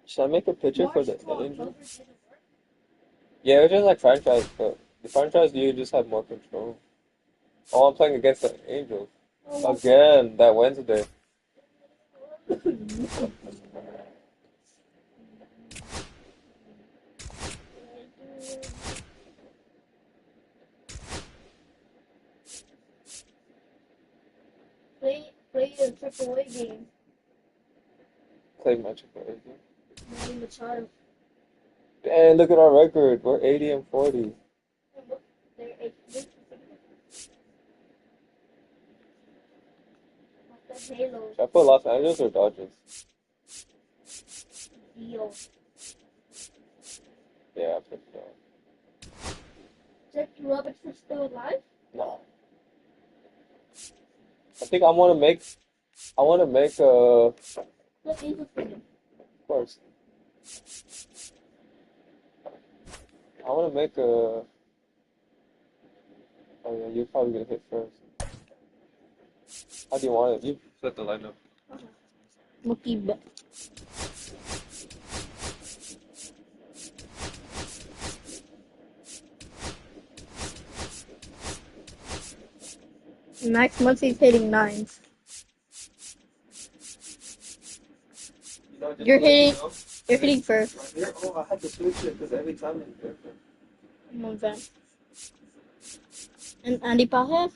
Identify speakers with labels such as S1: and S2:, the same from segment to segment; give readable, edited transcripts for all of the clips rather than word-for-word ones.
S1: Should I make a picture for the Angels? Yeah, it's just like franchise, but the franchise you just have more control. Oh, I'm playing against the Angels again that Wednesday.
S2: Play a AAA game.
S1: Play my AAA game.
S2: Name the child.
S1: Dang, look at our record. We're 80 and 40.
S2: Halo.
S1: Should I put Los Angeles or Dodgers?
S2: Deal.
S1: Yeah, I put that.
S2: Jackie Robertson still alive?
S1: No. I think I want to make a,
S2: What Angels for him?
S1: of course. I want to make a, oh yeah, you're probably going to hit first. How do you want it? You set the lineup.
S2: Mookie Bet. Next month he's hitting 9s. You're hitting first.
S1: Oh, I had to switch it because every time it's different.
S2: One van. And Andy Pajes?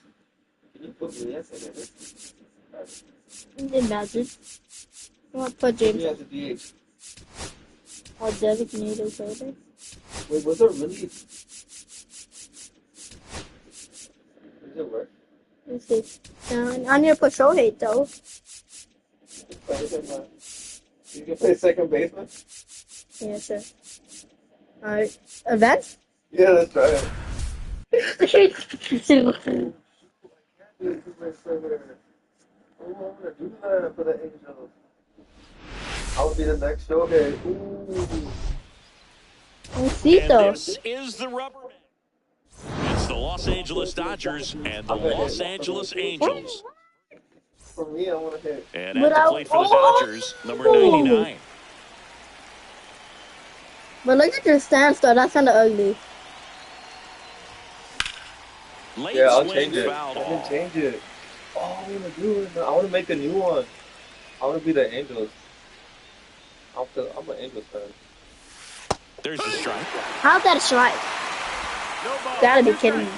S1: Can you put me as it?
S2: Imagine. I'll put James.
S1: Me as a DH.
S2: I'll designate as later.
S1: Wait, was there really? Does it work?
S2: Let's see. I need to put Shohei though.
S1: You can play second baseman?
S2: Yeah, sure. Alright. Events?
S1: Yeah, let's try it. Oh, I want to do that for the Angels. I would be the next Shohei.
S2: We'll see though.
S3: This is the rubber man. It's the Los Angeles Dodgers and the Los Angeles Angels.
S1: For me, I want to hit.
S3: And at the plate for the Dodgers, number 99.
S2: But look at your stance though, that's kinda ugly.
S3: Late
S1: Yeah, I'll
S3: swing
S1: change it. I
S3: fouled
S1: can
S3: off.
S1: change it. Oh, I want to do it. I want to make a new one. I want to be the Angels. I'm an Angels fan.
S3: There's the strike.
S2: How's that a strike? Gotta be kidding me.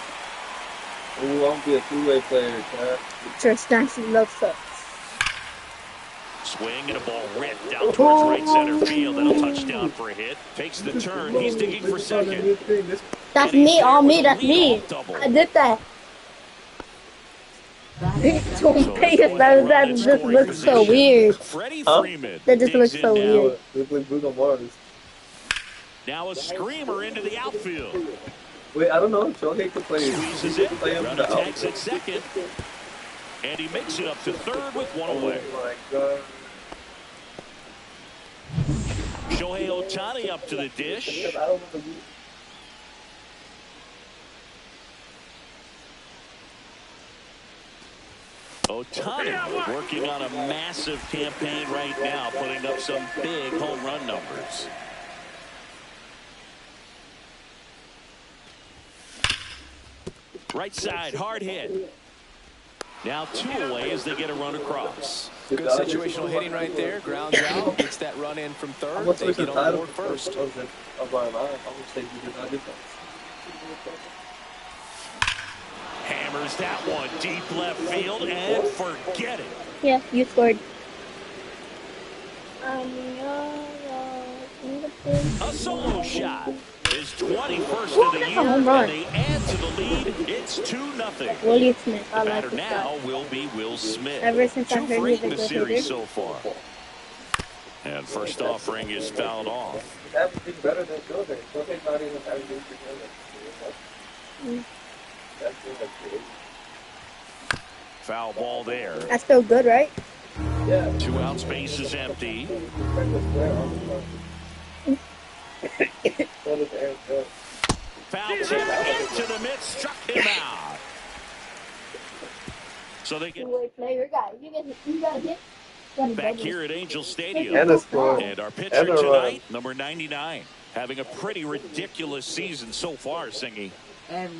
S1: Ooh, I'm going to be a two-way player, Chad.
S2: Your stance looks sucks.
S3: Swing and a ball ripped out towards right center field. And a touchdown for a hit. Takes the turn. He's digging for second.
S2: That's me, all me, that's me. I did that. Don't pay us, that just looks so weird. That just looks so weird.
S1: Look like Bruno Mars.
S3: Now a screamer into the outfield.
S1: Wait, I don't know. Shohei could play.
S3: Squeezes it. Runner tags at second. And he makes it up to third with one away.
S1: Oh my God.
S3: Shohei Ohtani up to the dish. Ohtani working on a massive campaign right now, putting up some big home run numbers. Right side, hard hit. Now 2 away as they get a run across.
S4: Good situational hitting right there. Grounds out, gets that run in from third. They get on board first.
S3: Hammers that one deep left field and forget it.
S2: Yeah, you scored.
S3: A solo shot. His 21st of the year, and they add to the lead. It's 2-0.
S2: Willie Smith, I
S3: The
S2: like
S3: batter
S2: this
S3: now
S2: guy.
S3: will be Will Smith.
S2: Ever since I
S3: 2
S2: heard
S3: for
S2: he's
S3: 8 in
S2: a
S3: the
S2: good
S3: series
S2: hitter.
S3: so far. And first offering is fouled off.
S1: Everything better than Shohei. Shohei's not even everything together. That's like crazy.
S3: Foul ball there.
S2: That's still good, right?
S1: Yeah.
S3: 2 out, space is empty.
S1: So
S3: Foul tip into the mid, struck him out. So they get back here at Angel Stadium.
S1: And a score.
S3: And our pitcher
S1: And a run.
S3: tonight, number 99, having a pretty ridiculous season so far, Singy.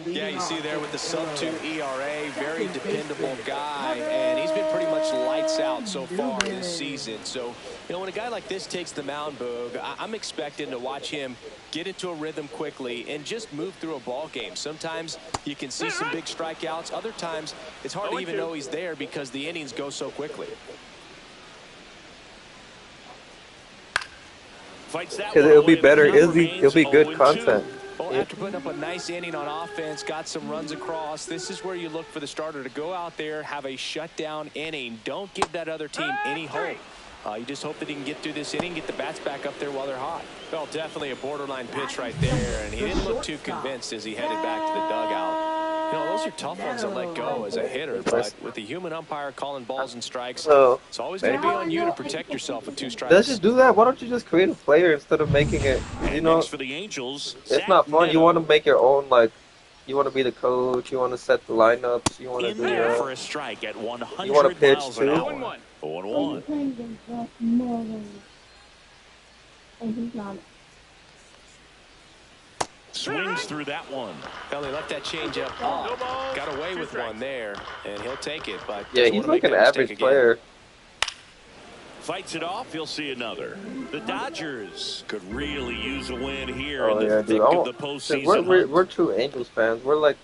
S4: Yeah, you see there with the sub-2 ERA, very dependable guy, and he's been pretty much lights out so far this season. So, you know, when a guy like this takes the mound, Boog, I'm expecting to watch him get into a rhythm quickly and just move through a ball game. Sometimes you can see some big strikeouts. Other times it's hard to even know he's there because the innings go so quickly.
S3: Because
S1: it'll be better. It'll be good content.
S4: Well, after putting up a nice inning on offense, got some runs across, this is where you look for the starter to go out there, have a shutdown inning. Don't give that other team any hope. You just hope that he can get through this inning, get the bats back up there while they're hot. Well, definitely a borderline pitch right there, and he didn't look too convinced as he headed back to the dugout. You know, those are tough ones to let go as a hitter, but with the human umpire calling balls and strikes, it's always going to be on you to protect yourself with 2 strikes.
S1: Let's just do that. Why don't you just create a player instead of making it, you know,
S3: for the Angels,
S1: it's not fun. You want to make your own, like, you want to be the coach, you want to set the lineups, you want to do that.
S3: For a strike at 100
S1: you want to pitch
S3: miles
S1: too?
S3: an hour. 0-1. Swings through that one.
S4: Well, he left that changeup up. Got away with one there, and he'll take it. But
S1: yeah, he's like an average player.
S3: Fights it off, you'll see another. The Dodgers could really use a win here
S1: in
S3: the thick of the postseason.
S1: We're true Angels fans. We're like...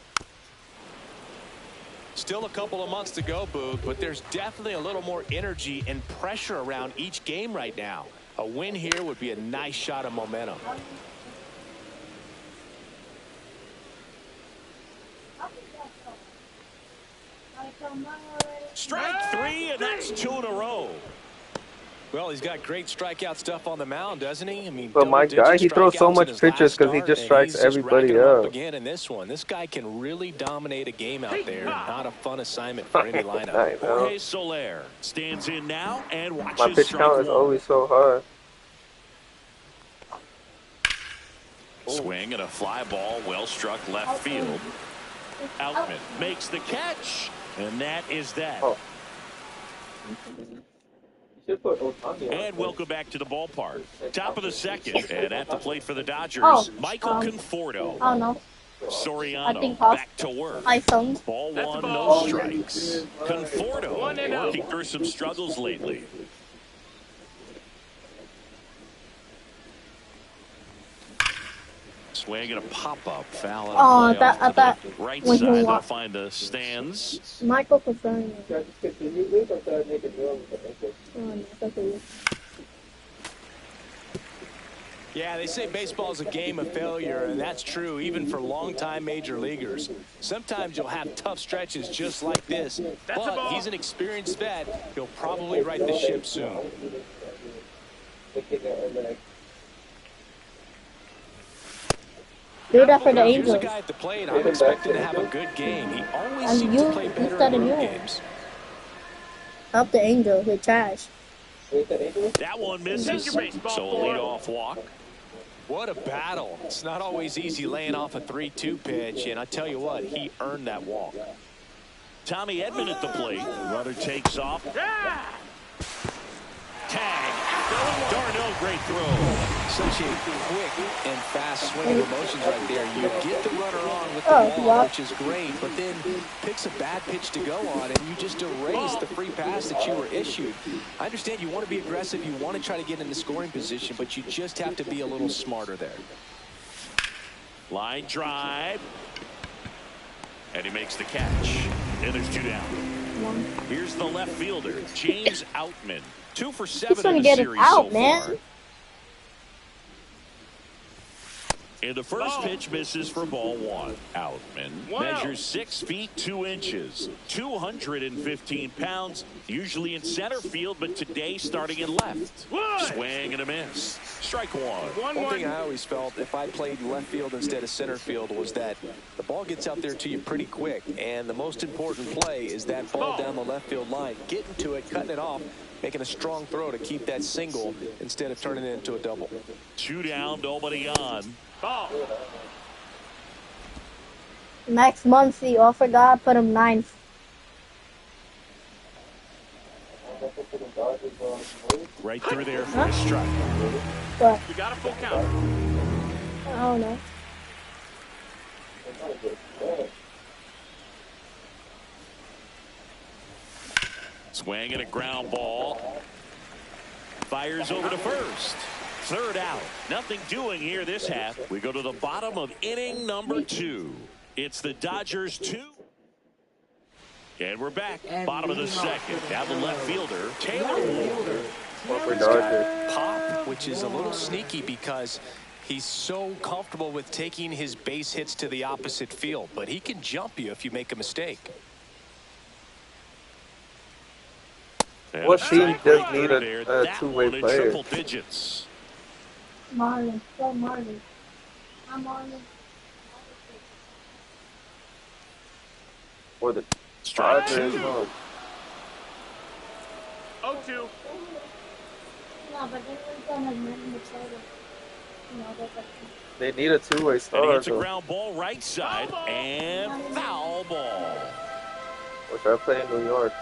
S4: Still a couple of months to go, Boog, but there's definitely a little more energy and pressure around each game right now. A win here would be a nice shot of momentum.
S3: Strike 3, and that's 2 in a row.
S4: Well, he's got great strikeout stuff on the mound, doesn't he? I mean,
S1: but my guy, he throws so much pitches because he just strikes everybody up.
S4: Again in this one, this guy can really dominate a game out there. Not a fun assignment for any lineup.
S3: Jorge Soler stands in now and watches.
S1: My pitch count is always so high.
S3: Swing and a fly ball, well struck left field. Outman makes the catch, and that is that. And welcome back to the ballpark. Top of the second, and at the plate for the Dodgers, Michael Conforto.
S2: Oh no.
S3: Soriano back to work.
S2: iPhone.
S3: Ball 1, no strikes. Conforto working through some struggles lately. Swing and a pop-up foul.
S2: That
S3: right side, they'll find the stands.
S2: Michael Conforto.
S4: Yeah, they say baseball is a game of failure, and that's true even for longtime major leaguers. Sometimes you'll have tough stretches just like this, but he's an experienced vet. He'll probably right the ship soon.
S2: Do that for the Angels.
S4: Here's a guy at the plate. I'm expecting to have a good game. He always seems to play better in road games.
S2: Help the Angels. They're trash.
S3: That one misses. So a leadoff walk.
S4: What a battle. It's not always easy laying off a 3-2 pitch, and I tell you what, he earned that walk.
S3: Tommy Edman at the plate. Runner takes off. Tag. Darnell, great throw.
S4: Such a quick and fast swing of emotions right there. You get the runner on with the ball, which is great, but then picks a bad pitch to go on, and you just erase the free pass that you were issued. I understand you want to be aggressive, you want to try to get in the scoring position, but you just have to be a little smarter there.
S3: Line drive. And he makes the catch. And there's 2 down. Here's the left fielder, James Outman. 2 for 7 in the series so far. And the first pitch misses for ball 1. Outman measures 6 feet 2 inches, 215 pounds, usually in center field, but today starting in left. Swing and a miss. Strike 1.
S4: One thing I always felt if I played left field instead of center field was that the ball gets out there to you pretty quick, and the most important play is that ball down the left field line, getting to it, cutting it off, making a strong throw to keep that single instead of turning it into a double.
S3: 2 down, nobody on.
S2: Next month, the offer God put him 9th.
S3: Right through there for a strike.
S2: But
S5: You got a full count.
S2: I don't know.
S3: Swing and a ground ball. Fires over to first. Third out. Nothing doing here this half. We go to the bottom of inning number 2. It's the Dodgers 2. And we're back. Bottom of the second. Now the left fielder, Taylor Ward.
S4: Pop, which is a little sneaky because he's so comfortable with taking his base hits to the opposite field. But he can jump you if you make a mistake.
S1: What team does need a two-way player?
S3: Triple digits.
S2: Marlon. Go Marlon. I'm Marlon.
S1: For the
S3: Strike
S1: Dodgers.
S3: 2.
S5: 0-2.
S2: No, but then we're gonna run the title. You know, that's like.
S1: They need a two-way
S3: And he
S1: starter.
S3: hits a ground ball right side and foul ball.
S1: Which I play in New York.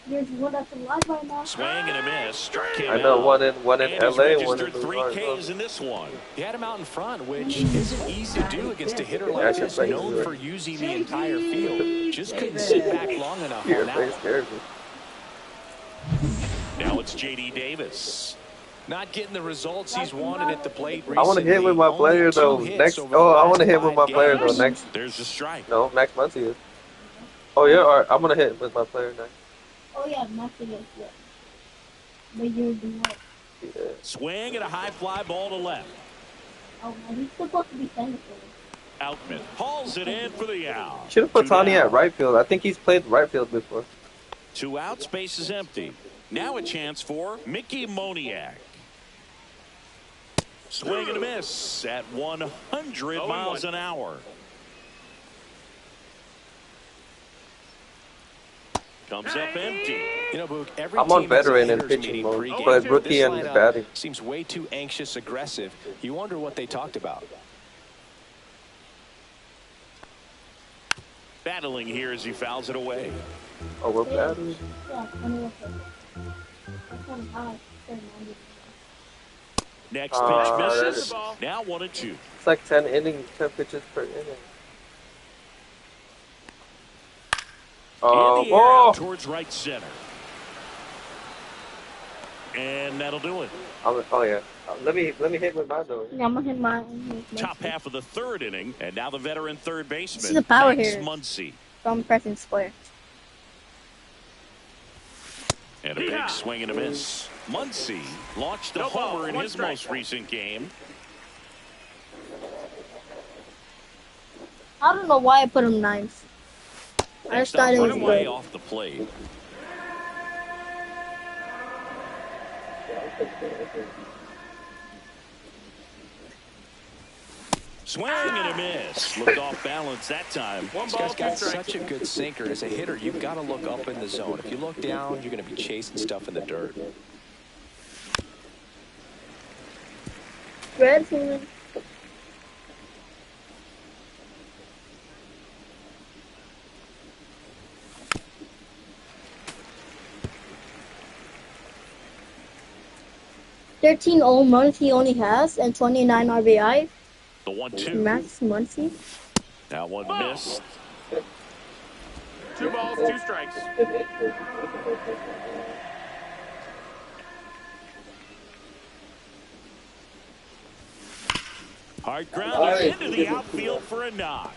S2: There's one that's alive right now.
S3: Swing and a miss. Struck him
S1: I know
S3: out.
S1: one in
S3: And he's
S1: LA, one in
S3: registered
S1: New
S3: 3
S1: York.
S3: Ks in this one.
S4: He had him out in front, which isn't easy to do against a hitter
S1: Yeah, I
S4: like
S1: should
S4: this,
S1: play
S4: known
S1: New York.
S4: for using the entire field. Just couldn't sit back long enough
S1: Your
S4: on that
S1: face
S4: one.
S1: scares me.
S3: Now it's J.D. Davis.
S4: Not getting the results he's wanted at the plate recently.
S1: I want to hit with my player
S4: Only 2
S1: though.
S4: hits
S1: Next,
S4: over the
S1: I
S4: last
S1: want to hit with
S4: 5
S1: my player though.
S4: games.
S1: Next,
S3: There's the strike.
S1: no, next month he is. Oh yeah, all right. I'm gonna hit with my player next.
S2: Oh yeah, nothing is yet. But you're doing what?
S1: Yeah.
S3: Swing and a high fly ball to left.
S2: Oh man, he's supposed to be center field.
S3: Outman hauls it in for the out.
S1: Should have put
S3: 2
S1: Tony
S3: down.
S1: at right field. I think he's played right field before.
S3: 2 outs, base is empty. Now a chance for Mickey Moniak. Swing and a miss at 100 miles an hour. Comes up empty.
S4: You know, Boog, every
S1: I'm on
S4: team has a
S1: veteran and
S4: hitters
S1: pitching
S4: meeting
S1: mode,
S4: pregame.
S1: but rookie
S4: This
S1: and
S4: lineup
S1: batting.
S4: seems way too anxious, aggressive. You wonder what they talked about.
S3: Battling here as he fouls it away.
S1: Oh, we're batting.
S2: Yeah, 21 seconds. That's kind of high. 90.
S3: Next pitch misses.
S5: that's-
S3: Now 1-2.
S1: It's like 10 pitches per inning.
S3: In the air
S1: Oh,
S3: out towards right center. And that'll do it.
S1: oh yeah. Let me hit with mine though.
S2: Yeah, I'm gonna hit mine.
S3: Top half of the 3rd inning, and now the veteran third baseman,
S2: This is a power
S3: Max
S2: hitter.
S3: Muncy.
S2: So I'm pressing square.
S3: And a big swing and a miss. Muncy launched a
S5: No ball,
S3: homer in
S5: 1
S3: his
S5: strike.
S3: most recent game.
S2: I don't know why I put him 9th. I just
S3: Next
S2: thought
S3: up,
S2: it was
S3: put him way
S2: good.
S3: off the plate. Swing and a miss. Looked off balance that time.
S5: One
S4: This
S5: ball,
S4: guy's
S5: 2
S4: got
S5: strikes.
S4: such a good sinker. As a hitter, you've got to look up in the zone. If you look down, you're going to be chasing stuff in the dirt.
S2: Red team. $13 all month he only has and 29 RBI.
S3: The 1-2.
S2: Max Muncy.
S3: Now one missed.
S5: 2 balls, 2 strikes.
S3: Hard grounded into the outfield for a knock.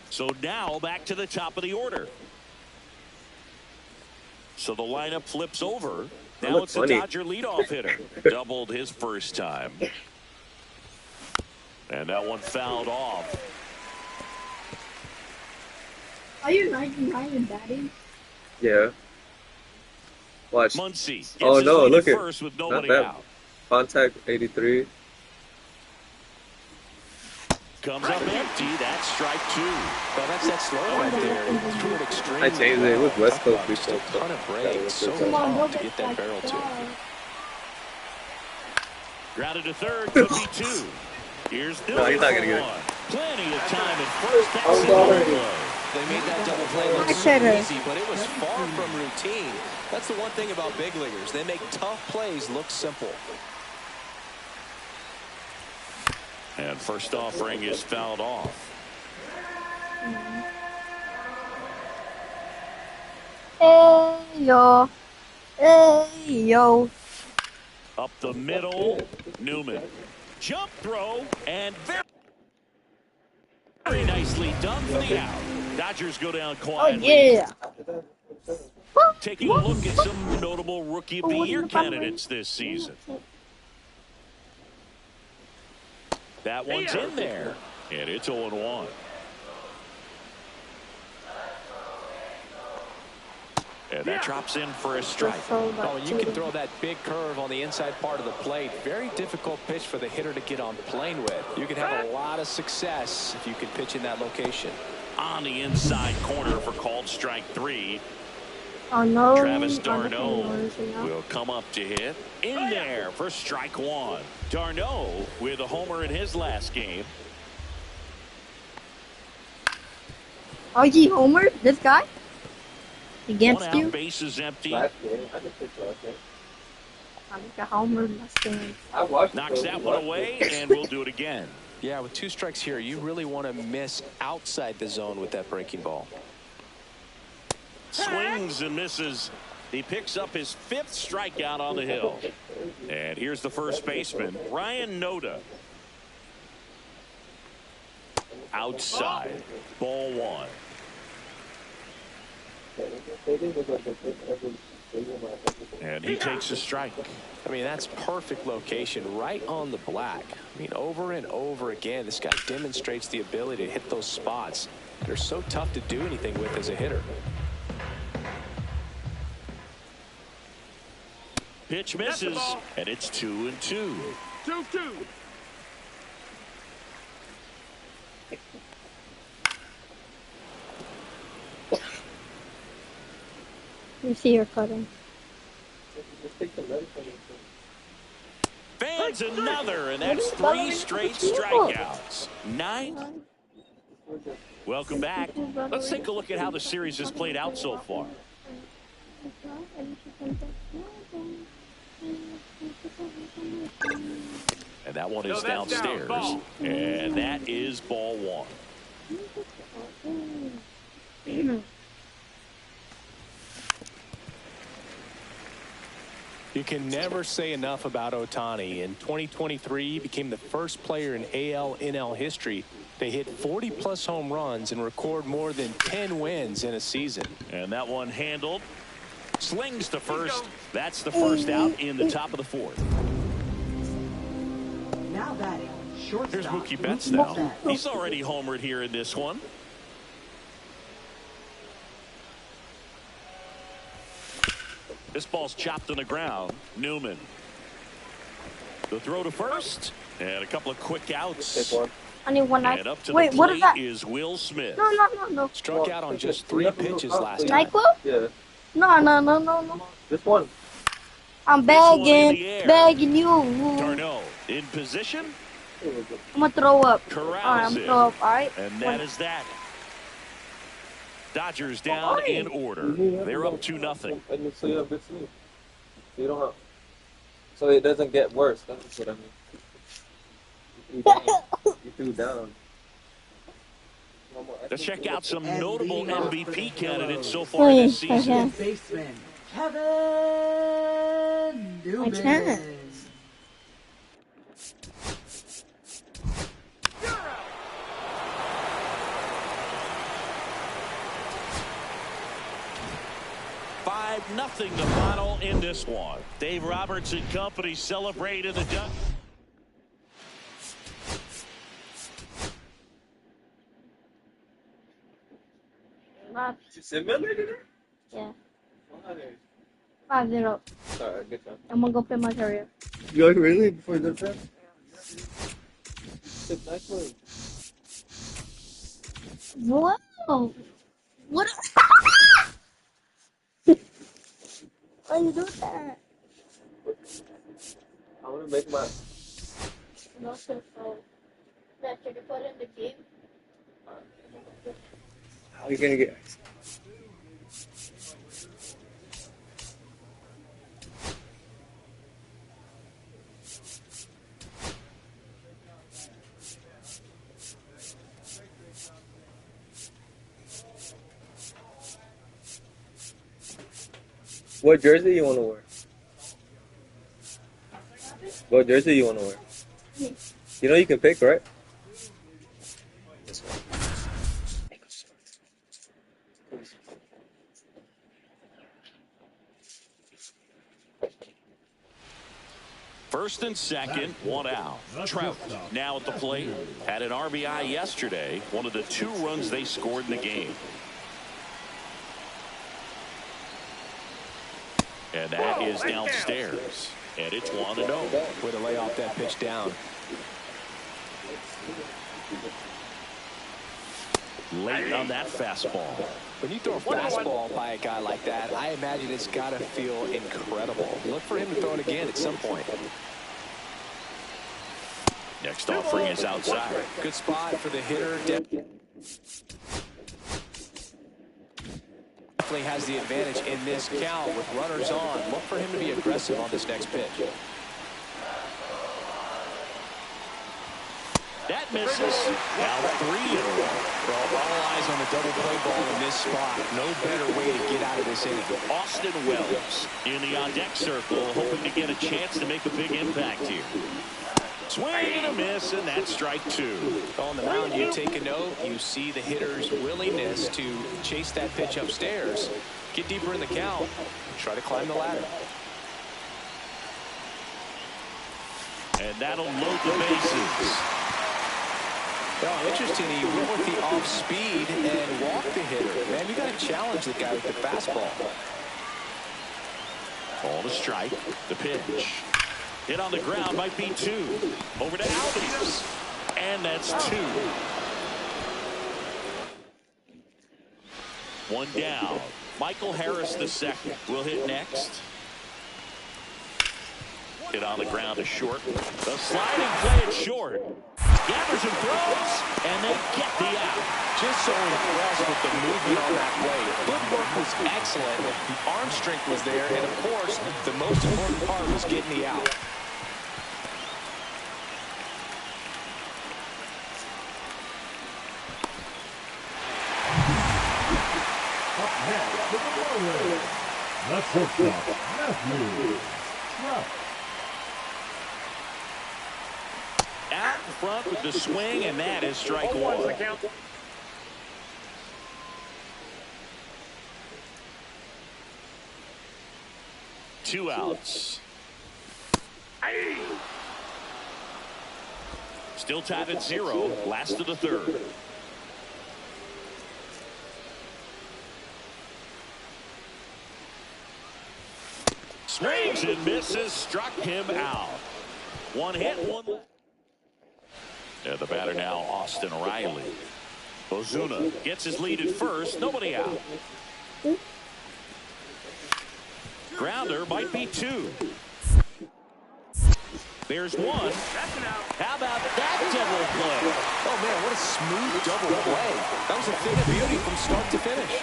S3: So now back to the top of the order. So the lineup flips over. Now
S1: look
S3: it's the
S1: funny.
S3: Dodger leadoff hitter. Doubled his first time. And that one fouled off.
S2: Are you 99 in batting?
S1: Yeah. Watch.
S3: Muncy gets
S1: Oh,
S3: his
S1: no,
S3: lead
S1: look
S3: at
S1: at-
S3: first with
S1: not
S3: nobody
S1: bad.
S3: out.
S1: Contact 83.
S3: Comes up empty. That's strike 2.
S4: Well, that's that slow right there. He threw it extremely
S1: I changed it. It was
S4: well.
S1: West
S4: Talk
S1: Coast
S4: about just a
S1: before,
S4: ton of
S1: so
S4: breaks. So
S1: Come
S2: on,
S4: tough
S2: go
S4: to get that barrel to it.
S3: Grounded to third. Could be 2. Here's
S1: No, he's not gonna get it.
S3: one. Plenty of time at first. That's
S1: I'm
S3: in
S1: sorry.
S3: play.
S4: They made that double play look so easy, but it was far from routine. That's the one thing about big leaguers. They make tough plays look simple.
S3: And first offering is fouled off.
S2: Hey, yo. Hey, yo.
S3: Up the middle, Newman. Jump throw, and very nicely done for the out. Dodgers go down quietly.
S2: Oh, yeah.
S3: Taking a look at some notable Rookie of the Year candidates this season. That one's in there, and it's 0-1. And that drops in for a strike.
S4: Oh, you can throw that big curve on the inside part of the plate. Very difficult pitch for the hitter to get on plane with. You can have a lot of success if you can pitch in that location.
S3: On the inside corner for called strike 3.
S2: Oh, no.
S3: Travis d'Arnaud will come up to hit. In there for strike 1. d'Arnaud with a homer in his last game.
S2: Oh, he homered? This guy? Against
S3: One out,
S2: you?
S3: base is empty.
S2: I think I homered last game.
S3: Knocks that one away, and we'll do it again.
S4: Yeah, with 2 strikes here, you really want to miss outside the zone with that breaking ball.
S3: Swings and misses. He picks up his 5th strikeout on the hill. And here's the first baseman, Ryan Noda. Outside, ball 1. And he takes a strike.
S4: I mean, that's perfect location, right on the black. I mean, over and over again, this guy demonstrates the ability to hit those spots. They're so tough to do anything with as a hitter.
S3: Pitch misses, and it's 2-2.
S5: 2-2.
S2: You see her cutting.
S3: Fans another, and that's 3 straight strikeouts. 9. Welcome back. Let's take a look at how the series has played out so far. And that one is downstairs. And that is ball 1.
S4: You can never say enough about Ohtani. In 2023, he became the first player in AL/NL history to hit 40-plus home runs and record more than 10 wins in a season.
S3: And that one handled. Slings to first. That's the first out in the top of the 4th.
S6: Now batting, shortstop.
S3: Here's Mookie Betts now. He's already homered here in this one. This ball's chopped on the ground. Newman. The throw to first. And a couple of quick outs.
S2: I need one night.
S3: And up to
S2: Wait,
S3: the
S2: what is
S3: plate
S2: that?
S3: is Will Smith.
S2: No.
S4: Struck out on just 3 pitches last time.
S2: Nightclub?
S1: Yeah.
S2: No.
S1: This one.
S2: I'm
S3: This one in
S2: begging,
S3: the air.
S2: begging you.
S3: d'Arnaud in position.
S2: I'm gonna throw up.
S3: Corrals
S2: Alright, I'm
S3: it.
S2: gonna throw up. Alright.
S3: And that is that. Dodgers down in order. They're up 2-0.
S1: And so you have good sleep. So you don't have. So it doesn't get worse. That's what I mean. You threw down.
S3: Let's check out some notable MVP candidates so far this season.
S6: Baseman Kevin Newman.
S2: I can't.
S3: Nothing the final in this one. Dave Roberts and company celebrate in the duck.
S2: Yeah. 5-0.
S1: Sorry, good job.
S2: I'm gonna go play my career.
S1: You like really before the draft? Nice one.
S2: Whoa! What? Why you do that?
S1: I want to make my.
S2: No, so that should you put in the game?
S1: How are you gonna get? What jersey you want to wear? What jersey you want to wear? You know you can pick, right?
S3: First and second, one out. Trout now at the plate. Had an RBI yesterday, one of the 2 runs they scored in the game. And that is downstairs. And it's 1-0.
S4: Way to lay off that pitch down.
S3: Late on that fastball.
S4: When you throw a fastball by a guy like that, I imagine it's got to feel incredible. Look for him to throw it again at some point.
S3: Next offering is outside.
S4: Good spot for the hitter. Definitely has the advantage in this count with runners on. Look for him to be aggressive on this next pitch.
S3: That misses. Now 3-1.
S4: Well, all eyes on the double play ball in this spot. No better way to get out of this inning.
S3: Austin Wells in the on-deck circle, hoping to get a chance to make a big impact here. Swing and a miss, and that's strike 2.
S4: On the mound, you take a note. You see the hitter's willingness to chase that pitch upstairs, get deeper in the count, try to climb the ladder.
S3: And that'll load the bases.
S4: Well, interesting, he went with the off speed and walked the hitter. Man, you got to challenge the guy with the fastball.
S3: Ball to strike. The pitch. Hit on the ground, might be 2. Over to Albies. And that's 2. 1 down. Michael Harris II will hit next. Hit on the ground to short. The sliding play at short. Gathers and throws, and they get the out.
S4: Just so impressed with the movement on that play. Footwork was excellent. The arm strength was there, and of course, the most important part was getting the out.
S5: Up next to the Norway. The shortstop, Matthew Trout.
S3: Out in front with the swing, and that is strike 1. 2 outs. Still tied at 0. Last of the 3rd. Swings and misses. Struck him out. 1 hit, 1 left. Yeah, the batter now, Austin Riley. Ozuna gets his lead at first. Nobody out. Grounder might be 2. There's 1. How about that double play?
S4: Oh, man, what a smooth double play. That was a thing of beauty from start to finish.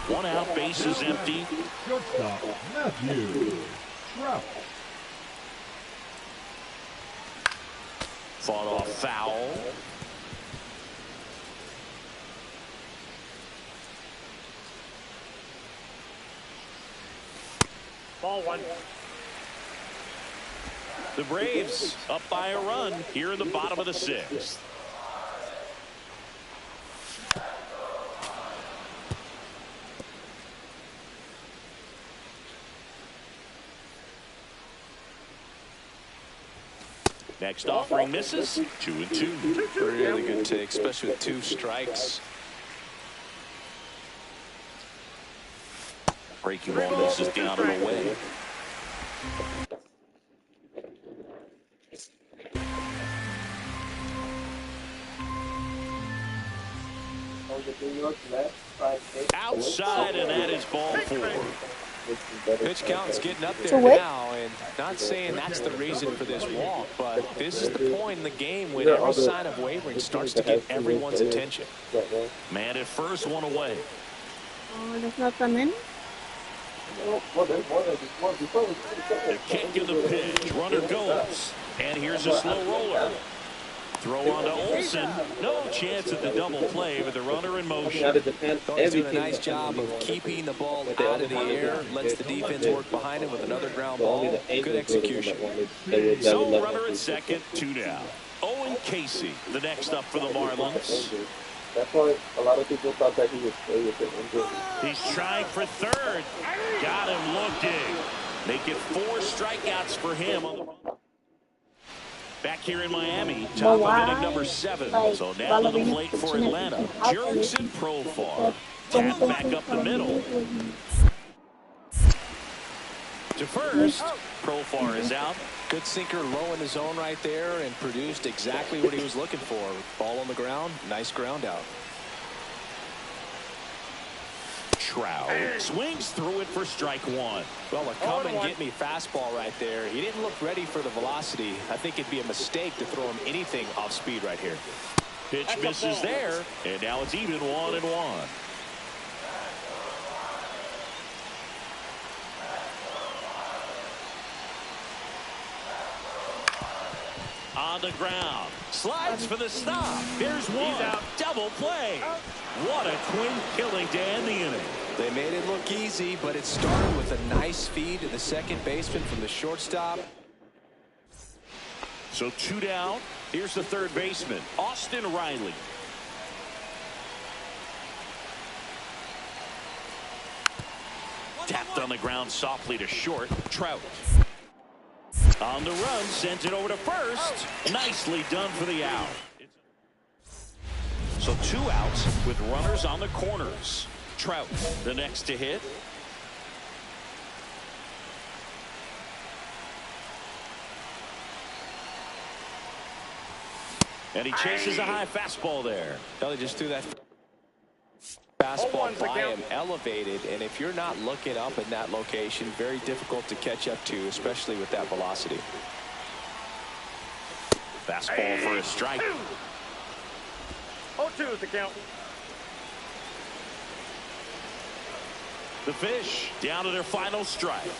S3: 1 out, base is empty.
S5: Shortstop, Matthew Trout.
S3: Fought off foul.
S7: Ball 1.
S3: The Braves up by a run here in the bottom of the 6th. Next offering misses. 2-2.
S4: Really good take, especially with 2 strikes.
S3: Breaking ball misses down and away. Outside, and that is ball 4.
S4: Pitch count's getting up
S2: To
S4: there
S2: what?
S4: now, and not saying that's the reason for this walk, but this is the point in the game when every sign of wavering starts to get everyone's attention.
S3: Man at first, one away.
S2: Oh, there's not some in?
S3: The kick and the pitch. Runner goes. And here's a slow roller. Throw on to Olsen. No chance at the double play with the runner in motion.
S4: Thought he's doing a nice job of keeping the ball out of the air. Lets the defense work behind him with another ground ball. Good execution.
S3: So runner at second, 2 down. Owen Casey, the next up for the Marlins.
S1: That's why a lot of people thought that he would stay with it.
S3: He's trying for third. Got him looking. Make it 4 strikeouts for him. Back here in Miami, top of inning number 7. So now to the plate for Atlanta. Jurickson Profar. Tap back up the middle. To first, Profar is out.
S4: Good sinker low in the zone right there and produced exactly what he was looking for. Ball on the ground, nice ground out.
S3: Trout swings through it for strike 1.
S4: Well, a come and get me fastball right there. He didn't look ready for the velocity. I think it'd be a mistake to throw him anything off speed right here.
S3: Pitch misses there, and now it's even 1-1. On the ground, slides for the stop. Here's one. Double play. What a twin killing to end the inning.
S4: They made it look easy, but it started with a nice feed to the second baseman from the shortstop.
S3: So 2 down. Here's the third baseman, Austin Riley. Tapped on the ground softly to short. Trout. On the run, sends it over to first. Nicely done for the out. So 2 outs with runners on the corners. Trout, the next to hit. And he chases a high fastball there.
S4: They just threw that fastball by him, elevated, and if you're not looking up in that location, very difficult to catch up to, especially with that velocity.
S3: Fastball for a strike.
S7: 0-2 is the count.
S3: The Fish down to their final strike.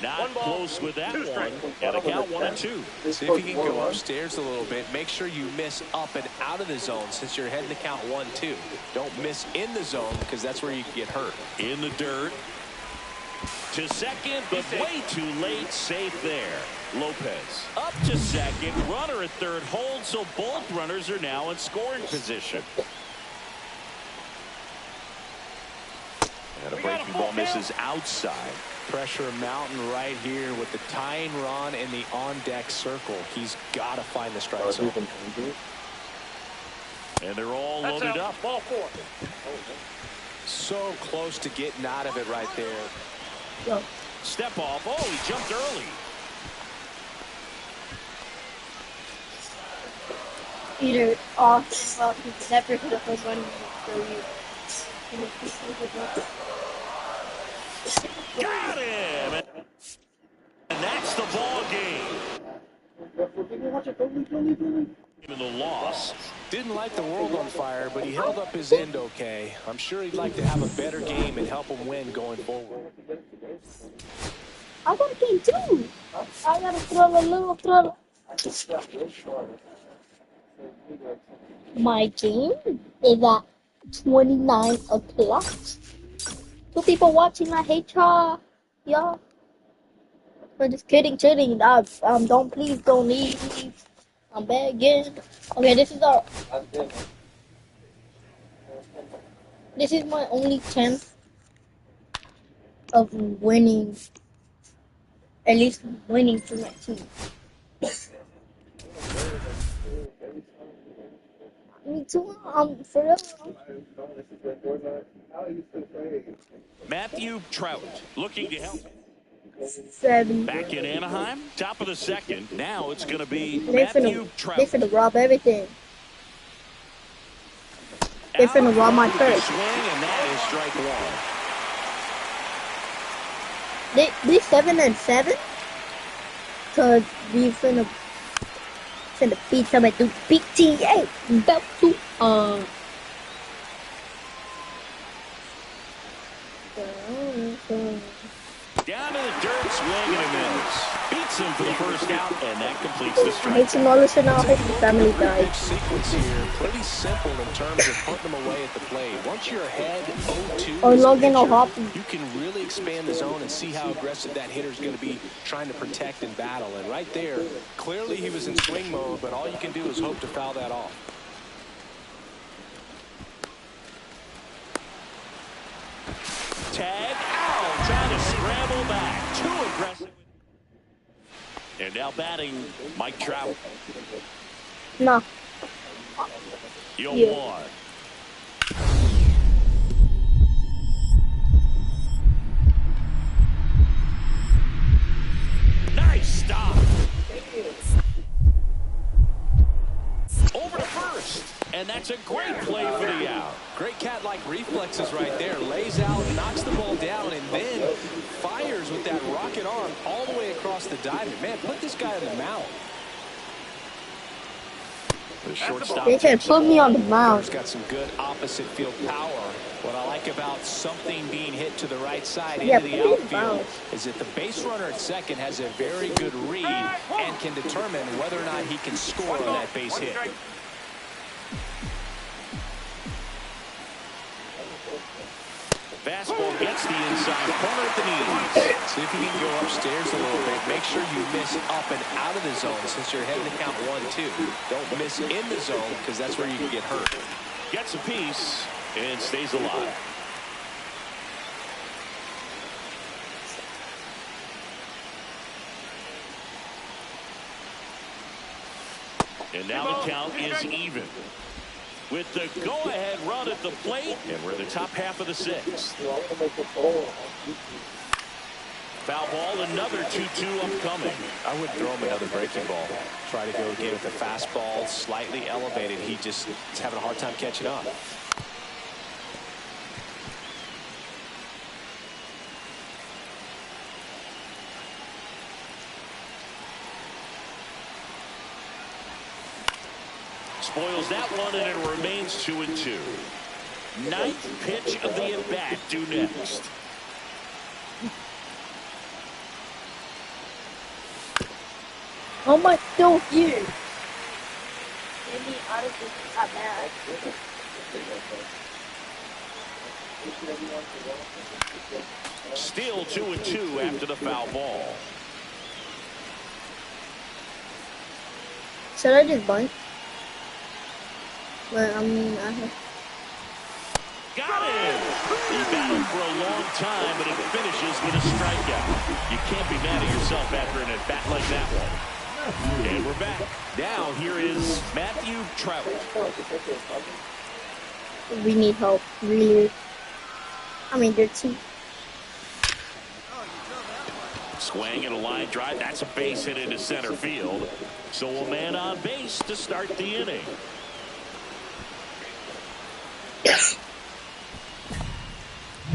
S3: Not close with that one. And a count 1-2.
S4: See if you can go upstairs a little bit. Make sure you miss up and out of the zone since you're heading to count 1-2. Don't miss in the zone because that's where you can get hurt.
S3: In the dirt. To second, but way too late. Safe there. Lopez up to second. Runner at third holds, so both runners are now in scoring position. And a breaking ball misses outside.
S4: Pressure mountain right here with the tying run in the on-deck circle. He's got to find the strike zone.
S3: And they're all loaded up.
S7: Ball 4.
S4: So close to getting out of it right there.
S2: Yo.
S3: Step off. Oh, he jumped early.
S2: Either off, well, never hit the first one.
S3: Got him. And that's the ball game. In the loss.
S4: Didn't light the world on fire, but he held up his end okay. I'm sure he'd like to have a better game and help him win going forward.
S2: I got a game too. I gotta throw a little throw. My game is at 29 o'clock. 2 people watching. I hate y'all. Y'all. I'm just kidding. Please don't leave. I'm begging. Okay, this is my only chance of winning. At least winning for my team. Me too. For real.
S3: Matthew Trout looking to help.
S2: 7.
S3: Back in Anaheim, top of the second. Now it's going to be
S2: They
S3: Matthew Trout.
S2: finna rob everything. They finna rob my
S3: Out,
S2: first.
S3: swing, and that is strike 1.
S2: They 7-7. Cause we finna beat them at the PTA. About to
S3: Down to the dirt, swing and a miss. Beats him for the first out, and that completes the strike.
S2: Make some all listen out. Family
S4: Pitch
S2: guys.
S4: sequence here, pretty simple in terms of putting them away at the plate. Once you're ahead 0-2,
S2: Or
S4: as a
S2: Logan or
S4: pitcher,
S2: Hoppy.
S4: you can really expand the zone and see how aggressive that hitter's going to be trying to protect and battle. And right there, clearly he was in swing mode, but all you can do is hope to foul that off.
S3: Tag out, trying to scramble back. Too aggressive. And now batting, Mike Trout.
S2: No.
S3: 0-1. Nice stop. Over to first. And that's a great play for the out.
S4: Great cat-like reflexes right there. Lays out, knocks the ball down, and then fires with that rocket arm all the way across the diamond. Man, put this guy on the mound.
S3: The shortstop.
S2: They can put me on the mound.
S4: He's got some good opposite field power. What I like about something being hit to the right side
S2: Yeah,
S4: into the
S2: put me in the
S4: outfield
S2: mound.
S4: is that the base runner at second has a very good read and can determine whether or not he can score on that base hit.
S3: Fastball gets the inside corner at the knees.
S4: See if you can go upstairs a little bit. Make sure you miss up and out of the zone since you're heading to count 1-2. Don't miss in the zone because that's where you can get hurt.
S3: Gets a piece and stays alive. And now the count is even. With the go-ahead run at the plate, and we're in the top half of the sixth. Foul ball, another 2-2 upcoming.
S4: I wouldn't throw him another breaking ball. Try to go again with the fastball slightly elevated. He just is having a hard time catching up.
S3: Spoils that one, and it remains 2-2. Ninth pitch of the at-bat due next.
S2: Oh my, still here. Maybe out of this not bad.
S3: Still 2-2 after the foul ball.
S2: Should I just bunt? Well, I mean, I have.
S3: Got him! He battled for a long time, but it finishes with a strikeout. You can't be mad at yourself after an at-bat like that one. And we're back. Now here is Matthew Trout.
S2: We need help, really. I mean, they're two.
S3: Swing and a line drive. That's a base hit into center field. So a man on base to start the inning.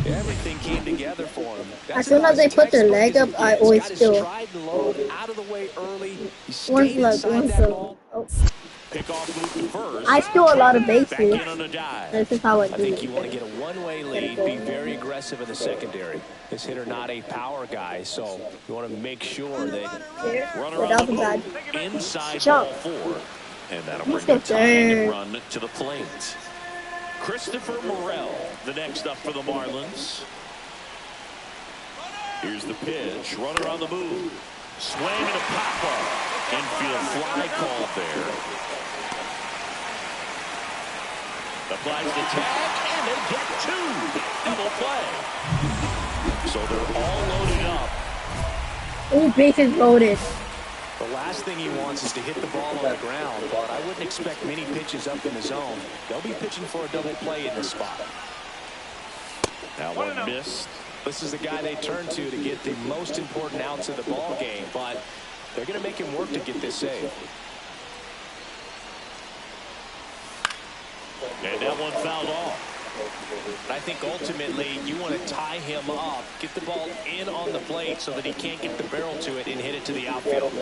S4: Everything came together for him.
S2: As soon as they put their leg up, I always feel.
S4: Out of the way early.
S2: One's like, one's oh.
S3: Pickoff move to first.
S2: I steal a lot of
S3: Back
S2: bases.
S3: in on a dive.
S2: This is how I
S4: I
S2: do
S4: think you
S2: it.
S4: want to get a one-way lead, be very aggressive in the secondary. This hitter not a power guy, so you want to make sure that
S3: Runner
S2: Without
S3: on the
S2: the bad.
S3: move. Inside
S2: Jump.
S3: ball four. And that'll
S2: He's
S3: bring the
S2: so
S3: tying
S2: good.
S3: run to the plate. Christopher Morel, the next up for the Marlins. Here's the pitch. Runner on the move. Swing and a pop-up. Infield fly called there. Applies the tag, and they get two. Double play. So they're all loaded up.
S2: Ooh, bases loaded.
S4: the last thing he wants is to hit the ball on the ground, but I wouldn't expect many pitches up in the zone. They'll be pitching for a double play in this spot.
S3: That one missed.
S4: This is the guy they turn to get the most important outs of the ball game, but they're going to make him work to get this save.
S3: And that one fouled off.
S4: I think ultimately you want to tie him up, get the ball in on the plate so that he can't get the barrel to it and hit it to the outfield.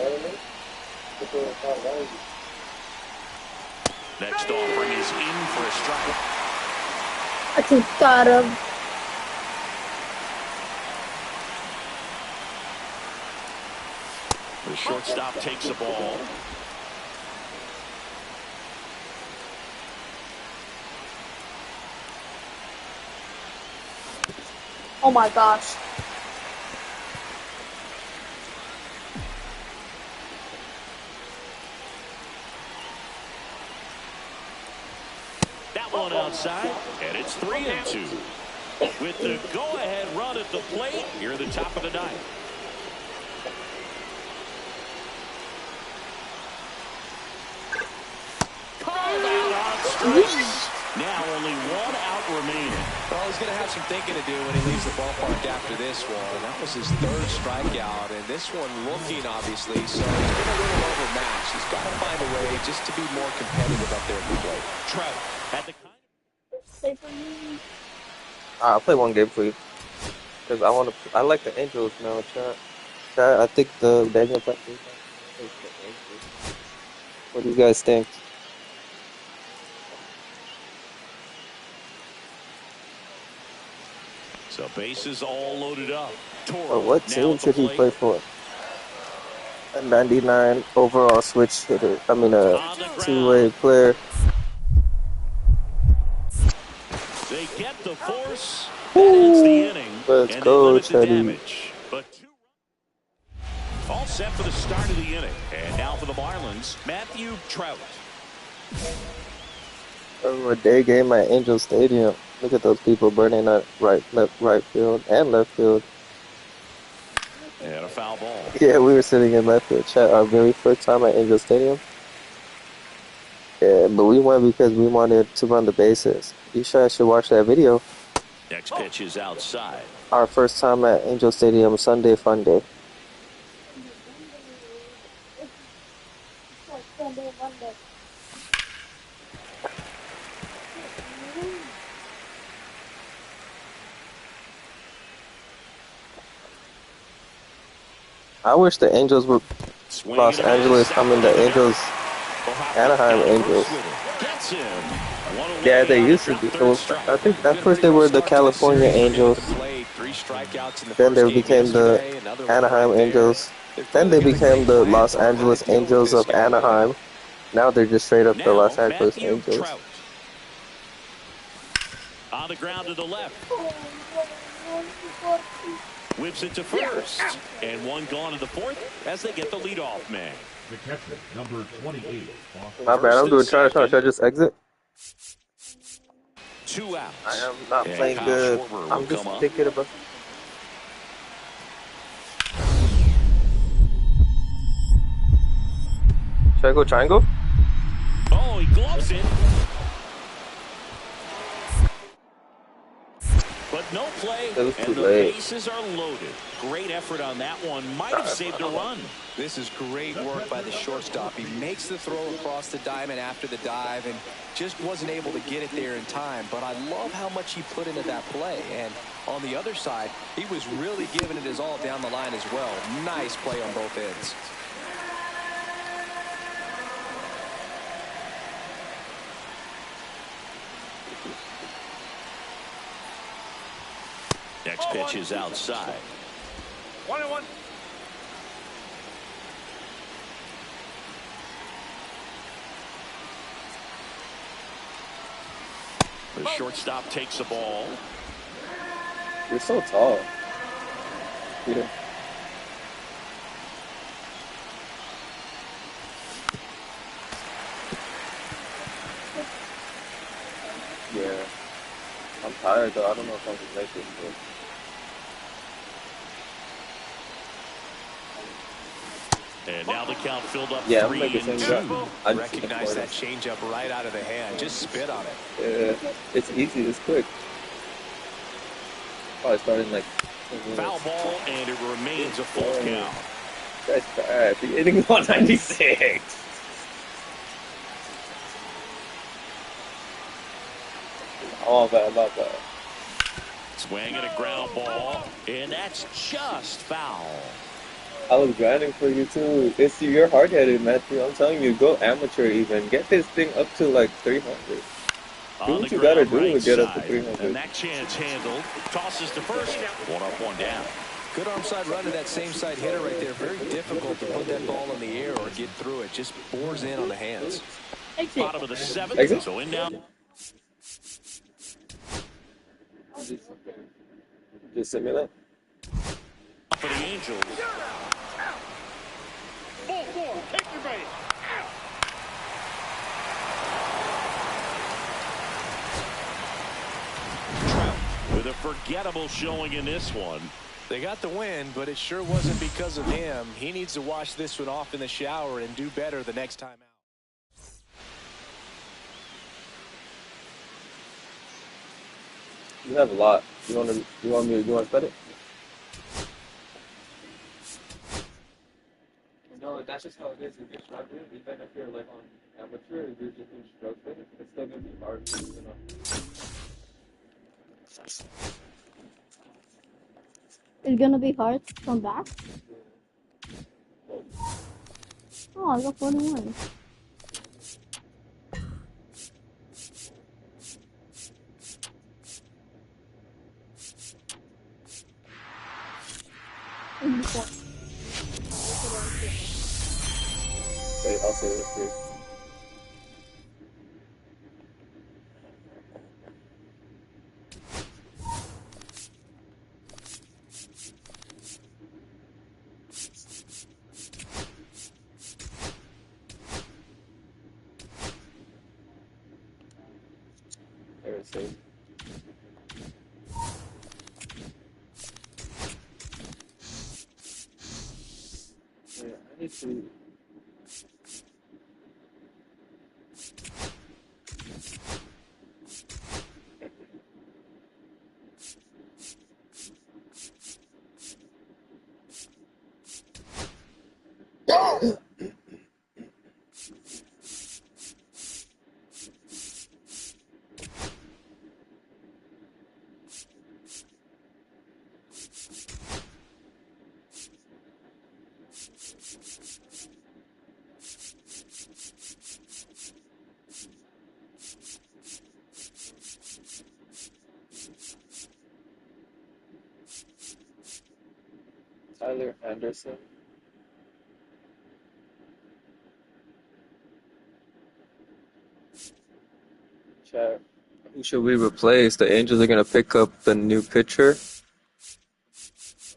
S3: Next offering is in for a strike.
S2: I just got him.
S3: The shortstop takes the ball.
S2: Oh my gosh.
S3: That one outside, and it's 3-2. With the go-ahead run at the plate, here at the top of the ninth. Called out on strikes. Now only one out remaining.
S4: Well, he's going to have some thinking to do when he leaves the ballpark after this one. That was his third strikeout, and this one looking, obviously, so he's been a little overmatched. He's got to find a way just to be more competitive up there at the plate.
S3: Trout at the kind
S2: Stay for me.
S1: I'll play one game for you. Because I like the Angels now, chat. I think the Daniel play. What do you guys think?
S3: So bases all loaded up.
S1: Or what team should he play for? A 99 overall switch hitter. I mean, a two-way player.
S3: They get the force. That ends the inning.
S1: Let's
S3: and
S1: go,
S3: they limit the
S1: Teddy.
S3: damage. But 2 runs. All set for the start of the inning. And now for the Marlins, Matthew Trout.
S1: A day game at Angel Stadium. Look at those people burning at right field, and left field.
S3: And a foul ball.
S1: Yeah, we were sitting in left field, chat. Our very first time at Angel Stadium. Yeah, but we went because we wanted to run the bases. You guys should watch that video.
S3: Next pitch is outside.
S1: Our first time at Angel Stadium, Sunday fun day. I wish the Angels were Los Angeles. I mean, the Angels, Anaheim Angels. Yeah, they used to be. So I think at first they were the California Angels. Then they became the Anaheim Angels. Then they became the Los Angeles Angels of Anaheim. Now they're just straight up the Los Angeles Angels.
S3: On the ground to the left. Whips it to first. And one gone in the fourth as they get the leadoff man.
S5: The catcher, number 28.
S1: My bad, I'm doing trash now. Should I just exit?
S3: 2 outs.
S1: I am not playing good. I'm just thinking about. Should I go triangle?
S3: Oh, he gloves it. But no play, and the bases are loaded. Great effort on that one. Might have saved a run.
S4: This is great work by the shortstop. He makes the throw across the diamond after the dive and just wasn't able to get it there in time. But I love how much he put into that play. And on the other side, he was really giving it his all down the line as well. Nice play on both ends.
S3: Next pitch is outside.
S4: 1-1.
S3: The shortstop takes the ball.
S1: You're so tall, Peter. Yeah. I'm tired though. I don't know if I can make it. But...
S3: And now the count filled up
S1: 3-2.
S4: I recognize that changeup right out of the hand. Just spit on it.
S1: Yeah, it's easy. It's quick. Probably starting like.
S3: Foul ball, and it remains a full count.
S1: That's bad. The inning's 196. Oh, bad, my bad.
S3: Swing and a ground ball, and that's just foul.
S1: I was grinding for you too. You're hard headed, Matthew. I'm telling you, go amateur even. Get this thing up to like 300. Do
S3: On the
S1: what you gotta
S3: ground
S1: do
S3: right
S1: to get up to
S3: side,
S1: 300.
S3: and that chance handled. Tosses to first. One up, one down.
S4: Good arm side run to that same side hitter right there. Very difficult to put that ball in the air or get through it. Just bores in on the hands.
S2: Exit.
S3: Bottom of the seventh.
S1: Exit?
S3: So in now.
S1: Just simulate.
S3: For the Angels.
S7: Ball four, take your base.
S3: With a forgettable showing in this one.
S4: They got the win, but it sure wasn't because of him. He needs to wash this one off in the shower and do better the next time out.
S1: You have a lot. You want to spend it? No, that's just how it is. If you're struggling, even if you're like on amateur, if you're just struggling, it's still gonna be hard, you know.
S2: It's gonna be hard to come back. Oh, I got 41.
S1: Wait, I'll say this here. There it says. Yeah, I need to. Tyler Anderson. Chat. Who should we replace? The Angels are gonna pick up the new pitcher.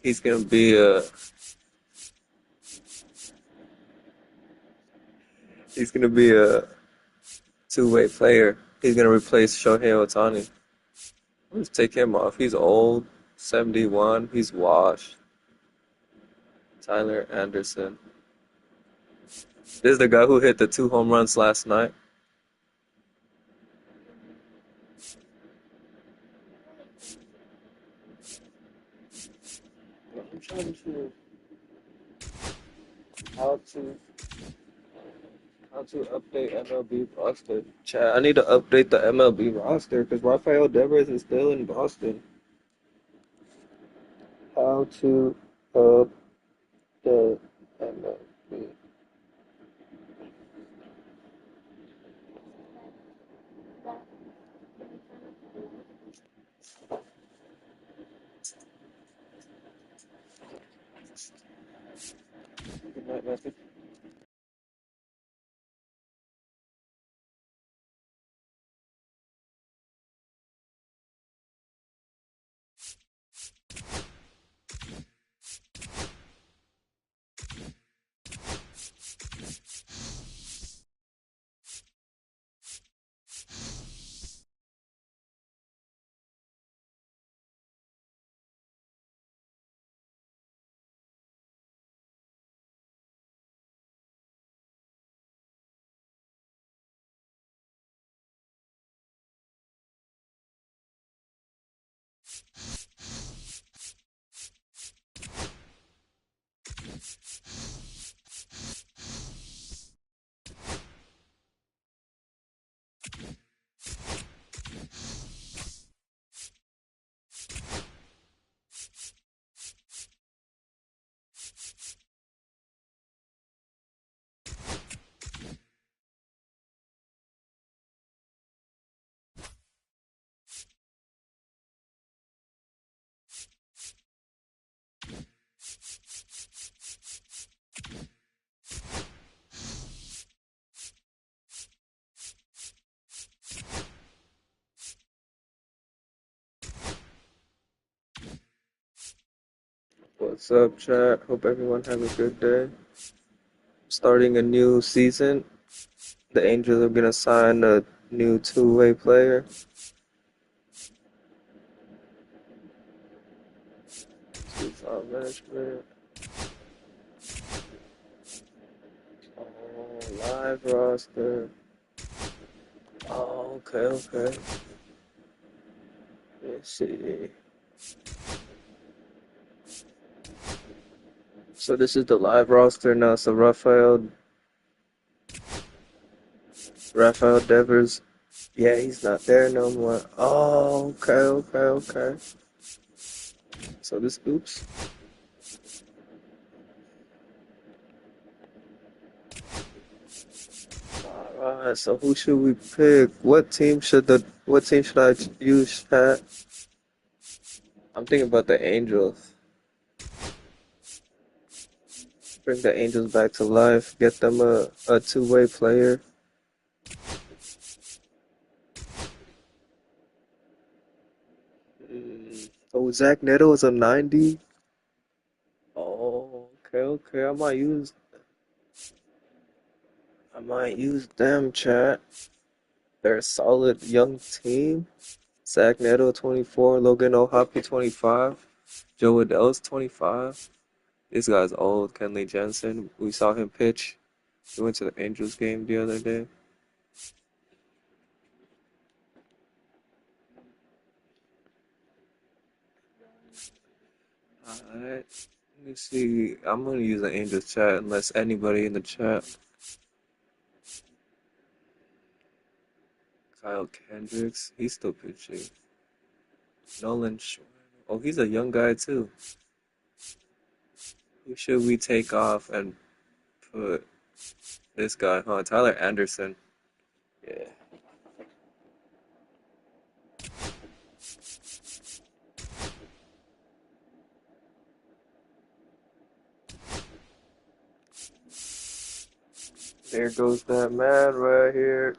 S1: He's gonna be a two-way player. He's gonna replace Shohei Ohtani. Let's take him off. He's old, 71. He's washed. Tyler Anderson. This is the guy who hit the 2 home runs last night. I'm trying to how to how to update MLB roster. Chat, I need to update the MLB roster because Rafael Devers is still in Boston. How to up the MLB. Good night, Matthew. What's up, chat? Hope everyone has a good day. Starting a new season. The Angels are gonna sign a new two-way player. Two-farm management. Oh, live roster. Oh, okay. Let's see. So this is the live roster now. So Rafael Devers. Yeah, he's not there no more. Oh, okay. So this, oops. Alright, so who should we pick? What team should I use, Pat? I'm thinking about the Angels. Bring the Angels back to life. Get them a two-way player. Oh, Zach Neto is a 90. Oh, okay. I might use them, chat. They're a solid young team. Zach Neto 24, Logan O'Hoppe 25, Joe Adell's 25. This guy's old. Kenley Jensen. We saw him pitch. We went to the Angels game the other day. Alright. Let me see. I'm gonna use the Angels chat unless anybody in the chat. Kyle Kendricks. He's still pitching. Nolan Schwarber. Oh, he's a young guy too. Who should we take off and put this guy, huh? Tyler Anderson. Yeah. There goes that man right here.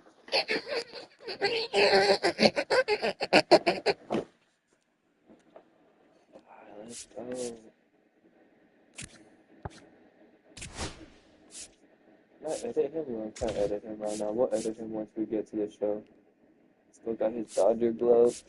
S1: Let's go. Not edit him, or I can't edit him right now. We'll edit him once we get to the show. Still got his Dodger glove.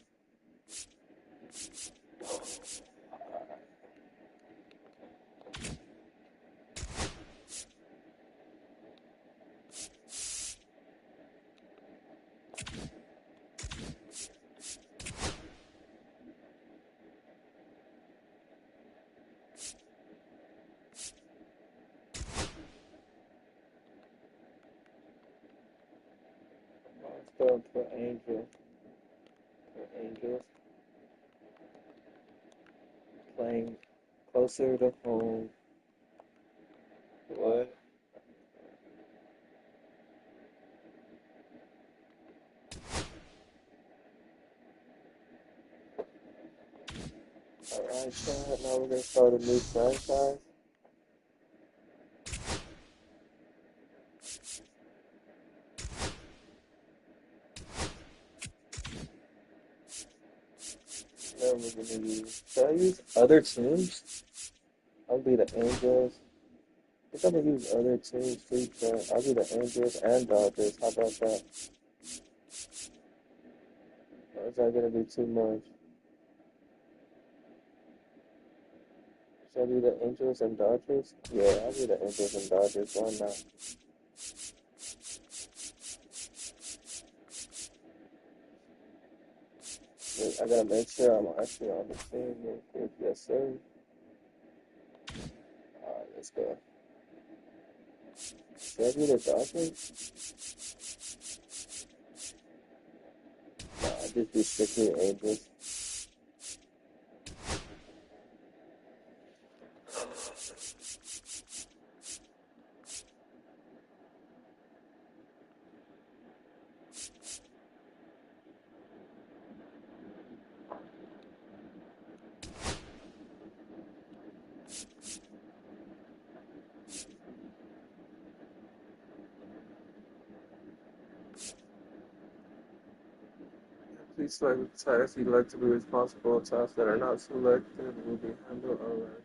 S1: Let's go for Angel. For Angels. Playing closer to home. What? Alright, chat. Now we're gonna start a new franchise. Then we're gonna use. Should I use other teams? I'll be the Angels. I think I'm gonna use other teams too, chat. I'll be the Angels and Dodgers. How about that? Or is that gonna be too much? Should I be the Angels and Dodgers? Yeah, I'll be the Angels and Dodgers. Why not? Wait, I gotta make sure I'm actually on the team real quick. Yes, sir. Alright, let's go. Should I be the Dodgers? Nah, I just be strictly Angels. Please select the tasks you'd like to be responsible. Tasks that are not selected will be handled alright.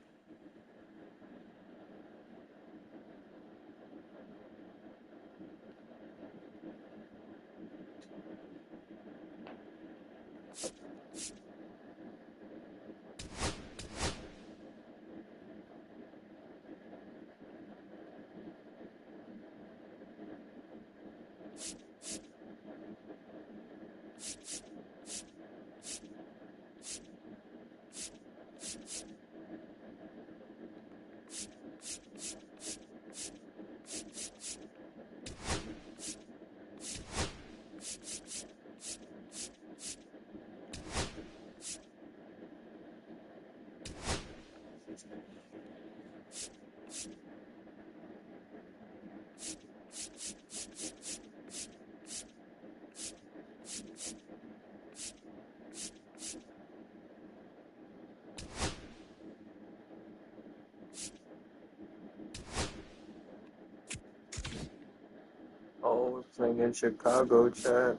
S1: playing in Chicago, chat.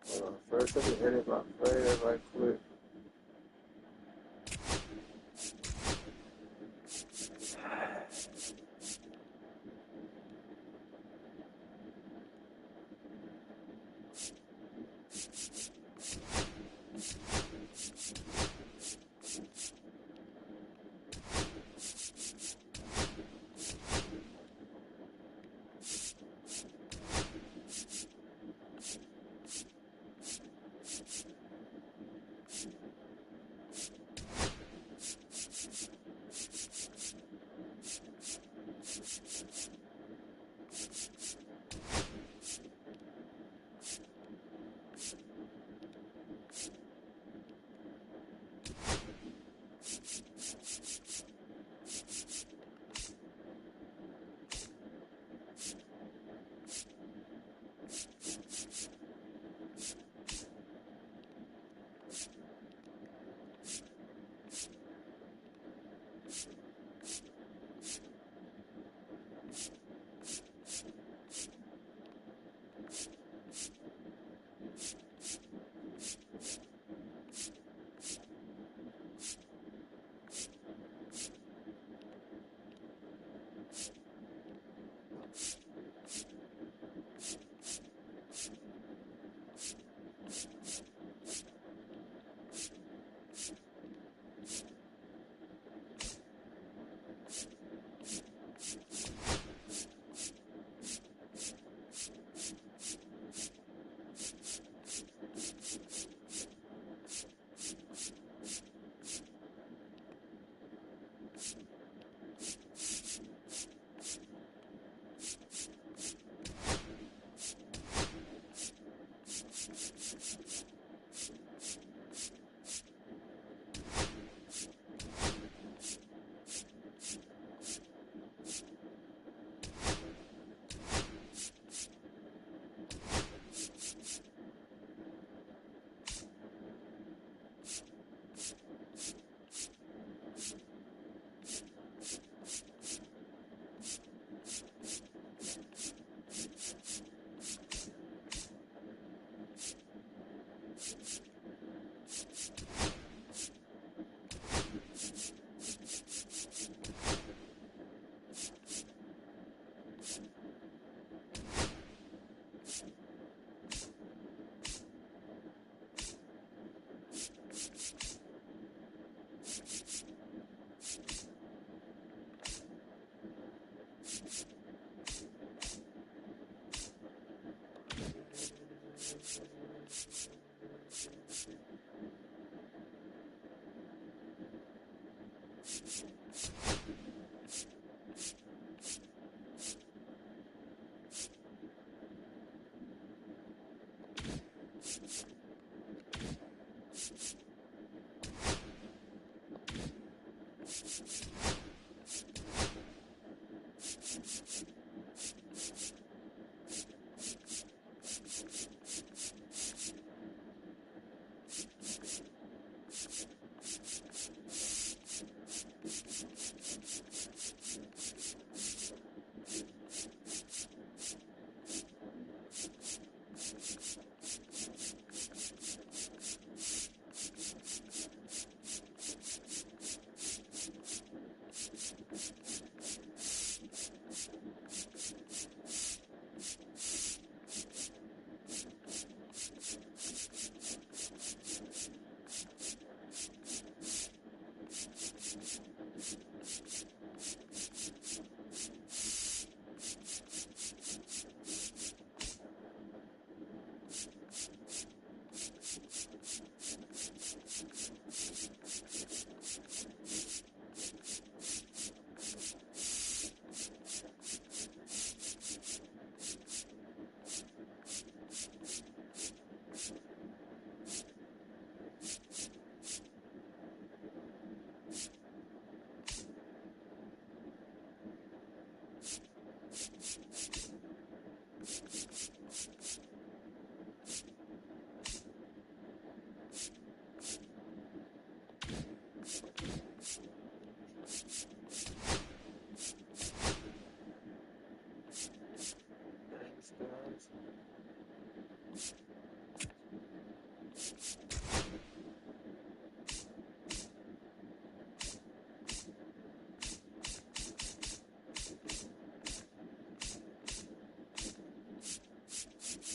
S1: Hold on, first let me edit my player right quick.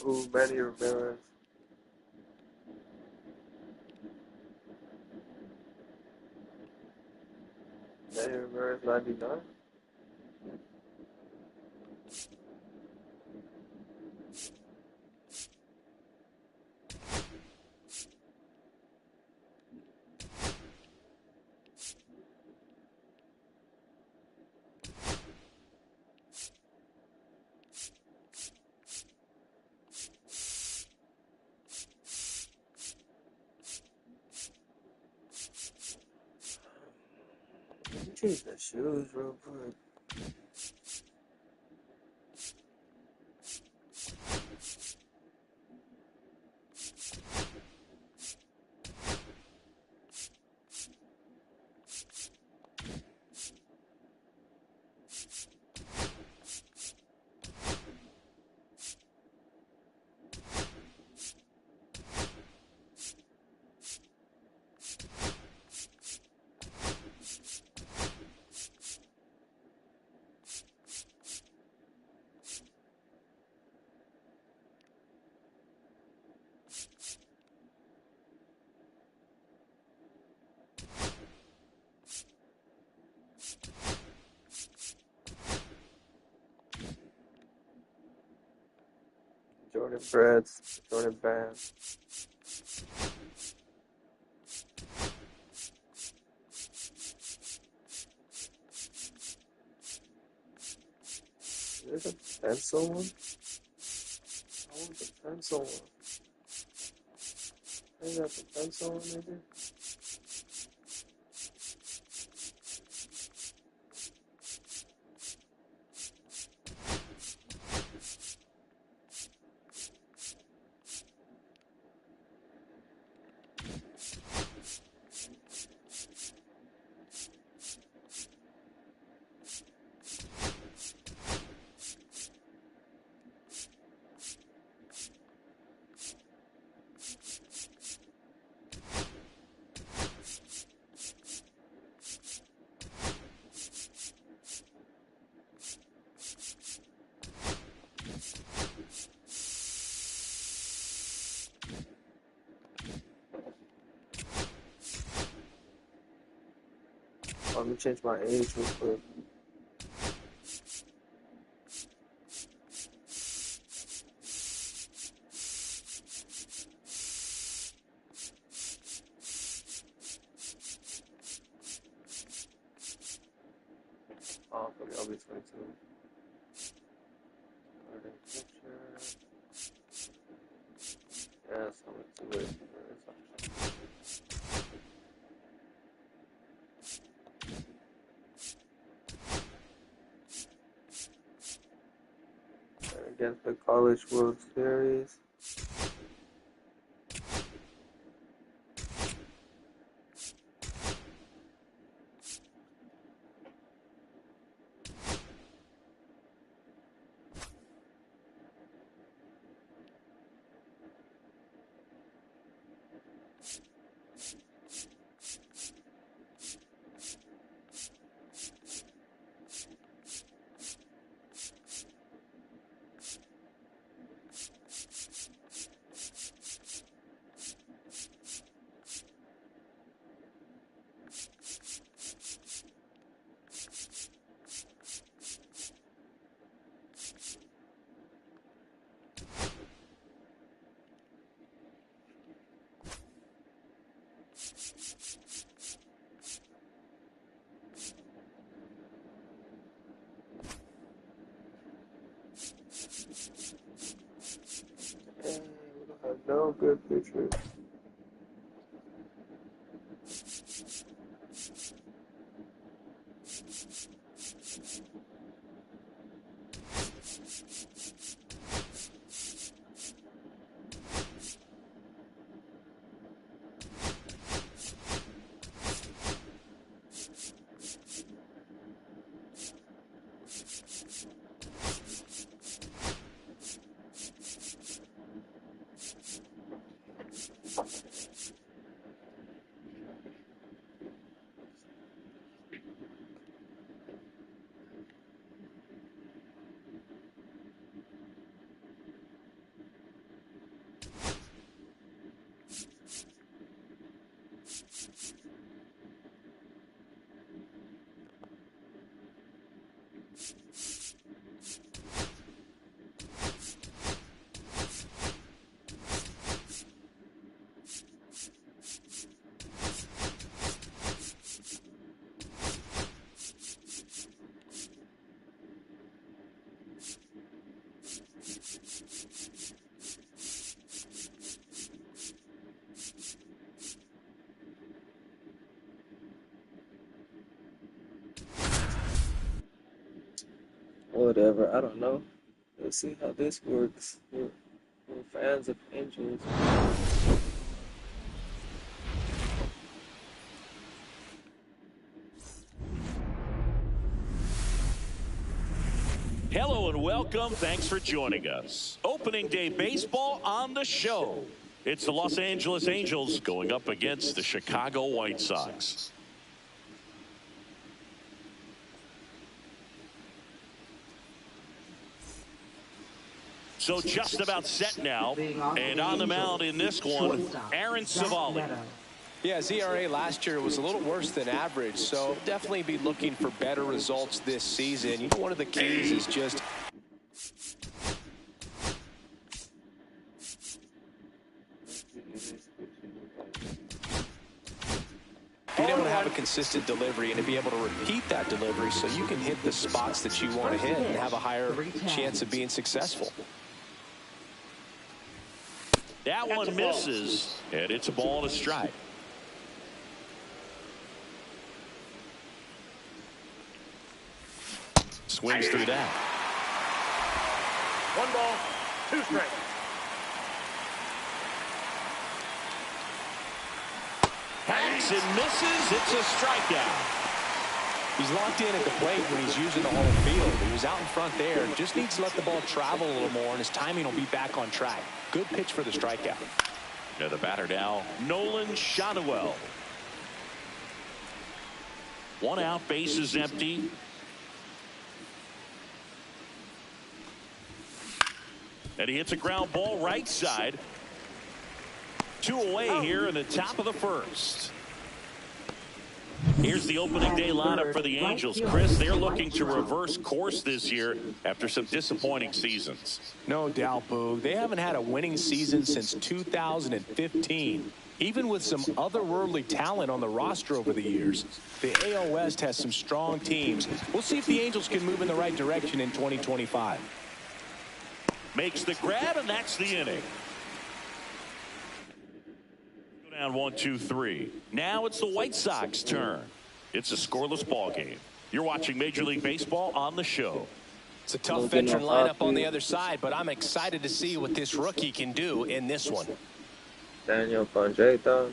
S1: Ooh, Manny Ramirez. Manny Ramirez 99. Change the shoes real quick. Jordan Breads, Jordan Bands. There's a pencil one? I want the pencil one. I got the pencil one, maybe? Let me change my age real quick. Oh, maybe I'll be 22. Starting picture. Yes, I'm into it. Against the College World Series. And we don't have no good pictures. whatever. I don't know. Let's see how this works. We're fans of Angels.
S3: Hello and welcome. Thanks for joining us. Opening day baseball on the show. It's the Los Angeles Angels going up against the Chicago White Sox. So just about set now, and on the mound in this one, Aaron Savali.
S4: Yeah, his ERA last year was a little worse than average, so definitely be looking for better results this season. You know, one of the keys is just being able to have a consistent delivery and to be able to repeat that delivery so you can hit the spots that you want to hit and have a higher chance of being successful.
S3: That one misses, and it's a ball and a strike. Swings through that.
S7: 1 ball, 2 strikes.
S3: Hacks and misses. It's a strikeout.
S4: He's locked in at the plate when he's using the whole field. He was out in front there. Just needs to let the ball travel a little more, and his timing will be back on track. Good pitch for the strikeout.
S3: Yeah, the batter now, Nolan Shotwell. 1 out, bases empty. And he hits a ground ball right side. 2 away here in the top of the first. Here's the opening day lineup for the Angels. Chris, they're looking to reverse course this year after some disappointing seasons.
S4: No doubt, Boog. They haven't had a winning season since 2015. Even with some otherworldly talent on the roster over the years. The AL West has some strong teams. We'll see if the Angels can move in the right direction in 2025.
S3: Makes the grab, and that's the inning. Go down 1, 2, 3. Now it's the White Sox turn. It's a scoreless ball game. You're watching Major League Baseball on the show.
S4: It's a tough veteran lineup on the other side, but I'm excited to see what this rookie can do in this one.
S1: Daniel Ponjeta.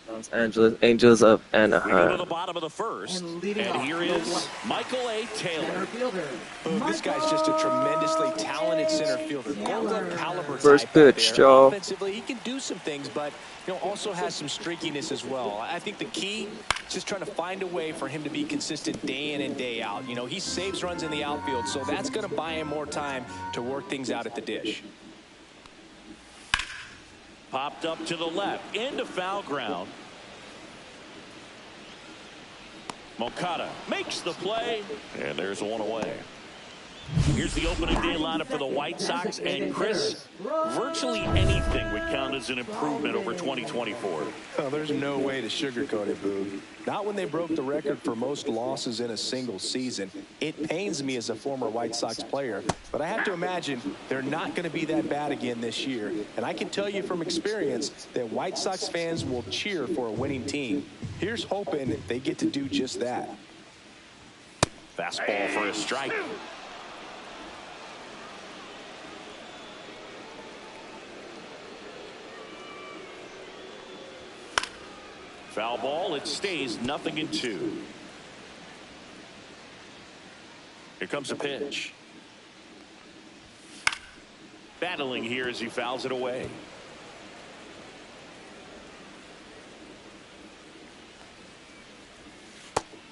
S1: Los Angeles Angels of
S3: We go to
S1: Anaheim.
S3: the bottom of the first,
S6: And
S3: and
S6: leading off
S3: here
S6: the
S3: is
S6: White
S3: Michael A. Taylor.
S6: Center fielder.
S4: Boog, this guy's just a tremendously talented center fielder. Gold Glove caliber
S1: First
S4: type out
S1: pitch,
S4: there.
S1: y'all.
S4: Offensively, he can do some things, but also has some streakiness as well. I think the key is just trying to find a way for him to be consistent day in and day out. He saves runs in the outfield, so that's going to buy him more time to work things out at the dish.
S3: Popped up to the left, into foul ground. Moncada makes the play, and there's 1 away. Here's the opening day lineup for the White Sox, and Chris, virtually anything would count as an improvement over 2024.
S4: Oh, there's no way to sugarcoat it, Boog. Not when they broke the record for most losses in a single season. It pains me as a former White Sox player, but I have to imagine they're not going to be that bad again this year. And I can tell you from experience that White Sox fans will cheer for a winning team. Here's hoping they get to do just that.
S3: Fastball for a strike. Foul ball. It stays 0-2. Here comes a pitch. Battling here as he fouls it away.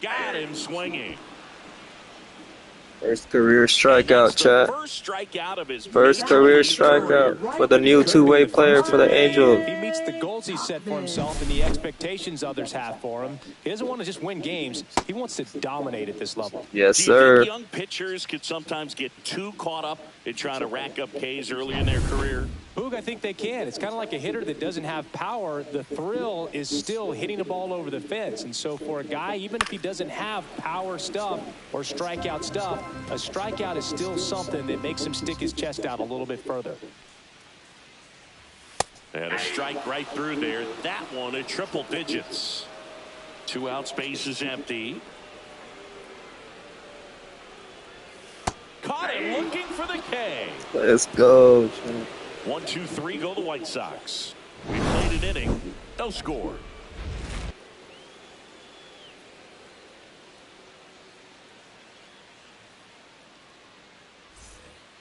S3: Got him swinging.
S1: First career strikeout, chat.
S3: First strikeout of his
S1: First career strikeout for the new two-way player for the Angels.
S4: He meets the goals he set for himself and the expectations others have for him. He doesn't want to just win games. He wants to dominate at this level.
S1: Yes,
S3: Do you
S1: sir.
S3: think young pitchers could sometimes get too caught up in trying to rack up Ks early in their career?
S4: Boog, I think they can. It's kind of like a hitter that doesn't have power. The thrill is still hitting a ball over the fence. And so for a guy, even if he doesn't have power stuff or strikeout stuff, a strikeout is still something that makes him stick his chest out a little bit further.
S3: And a strike right through there. That one at triple digits. 2 outs, base is empty. Caught him looking for the K.
S1: Let's go. Champ.
S3: 1, 2, 3 go the White Sox. We played an inning. No score.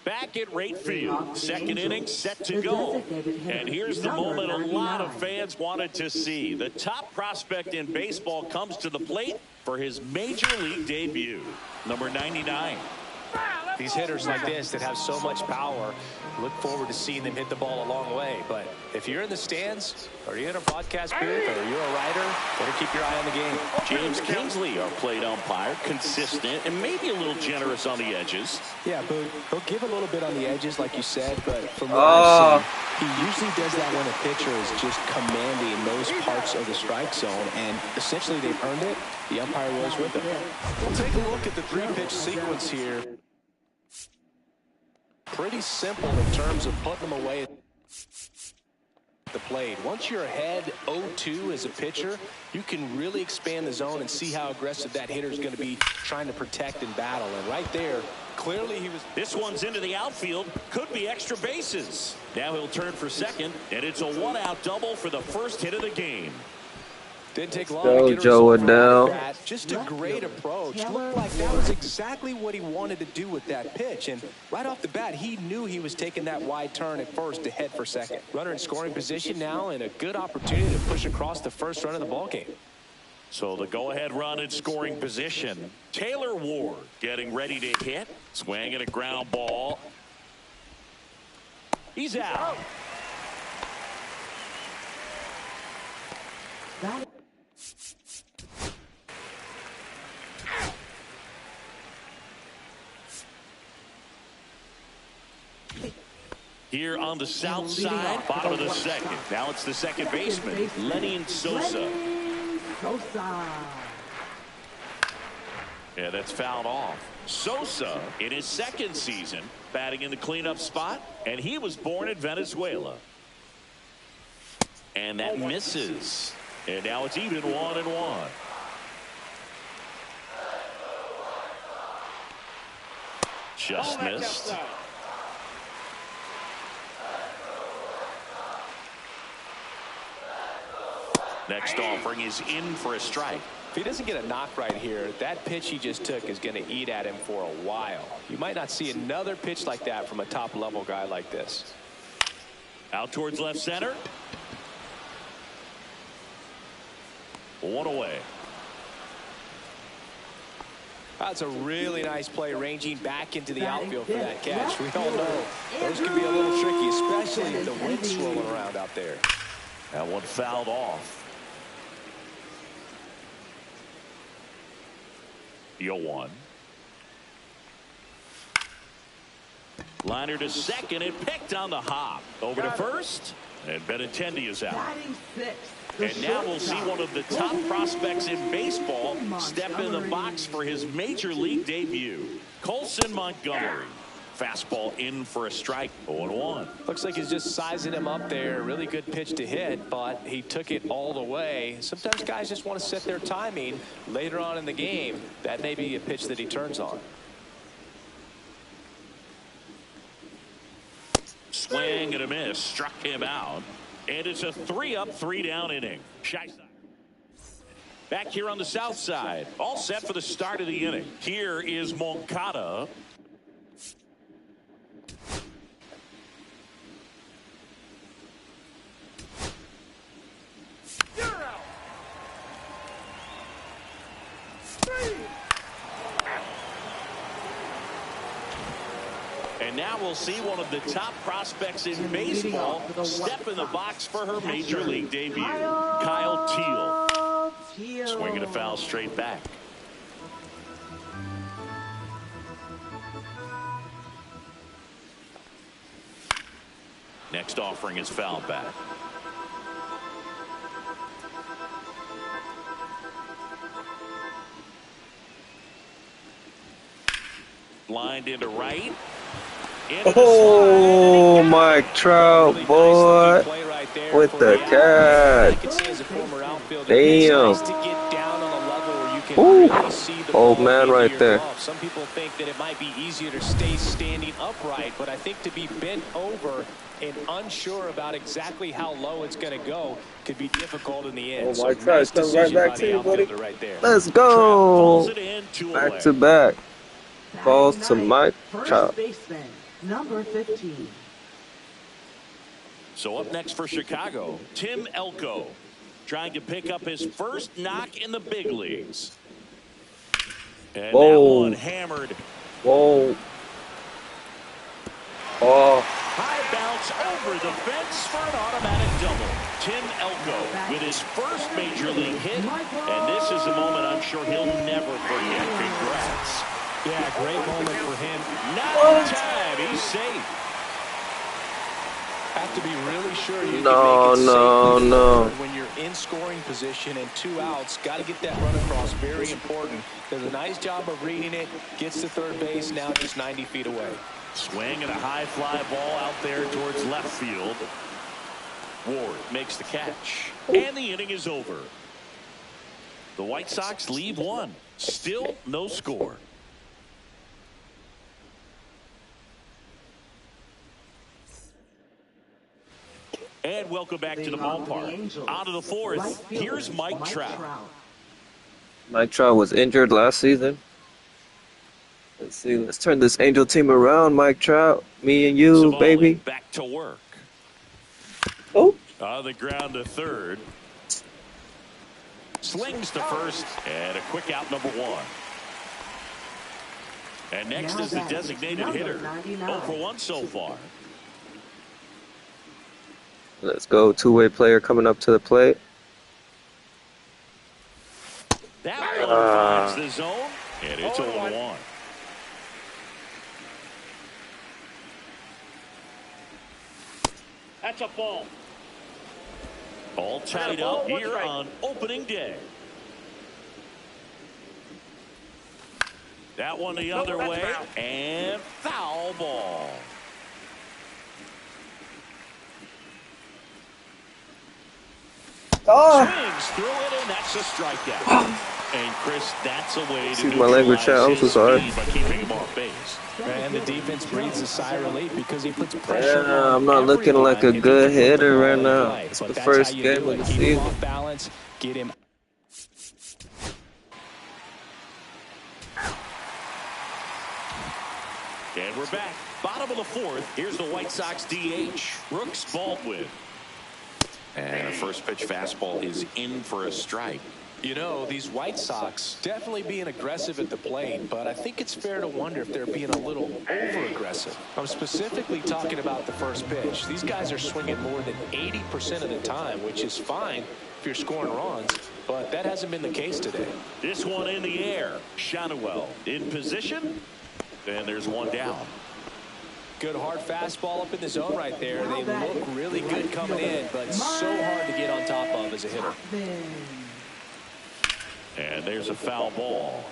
S3: Back at right field. Second inning set to go. And here's the moment a lot of fans wanted to see. The top prospect in baseball comes to the plate for his major league debut. Number 99.
S4: These hitters like this that have so much power, look forward to seeing them hit the ball a long way. But if you're in the stands, or you're in a broadcast booth, or you're a writer, better keep your eye on the game.
S3: James Kingsley, our plate umpire, consistent and maybe a little generous on the edges.
S4: Yeah, but he'll give a little bit on the edges, like you said, but from what I've seen, he usually does that when a pitcher is just commanding those parts of the strike zone, and essentially they've earned it. The umpire rolls with them. We'll take a look at the three-pitch sequence here. Pretty simple in terms of putting them away at the plate. Once you're ahead 0-2 as a pitcher, you can really expand the zone and see how aggressive that hitter is going to be trying to protect and battle. And right there, clearly he was.
S3: This one's into the outfield. Could be extra bases. Now he'll turn for second, and it's a one-out double for the first hit of the game.
S4: Didn't take long
S1: Go,
S4: to get
S1: Joe
S4: Adele.
S1: Adele.
S4: Just a great approach. Looked like that was exactly what he wanted to do with that pitch. And right off the bat, he knew he was taking that wide turn at first to head for second. Runner in scoring position now, and a good opportunity to push across the first run of the ballgame.
S3: So the go-ahead run in scoring position. Taylor Ward getting ready to hit. Swinging a ground ball. He's out. Here on the south side, bottom of the second. Now it's the second baseman, Lenny Sosa. Yeah, that's fouled off. Sosa, in his second season, batting in the cleanup spot, and he was born in Venezuela. And that misses. And now it's even 1-1. Just missed. Next offering is in for a strike.
S4: If he doesn't get a knock right here, that pitch he just took is going to eat at him for a while. You might not see another pitch like that from a top-level guy like this.
S3: Out towards left center. One away.
S4: That's a really nice play, ranging back into the outfield for that catch. We all know those can be a little tricky, especially if the wind's swirling around out there.
S3: That one fouled off. 0-1. Liner to second and picked on the hop. Over to first, and Benintendi is out. And now we'll see one of the top prospects in baseball step in the box for his major league debut. Colson Montgomery. Fastball in for a strike. 0-1.
S4: Looks like he's just sizing him up there. Really good pitch to hit, but he took it all the way. Sometimes guys just want to set their timing later on in the game. That may be a pitch that he turns on.
S3: Swing and a miss. Struck him out. And it's a 3-up, 3-down inning. Back here on the south side. All set for the start of the inning. Here is Moncada. And now we'll see one of the top prospects in baseball step in the box for her major league debut. Kyle Teal. Swinging a foul straight back. Next offering is fouled back. Lined into right.
S1: Oh, Mike Trout, boy, with the catch. Damn.
S4: can
S1: Ooh,
S4: really see the
S1: old
S4: ball
S1: man
S4: into
S1: right
S4: your
S1: there.
S4: glove. Some people think that it might be easier to stay standing upright, but I think to be bent over and unsure about exactly how low it's going to go could be difficult in the end.
S1: Oh
S4: So
S1: my try,
S4: nice
S1: coming right
S4: decision
S1: back
S4: by
S1: to
S4: the
S1: you, buddy.
S4: outfielder right there.
S1: Let's
S3: Trout pulls
S1: go.
S3: it in, two
S1: Back
S3: away.
S1: to back. Balls to
S6: Batting
S1: Mike
S6: ninth,
S1: Trout.
S6: first baseman, number 15.
S3: So up next for Chicago, Tim Elko, trying to pick up his first knock in the big leagues. And that one
S1: Whoa.
S3: hammered.
S1: Whoa. Oh.
S3: High bounce over the fence for an automatic double. Tim Elko with his first major league hit. And this is a moment I'm sure he'll never forget. Congrats.
S4: Yeah, great moment for him.
S3: Not in time. He's safe.
S4: Have to be really sure you
S1: No,
S4: can make it
S1: no,
S4: safely
S1: no.
S4: forward when you're in scoring position and 2 outs. Got to get that run across. Very important. Does a nice job of reading it. Gets to third base. Now just 90 feet away.
S3: Swing and a high fly ball out there towards left field. Ward makes the catch. And the inning is over. The White Sox leave one. Still no score. And welcome back to the ballpark. Out of the fourth, here's Mike Trout.
S1: Mike Trout was injured last season. Let's see. Let's turn this Angel team around, Mike Trout. Me and you,
S3: Savali
S1: baby.
S3: back to work.
S1: Oh.
S3: On the ground to third. Slings to first. And a quick out, number one. And next is the designated hitter. 0 for 1 so far.
S1: Let's go. Two-way player coming up to the plate.
S3: That one finds the zone. And it's 0-1.
S7: That's a ball.
S3: All tied up here on opening day. That one the other way. And foul ball. Swings through it, and that's a strikeout. And Chris, that's a way to
S1: Excuse my language, chat. I'm so
S3: his
S1: sorry.
S3: speed by keeping him off base.
S4: And the defense breathes a sigh of relief because he puts pressure
S1: Yeah,
S4: on
S1: I'm not looking
S4: everyone
S1: like a
S4: if he
S1: good
S4: can put the
S1: hitter
S4: ball
S1: right
S4: in
S1: now.
S4: play.
S1: It's
S4: But
S1: the
S4: that's
S1: first
S4: how you
S1: game
S4: do
S1: of
S4: it.
S1: the
S4: Keep him
S1: season.
S4: off balance, get him.
S3: And we're back. Bottom of the fourth. Here's the White Sox DH, Brooks Baldwin. And a first pitch fastball is in for a strike.
S4: You know, these White Sox definitely being aggressive at the plate, but I think it's fair to wonder if they're being a little over-aggressive. I'm specifically talking about the first pitch. These guys are swinging more than 80% of the time, which is fine if you're scoring runs, but that hasn't been the case today.
S3: This one in the air. Shadowell in position. And there's one down.
S4: Good hard fastball up in the zone right there. They look really good coming in, but so hard to get on top of as a hitter.
S3: And there's a foul ball.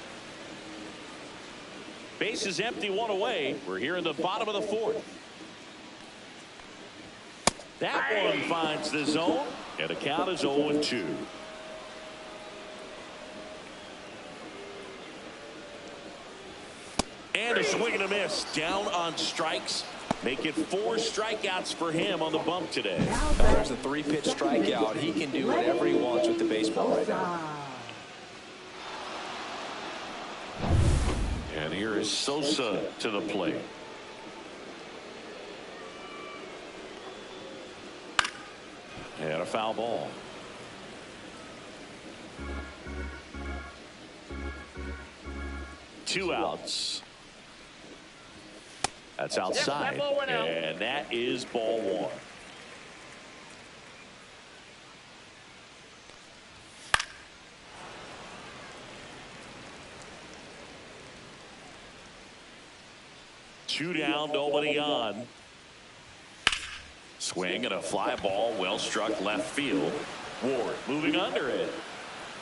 S3: Base is empty, one away. We're here in the bottom of the fourth. That one finds the zone, and the count is 0-2. And a swing and a miss. Down on strikes. Make it 4 strikeouts for him on the bump today.
S4: Now there's a 3-pitch strikeout. He can do whatever he wants with the baseball right now.
S3: And here is Sosa to the plate. And a foul ball. Two outs. That's outside. And that is ball one. Two down, nobody on. Swing and a fly ball, well struck left field. Ward moving under it.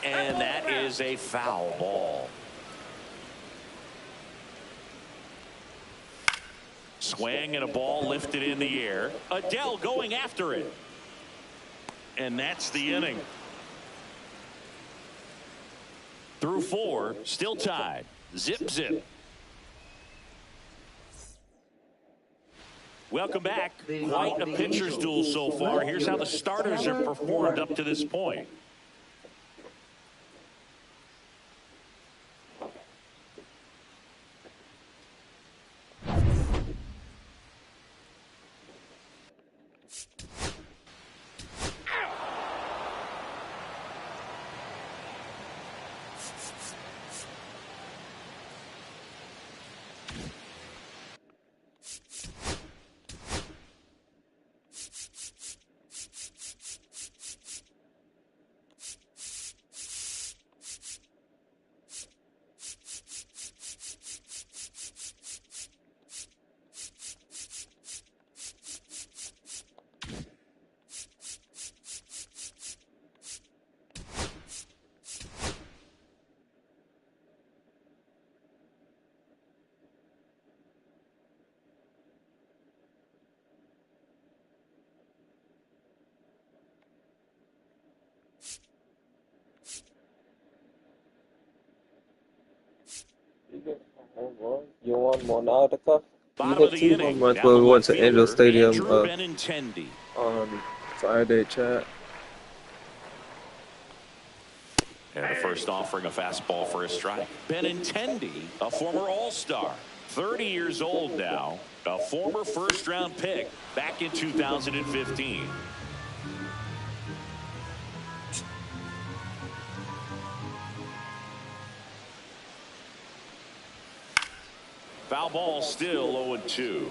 S3: And that is a foul ball. Swing and a ball lifted in the air. Adele going after it. And that's the inning. Through 4, still tied. Zip, zip. Welcome back. Quite a pitcher's duel so far. Here's how the starters have performed up to this point.
S1: You want more now, the cup? We
S3: Bottom of
S1: hit
S3: the
S1: 2
S3: inning.
S1: home runs
S3: Now
S1: when
S3: the
S1: we went
S3: left
S1: to Angel
S3: fielder,
S1: Stadium
S3: Andrew Benintendi.
S1: on Friday, chat.
S3: And the first offering a fastball for a strike. Benintendi, a former All-Star, 30 years old now, a former first-round pick back in 2015. Foul ball, still 0-2.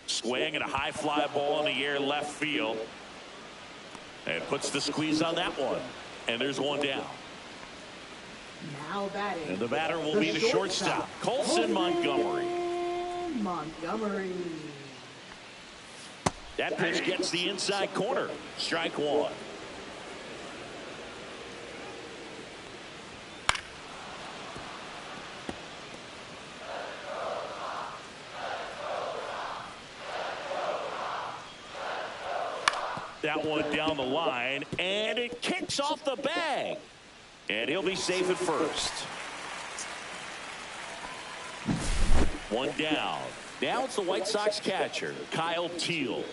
S3: Swing and a high fly ball in the air left field. And puts the squeeze on that one. And there's one down.
S6: Now batting.
S3: And the batter will be the shortstop, Colson Montgomery.
S6: Montgomery.
S3: That pitch gets the inside corner. Strike 1. That one down the line, and it kicks off the bag. And he'll be safe at first. One down. Now it's the White Sox catcher, Kyle Teal.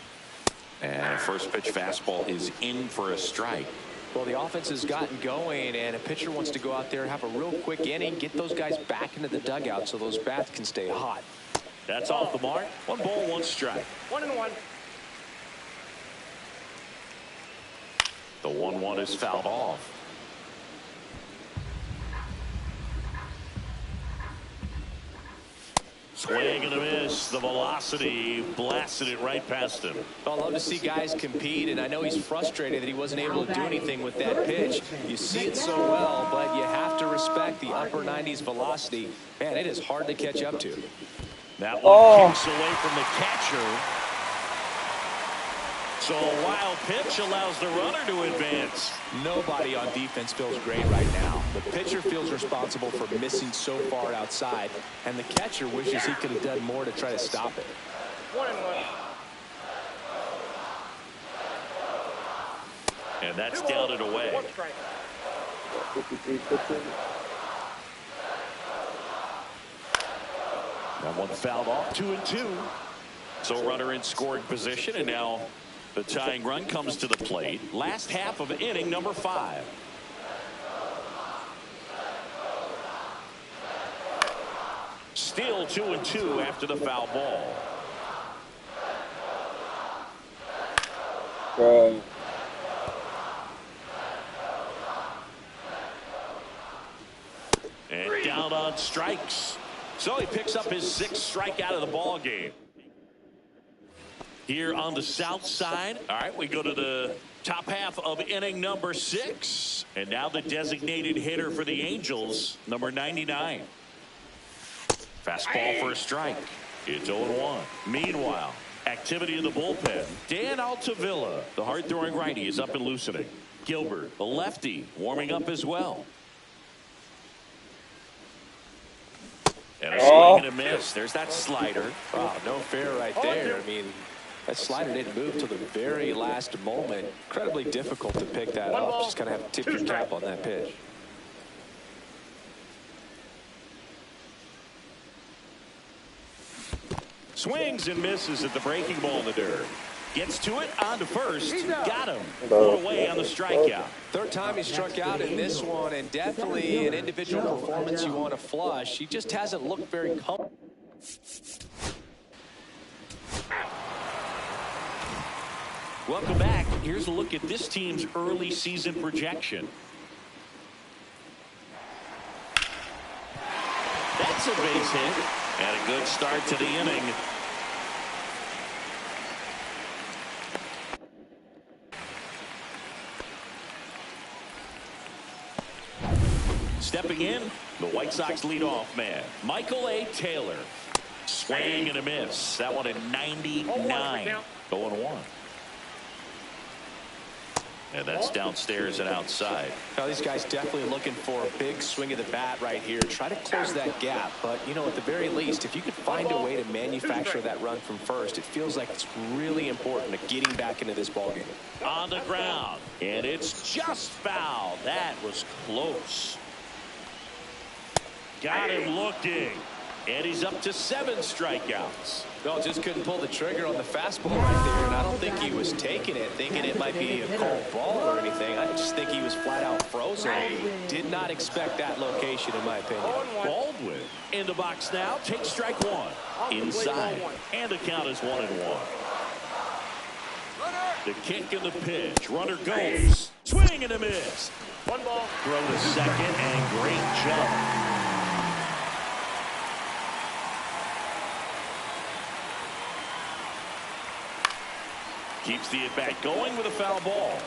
S3: And first pitch fastball is in for a strike.
S4: Well, the offense has gotten going, and a pitcher wants to go out there and have a real quick inning, get those guys back into the dugout so those bats can stay hot.
S3: That's off the mark. 1 ball, 1 strike.
S7: 1-1.
S3: The 1-1 is fouled off. Swing and a miss. The velocity blasted it right past him.
S4: I love to see guys compete, and I know he's frustrated that he wasn't able to do anything with that pitch. You see it so well, but you have to respect the upper 90s velocity. Man, it is hard to catch up to.
S3: That one kicks away from the catcher. So a wild pitch allows the runner to advance.
S4: Nobody on defense feels great right now. The pitcher feels responsible for missing so far outside, and the catcher wishes he could have done more to try to stop it.
S7: 1-1.
S3: And that's down and away.
S7: 1 strike.
S1: 53 pitches.
S3: That one fouled off. 2-2. So runner in scoring position, and now the tying run comes to the plate. Last half of inning number 5. Still 2-2 after the foul ball.
S1: Bro.
S3: And down on strikes. So he picks up his 6th strikeout of the ball game. Here on the south side. All right, we go to the top half of inning number 6. And now the designated hitter for the Angels, number 99. Fastball for a strike. It's 0-1. Meanwhile, activity in the bullpen. Dan Altavilla, the hard-throwing righty, is up and loosening. Gilbert, the lefty, warming up as well. And a swing and a miss. There's that slider.
S4: Wow, no fair right there. I mean, that slider didn't move till the very last moment. Incredibly difficult to pick that up. Just kind of have to tip your cap on that pitch.
S3: Swings and misses at the breaking ball in the dirt. Gets to it, on to first. Got him. Put away on the strikeout.
S4: Third time he struck out in this one, and definitely an individual performance you want to flush. He just hasn't looked very comfortable.
S3: Welcome back. Here's a look at this team's early season projection. That's a base hit. And a good start to the inning. Stepping in, the White Sox leadoff man, Michael A. Taylor. Swing and a miss. That one at 99. 0-1. And that's downstairs and outside.
S4: Now, these guys definitely looking for a big swing of the bat right here. Try to close that gap. But, you know, at the very least, if you could find a way to manufacture that run from first, it feels like it's really important to getting back into this ballgame.
S3: On the ground. And it's just foul. That was close. Got him looking. And he's up to 7 strikeouts.
S4: No, just couldn't pull the trigger on the fastball right there, and I don't think he was taking it, thinking it might be a called ball or anything. I just think he was flat out frozen. Did not expect that location, in my opinion.
S3: Baldwin in the box now. Take strike 1. Inside. And the count is 1-1. The kick and the pitch. Runner goes. Swing and a miss. 1 ball. Throw to second, and great jump. Keeps the at-bat going with a foul ball.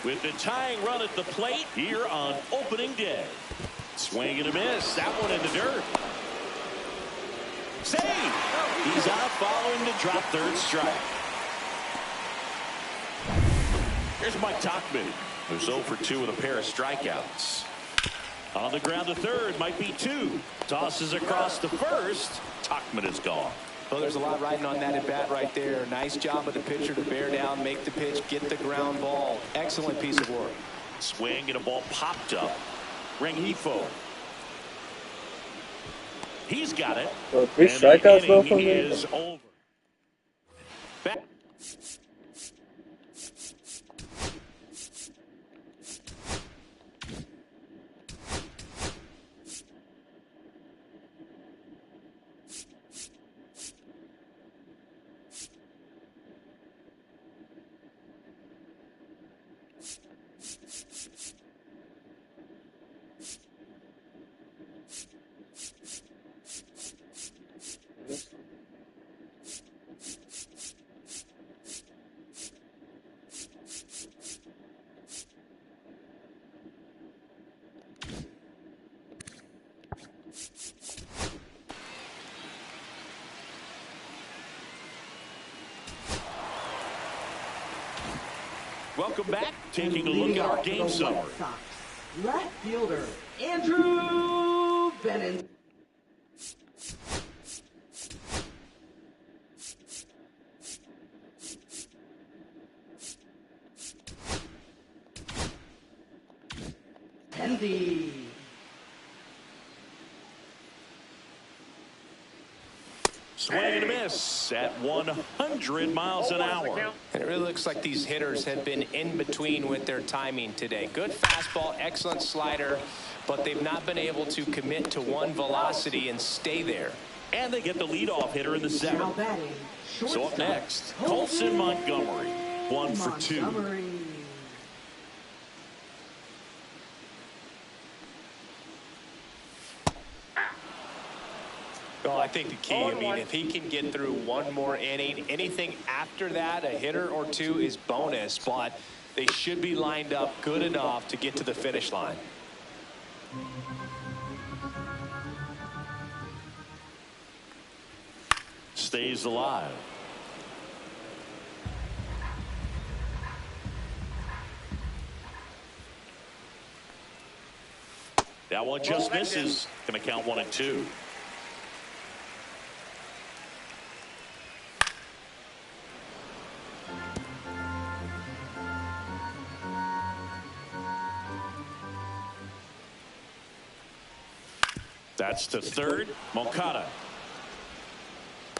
S3: With the tying run at the plate here on opening day. Swing and a miss. That one in the dirt. Save. He's out following the drop third strike. Here's Mike Tauchman, who's 0 for 2 with a pair of strikeouts. On the ground to third, might be 2. Tosses across to first. Tauchman is gone.
S4: Well, there's a lot riding on that at bat right there. Nice job of the pitcher to bear down, make the pitch, get the ground ball. Excellent piece of work.
S3: Swing and a ball popped up. Rengifo. He's got it.
S1: So 3 strikeouts though from him.
S3: Is over. Back. Welcome back. Taking a look at our game summary.
S6: Left fielder, Andrew Bennett. Pendy.
S3: Swing and a miss at 100 miles an hour.
S4: And it really looks like these hitters have been in between with their timing today. Good fastball, excellent slider, but they've not been able to commit to one velocity and stay there.
S3: And they get the leadoff hitter in the 7th. So up next, Colson Montgomery, 1 for 2.
S4: Well, I think the key, I mean, if he can get through one more inning, anything after that, a hitter or 2 is bonus, but they should be lined up good enough to get to the finish line.
S3: Stays alive. That one just misses. Going to count 1 and 2. That's to third. Moncada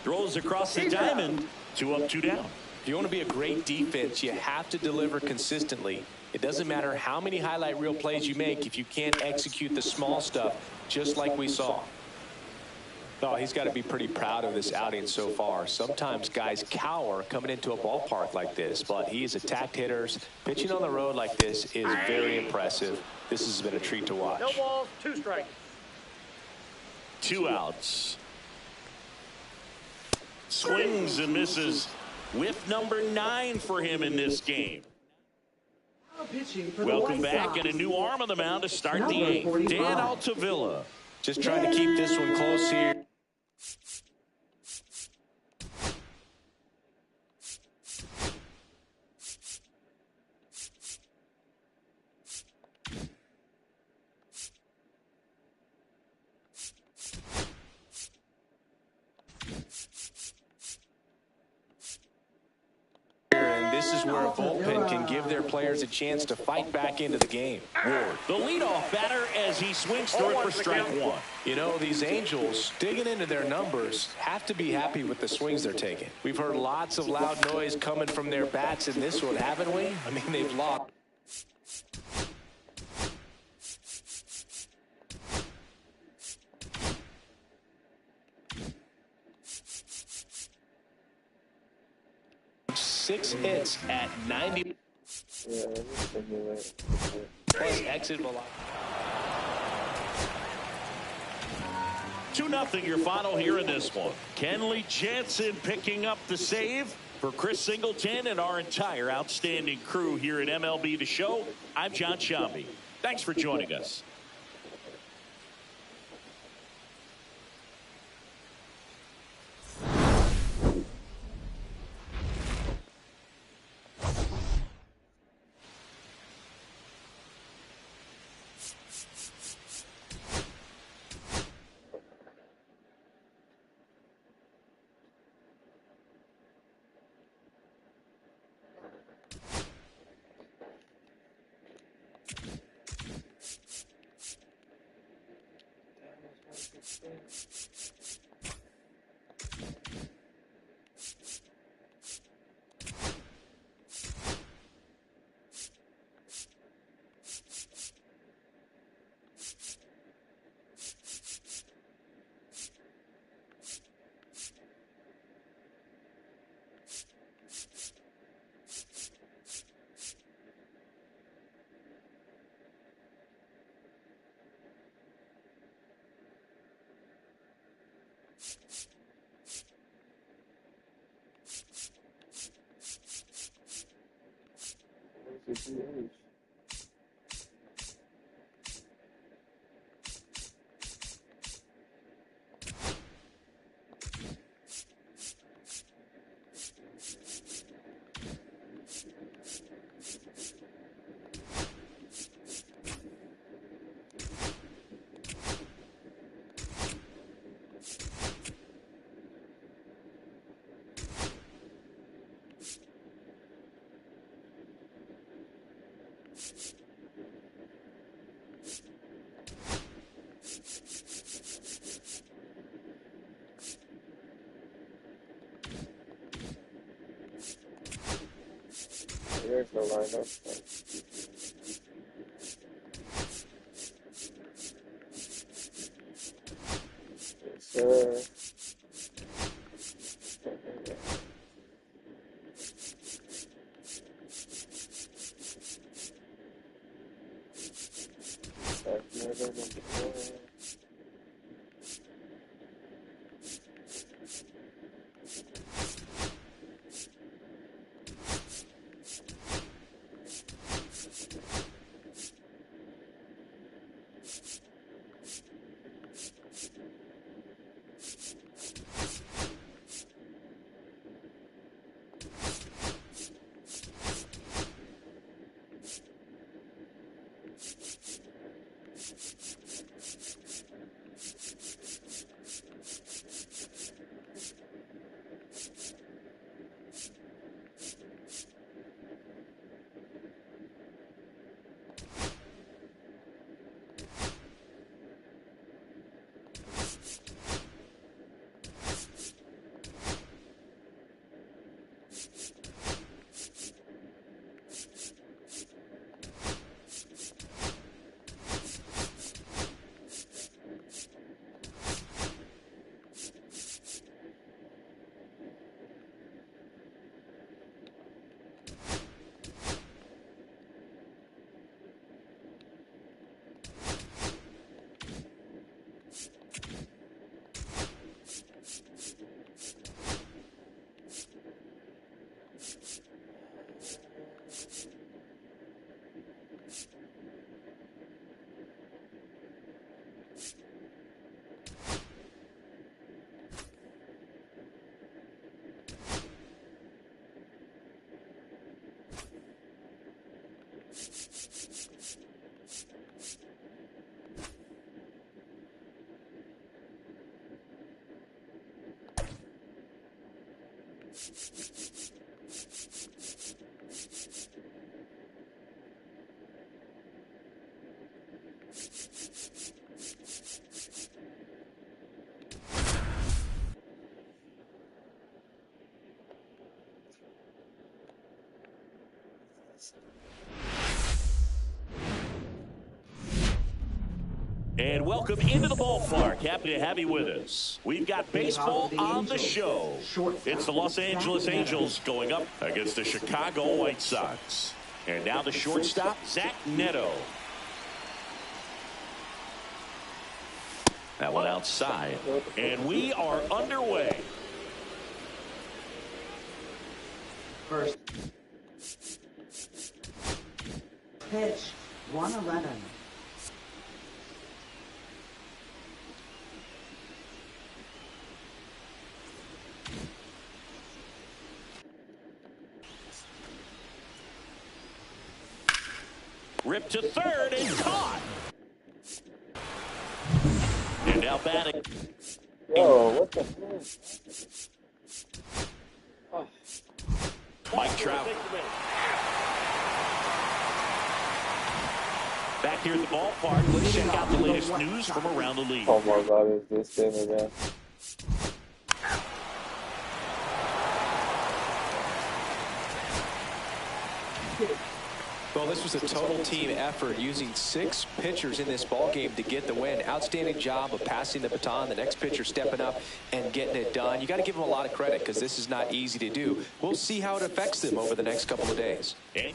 S3: throws across the diamond. 2 up, 2 down.
S4: If you want to be a great defense, you have to deliver consistently. It doesn't matter how many highlight reel plays you make if you can't execute the small stuff, just like we saw. Oh, he's got to be pretty proud of this outing so far. Sometimes guys cower coming into a ballpark like this, but he's attacked hitters. Pitching on the road like this is very impressive. This has been a treat to watch.
S7: No balls, 2 strikes.
S3: 2 outs. Swings and misses. Whiff number 9 for him in this game. Welcome back, and a new arm on the mound to start the 8th. Dan Altavilla.
S4: Just trying to keep this one close here. And this is where a bullpen can give their players a chance to fight back into the game.
S3: Ward, the leadoff batter, as he swings through it for strike 1.
S4: You know, these Angels, digging into their numbers, have to be happy with the swings they're taking. We've heard lots of loud noise coming from their bats in this one, haven't we? I mean, they've lost. Six hits at 90 plus exit velocity.
S3: 2-0 your final here in this one. Kenley Jansen picking up the save for Chris Singleton and our entire outstanding crew here at MLB The Show. I'm John Shambi. Thanks for joining us.
S1: There's no lineup. Yes, sir.
S3: And welcome into the ballpark. Happy to have you with us. We've got baseball on the show. It's the Los Angeles Angels going up against the Chicago White Sox. And now the shortstop, Zach Neto. That one outside. And we are underway.
S6: First pitch, 111.
S3: Ripped to third and caught. And now batting.
S1: Yo, what the heck? Oh.
S3: Mike Trout. Back here at the ballpark, let's check out the latest news from around the league.
S1: Oh my God, is this thing again?
S4: Well, this was a total team effort, using 6 pitchers in this ball game to get the win. Outstanding job of passing the baton, the next pitcher stepping up and getting it done. You got to give them a lot of credit because this is not easy to do. We'll see how it affects them over the next couple of days.
S3: Okay.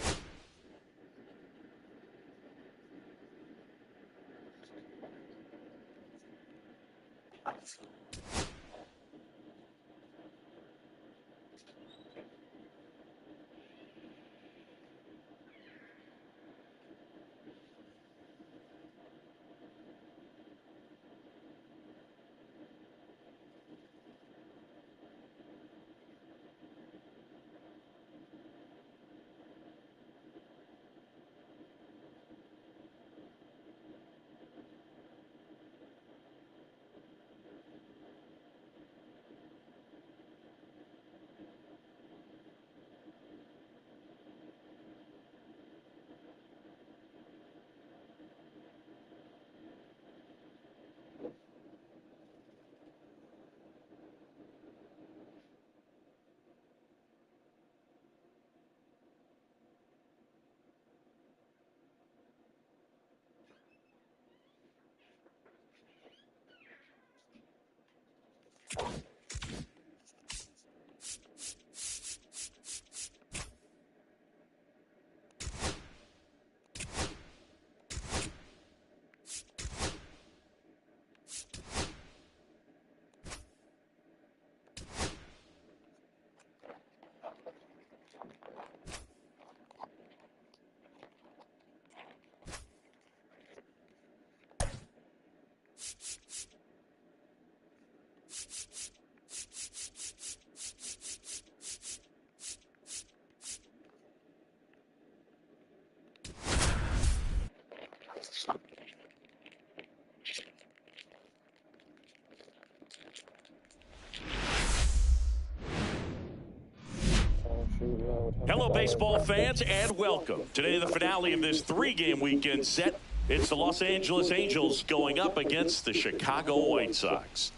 S3: Hello, baseball fans, and welcome. Today, the finale of this 3-game weekend set. It's the Los Angeles Angels going up against the Chicago White Sox.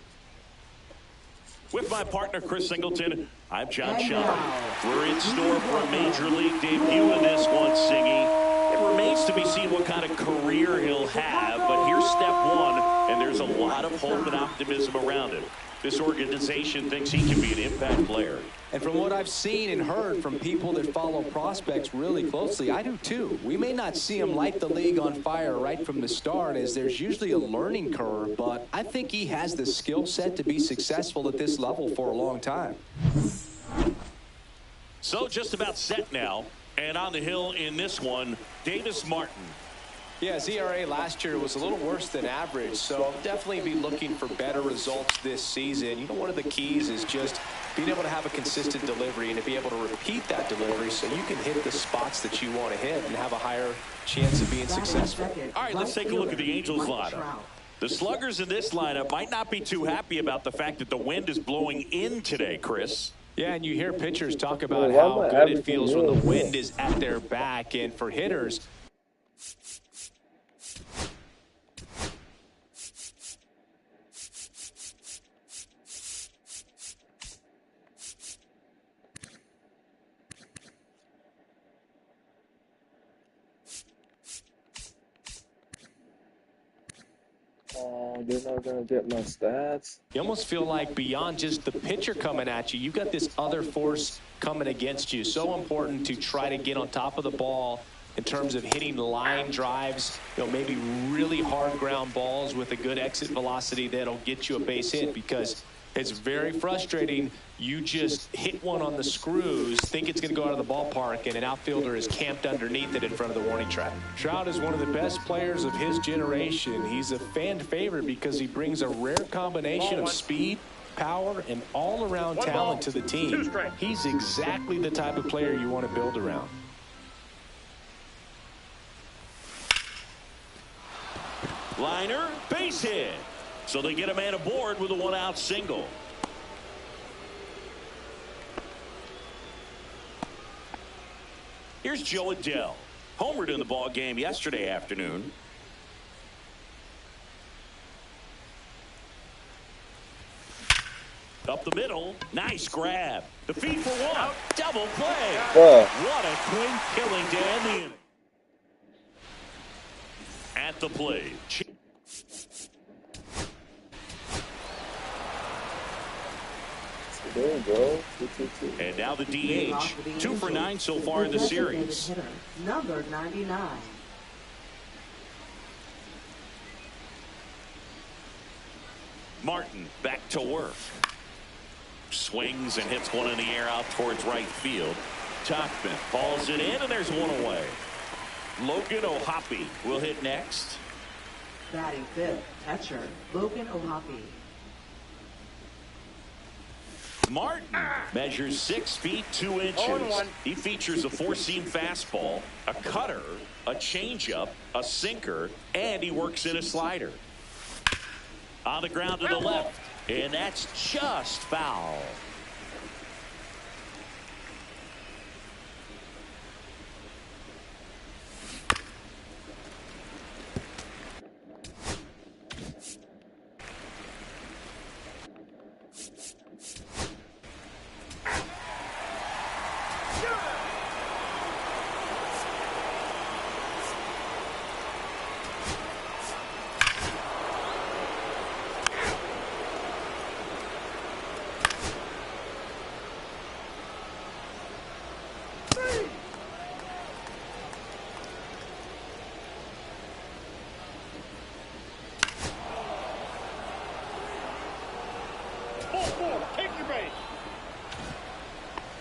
S3: With my partner, Chris Singleton, I'm John Shaw. We're in store for a Major League debut in this one, Singy. It remains to be seen what kind of career he'll have, but here's step one, and there's a lot of hope and optimism around it. This organization thinks he can be an impact player.
S4: And from what I've seen and heard from people that follow prospects really closely, I do too. We may not see him light the league on fire right from the start, as there's usually a learning curve, but I think he has the skill set to be successful at this level for a long time.
S3: So just about set now. And on the hill in this one, Davis Martin.
S4: Yeah, his ERA last year was a little worse than average, so definitely be looking for better results this season. You know, one of the keys is just being able to have a consistent delivery and to be able to repeat that delivery so you can hit the spots that you want to hit and have a higher chance of being successful.
S3: All right, let's take a look at the Angels lineup. The sluggers in this lineup might not be too happy about the fact that the wind is blowing in today, Chris.
S4: Yeah, and you hear pitchers talk about how good it feels when the wind is at their back. And for hitters,
S1: Oh, they're not gonna get my stats.
S4: you almost feel like beyond just the pitcher coming at you, you've got this other force coming against you. So important to try to get on top of the ball in terms of hitting line drives, maybe really hard ground balls with a good exit velocity that'll get you a base hit, because it's very frustrating. You just hit one on the screws, think it's going to go out of the ballpark, and an outfielder is camped underneath it in front of the warning track. Trout is one of the best players of his generation. He's a fan favorite because he brings a rare combination of speed, power, and all-around talent to the team. He's exactly the type of player you want to build around.
S3: Liner, base hit. So they get a man aboard with a one-out single. Here's Joe Adell. Homered in the ball game yesterday afternoon. Up the middle. Nice grab. The feed for one. Double play. What a clean killing to end the inning. At the plate.
S1: There you go.
S3: And now the DH. 2 for 9 so far in the series.
S6: Number 99.
S3: Martin back to work. Swings and hits one in the air out towards right field. Tuckman falls it in, and there's one away. Logan O'Hoppe will hit next.
S6: Batting fifth, catcher Logan O'Hoppe.
S3: Martin measures 6 feet 2 inches. He features a four-seam fastball, a cutter, a changeup, a sinker, and he works in a slider. On the ground to the left, and that's just foul.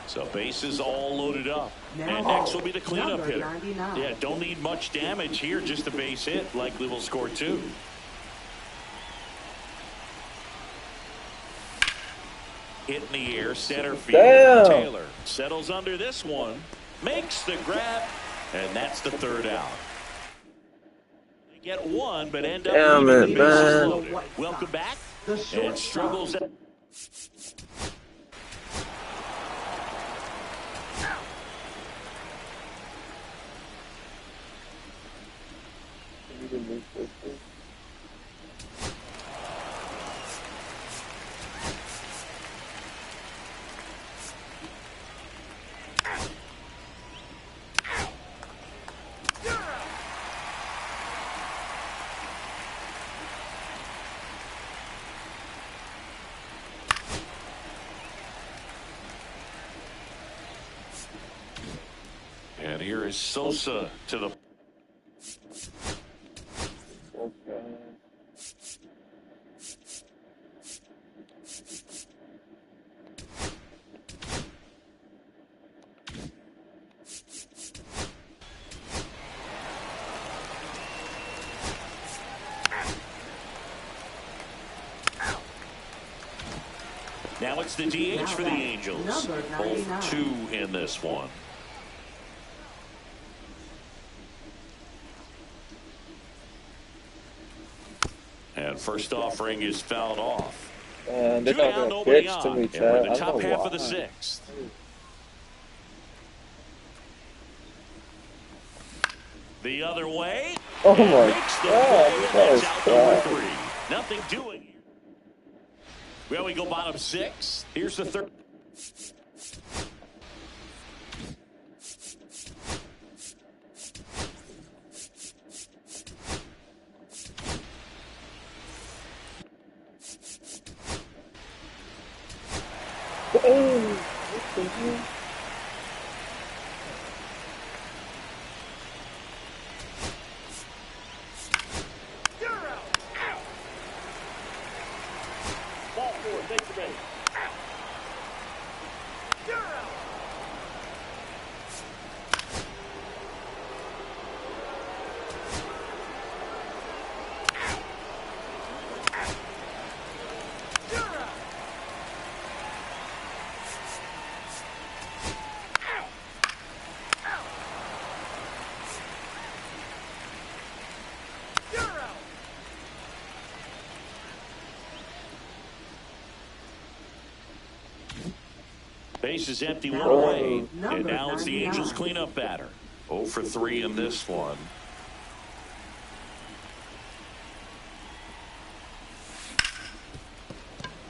S3: So bases all loaded up. And next will be the cleanup hitter.
S6: 99.
S3: Yeah, don't need much damage here, just a base hit. Likely will score 2. Hit in the air, center field.
S1: Damn.
S3: Taylor settles under this one, makes the grab, and that's the 3rd out. They get one, but end up leaving the bases loaded. Welcome back, and struggles. And here is Sosa to the. Now it's the DH for the Angels.
S6: Number
S3: 0
S6: 99.
S3: 2 in this one. And first offering is fouled off.
S1: They're
S3: Two
S1: not
S3: down,
S1: gonna
S3: nobody
S1: pitch to
S3: on.
S1: me,
S3: And we're
S1: Chad.
S3: in
S1: I
S3: the
S1: don't
S3: top
S1: know
S3: half
S1: why.
S3: of the sixth. The other way.
S1: Oh
S3: And
S1: my
S3: makes the
S1: God,
S3: play, and
S1: that
S3: that's
S1: was
S3: out number
S1: trash.
S3: 3. Nothing doing here. Well, we go bottom 6. Here's the third.
S7: You're out. Ball 4, take your base. You're out. You're out. You're out.
S3: Base is empty, one
S6: Now
S3: away.
S6: batting,
S3: And
S6: number
S3: now it's the Angels
S6: 99.
S3: cleanup batter. 0 for 3 in this one.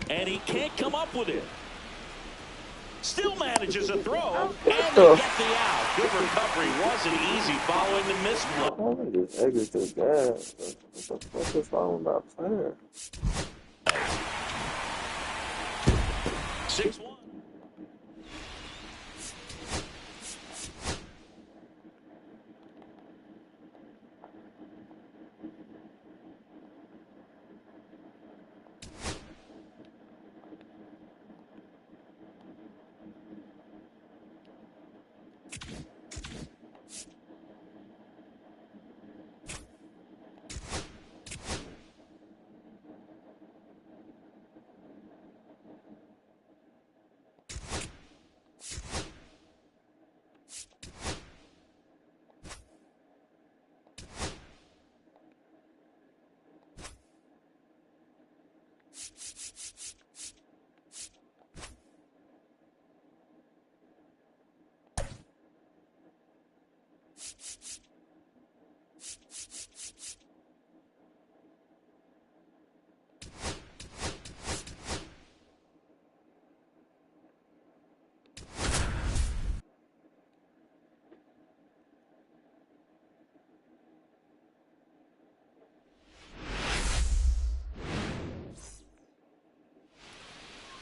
S3: And he can't come up with it. Still manages a throw. And they get the out. Good recovery. Wasn't easy following the misplay.
S1: Why did this exit this gas? What the fuck is wrong with that player?
S3: 6-1.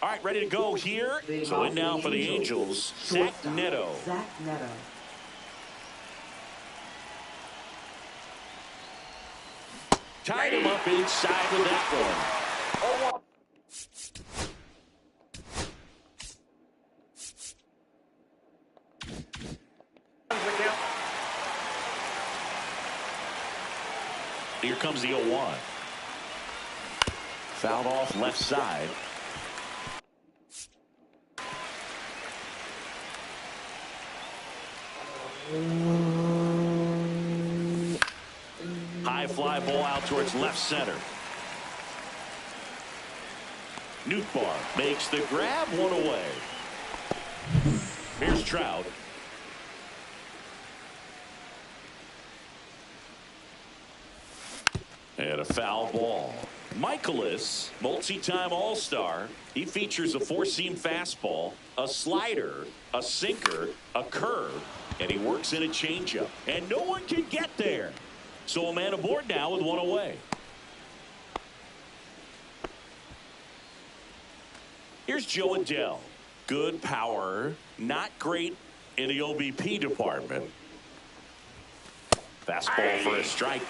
S3: All right, ready to go here. So in now for the Angels, Zach Neto.
S6: Zach Neto.
S3: Tied him up inside with that one. Here comes the 0-1. Fouled off left side. High fly ball out towards left center. Nootbaar makes the grab, one away. Here's Trout. And a foul ball. Michaelis, multi-time All-Star. He features a four-seam fastball, a slider, a sinker, a curve, and he works in a changeup. And no one can get there. So a man aboard now with one away. Here's Joe Adell. Good power, not great in the OBP department. Fastball for a strike.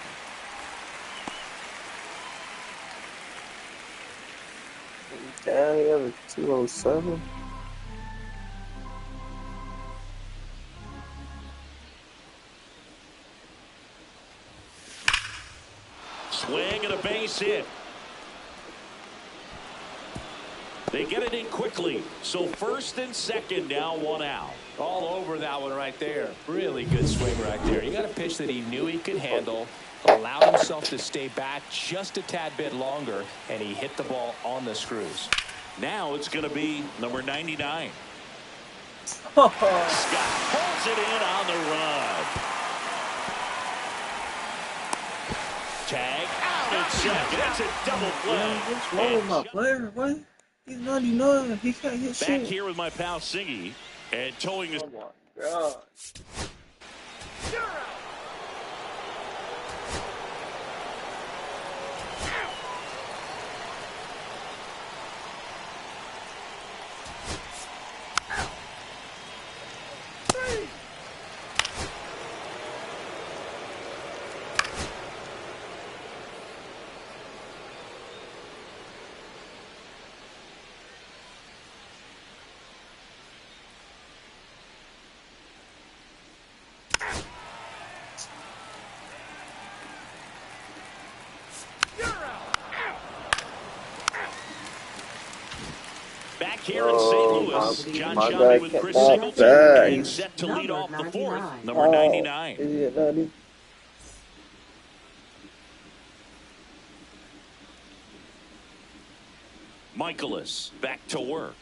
S1: Damn, he has a 207.
S3: Swing and a base hit. They get it in quickly. So first and second, now one out.
S4: All over that one right there. Really good swing right there. You got a pitch that he knew he could handle, allowed himself to stay back just a tad bit longer, and he hit the ball on the screws.
S3: Now it's going to be number 99. Scott pulls it in on the run. Tag out at second. That's a double play.
S1: What's wrong with my player? What? He's 99. He can't hit shit.
S3: Back here with my pal Singy and towing his.
S1: Oh my god.
S7: You're out.
S3: Back here in St. Louis, John
S1: my
S3: Shelby
S1: guy
S3: with
S1: kept
S3: Chris
S1: that
S3: Singleton
S1: back.
S3: and set to lead off the fourth.
S6: 99.
S3: Number 99.
S1: Idiot, 90.
S3: Michaelis back to work.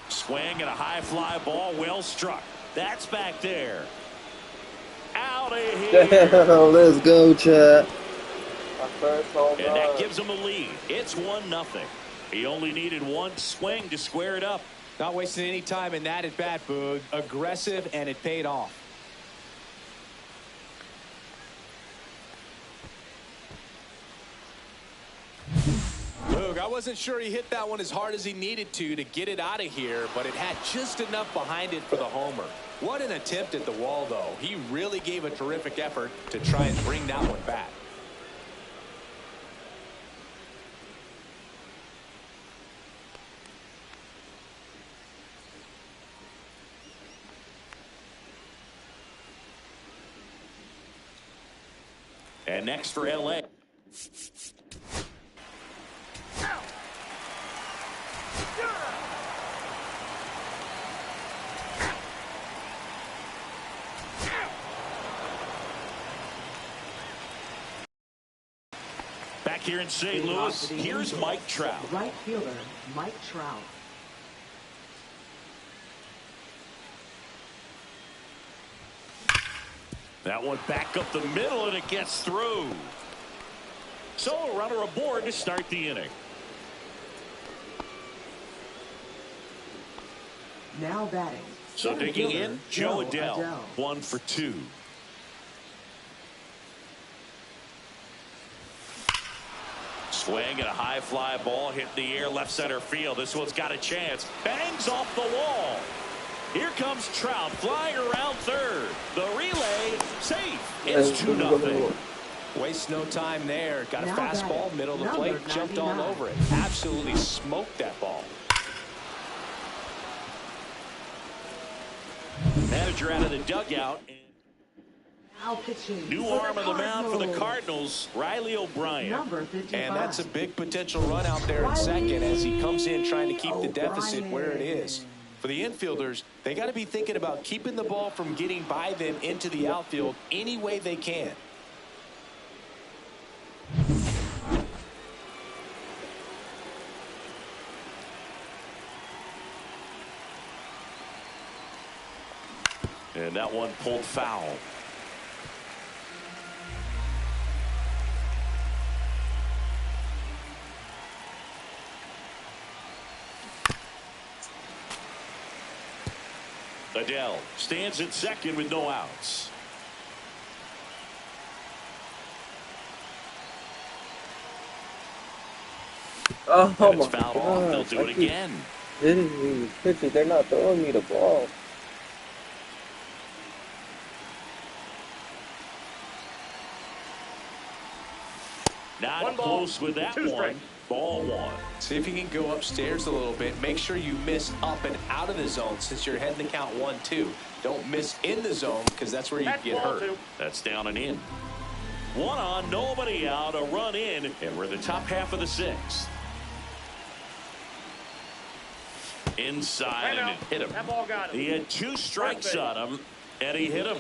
S3: Swing and a high fly ball, well struck. That's back there. Out of here.
S1: Damn, let's go, chat. My first home
S3: And that
S1: run.
S3: gives him a lead. It's 1-0. He only needed one swing to square it up.
S4: Not wasting any time in that at bat, Boog. Aggressive, and it paid off. Boog, I wasn't sure he hit that one as hard as he needed to get it out of here, but it had just enough behind it for the homer. What an attempt at the wall, though. He really gave a terrific effort to try and bring that one back.
S3: And next for L.A. Back here in St. Louis, here's Mike Trout.
S6: Right fielder, Mike Trout.
S3: That one back up the middle, and it gets through. So a runner aboard to start the inning.
S6: Now batting.
S3: So
S6: Center
S3: digging
S6: fielder,
S3: in, Joe Adele. 1 for 2. Swing and a high fly ball hit the air left center field. This one's got a chance. Bangs off the wall. Here comes Trout flying around third. The relay safe. It's 2-0.
S4: Waste no time there. Got a
S6: Now
S4: fastball,
S6: batting,
S4: middle of the
S6: number
S4: plate, jumped all
S6: 99.
S4: over it. Absolutely smoked that ball.
S3: Manager out of the dugout.
S6: Now pitching.
S3: New
S6: for
S3: arm of the mound for the Cardinals, Riley O'Brien.
S6: Number 55.
S4: And that's a big potential run out there in second as he comes in trying to keep the deficit where it is. For the infielders, they got to be thinking about keeping the ball from getting by them into the outfield any way they can.
S3: And that one pulled foul. Adele stands at second with no outs.
S1: Oh
S3: And
S1: my
S3: it's fouled off. They'll
S1: god.
S3: do it again.
S1: Hitting these pitches. They're not throwing me the ball.
S3: Not
S7: One ball,
S3: close with that
S7: 2
S3: one.
S7: strikes.
S3: Ball 1.
S4: See if you can go upstairs a little bit. Make sure you miss up and out of the zone since you're heading to count 1-2. Don't miss in the zone because that's where you
S7: That's
S4: get
S7: ball
S4: hurt.
S7: 2.
S3: That's down and in. 1 on, nobody out, a run in, and we're in the top half of the 6th. inside and it hit him.
S7: That ball got him.
S3: He had 2 strikes on him, and he hit him.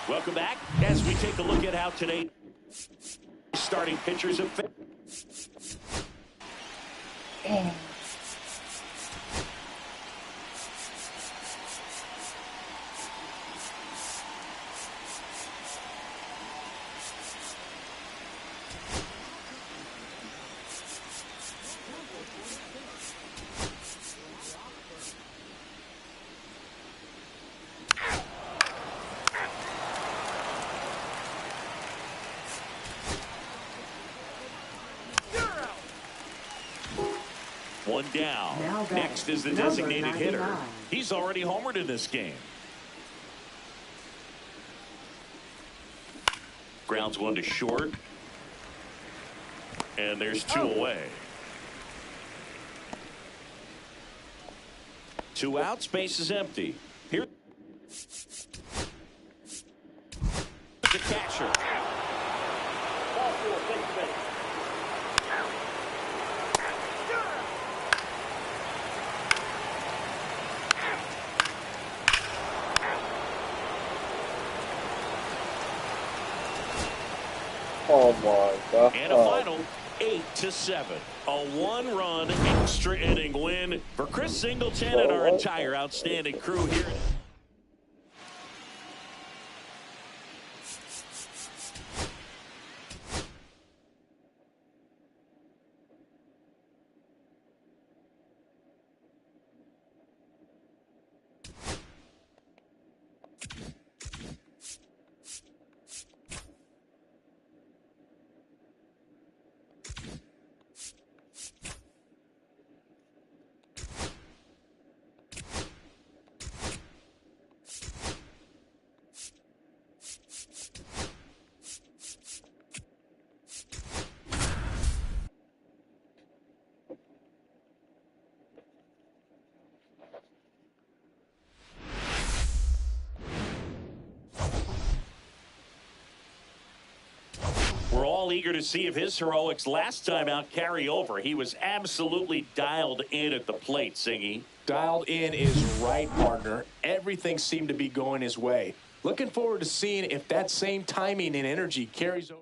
S3: Welcome back as we take a look at how today starting pitchers have fared. One down. Next is the designated hitter. He's already homered in this game. Grounds one to short. And there's 2 away. 2 out, space is empty. Here the catcher.
S1: Oh my God.
S3: And a final 8-7. A 1-run extra inning win for Chris Singleton and our entire outstanding crew here. We're all eager to see if his heroics last time out carry over. He was absolutely dialed in at the plate, Singy.
S4: Dialed in is right, partner. Everything seemed to be going his way. Looking forward to seeing if that same timing and energy carries over.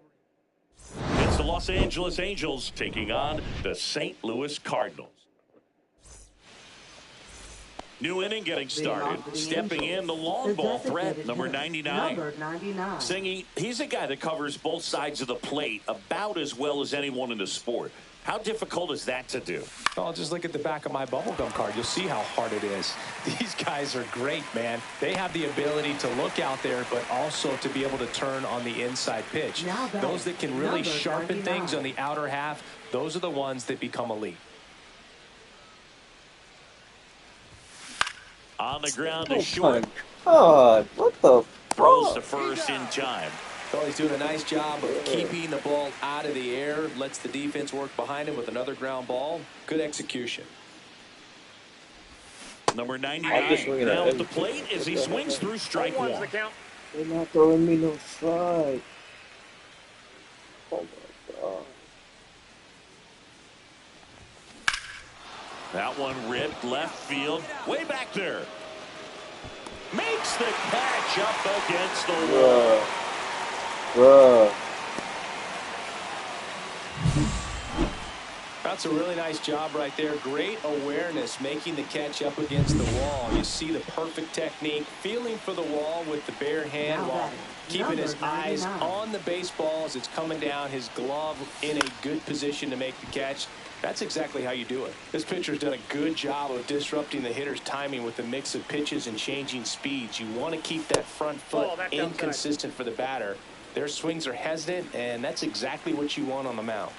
S3: It's the Los Angeles Angels taking on the St. Louis Cardinals. New inning getting started. Stepping in, the long ball threat, number 99. Singy, he's a guy that covers both sides of the plate about as well as anyone in the sport. How difficult is that to do?
S4: Oh, just look at the back of my bubblegum card. You'll see how hard it is. These guys are great, man. They have the ability to look out there, but also to be able to turn on the inside pitch. Those that can really sharpen things on the outer half, those are the ones that become elite.
S3: On the ground to short.
S1: God, what the
S3: Throws
S1: fuck?
S3: to first in time.
S4: Well, he's doing a nice job of keeping the ball out of the air. Lets the defense work behind him with another ground ball. Good execution.
S3: Number 99 now at the plate as he swings through strike one.
S1: They're not throwing me no strike. Oh my God.
S3: That one ripped left field. Way back there. Makes the catch up against the wall.
S1: Bruh.
S4: That's a really nice job right there. Great awareness, making the catch up against the wall. You see the perfect technique, feeling for the wall with the bare hand while keeping his eyes on the baseball as it's coming down, his glove in a good position to make the catch. That's exactly how you do it. This pitcher's done a good job of disrupting the hitter's timing with a mix of pitches and changing speeds. You want to keep that front foot inconsistent for the batter. Their swings are hesitant, and that's exactly what you want on the mound.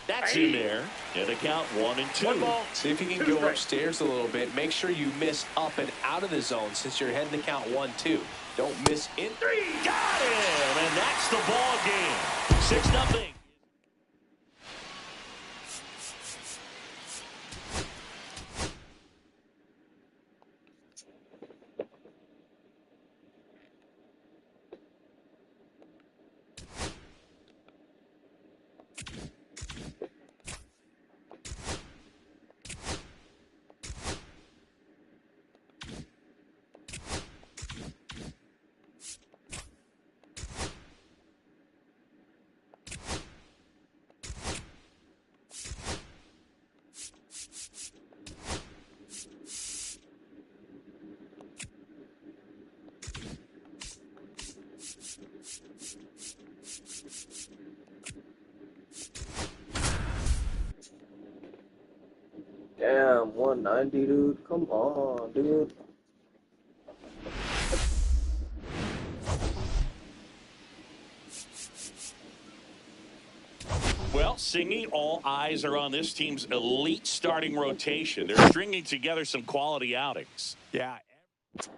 S3: That's in there. And the count 1-2.
S4: See if you can go upstairs a little bit. Make sure you miss up and out of the zone since you're heading to count 1-2. Don't miss in 3.
S3: Got him, and that's the ball game. 6-0.
S1: Damn, 190, dude. Come on, dude.
S3: Well, Singy, all eyes are on this team's elite starting rotation. They're stringing together some quality outings.
S4: Yeah.
S3: It's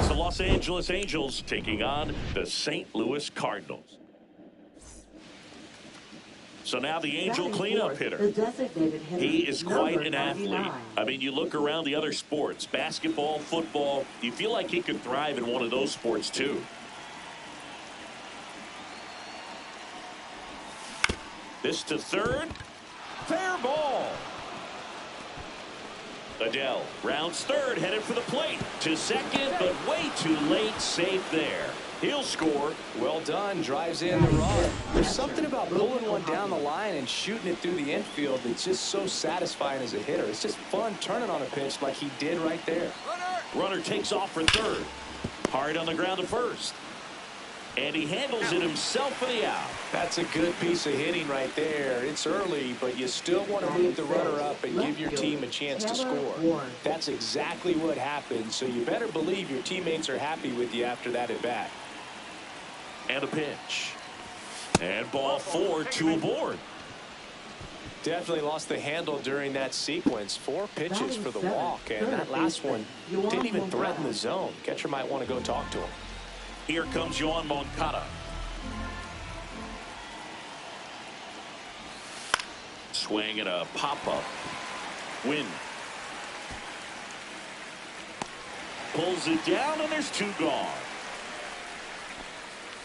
S3: the Los Angeles Angels taking on the St. Louis Cardinals. So now the Angel cleanup hitter.
S6: The designated hitter.
S3: He is quite
S6: Number
S3: an athlete.
S6: 99.
S3: I mean, you look around the other sports, basketball, football, you feel like he could thrive in one of those sports too. This to third. Fair ball. Adele rounds third, headed for the plate. To second, but way too late. Safe there. He'll score.
S4: Well done. Drives in the run. There's something about pulling one down the line and shooting it through the infield that's just so satisfying as a hitter. It's just fun turning on a pitch like he did right there.
S3: Runner takes off for third. Hard on the ground to first. And he handles it himself for the out.
S4: That's a good piece of hitting right there. It's early, but you still want to move the runner up and give your team a chance to score. That's exactly what happened, so you better believe your teammates are happy with you after that at bat.
S3: And a pitch. And ball 4, 2 aboard.
S4: Definitely lost the handle during that sequence. 4 pitches for the walk, and that last one didn't even threaten the zone. Catcher might want to go talk to him.
S3: Here comes Yohan Moncada. Swing and a pop-up. Win. Pulls it down, and there's 2 gone.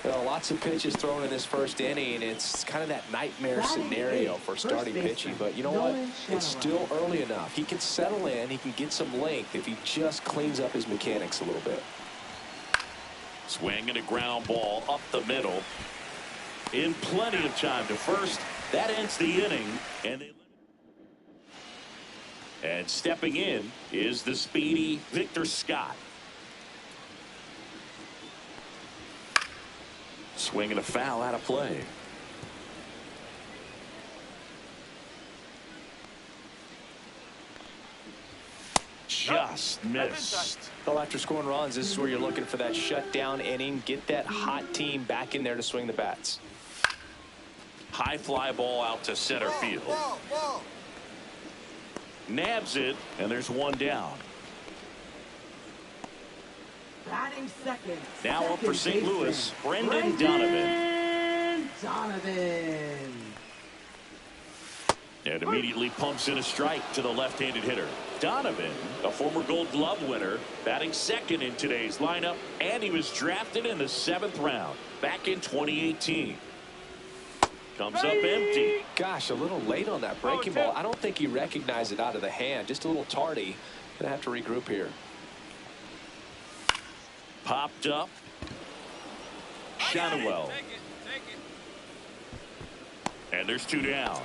S4: Well, lots of pitches thrown in this first inning. It's kind of that nightmare scenario for starting pitching. But you know what? It's still early enough. He can settle in. He can get some length if he just cleans up his mechanics a little bit.
S3: Swing and a ground ball up the middle. In plenty of time to first. That ends the inning. And stepping in is the speedy Victor Scott. Swing and a foul out of play. Just missed.
S4: Well, after scoring runs, this is where you're looking for that shutdown inning. Get that hot team back in there to swing the bats.
S3: High fly ball out to center field. Nabs it, and there's 1 down.
S6: Batting second.
S3: Now up for St. Louis, Brendan Donovan. And immediately pumps in a strike to the left-handed hitter. Donovan, a former Gold Glove winner, batting second in today's lineup, and he was drafted in the 7th round back in 2018. Comes up empty.
S4: Gosh, a little late on that breaking ball. I don't think he recognized it out of the hand. Just a little tardy. Gonna have to regroup here.
S3: Popped up. Shadowell. And there's 2 down.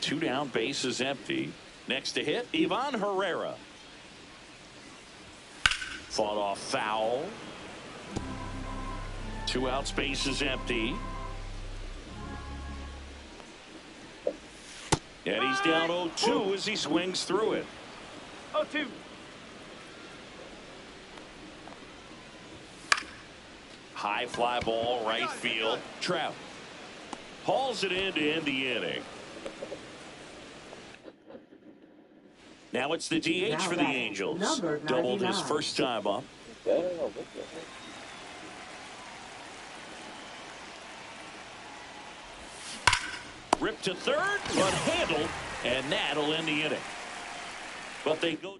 S3: 2 down, base is empty. Next to hit, Ivan Herrera. Fought off foul. 2 outs, base is empty. And he's down 0-2 as he swings through it.
S7: 0-2.
S3: High fly ball, right field. Trout hauls it in to end the inning. Now it's the DH for the Angels. Doubled his first time up. Ripped to third, but handled, and that'll end the inning. But they go.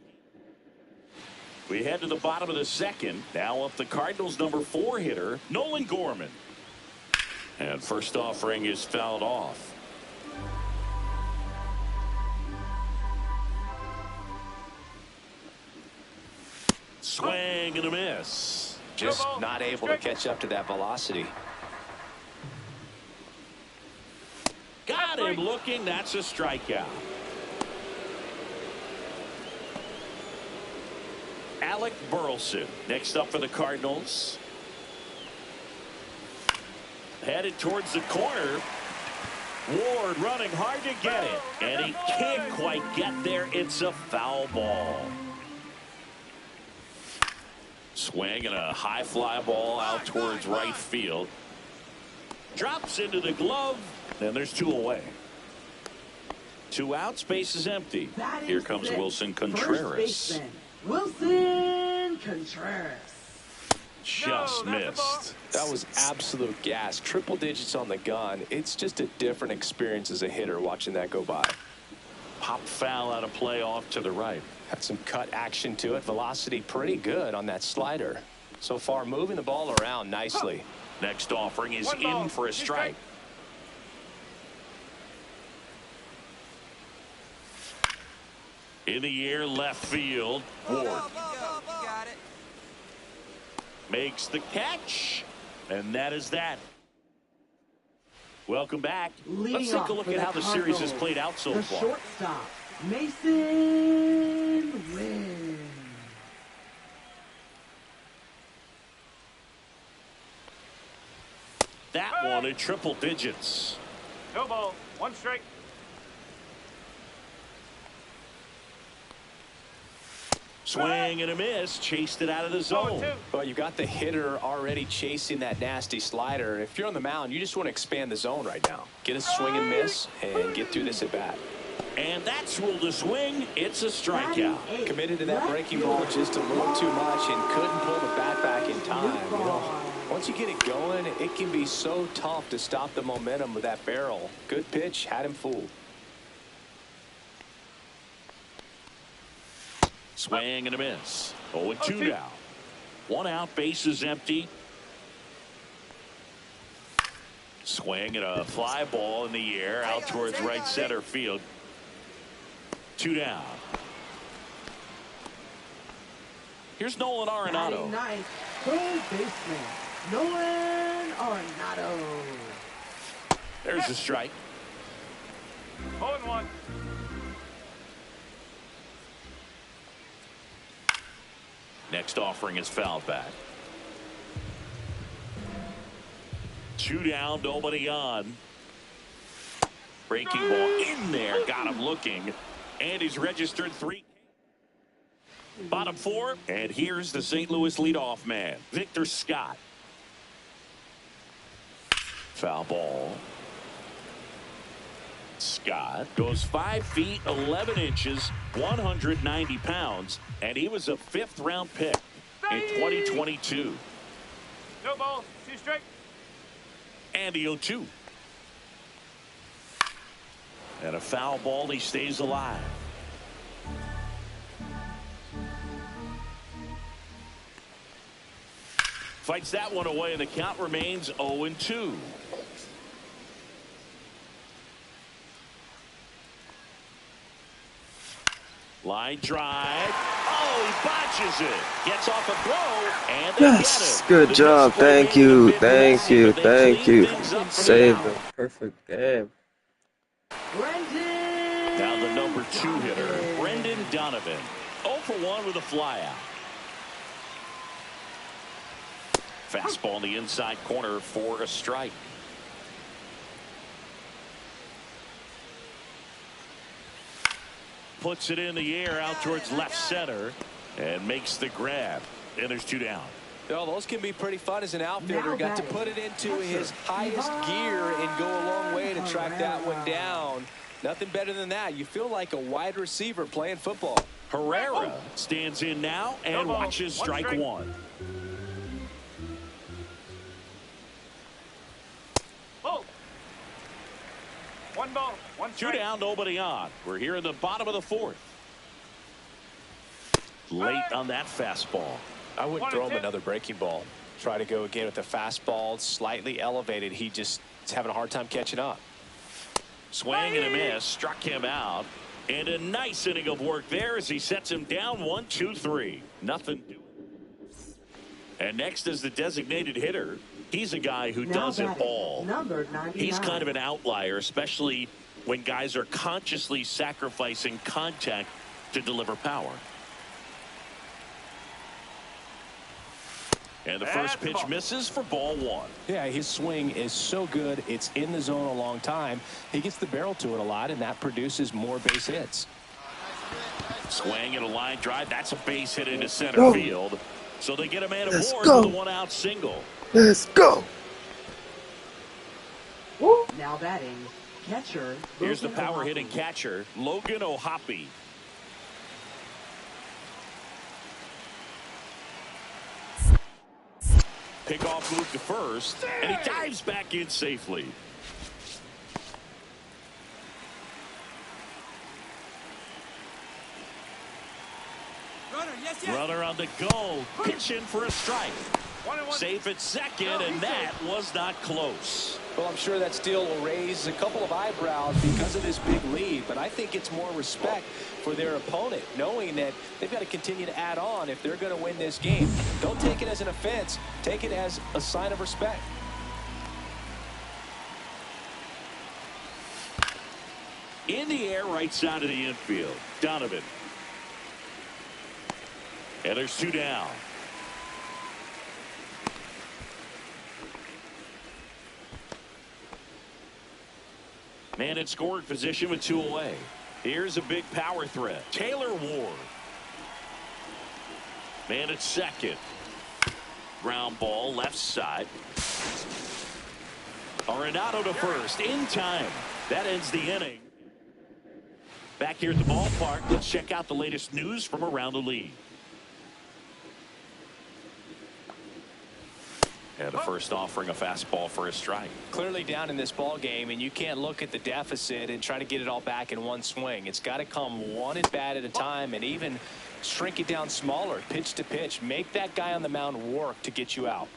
S3: We head to the bottom of the second. Now up the Cardinals' number 4 hitter, Nolan Gorman. And first offering is fouled off. Swing and a miss.
S4: Just not able to catch up to that velocity.
S3: Got him looking. That's a strikeout. Alec Burleson next up for the Cardinals. Headed towards the corner. Ward running hard to get it. And he can't quite get there. It's a foul ball. Swing and a high fly ball out towards right field. Drops into the glove. And there's 2 away. 2 outs, base is empty. Here comes Wilson Contreras.
S6: Wilson Contreras.
S3: Just missed.
S4: That was absolute gas. Triple digits on the gun. It's just a different experience as a hitter watching that go by.
S3: Pop foul out of play off to the right.
S4: Had some cut action to it. Velocity pretty good on that slider. So far moving the ball around nicely.
S3: Next offering is in for a strike. In the air, left field. Ward makes the catch, and that is that. Welcome back. Let's take a look at how the series has played out so far.
S6: Shortstop, Mason Wynn.
S3: That one in triple digits.
S7: No ball. 1 strike.
S3: Swing and a miss. Chased it out of the zone.
S4: Well, you got the hitter already chasing that nasty slider. If you're on the mound, you just want to expand the zone right now. Get a swing and miss and get through this at bat.
S3: And that's ruled a swing. It's a strikeout.
S4: Committed to that breaking ball just a little too much and couldn't pull the bat back in time. You know, once you get it going, it can be so tough to stop the momentum of that barrel. Good pitch, had him fooled.
S3: Swing and a miss. 0-2 now. 1 out, base is empty. Swing and a fly ball in the air out towards right center field. 2 down. Here's Nolan Arenado.
S6: Nice. Third baseman, Nolan Arenado.
S3: There's a strike.
S7: 0-1.
S3: Next offering is fouled back. 2 down, nobody on. Breaking ball in there, got him looking, and he's registered 3. Bottom 4, and here's the St. Louis leadoff man, Victor Scott. Foul ball. Scott goes 5 feet 11 inches, 190 pounds, and he was a 5th round pick in 2022.
S7: No ball. 2 strike.
S3: And the 0-2. And a foul ball, he stays alive. Fights that one away, and the count remains 0-2. Line drive. Oh, he botches it. Gets off a throw, and they
S1: Yes,
S3: get it.
S1: good job. Thank you, thank you, thank you. Save the perfect game.
S6: Brendan.
S3: Now the number 2 hitter, Brendan Donovan. 0 for 1 with a flyout. Fastball in the inside corner for a strike. puts it in the air out towards left center and makes the grab. And there's 2 down.
S4: Well, those can be pretty fun as an outfielder. Got to put it into his highest gear and go a long way to track that one down. Nothing better than that. You feel like a wide receiver playing football.
S3: Herrera stands in now and watches strike 1.
S7: Ball. 1 ball, 1
S3: 2
S7: strike.
S3: down, nobody on. We're here in the bottom of the 4th. Late on that fastball.
S4: I wouldn't throw him another breaking ball. Try to go again with the fastball slightly elevated. He just is having a hard time catching up.
S3: Swing and a miss, struck him out. And a nice inning of work there as he sets him down 1, 2, 3. Nothing doing. And next is the designated hitter. He's a guy who does it all.
S6: Number 99.
S3: He's kind of an outlier, especially when guys are consciously sacrificing contact to deliver power. And the first pitch misses for ball 1.
S4: Yeah, his swing is so good. It's in the zone a long time. He gets the barrel to it a lot, and that produces more base hits.
S3: Swing and a line drive. That's a base hit into center field. So they get a man aboard with a 1-out single.
S1: Let's go.
S6: Now batting, catcher.
S3: Here's the
S6: Logan
S3: power
S6: Ohapi.
S3: hitting catcher, Logan Ohapi. Pickoff move to first, and he dives back in safely. Runner on the go, pitch in for a strike.
S7: 1-1.
S3: Safe at second, and that was not close.
S4: Well, I'm sure that steal will raise a couple of eyebrows because of this big lead, but I think it's more respect for their opponent, knowing that they've got to continue to add on if they're going to win this game. Don't take it as an offense. Take it as a sign of respect.
S3: In the air, right side of the infield, Donovan. And there's 2 down. Man in scoring position with 2 away. Here's a big power threat. Taylor Ward. Man at second. Ground ball left side. Arenado to first in time. That ends the inning. Back here at the ballpark, let's check out the latest news from around the league. And the first offering a fastball for a strike.
S4: Clearly down in this ball game, and you can't look at the deficit and try to get it all back in one swing. It's got to come one at bat at a time, and even shrink it down smaller, pitch to pitch. Make that guy on the mound work to get you out.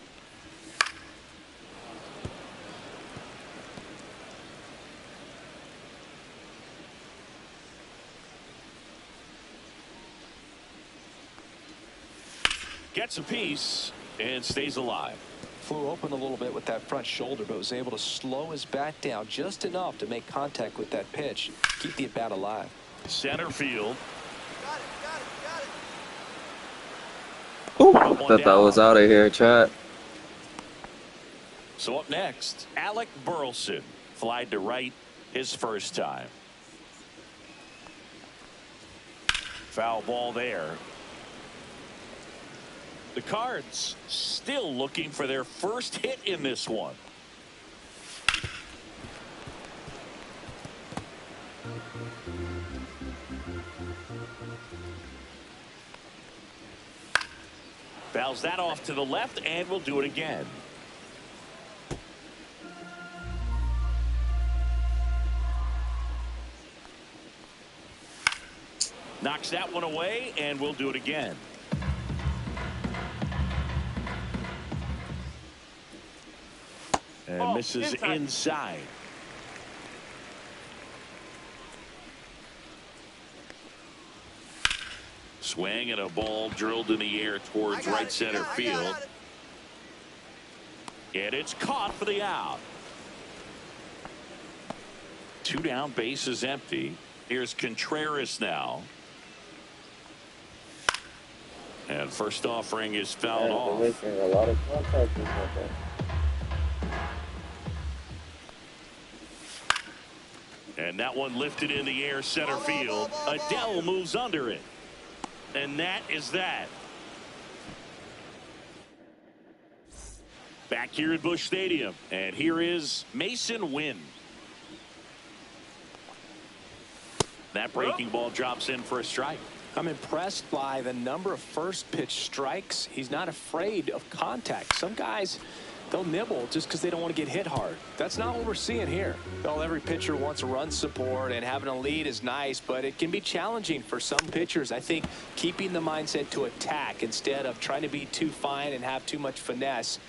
S3: Gets a piece and stays alive.
S4: Flew open a little bit with that front shoulder, but was able to slow his bat down just enough to make contact with that pitch. Keep the at-bat alive.
S3: Center field.
S1: Ooh, I thought that was out of here, chat.
S3: So up next, Alec Burleson. Flied to right his first time. Foul ball there. The Cards still looking for their first hit in this one. Fouls that off to the left, and will do it again. Knocks that one away, and we'll do it again. And misses inside. Swing and a ball drilled in the air towards right center field. And it's caught for the out. 2 down, base is empty. Here's Contreras now. And first offering is fouled off.
S1: They're making a lot of contact with that.
S3: And that one lifted in the air center field. Adele moves under it. And that is that. Back here at Busch Stadium. And here is Mason Wynn. That breaking ball drops in for a strike.
S4: I'm impressed by the number of first pitch strikes. He's not afraid of contact. Some guys, they'll nibble just because they don't want to get hit hard. That's not what we're seeing here. Well, every pitcher wants a run support, and having a lead is nice, but it can be challenging for some pitchers. I think keeping the mindset to attack instead of trying to be too fine and have too much finesse,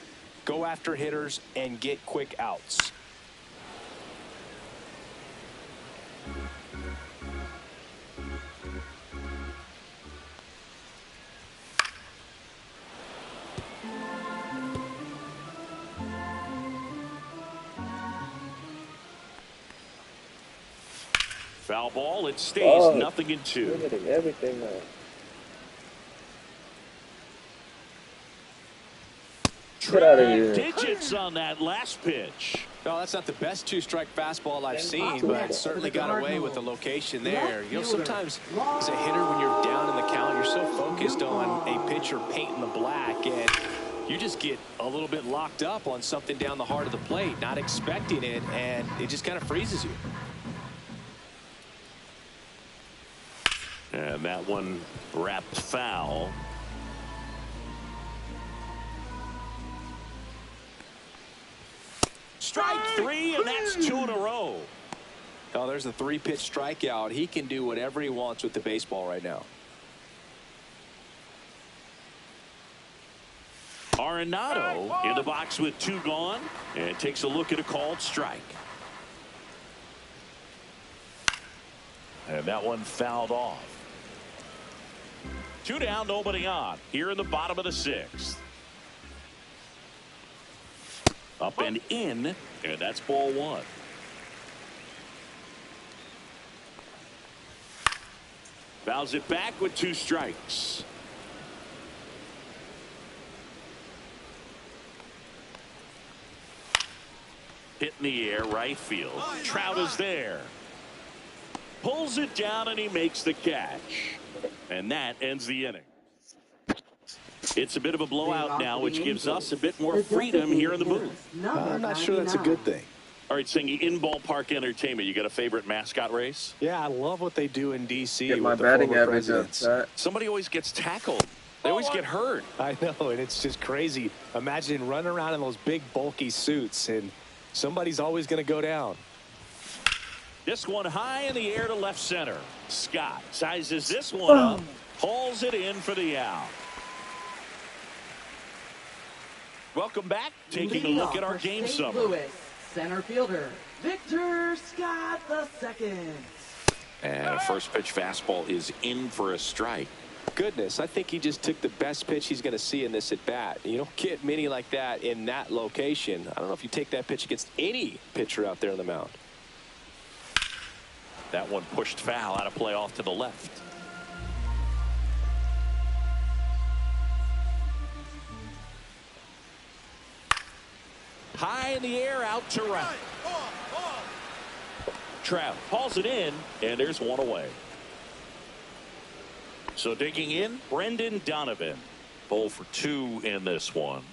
S4: go after hitters and get quick outs.
S3: Foul ball. It stays 0-2.
S1: We're getting everything now. Get out of here.
S3: Digits on that last pitch.
S4: No, that's not the best two-strike fastball I've seen, but certainly got away with the location there. You know, sometimes as a hitter, when you're down in the count, you're so focused on a pitcher painting the black, and you just get a little bit locked up on something down the heart of the plate, not expecting it, and it just kind of freezes you.
S3: And that one wrapped foul. Strike three, and that's 2 in a row.
S4: Oh, there's a 3-pitch strikeout. He can do whatever he wants with the baseball right now.
S3: Arenado in the box with 2 gone, and takes a look at a called strike. And that one fouled off. 2 down, nobody on. Here in the bottom of the 6th. Up and in, and that's ball 1. Fouls it back with 2 strikes. Hit in the air, right field. Trout is there. Pulls it down, and he makes the catch. And that ends the inning. It's a bit of a blowout now, which gives us a bit more freedom here in the booth.
S4: I'm not sure that's a good thing.
S3: All right, Singy, in ballpark entertainment, you got a favorite mascot race?
S4: Yeah, I love what they do in D.C.
S1: Get my
S4: with the
S1: batting
S4: former
S1: average up.
S4: presidents.
S3: Somebody always gets tackled. They always get hurt.
S4: I know, and it's just crazy. Imagine running around in those big, bulky suits, and somebody's always going to go down.
S3: This one high in the air to left center. Scott sizes this one up, hauls it in for the out. Welcome back. Taking a look at our game summary.
S6: Louis, center fielder, Victor Scott II.
S3: And a first pitch fastball is in for a strike.
S4: Goodness, I think he just took the best pitch he's going to see in this at bat. You don't get many like that in that location. I don't know if you take that pitch against any pitcher out there on the mound.
S3: That one pushed foul, out of play off to the left. High in the air, out to right. Trout hauls it in, and there's one away. So digging in, Brendan Donovan. 0 for 2 in this one.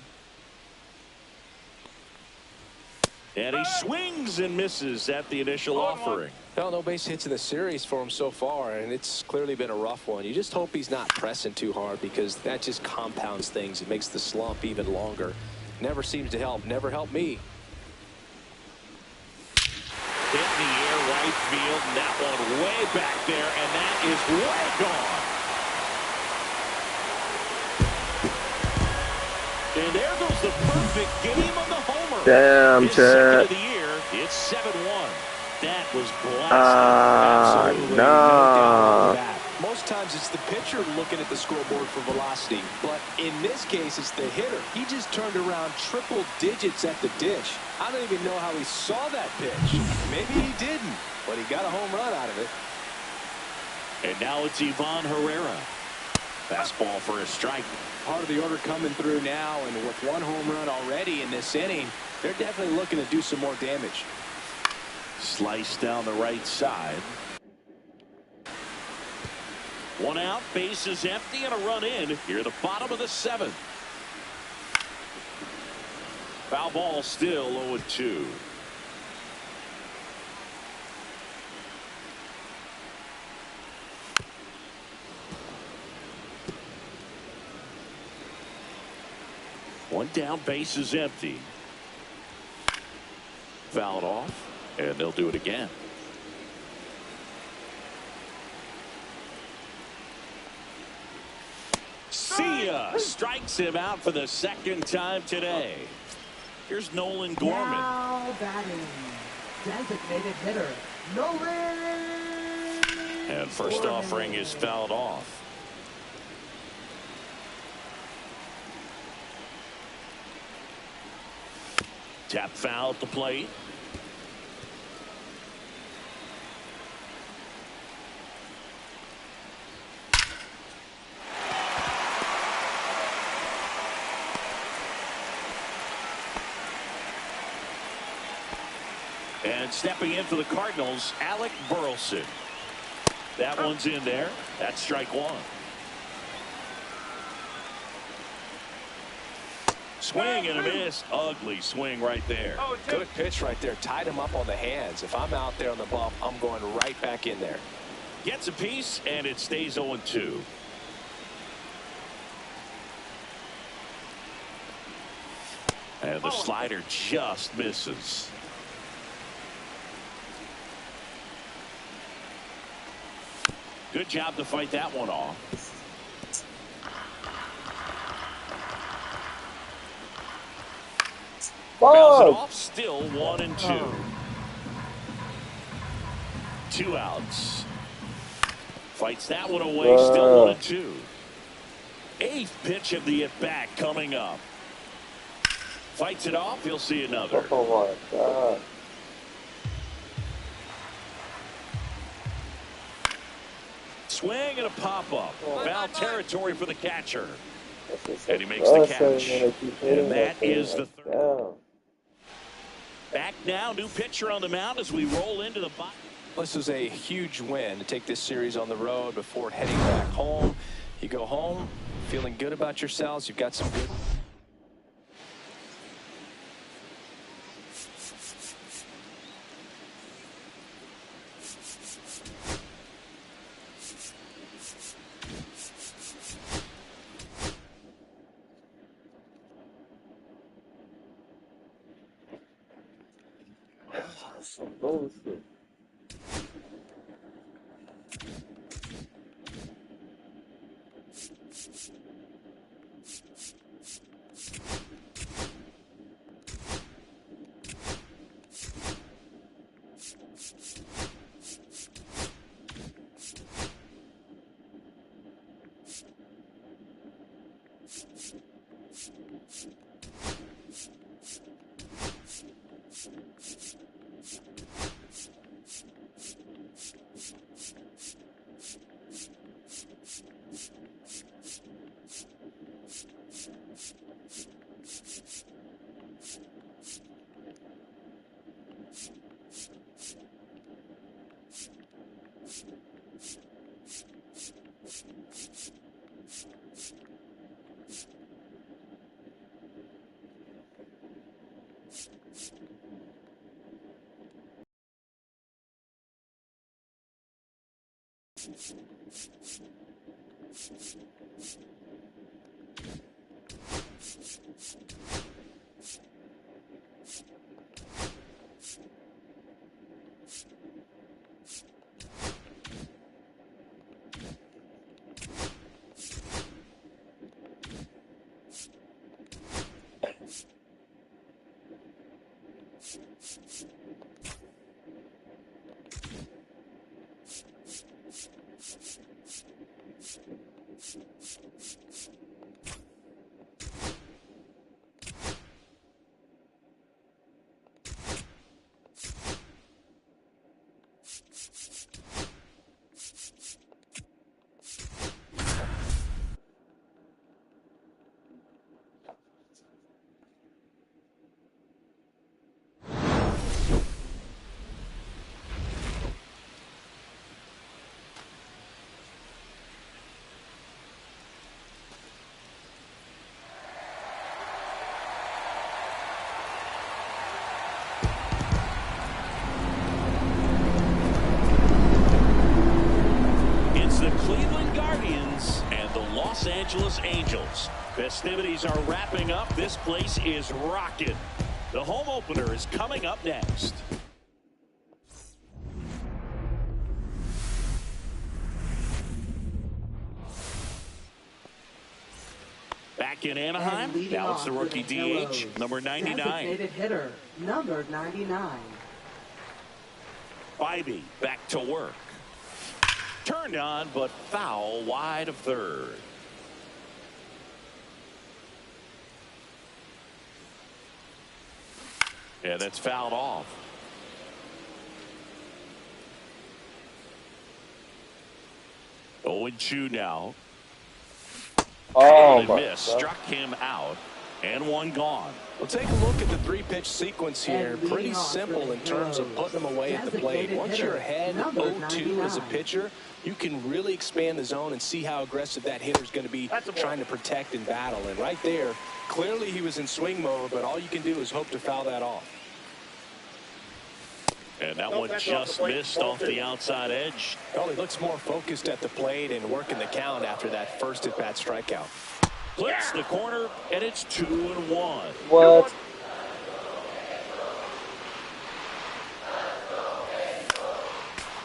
S3: And he swings and misses at the initial offering.
S4: No base hits in the series for him so far, and it's clearly been a rough one. You just hope he's not pressing too hard, because that just compounds things. It makes the slump even longer. Never seems to help. Never helped me.
S3: Hit in the air, right field, and that one way back there, and that is way gone. And there goes the perfect game of the homer.
S1: Damn,
S3: His second
S1: Chad.
S3: of the year. It's 7-1. That was blasted.
S4: Absolutely,
S1: nah.
S4: no doubt about that. Most times it's the pitcher looking at the scoreboard for velocity, but in this case it's the hitter. He just turned around triple digits at the dish. I don't even know how he saw that pitch. Maybe he didn't, but he got a home run out of it.
S3: And now it's Ivan Herrera. Fastball for a strike.
S4: Part of the order coming through now, and with 1 home run already in this inning, they're definitely looking to do some more damage.
S3: Slice down the right side. One out, bases empty, and a run in here at the bottom of the 7th. Foul ball, still 0-2. One down, base is empty. Fouled off, and they'll do it again. See ya! Strikes him out for the 2nd time today. Here's Nolan Gorman.
S6: Now batting, designated hitter, Nolan.
S3: And first
S6: Gorman.
S3: offering is fouled off. Tap foul at the plate. And stepping in for the Cardinals, Alec Burleson. That one's in there. That's strike 1. Swing and a miss. Ugly swing right there.
S4: Good pitch right there. Tied him up on the hands. If I'm out there on the bump, I'm going right back in there.
S3: Gets a piece, and it stays 0-2. And the slider just misses. Good job to fight that one off. Fouls it off, still 1-2. 2 outs. Fights that one away, still 1-2. 8th pitch of the at-bat coming up. Fights it off, he'll see another.
S1: Oh my God.
S3: Swing and a pop-up. Foul territory for the catcher. And he makes the catch. And that is the 3rd. Back now, new pitcher on the mound as we roll into the bottom.
S4: This is a huge win to take this series on the road before heading back home. You go home feeling good about yourselves. You've got some good.
S1: Some bullshit.
S3: Los Angeles Angels. Festivities are wrapping up. This place is rocking. The home opener is coming up next. Back in Anaheim, now it's the rookie DH, number 99.
S6: Designated hitter, number 99.
S3: Bybee back to work. Turned on, but foul wide of third. Yeah, that's fouled off. Owen Chu now.
S1: Oh, my
S3: Miss.
S1: God.
S3: Struck him out, and one gone.
S4: Well, take a look at the three-pitch sequence here. Pretty simple in terms of putting them away at the plate. Once you're ahead 0-2 as a pitcher, you can really expand the zone and see how aggressive that hitter's going to be trying to protect and battle. And right there, clearly he was in swing mode, but all you can do is hope to foul that off.
S3: And that one just missed off the outside edge.
S4: Well, he looks more focused at the plate and working the count after that first at-bat strikeout.
S3: Flips the corner, and it's 2-1.
S1: What?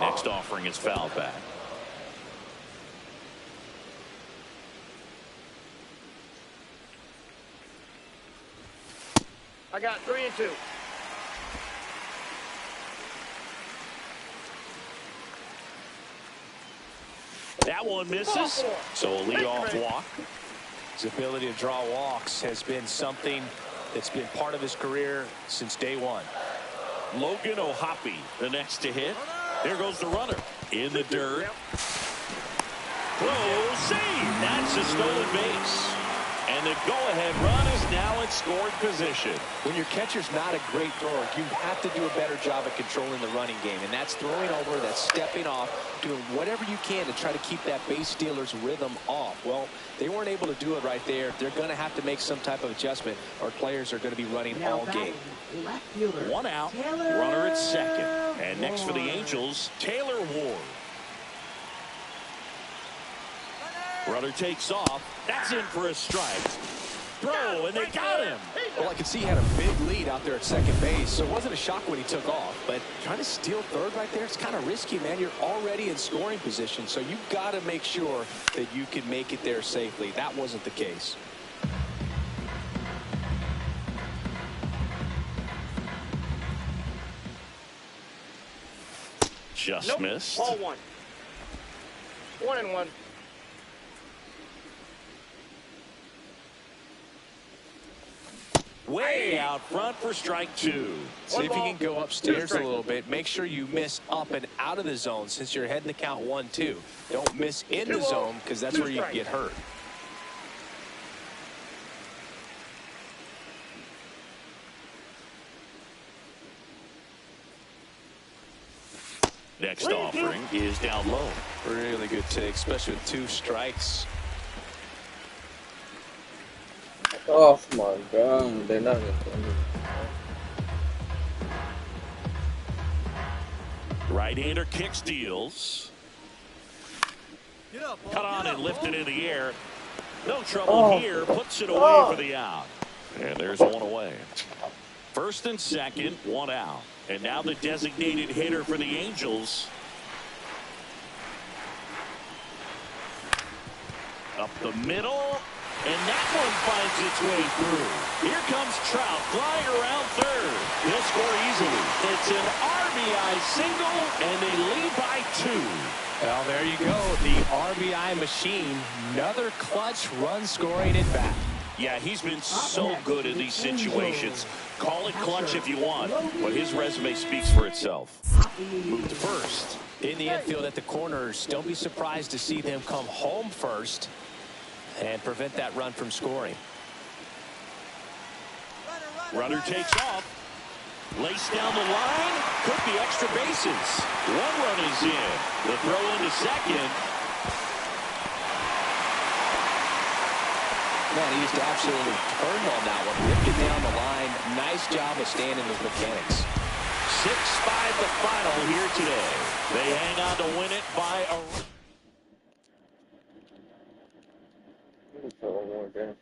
S3: Next offering is fouled back.
S7: I got 3 and 2.
S3: That one misses, so a leadoff walk.
S4: His ability to draw walks has been something that's been part of his career since day one.
S3: Logan O'Hoppe, the next to hit. There goes the runner in the dirt. Close save. That's a stolen base. And the go-ahead run is now in scoring position.
S4: When your catcher's not a great thrower, you have to do a better job of controlling the running game. And that's throwing over, that's stepping off, doing whatever you can to try to keep that base stealer's rhythm off. Well, they weren't able to do it right there. They're going to have to make some type of adjustment, or players are going to be running all game.
S3: One out, runner at second. And next for the Angels, Taylor Ward. Runner takes off. That's in for a strike. Throw, and they got him.
S4: Well, I could see he had a big lead out there at second base, so it wasn't a shock when he took off. But trying to steal third right there, it's kind of risky, man. You're already in scoring position, so you've got to make sure that you can make it there safely. That wasn't the case.
S3: Just missed.
S7: Ball 1. 1-1.
S3: Way out front for strike 2.
S4: See if you can go upstairs a little bit. Make sure you miss up and out of the zone since you're heading to count 1-2. Don't miss in the zone because that's where you get hurt.
S3: Next offering is down low.
S4: Really good take, especially with 2 strikes.
S1: Oh my God, they're not going to.
S3: Right-hander kick steals. Cut on and lifted in the air. No trouble here. Puts it away for the out. And there's one away. First and second, one out. And now the designated hitter for the Angels. Up the middle. And that one finds its way through. Here comes Trout flying around third. He'll score easily. It's an RBI single, and they lead by 2.
S4: Well, there you go. The RBI machine. Another clutch run scoring at bat.
S3: Yeah, he's been so good in these situations. Call it clutch if you want, but his resume speaks for itself. Move to first.
S4: In the infield at the corners, don't be surprised to see them come home first and prevent that run from scoring.
S3: Runner takes off. Laced down the line. Could be extra bases. One run is in. The throw into second.
S4: Man, he just absolutely turned on that one. Ripped it down the line. Nice job of standing with mechanics.
S3: 6-5 the final here today. They hang on to win it by a...
S1: Just for one more game.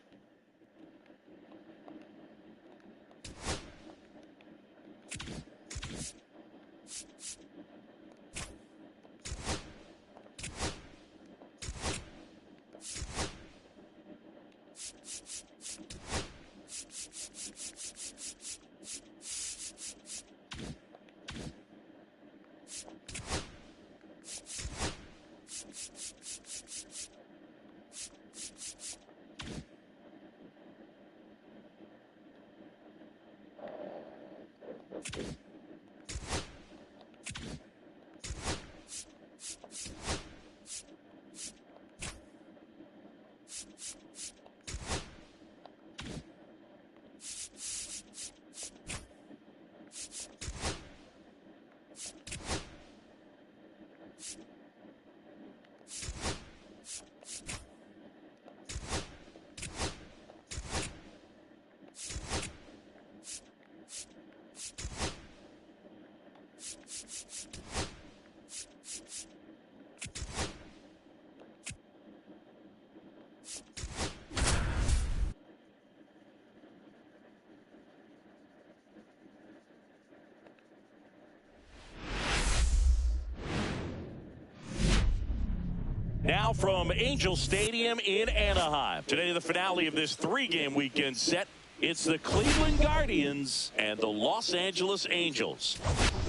S3: Now from Angel Stadium in Anaheim. Today, the finale of this 3-game weekend set. It's the Cleveland Guardians and the Los Angeles Angels.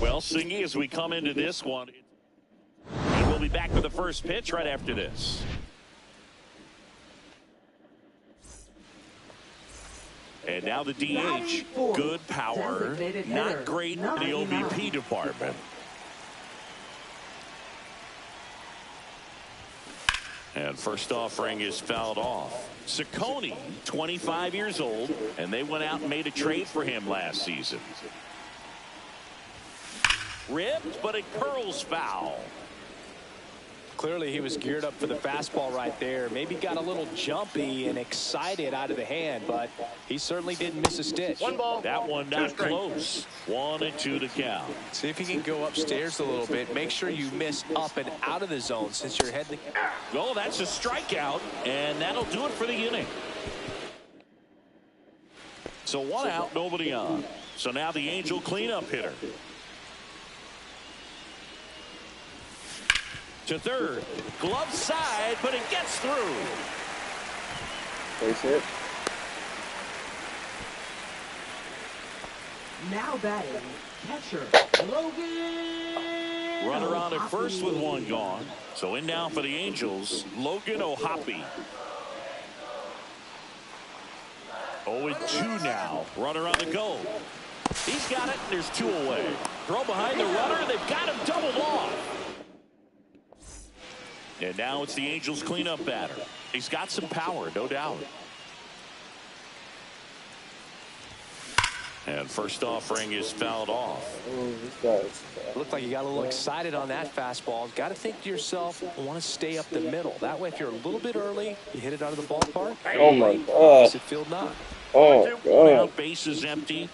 S3: Well, Singy, as we come into this one, and we'll be back with the first pitch right after this. And now the DH. Good power, not great in the OBP department. And first offering is fouled off. Sony, 25 years old, and they went out and made a trade for him last season. Ripped, but it curls foul.
S4: Clearly he was geared up for the fastball right there. Maybe got a little jumpy and excited out of the hand, but he certainly didn't miss a stitch.
S3: One ball. That one not close. 1-2 to count.
S4: See if you can go upstairs a little bit. Make sure you miss up and out of the zone since you're heading.
S3: Oh, that's a strikeout, and that'll do it for the inning. So 1 out, nobody on. So now the Angel cleanup hitter. To third, glove side, but it gets through.
S1: Face it.
S6: Now batting, catcher, Logan.
S3: Runner on at first with 1 gone. So in now for the Angels, Logan O'Hoppe. 0-2 now. Runner on the go. He's got it. There's 2 away. Throw behind the runner. They've got him doubled off. And now it's the Angels cleanup batter. He's got some power, no doubt. And first offering is fouled off.
S1: Oh, this guy's bad.
S4: Looked like you got a little excited on that fastball. Got to think to yourself, I want to stay up the middle. That way, if you're a little bit early, you hit it out of the ballpark.
S1: Oh my God.
S4: Opposite field not.
S1: Oh
S3: Now
S1: God.
S3: base is empty.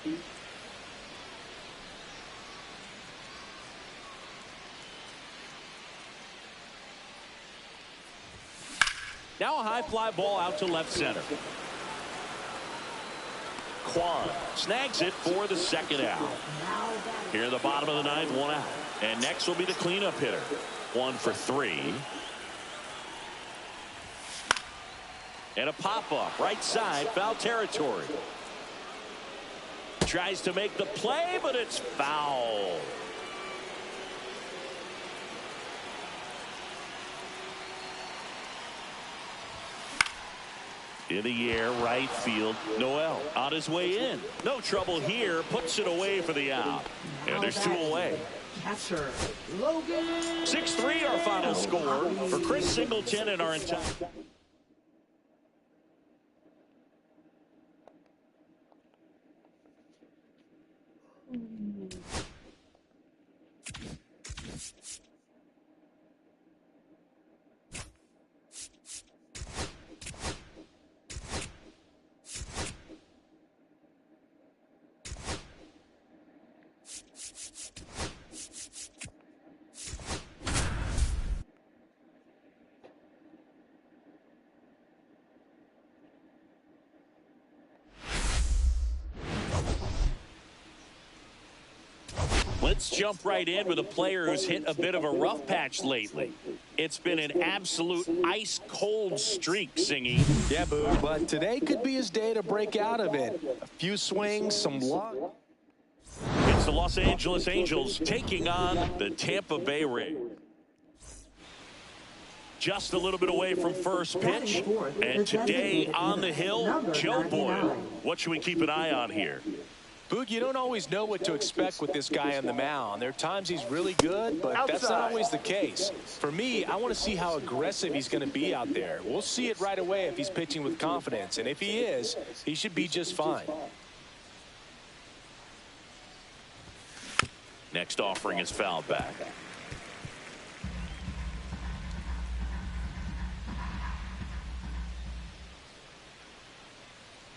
S3: Now a high fly ball out to left center. Kwan snags it for the 2nd out. Here in the bottom of the 9th, 1 out. And next will be the cleanup hitter. 1 for 3. And a pop-up right side, foul territory. Tries to make the play, but it's foul. In the air, right field. Noel on his way in. No trouble here. Puts it away for the out. And there's 2 away.
S6: Catcher, Logan.
S3: 6-3 our final score for Chris Singleton and our entire. Let's jump right in with a player who's hit a bit of a rough patch lately. It's been an absolute ice-cold streak, Singy.
S4: Yeah, Boo, but today could be his day to break out of it. A few swings, some luck.
S3: It's the Los Angeles Angels taking on the Tampa Bay Rays. Just a little bit away from first pitch. And today on the hill, Joe Boyle. What should we keep an eye on here?
S4: Boog, you don't always know what to expect with this guy on the mound. There are times he's really good, but that's not always the case. For me, I want to see how aggressive he's going to be out there. We'll see it right away if he's pitching with confidence. And if he is, he should be just fine.
S3: Next offering is fouled back.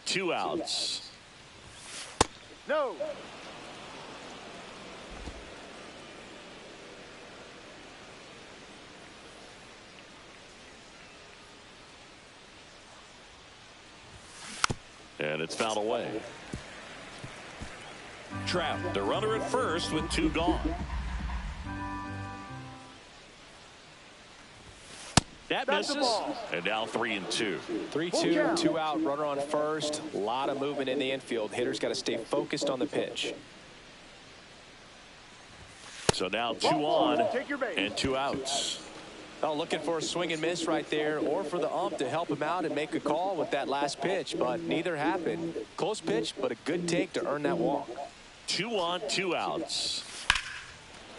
S3: Two outs.
S7: No.
S3: And it's fouled away. Trout, the runner at first with two gone. That misses. And now 3-2.
S4: 3-2, 2 out, runner on first. A lot of movement in the infield. Hitters got to stay focused on the pitch.
S3: So now 2 on and 2 outs.
S4: Oh, looking for a swing and miss right there, or for the ump to help him out and make a call with that last pitch, but neither happened. Close pitch, but a good take to earn that walk.
S3: 2 on, 2 outs.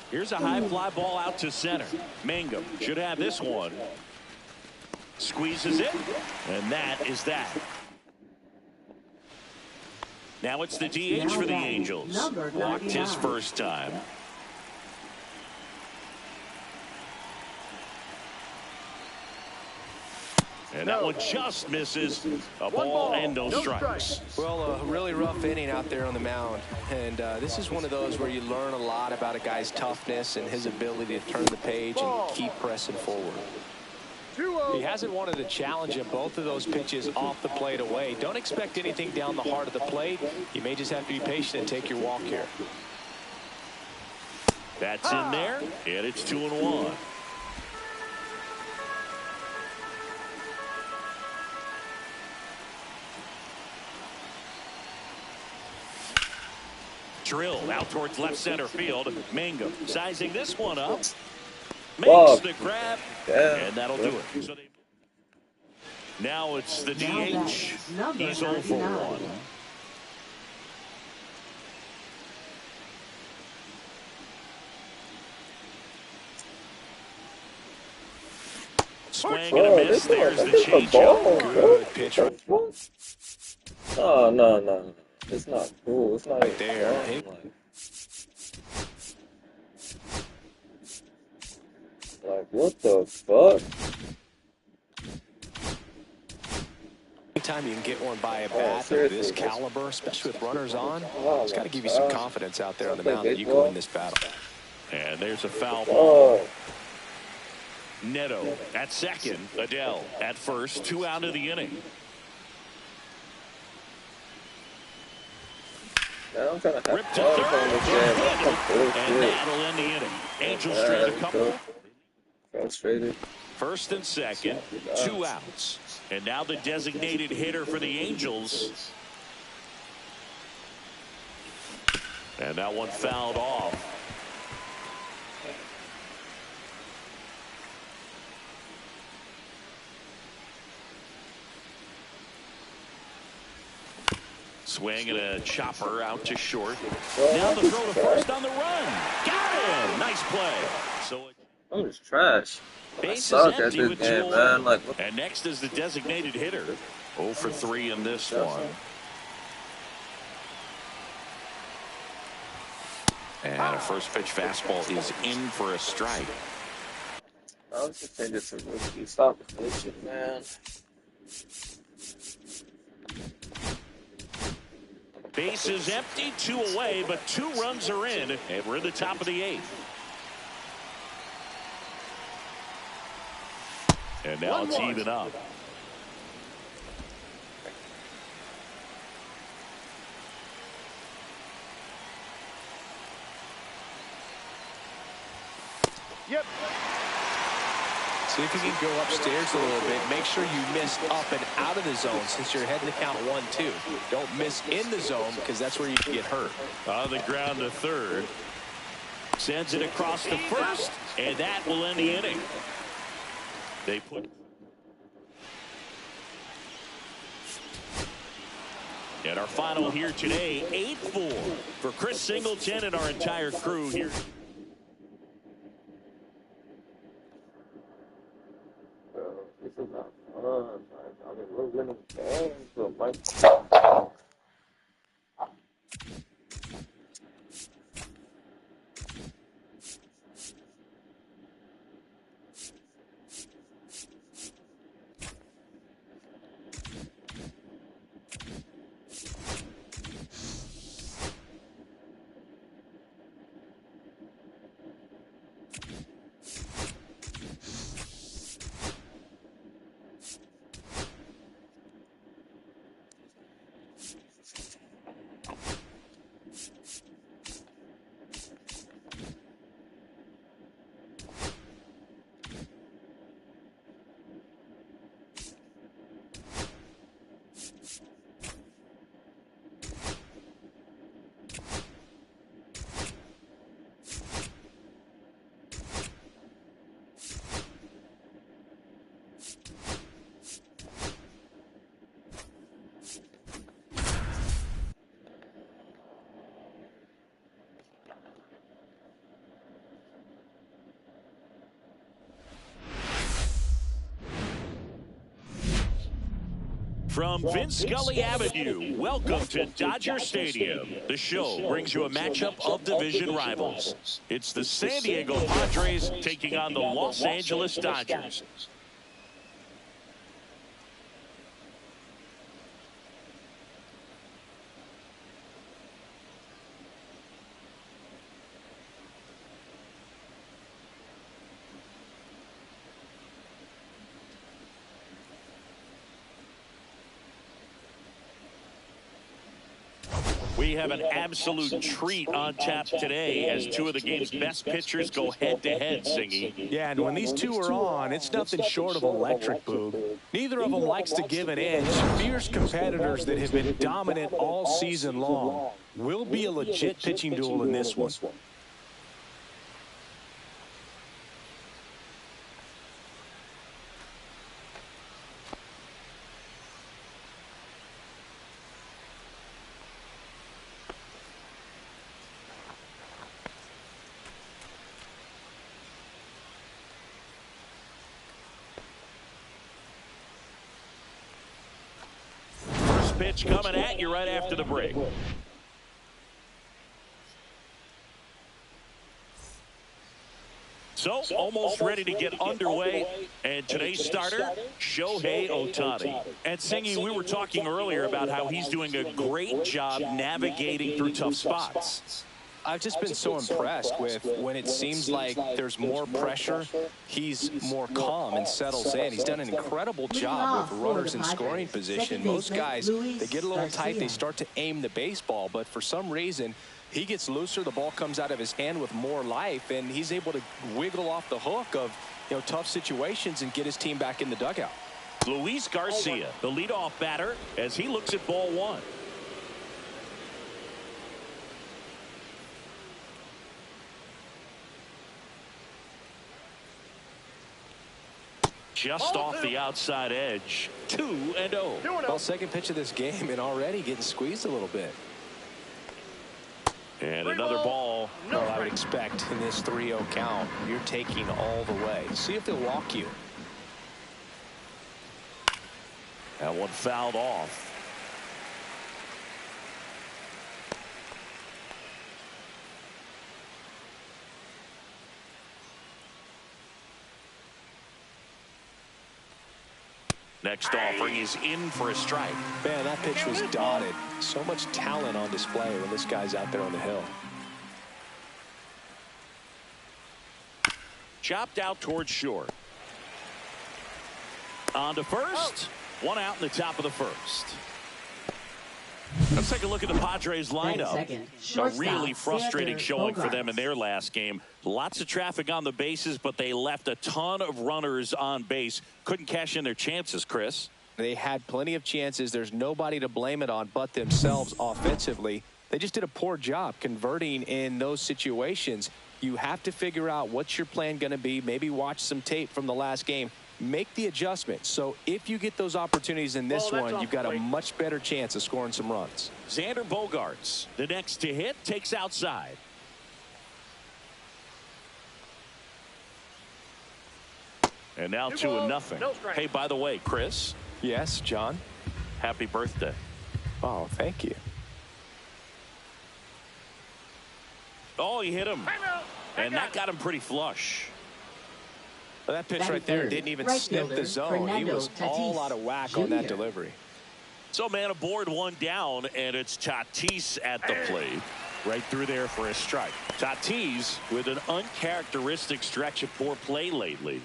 S3: Here's a high fly ball out to center. Mangum should have this one. Squeezes it, and that is that. Now it's the DH for the Angels. Walked his first time. And that one just misses. A ball and no strikes.
S4: Well, a really rough inning out there on the mound. And this is one of those where you learn a lot about a guy's toughness and his ability to turn the page and keep pressing forward. He hasn't wanted a challenge in both of those pitches off the plate away. Don't expect anything down the heart of the plate. You may just have to be patient and take your walk here.
S3: That's in there, and it's 2-1. Drill out towards left center field. Mangum sizing this one up. Makes the grab, and that'll do it. So now it's the DH. He's 0 for 1. Swing and a miss. There's the changeup.
S4: Good pitch.
S1: No. It's not cool. It's not
S4: Right there.
S1: Like, what the fuck?
S4: Anytime you can get one by a bat of this caliber, especially with runners on, it's got to give you some confidence out there on the mound that you can win this battle.
S3: And there's a foul ball. Neto at second. Adele at first. 2 out of the inning.
S1: I'm trying to
S3: Ripped to third. And that'll end the inning. Angels straight a couple.
S1: Frustrated.
S3: First and second. 2 outs. And now the designated hitter for the Angels. And that one fouled off. Swing and a chopper out to short. Now the throw to first on the run. Got him. Nice play. So
S1: I'm just trash.
S3: base is
S1: Suck at
S3: empty
S1: this
S3: with
S1: game,
S3: 2
S1: man.
S3: on.
S1: Like,
S3: And next is the designated hitter. 0 for 3 in this one. And a first pitch fastball is in for a strike.
S1: I was just saying, it's a rookie. Stop this shit, man.
S3: Base is empty, 2 away, but 2 runs are in, and we're in the top of the 8th. And now it's even up.
S7: Yep.
S4: See if you can go upstairs a little bit. Make sure you miss up and out of the zone since you're heading to count 1-2. Don't miss in the zone because that's where you can get hurt.
S3: On the ground to third. Sends it across to first, and that will end the inning. They put. And our final here today, 8-4 for Chris Singleton and our entire crew here.
S1: This is not fun. I mean, we're winning games, so my.
S3: From Vince Scully Avenue, welcome to Dodger Stadium. The show brings you a matchup of division rivals. It's the San Diego Padres taking on the Los Angeles Dodgers. We have an absolute treat on tap today as two of the game's best pitchers go head-to-head, Singy.
S4: Yeah, and when these two are on, it's nothing short of electric, Boog. Neither of them likes to give an inch. Fierce competitors that have been dominant all season long. Will be a legit pitching duel in this one.
S3: Pitch coming at you right after the break. So, almost ready to get underway. And today's starter, Shohei Ohtani. And Singy, we were talking earlier about how he's doing a great job navigating through tough spots.
S4: I've just been so impressed with when it seems like there's more pressure, he's more calm and settles in. He's done an incredible job with runners in scoring position. Most guys, they get a little tight, they start to aim the baseball, but for some reason, he gets looser, the ball comes out of his hand with more life, and he's able to wiggle off the hook of, tough situations and get his team back in the dugout.
S3: Luis Garcia, the leadoff batter, as he looks at ball one. Just off the outside edge. 2-0.
S4: Well, second pitch of this game and already getting squeezed a little bit.
S3: And another ball.
S4: Well, I would expect in this 3-0 count, you're taking all the way. See if they'll walk you.
S3: That one fouled off. Next offering is in for a strike.
S4: Man, that pitch was dotted. So much talent on display when this guy's out there on the hill.
S3: Chopped out towards short. On to first. One out in the top of the first. Let's take a look at the Padres lineup.
S6: Second,
S3: A really frustrating showing for them in their last game. Lots of traffic on the bases, but they left a ton of runners on base. Couldn't cash in their chances, Chris.
S4: They had plenty of chances. There's nobody to blame it on but themselves offensively. They just did a poor job converting in those situations. You have to figure out what's your plan going to be. Maybe watch some tape from the last game. Make the adjustment. So if you get those opportunities in this one, you've got a much better chance of scoring some runs.
S3: Xander Bogaerts, the next to hit, takes outside. And now 2-0. Hey, by the way, Chris.
S4: Yes, John.
S3: Happy birthday.
S4: Oh, thank you.
S3: Oh, he hit him. And that got him pretty flush.
S4: Well, that pitch right there didn't even sniff the zone. He was all out of whack on that delivery.
S3: So, man aboard, one down, and it's Tatis at the plate. Right through there for a strike. Tatis with an uncharacteristic stretch of poor play lately.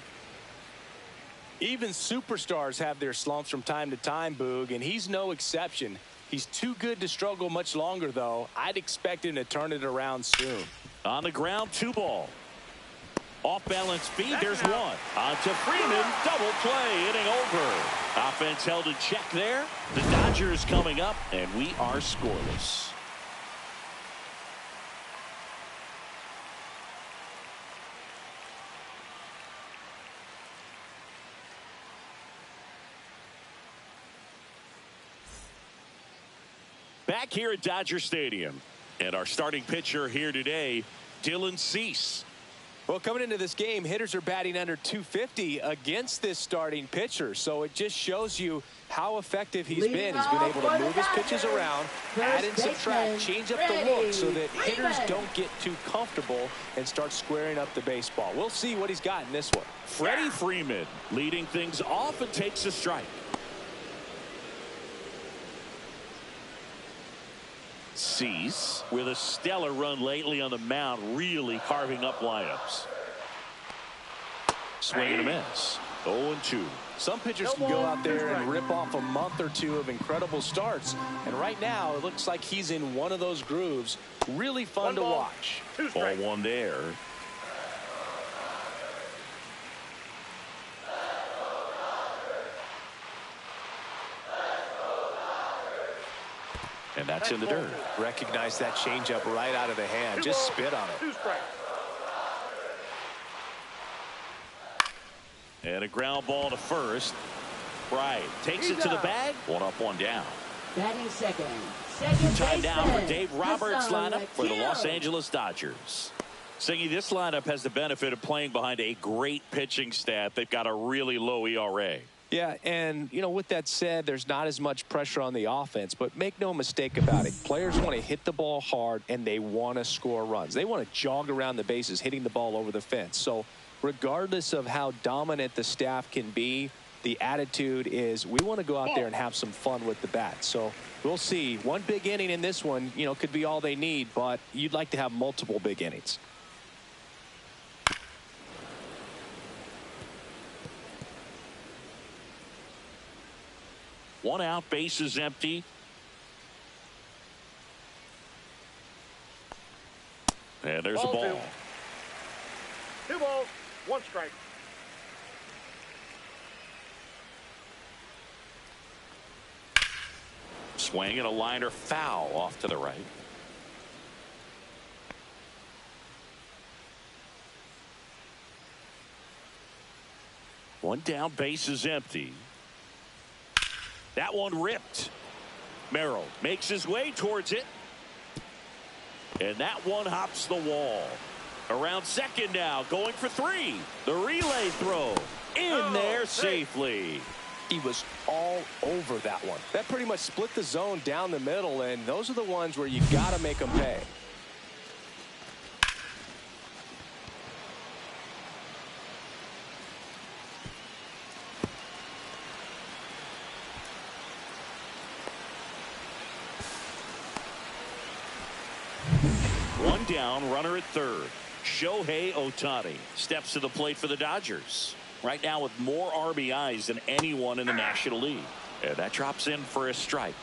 S4: Even superstars have their slumps from time to time, Boog, and he's no exception. He's too good to struggle much longer, though. I'd expect him to turn it around soon.
S3: On the ground, 2 ball. Off balance feed, there's one. On to Freeman, double play, inning over. Offense held in check there. The Dodgers coming up, and we are scoreless. Back here at Dodger Stadium, and our starting pitcher here today, Dylan Cease.
S4: Well, coming into this game, hitters are batting under 250 against this starting pitcher. So it just shows you how effective he's been. He's been able to move his pitches around, add and subtract, change up the look so that hitters don't get too comfortable and start squaring up the baseball. We'll see what he's got in this one.
S3: Freddie Freeman leading things off and takes a strike. Cease with a stellar run lately on the mound, really carving up lineups. Swing and a miss. 0-2.
S4: Some pitchers can go out there and rip off a month or two of incredible starts, and right now it looks like he's in one of those grooves. Really fun to watch.
S3: Ball one there. And that's in the dirt.
S4: Recognize that changeup right out of the hand. Just spit on it.
S3: And a ground ball to first. Right. Takes it to the bag. 1 up, 1 down.
S6: Batting second.
S3: Time down for Dave Roberts' lineup for the Los Angeles Dodgers. Singy, this lineup has the benefit of playing behind a great pitching staff. They've got a really low ERA.
S4: Yeah, and, you know, with that said, there's not as much pressure on the offense, but make no mistake about it. Players want to hit the ball hard, and they want to score runs. They want to jog around the bases, hitting the ball over the fence. So regardless of how dominant the staff can be, the attitude is we want to go out there and have some fun with the bat. So we'll see. One big inning in this one, you know, could be all they need, but you'd like to have multiple big innings.
S3: One out, base is empty. And there's a ball.
S7: 2 balls, 1 strike.
S3: Swing and a liner foul off to the right. One down, base is empty. That one ripped. Merrill makes his way towards it. And that one hops the wall. Around second now, going for 3. The relay throw in there safely.
S4: He was all over that one. That pretty much split the zone down the middle, and those are the ones where you got to make them pay.
S3: One down, runner at third. Shohei Ohtani steps to the plate for the Dodgers. Right now with more RBIs than anyone in the National League. And that drops in for a strike.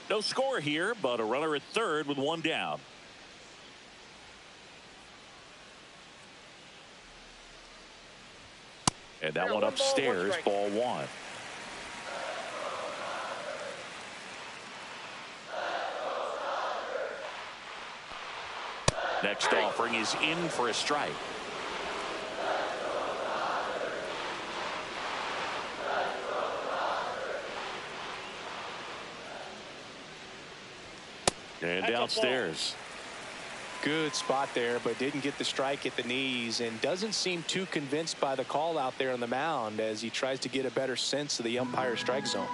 S3: No score here, but a runner at third with one down. And that one upstairs, ball one. Next offering is in for a strike. And downstairs.
S4: Good spot there, but didn't get the strike at the knees and doesn't seem too convinced by the call out there on the mound as he tries to get a better sense of the umpire's strike zone.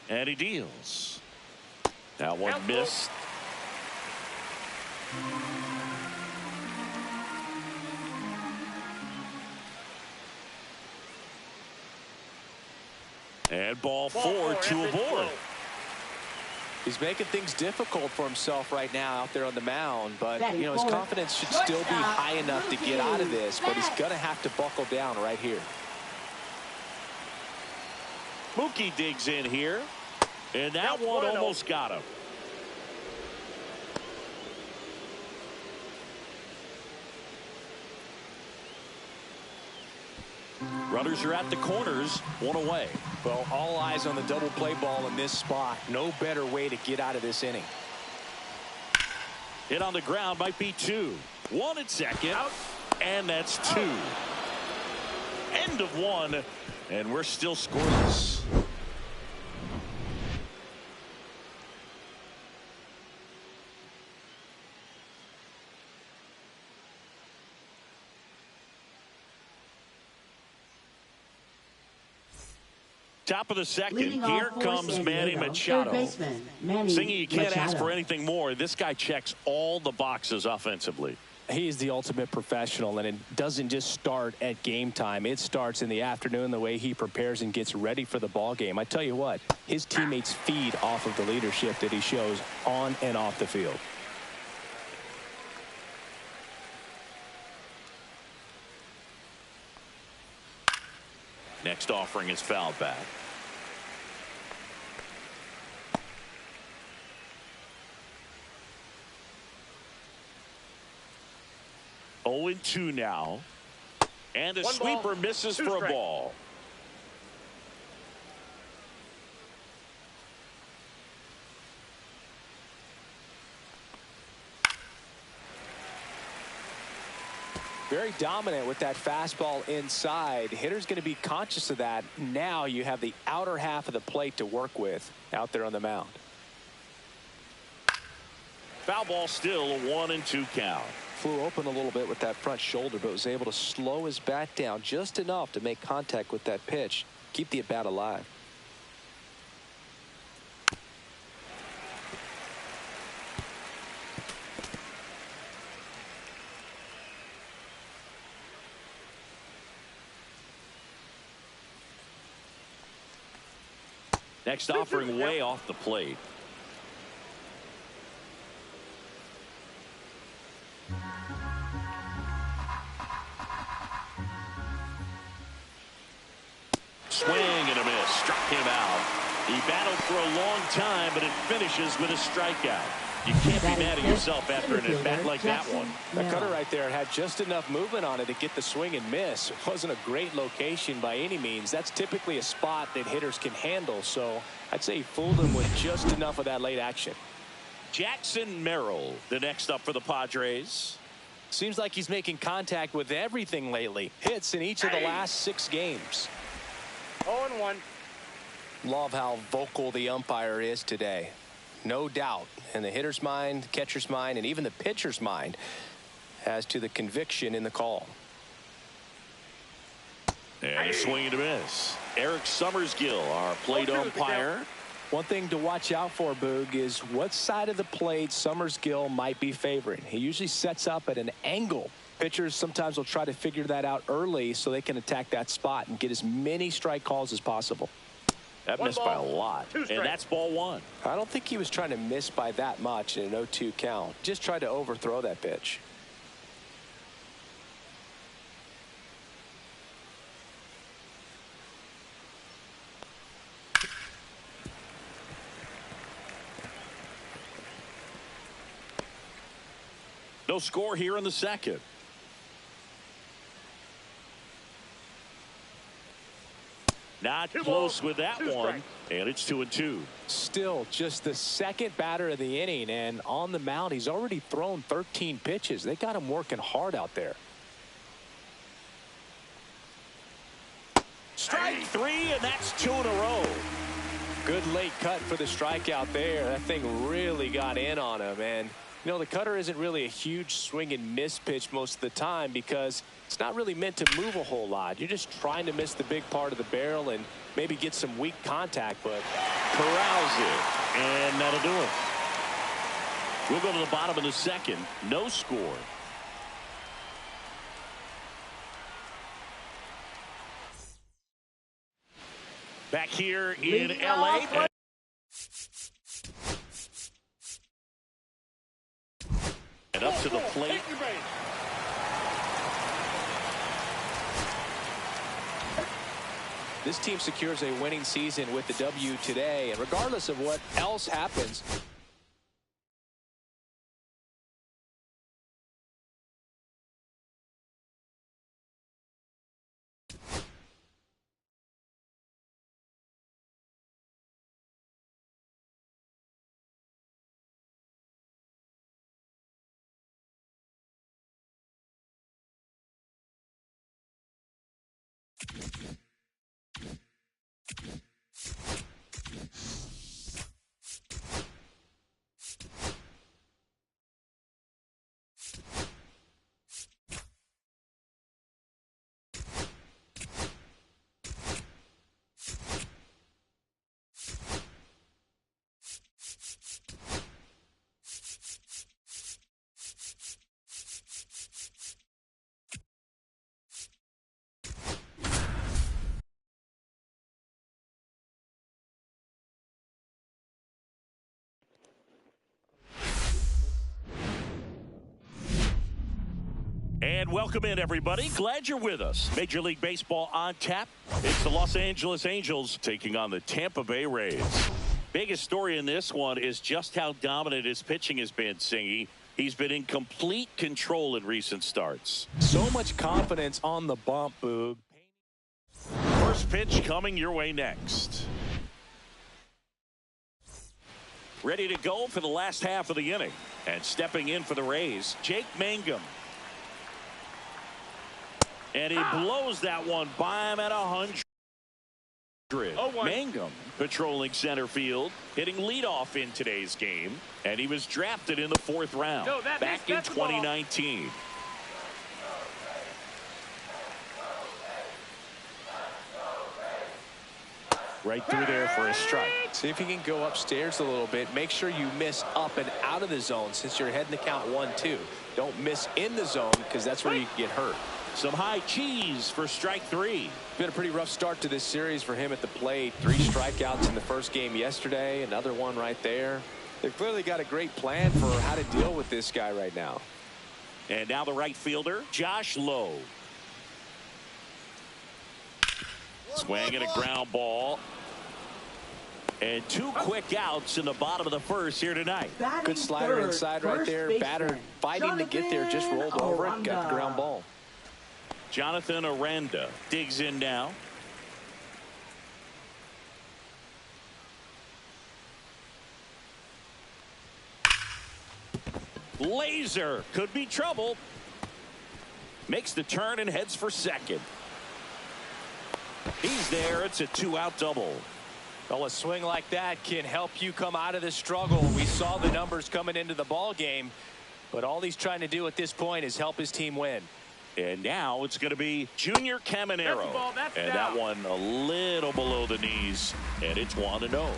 S3: And he deals. That one missed. And ball four to a board.
S4: He's making things difficult for himself right now out there on the mound, but you know his confidence should still be high enough to get out of this, but he's going to have to buckle down right here.
S3: Mookie digs in here, and that one almost got him. Runners are at the corners, one away.
S4: Well, all eyes on the double play ball in this spot. No better way to get out of this inning.
S3: Hit on the ground might be two. One at second, and that's two. End of one, and we're still scoreless. Top of the second. Here comes Manny Machado. Singing, you can't ask for anything more. This guy checks all the boxes offensively.
S4: He is the ultimate professional, and it doesn't just start at game time. It starts in the afternoon, the way he prepares and gets ready for the ball game. I tell you what, his teammates feed off of the leadership that he shows on and off the field.
S3: Next offering is fouled back. Oh, 0-2 now. And a sweeper misses for a ball.
S4: Very dominant with that fastball inside. Hitter's going to be conscious of that. Now you have the outer half of the plate to work with out there on the mound.
S3: Foul ball, still a 1-2 count.
S4: Flew open a little bit with that front shoulder, but was able to slow his bat down just enough to make contact with that pitch. Keep the at bat alive.
S3: Next offering way off the plate. Swing and a miss. Struck him out. He battled for a long time, but it finishes with a strikeout. You can't be mad at yourself after an at-bat like that one.
S4: That cutter right there had just enough movement on it to get the swing and miss. It wasn't a great location by any means. That's typically a spot that hitters can handle, so I'd say he fooled him with just enough of that late action.
S3: Jackson Merrill, the next up for the Padres.
S4: Seems like he's making contact with everything lately. Hits in each of the last 6 games.
S7: 0-1.
S4: Love how vocal the umpire is today. No doubt in the hitter's mind, catcher's mind, and even the pitcher's mind as to the conviction in the call.
S3: And a swing and a miss. Eric Summersgill, our plate umpire.
S4: One thing to watch out for, Boog, is what side of the plate Summersgill might be favoring. He usually sets up at an angle. Pitchers sometimes will try to figure that out early so they can attack that spot and get as many strike calls as possible.
S3: That missed by a lot, and that's ball one.
S4: I don't think he was trying to miss by that much in an 0-2 count. Just tried to overthrow that pitch.
S3: No score here in the second. Not close with that one, and it's 2-2.
S4: Still just the second batter of the inning, and on the mound, he's already thrown 13 pitches. They got him working hard out there.
S3: Strike three, and that's 2 in a row.
S4: Good late cut for the strikeout there. That thing really got in on him. And, you know, the cutter isn't really a huge swing and miss pitch most of the time because it's not really meant to move a whole lot. You're just trying to miss the big part of the barrel and maybe get some weak contact, but
S3: corrals it, and that'll do it. We'll go to the bottom of the second. No score. Back here in L.A. And up to the plate.
S4: This team secures a winning season with the W today, and regardless of what else happens,
S3: And welcome in, everybody. Glad you're with us. Major League Baseball on tap. It's the Los Angeles Angels taking on the Tampa Bay Rays. Biggest story in this one is just how dominant his pitching has been, Singy. He's been in complete control in recent starts.
S4: so much confidence on the bump, Boog.
S3: First pitch coming your way next. Ready to go for the last half of the inning. And stepping in for the Rays, Jake Mangum. And he blows that one by him at 100. Mangum patrolling center field, hitting leadoff in today's game, and he was drafted in the 4th round back in 2019. Right through there for a strike.
S4: See if you can go upstairs a little bit. Make sure you miss up and out of the zone since you're heading to count 1-2. Don't miss in the zone because that's where you can get hurt.
S3: Some high cheese for strike 3.
S4: Been a pretty rough start to this series for him at the plate. 3 strikeouts in the first game yesterday. Another one right there. They've clearly got a great plan for how to deal with this guy right now.
S3: And now the right fielder, Josh Lowe. Swinging a ground ball. And 2 quick outs in the bottom of the first here tonight.
S4: Good slider inside right there. Batter fighting to get there, just rolled over it, got the ground ball.
S3: Jonathan Aranda digs in now. Laser could be trouble. Makes the turn and heads for second. He's there. It's a 2-out double.
S4: Well, a swing like that can help you come out of the struggle. We saw the numbers coming into the ball game, but all he's trying to do at this point is help his team win.
S3: And now it's going to be Junior Caminero. And that one a little below the knees. And it's 1-0.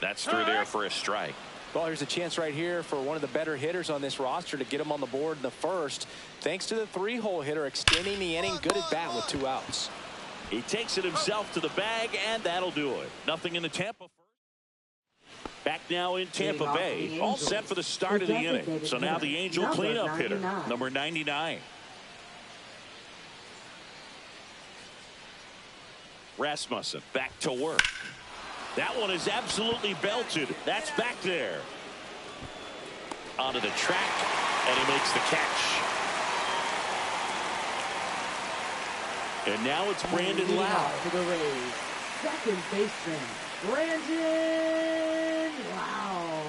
S3: That's through there for a strike.
S4: Well, here's a chance right here for one of the better hitters on this roster to get him on the board in the first. Thanks to the 3-hole hitter extending the inning. Good at bat with 2 outs.
S3: He takes it himself to the bag, and that'll do it. Nothing in the Tampa first. Back now in Tampa Bay, all set for the start of the inning. So now the Angel cleanup hitter, number 99. Rasmussen back to work. That one is absolutely belted. That's back there. onto the track, and he makes the catch. And now it's Brandon Lau.
S6: For the Rays, second baseman, Brandon Lau.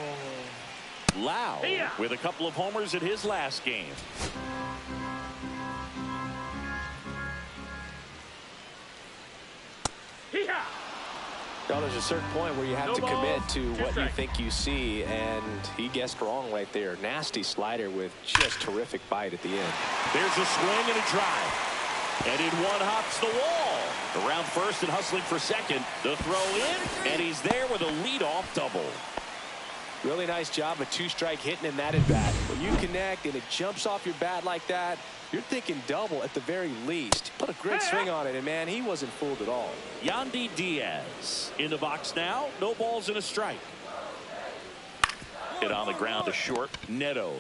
S3: Lau with a couple of homers in his last game.
S4: Well, there's a certain point where you have to commit to what you think you see, and he guessed wrong right there. Nasty slider with just terrific bite at the end.
S3: There's a swing and a drive. And in one hops the wall. Around first and hustling for second. The throw in, and he's there with a leadoff double.
S4: Really nice job of two-strike hitting in that at-bat. When you connect and it jumps off your bat like that, you're thinking double at the very least. Put a great swing on it, and, man, he wasn't fooled at all.
S3: Yandy Diaz in the box now. No balls and a strike. Hit on the ground to short. Neto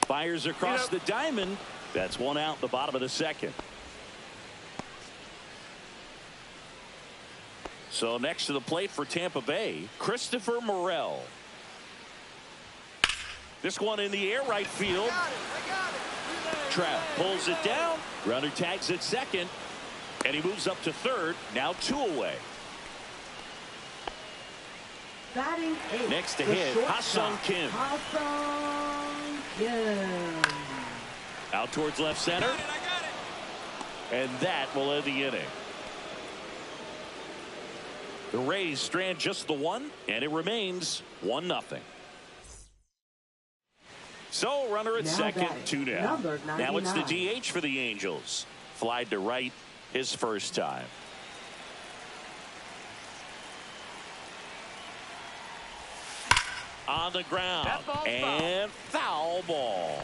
S3: fires across the diamond. That's one out in the bottom of the second. So next to the plate for Tampa Bay, Christopher Morel. This one in the air, right field. Trout pulls it down. Runner tags at second. And he moves up to third. Now 2 away.
S6: Batting eighth,
S3: Next to
S6: the
S3: hit,
S6: shortstop,
S3: Ha-Sung Kim.
S6: Ha-Sung Kim.
S3: Out towards left center. And that will end the inning. The Rays strand just the one, and it remains 1-0. So runner at second, 2 down. Now it's the DH for the Angels. Flied to right his first time. On the ground, and foul ball.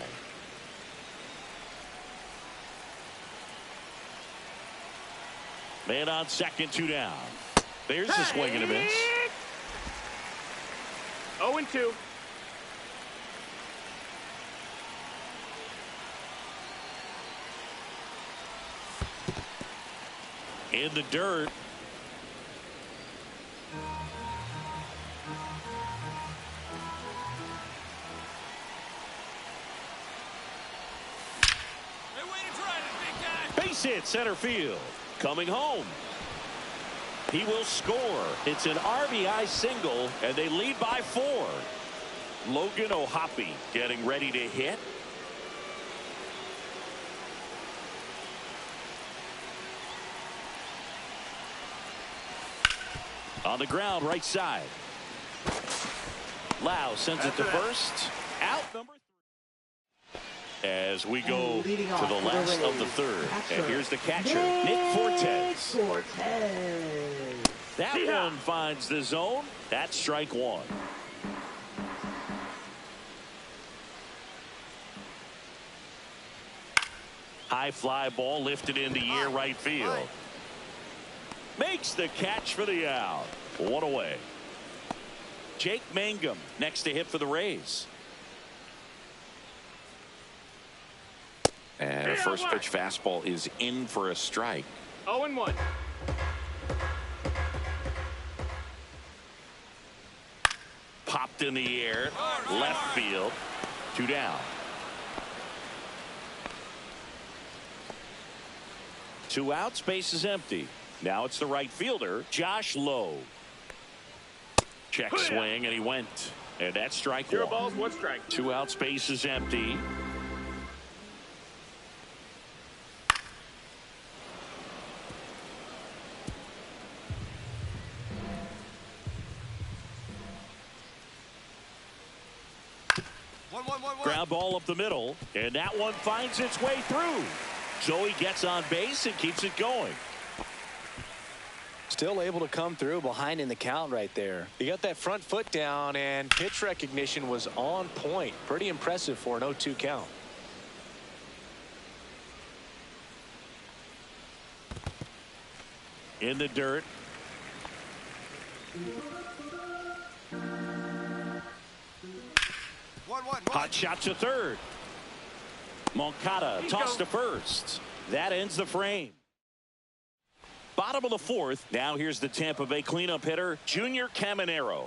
S3: Man on second, 2 down. There's the swing and a miss.
S7: 0-2.
S3: In the dirt. Base hit center field. Coming home. He will score. It's an RBI single, and they lead by 4. Logan O'Hoppe getting ready to hit. On the ground, right side. Lau sends it to first. Out number 3. As we go to the last of the third. And here's the catcher, Nick Fortes. That one finds the zone. That's strike 1. High fly ball lifted in the air, right field. Makes the catch for the out. 1 away. Jake Mangum next to hit for the Rays.
S8: And a first pitch fastball is in for a strike.
S7: 0-1.
S3: Popped in the air. Left field. 2 down. 2 out. Space is empty. Now it's the right fielder, Josh Lowe. Check swing, and he went. And that's strike 1.
S7: Balls, 1 strike.
S3: 2 out. Space is empty. Ground ball up the middle, and that one finds its way through. So he gets on base and keeps it going.
S4: Still able to come through behind in the count right there. He got that front foot down, and pitch recognition was on point. Pretty impressive for an 0-2 count.
S3: In the dirt. Hot shot to third. Moncada tossed to first. That ends the frame. Bottom of the 4th. Now here's the Tampa Bay cleanup hitter, Junior Caminero.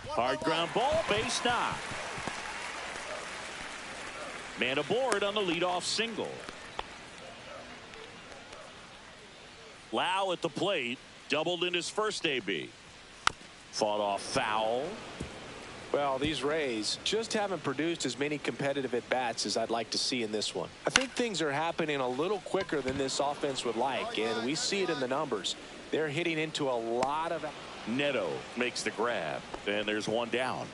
S3: Hard ground ball, base knock. Man aboard on the leadoff single. Lau at the plate, doubled in his first AB. Fought off foul.
S4: Well, these Rays just haven't produced as many competitive at-bats as I'd like to see in this one. I think things are happening a little quicker than this offense would like, and we see it in the numbers. They're hitting into a lot of...
S3: Neto makes the grab, and there's one down.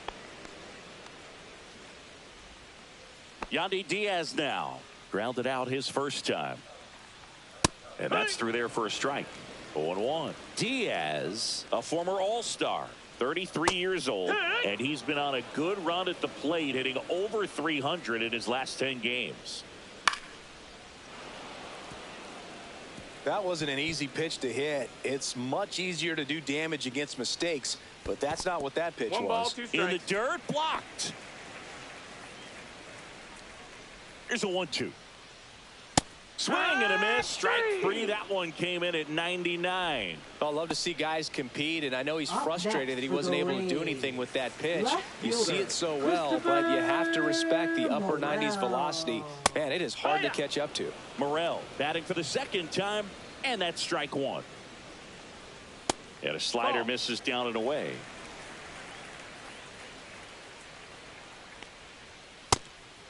S3: Yandy Diaz now grounded out his first time. And that's through there for a strike. 0-1. Diaz, a former All-Star, 33 years old, and he's been on a good run at the plate, hitting over 300 in his last 10 games.
S4: That wasn't an easy pitch to hit. It's much easier to do damage against mistakes, but that's not what that pitch was.
S3: In the dirt, blocked. Here's a 1-2. Swing and a miss. Strike three. That one came in at 99.
S4: I'd love to see guys compete, and I know he's frustrated that he wasn't able to do anything with that pitch. You see it so well, but you have to respect the upper 90s velocity. Man, it is hard to catch up to.
S3: Morel batting for the second time, and that's strike one. And a slider misses down and away.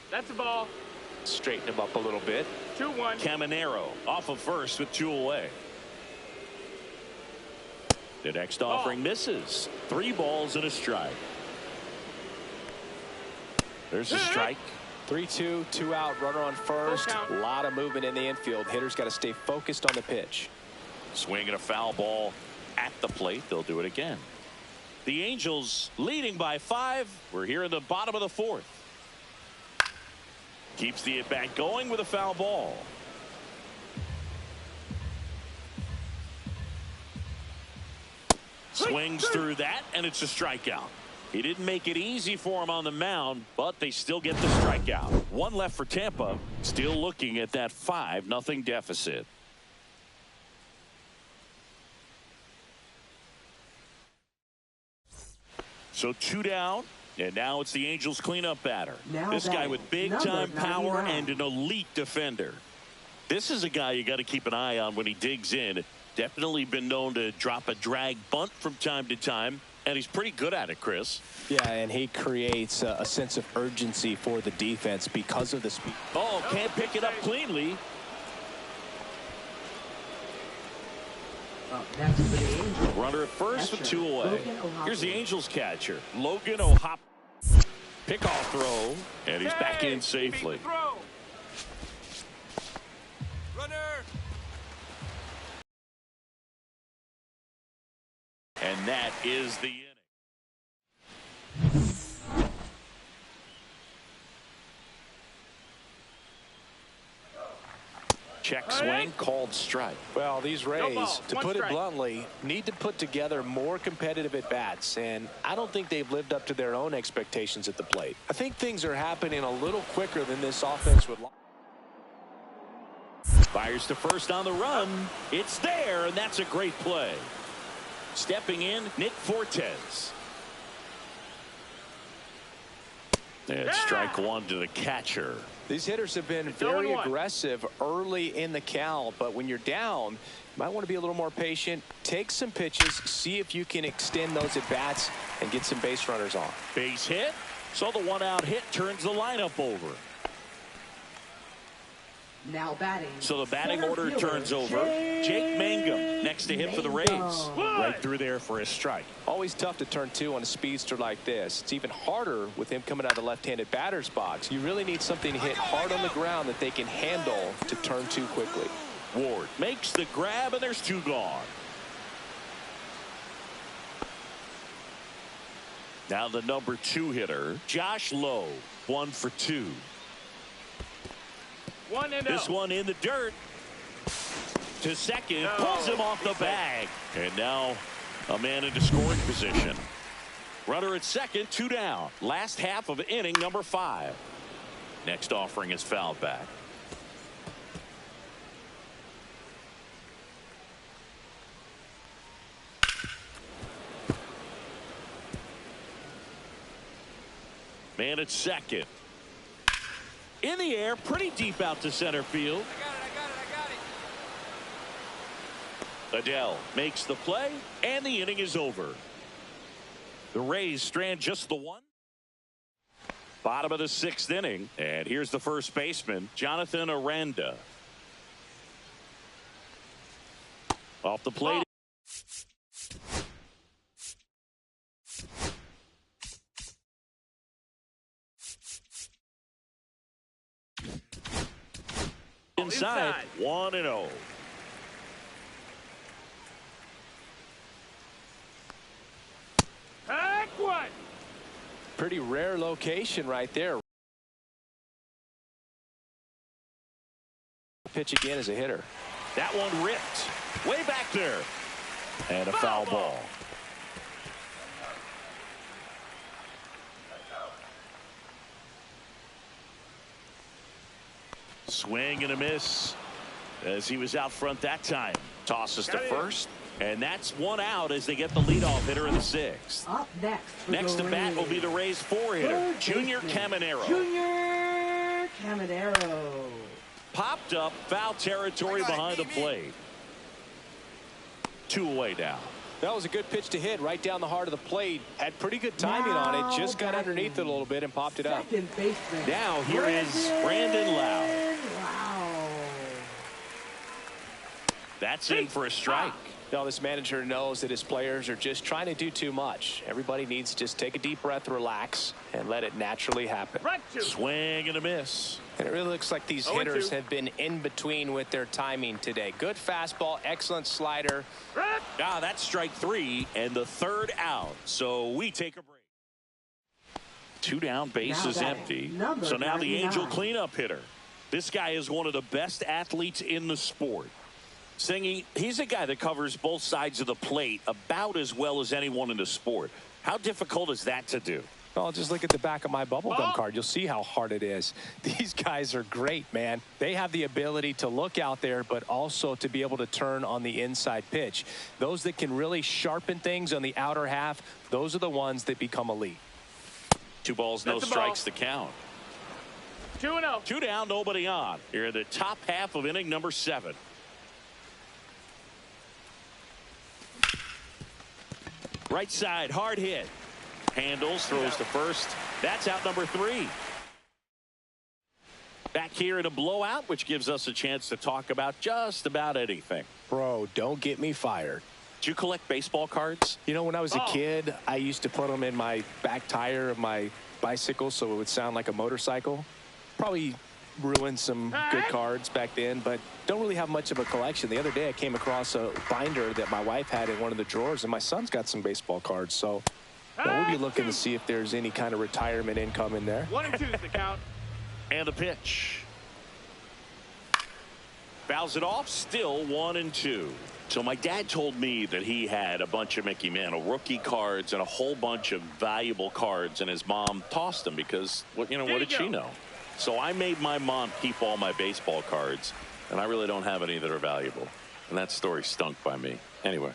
S7: That's a ball.
S4: Straighten him up a little bit.
S7: 2-1.
S3: Caminero off of first with 2 away. The next offering misses. 3 balls and a strike. There's a strike.
S4: 3-2, 2 out, runner on first. A lot of movement in the infield. Hitters got to stay focused on the pitch.
S3: Swing and a foul ball at the plate. They'll do it again. The Angels leading by 5. We're here in the bottom of the 4th. Keeps the at-bat going with a foul ball. Swings through that, and it's a strikeout. He didn't make it easy for him on the mound, but they still get the strikeout. 1 left for Tampa. Still looking at that 5-0 deficit. So 2 down. And now it's the Angels cleanup batter. This guy with big-time power and an elite defender. This is a guy you got to keep an eye on when he digs in. Definitely been known to drop a drag bunt from time to time, and he's pretty good at it, Chris.
S4: Yeah, and he creates a sense of urgency for the defense because of the speed.
S3: Oh, can't pick it up cleanly.
S6: Next for the Angels.
S3: Runner at first with 2 away.
S6: Logan O'Hoppe.
S3: Here's the Angels catcher, Logan O'Hoppe. Pickoff throw, and he's back in safely.
S7: Runner.
S3: And that is the inning. Check swing, called strike.
S4: Well, these Rays,
S7: ball,
S4: to
S7: 1
S4: put it
S7: strike.
S4: bluntly, need to put together more competitive at-bats, and I don't think they've lived up to their own expectations at the plate. I think things are happening a little quicker than this offense would like.
S3: Fires to first on the run. It's there, and that's a great play. Stepping in, Nick Fortes. And strike 1 to the catcher.
S4: These hitters have been very aggressive early in the count, but when you're down, you might want to be a little more patient. Take some pitches, see if you can extend those at-bats and get some base runners on.
S3: Base hit. So the 1-out hit turns the lineup over.
S6: Now batting.
S3: So the batting
S6: center
S3: order
S6: fielder,
S3: turns over. Jake Mangum next to hit for the Rays. Right through there for a strike.
S4: Always tough to turn 2 on a speedster like this. It's even harder with him coming out of the left-handed batter's box. You really need something to hit hard on the ground that they can handle to turn 2 quickly.
S3: Ward makes the grab, and there's 2 gone. Now the number 2 hitter, Josh Lowe, 1 for 2.
S7: 1-0.
S3: This one in the dirt. To second, pulls him off the bag. And now a man into scoring position. Runner at second, 2 down. Last half of inning number 5. Next offering is fouled back. Man at second. In the air, pretty deep out to center field. Adele makes the play, and the inning is over. The Rays strand just the one. Bottom of the 6th inning, and here's the first baseman, Jonathan Aranda. Off the plate. Inside 1-0.
S7: Heck what?
S4: Pretty rare location right there. Pitch again as a hitter.
S3: That one ripped way back there. And a foul ball. Swing and a miss as he was out front that time. Tosses to first, and that's one out as they get the leadoff hitter in the 6th.
S6: Up
S3: Next to bat will be the Rays 4-hitter, Junior Caminero.
S6: Junior Caminero.
S3: Popped up, foul territory behind the plate. 2 away now.
S4: That was a good pitch to hit right down the heart of the plate. Had pretty good timing on it. Just got underneath it a little bit and popped it up.
S6: Second baseman.
S3: Now here is Brandon Lau.
S6: Wow.
S3: That's in for a strike.
S4: Now this manager knows that his players are just trying to do too much. Everybody needs to just take a deep breath, relax, and let it naturally happen.
S3: Swing and a miss.
S4: And it really looks like these hitters have been in between with their timing today. Good fastball, excellent slider.
S3: Ah, that's strike 3 and the 3rd out. So we take a break. 2 down, base is empty. So now the Angel cleanup hitter. This guy is one of the best athletes in the sport. Singy, he's a guy that covers both sides of the plate about as well as anyone in the sport. How difficult is that to do?
S4: Well, just look at the back of my bubblegum card. You'll see how hard it is. These guys are great, man. They have the ability to look out there, but also to be able to turn on the inside pitch. Those that can really sharpen things on the outer half, those are the ones that become elite.
S3: 2 balls, no strikes to count.
S7: 2-0.
S3: 2 down, nobody on. Here in the top half of inning number 7. Right side, hard hit. Handles, throws to first. That's out number 3. Back here in a blowout, which gives us a chance to talk about just about anything.
S4: Bro, don't get me fired.
S3: Do you collect baseball cards?
S4: You know, when I was a kid, I used to put them in my back tire of my bicycle so it would sound like a motorcycle. Probably ruined some good cards back then, but don't really have much of a collection. The other day I came across a binder that my wife had in one of the drawers, and my son's got some baseball cards, so we'll be looking to see if there's any kind of retirement income in there.
S7: 1-2 is the count.
S3: And the pitch. Fouls it off, still 1-2. So my dad told me that he had a bunch of Mickey Mantle rookie cards and a whole bunch of valuable cards, and his mom tossed them because, what did she know? So I made my mom keep all my baseball cards, and I really don't have any that are valuable. And that story stunk by me. Anyway.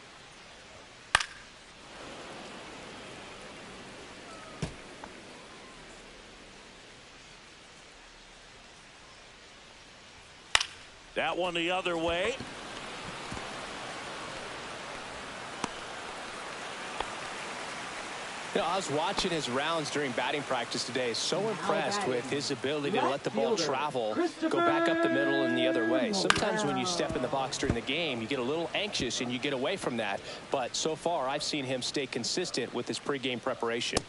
S3: That one the other way.
S4: You know, I was watching his rounds during batting practice today. So impressed with his ability to let the ball travel, go back up the middle and the other way. Sometimes when you step in the box during the game, you get a little anxious and you get away from that. But so far, I've seen him stay consistent with his pregame preparation.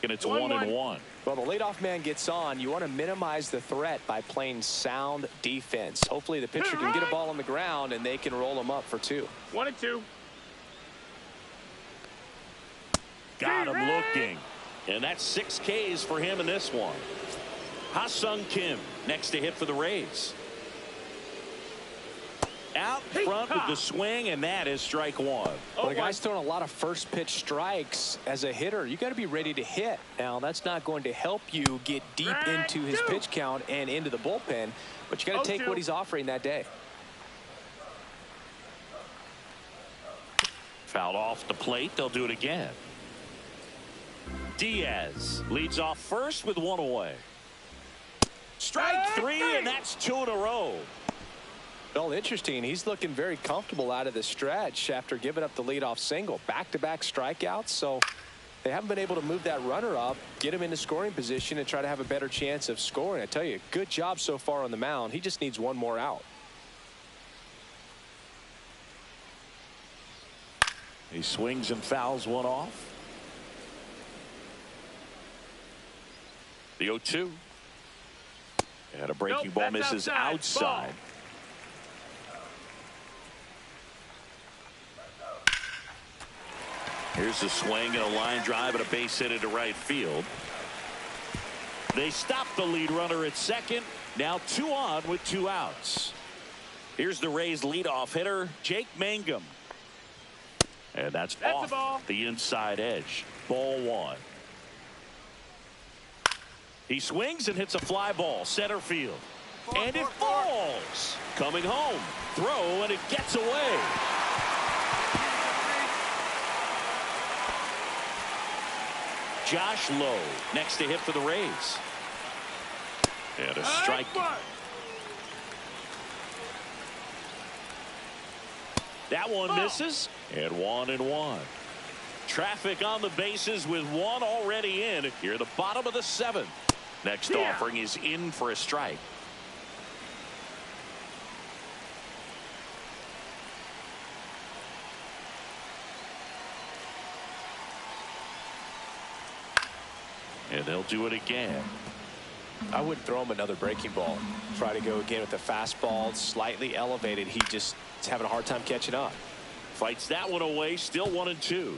S3: And it's 1-1.
S4: Well, the leadoff man gets on. You want to minimize the threat by playing sound defense. Hopefully the pitcher can get a ball on the ground and they can roll him up for 2.
S7: 1-2.
S3: Got him looking. And that's 6 Ks for him in this one. Ha-Sung Kim next to hit for the Rays. Out front with the swing, and that is strike 1.
S4: Well, the guy's throwing a lot of first pitch strikes as a hitter. You got to be ready to hit. Now, that's not going to help you get deep into his pitch count and into the bullpen, but you got to take what he's offering that day.
S3: Fouled off the plate. They'll do it again. Diaz leads off first with one away. Strike three, and that's two in a row.
S4: Well, interesting. He's looking very comfortable out of the stretch after giving up the leadoff single. Back-to-back strikeouts, so they haven't been able to move that runner up, get him into scoring position, and try to have a better chance of scoring. I tell you, good job so far on the mound. He just needs one more out.
S3: He swings and fouls one off. The 0-2. And a breaking ball misses outside. Here's the swing and a line drive and a base hit into right field. They stop the lead runner at second. Now 2 on with 2 outs. Here's the Rays leadoff hitter, Jake Mangum. And that's off the inside edge. Ball 1. He swings and hits a fly ball center field. And it falls. Coming home. Throw, and it gets away. Josh Lowe next to hit for the Rays. And a strike. That one misses. And 1-1. Traffic on the bases with one already in. Here the bottom of the 7th. Next offering is in for a strike. And they'll do it again.
S4: I wouldn't throw him another breaking ball. Try to go again with the fastball, slightly elevated. He just is having a hard time catching up.
S3: Fights that one away, still 1-2.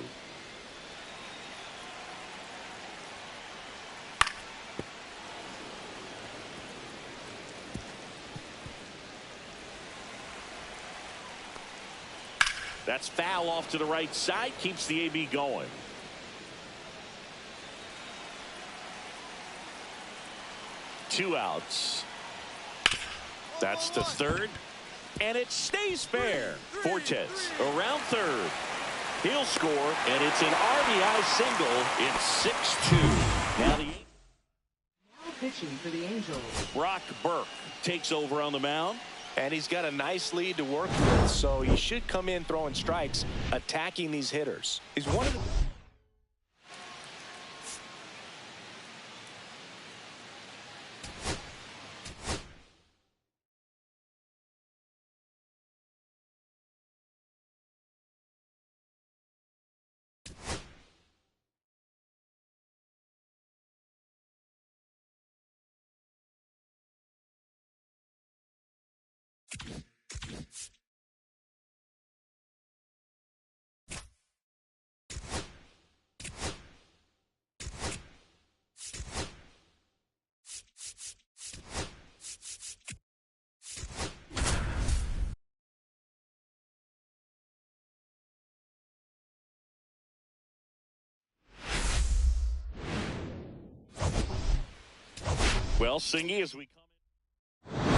S3: That's foul off to the right side, keeps the AB going. Two outs. That's the third. And it stays fair. Fortes around third. He'll score, and it's an RBI single. It's 6-2. Now
S6: pitching for the Angels.
S3: Brock Burke takes over on the mound.
S4: And he's got a nice lead to work with, so he should come in throwing strikes, attacking these hitters. He's one of the...
S3: Well, Singy, as we come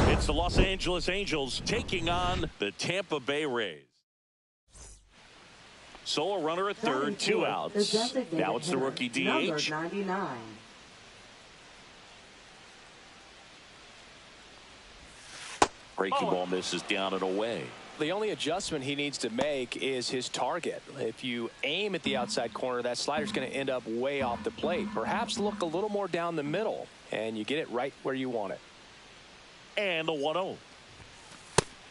S3: in, it's the Los Angeles Angels taking on the Tampa Bay Rays. Solo runner at third, 2 outs. Now it's the rookie DH.
S6: Number 99.
S3: Breaking ball misses down and away.
S4: The only adjustment he needs to make is his target. If you aim at the outside corner, that slider's going to end up way off the plate. Perhaps look a little more down the middle, and you get it right where you want it.
S3: And the 1-0.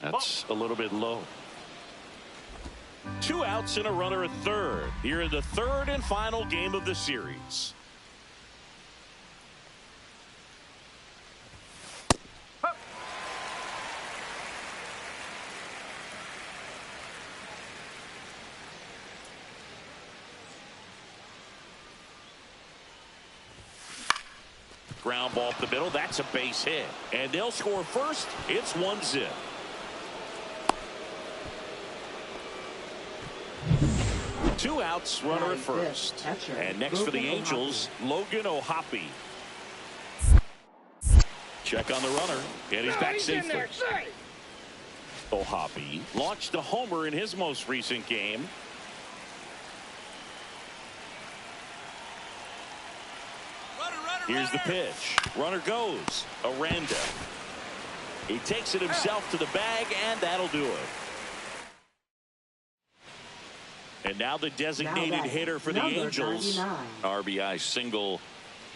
S3: That's a little bit low. 2 outs and a runner at third. Here in the third and final game of the series. Ground ball up the middle. That's a base hit. And they'll score first. It's 1-0. Two outs, runner at first. And next for the Angels, Logan O'Hoppe. Check on the runner. And he's back safely. O'Hoppe launched a homer in his most recent game. Here's the pitch. Runner goes. Aranda. He takes it himself to the bag, and that'll do it. And now the designated hitter for the Angels.
S6: 99.
S3: RBI single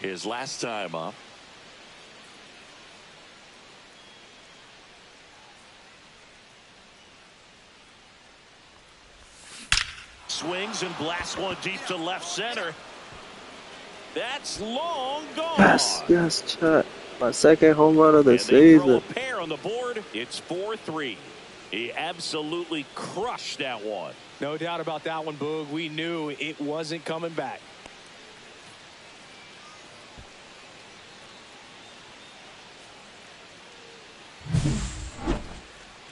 S3: his last time up. Swings and blasts one deep to left center. That's long gone.
S1: Yes, Chet. My second home run of the
S3: And they throw
S1: season.
S3: a pair on the board. It's 4-3. He absolutely crushed that one.
S4: No doubt about that one, Boog. We knew it wasn't coming back.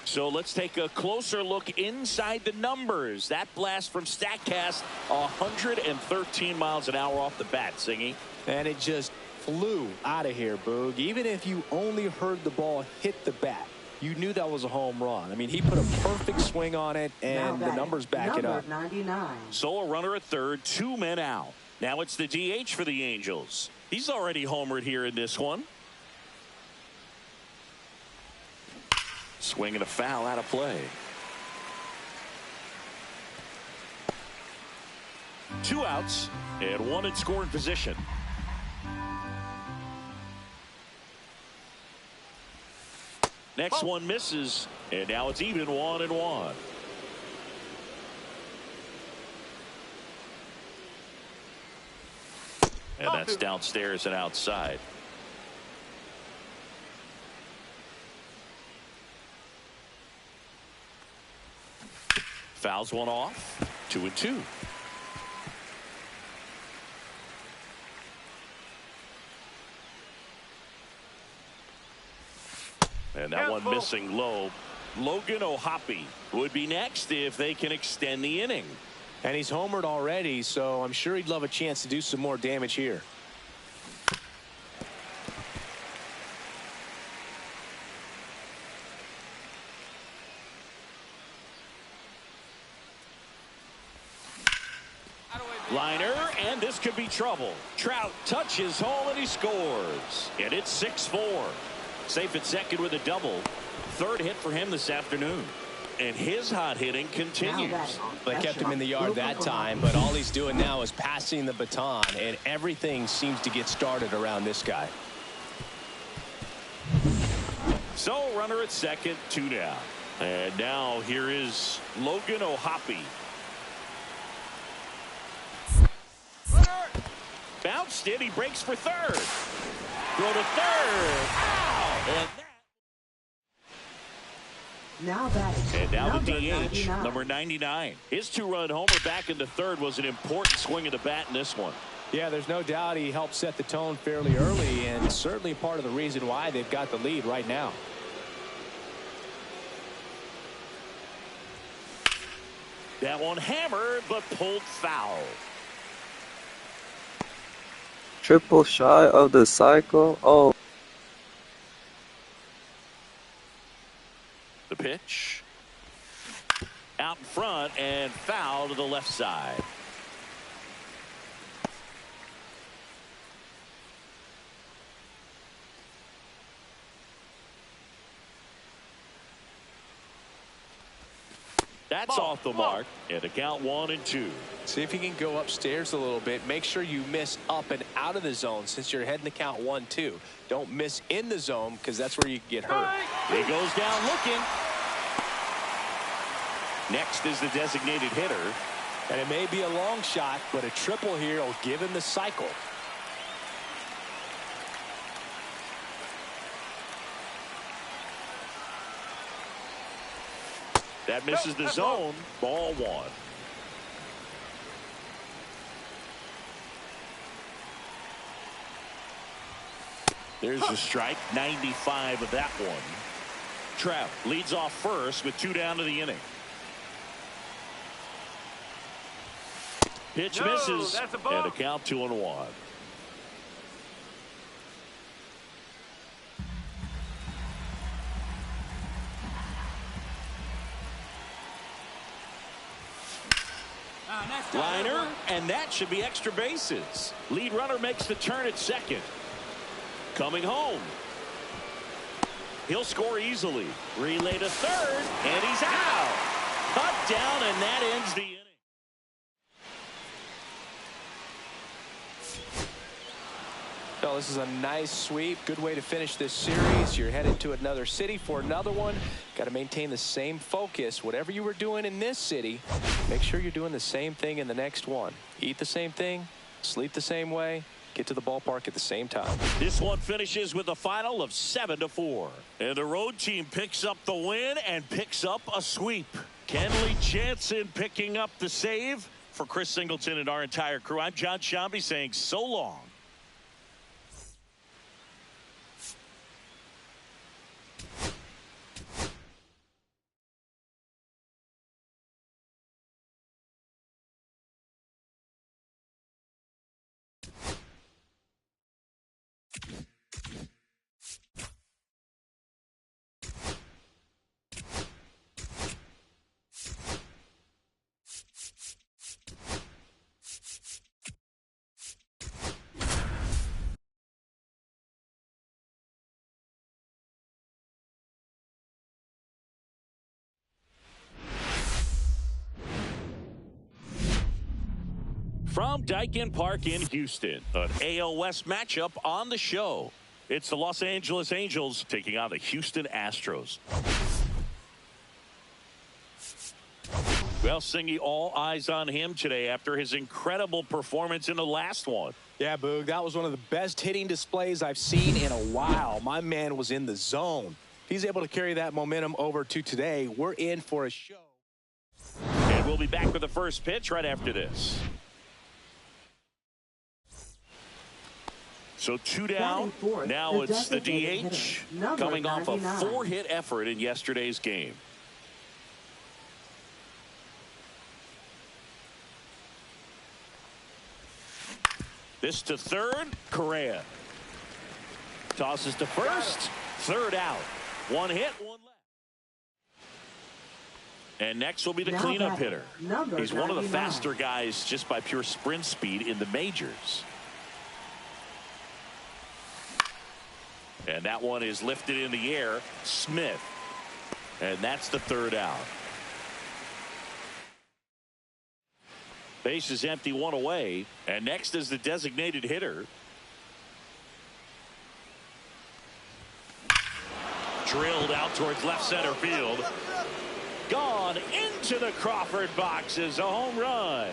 S3: So let's take a closer look inside the numbers. That blast from StatCast, 113 miles an hour off the bat, Singy.
S4: And it just flew out of here, Boog. Even if you only heard the ball hit the bat, you knew that was a home run. I mean, he put a perfect swing on it, and the numbers back it up.
S6: 99.
S3: So a runner at third, 2 men out. Now it's the DH for the Angels. He's already homered here in this one. Swing and a foul out of play. 2 outs and 1 in scoring position. Next one misses, and now it's even 1-1. And that's downstairs and outside. Fouls one off. 2-2. And that one missing low. Logan Ohapi would be next if they can extend the inning.
S4: And he's homered already, so I'm sure he'd love a chance to do some more damage here.
S3: Liner, and this could be trouble. Trout touches home and he scores. And it's 6-4. Safe at second with a double. Third hit for him this afternoon. And his hot hitting continues.
S4: They kept him in the yard that time, but all he's doing now is passing the baton, and everything seems to get started around this guy.
S3: So runner at second, 2 down. And now here is Logan Ohapi. Bounced it, he breaks for third. Throw to third. Ow! And now the DH, number 99. His 2-run homer back into third was an important swing of the bat in this one.
S4: Yeah, there's no doubt he helped set the tone fairly early, and certainly part of the reason why they've got the lead right now.
S3: That one hammered, but pulled foul.
S1: Triple shy of the cycle. Oh.
S3: The pitch. Out in front and foul to the left side. That's off the mark, and the count 1-2.
S4: See if you can go upstairs a little bit. Make sure you miss up and out of the zone since you're heading to count 1-2. Don't miss in the zone because that's where you get hurt.
S3: He goes down looking. Next is the designated hitter.
S4: And it may be a long shot, but a triple here will give him the cycle.
S3: That misses the zone. Ball 1. There's a strike. 95 of that one. Trout leads off first with 2 down to the inning. Pitch misses, and a count 2-1. Liner, and that should be extra bases. Lead runner makes the turn at second. Coming home. He'll score easily. Relay to third, and he's out. Cut down, and that ends the inning.
S4: Well, this is a nice sweep. Good way to finish this series. You're headed to another city for another one. Got to maintain the same focus. Whatever you were doing in this city, make sure you're doing the same thing in the next one. Eat the same thing, sleep the same way, get to the ballpark at the same time.
S3: This one finishes with a final of 7-4. And the road team picks up the win and picks up a sweep. Kenley Jansen picking up the save. For Chris Singleton and our entire crew, I'm John Shambi saying so long. From Daikin Park in Houston, an AL West matchup on the show. It's the Los Angeles Angels taking on the Houston Astros. Well, Singy, all eyes on him today after his incredible performance in the last one.
S4: Yeah, Boog, that was one of the best hitting displays I've seen in a while. My man was in the zone. If he's able to carry that momentum over to today, we're in for a show.
S3: And we'll be back with the first pitch right after this. So 2 down. Now it's the DH coming off a 4-hit effort in yesterday's game. This to third. Correa tosses to first. Third out. One hit, one left. And next will be the cleanup hitter. He's one of the faster guys just by pure sprint speed in the majors. And that one is lifted in the air. Smith. And that's the third out. Base is empty, one away. And next is the designated hitter. Drilled out towards left center field. Gone into the Crawford box is a home run.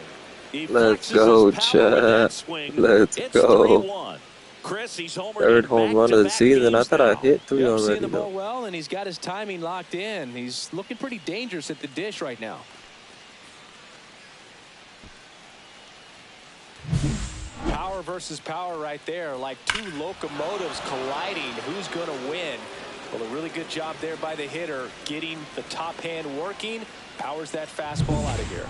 S1: Let's go, Chad. Let's go.
S3: 3-1. Chris, he's homered
S1: Third home run of the season. I thought I hit 3
S4: Seeing
S1: already,
S4: the ball
S1: though.
S4: well, and he's got his timing locked in. He's looking pretty dangerous at the dish right now. Power versus power right there, like two locomotives colliding. Who's going to win? Well, a really good job there by the hitter, getting the top hand working. Powers that fastball out of here.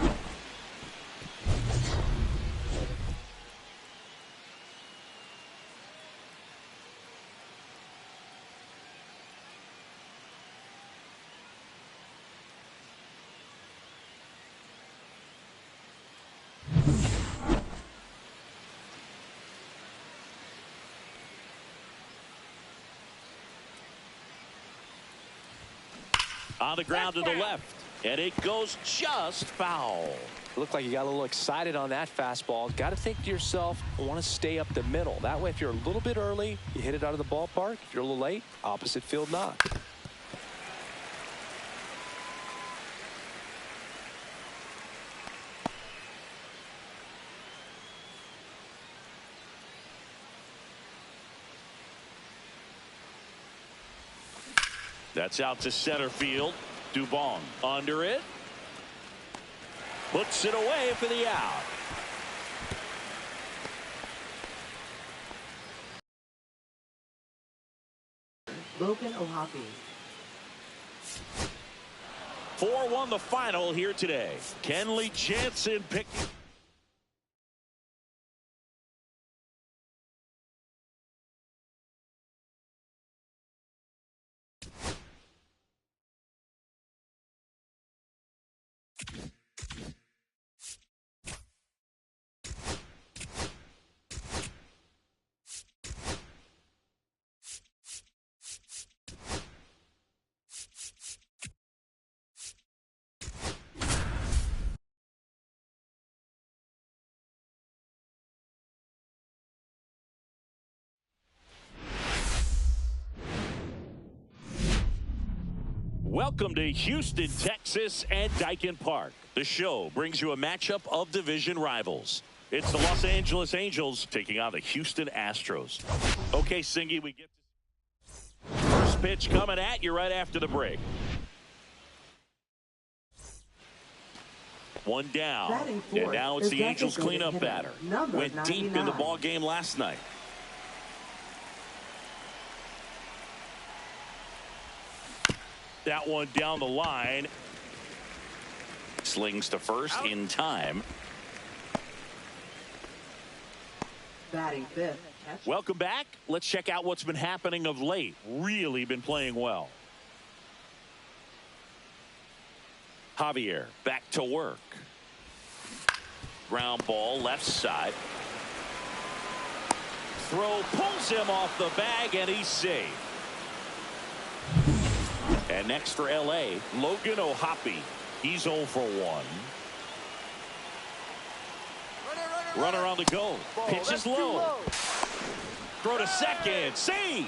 S3: On the ground to the left, and it goes just foul.
S4: Looked like you got a little excited on that fastball. Got to think to yourself, I want to stay up the middle. That way, if you're a little bit early, you hit it out of the ballpark. If you're a little late, opposite field knock.
S3: That's out to center field. Dubon under it. Puts it away for the out.
S6: Logan O'Hoppy.
S3: 4-1 the final here today. Kenley Jansen picking. Welcome to Houston, Texas and Daikin Park. The show brings you a matchup of division rivals. It's the Los Angeles Angels taking on the Houston Astros. Okay, Singy, we get first pitch coming at you right after the break. One down, and now it's the Angels cleanup batter. Went deep in the ball game last night. That one down the line. Slings to first in time.
S6: Batting fifth.
S3: Welcome back. Let's check out what's been happening of late. Really been playing well. Javier back to work. Ground ball left side. Throw pulls him off the bag and he's safe. And next for LA, Logan O'Hoppe. He's 0 for 1. Runner on the go. Pitch is low. Throw to second. Save.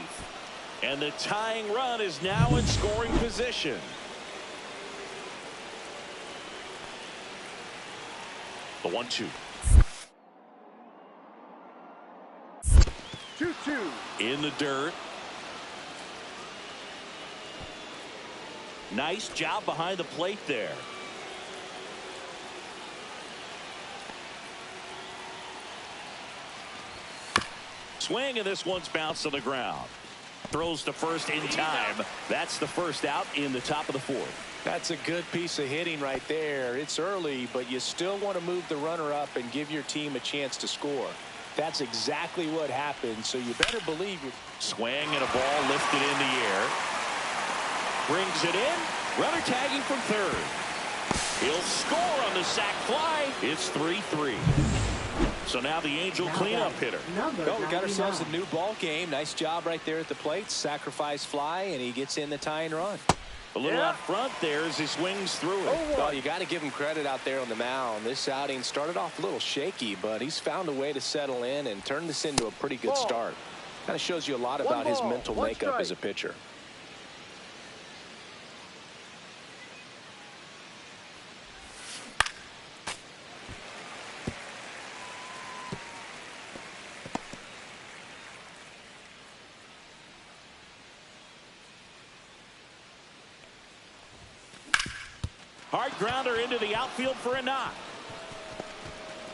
S3: And the tying run is now in scoring position. The 1-2.
S7: 2-2.
S3: In the dirt. Nice job behind the plate there. Swing, and this one's bounced to the ground. Throws to first in time. That's the first out in the top of the fourth.
S4: That's a good piece of hitting right there. It's early, but you still want to move the runner up and give your team a chance to score. That's exactly what happened, so you better believe it.
S3: Swing and a ball lifted in the air. Brings it in. Runner tagging from third. He'll score on the sac fly. It's 3-3. So now the Angel cleanup hitter.
S4: Oh, we got ourselves a new ball game. Nice job right there at the plate. Sacrifice fly, and he gets in the tying run.
S3: A little out front there as he swings through it.
S4: Well, you got to give him credit out there on the mound. This outing started off a little shaky, but he's found a way to settle in and turn this into a pretty good start. Kind of shows you a lot about his mental makeup as a pitcher.
S3: Hard grounder into the outfield for a knock.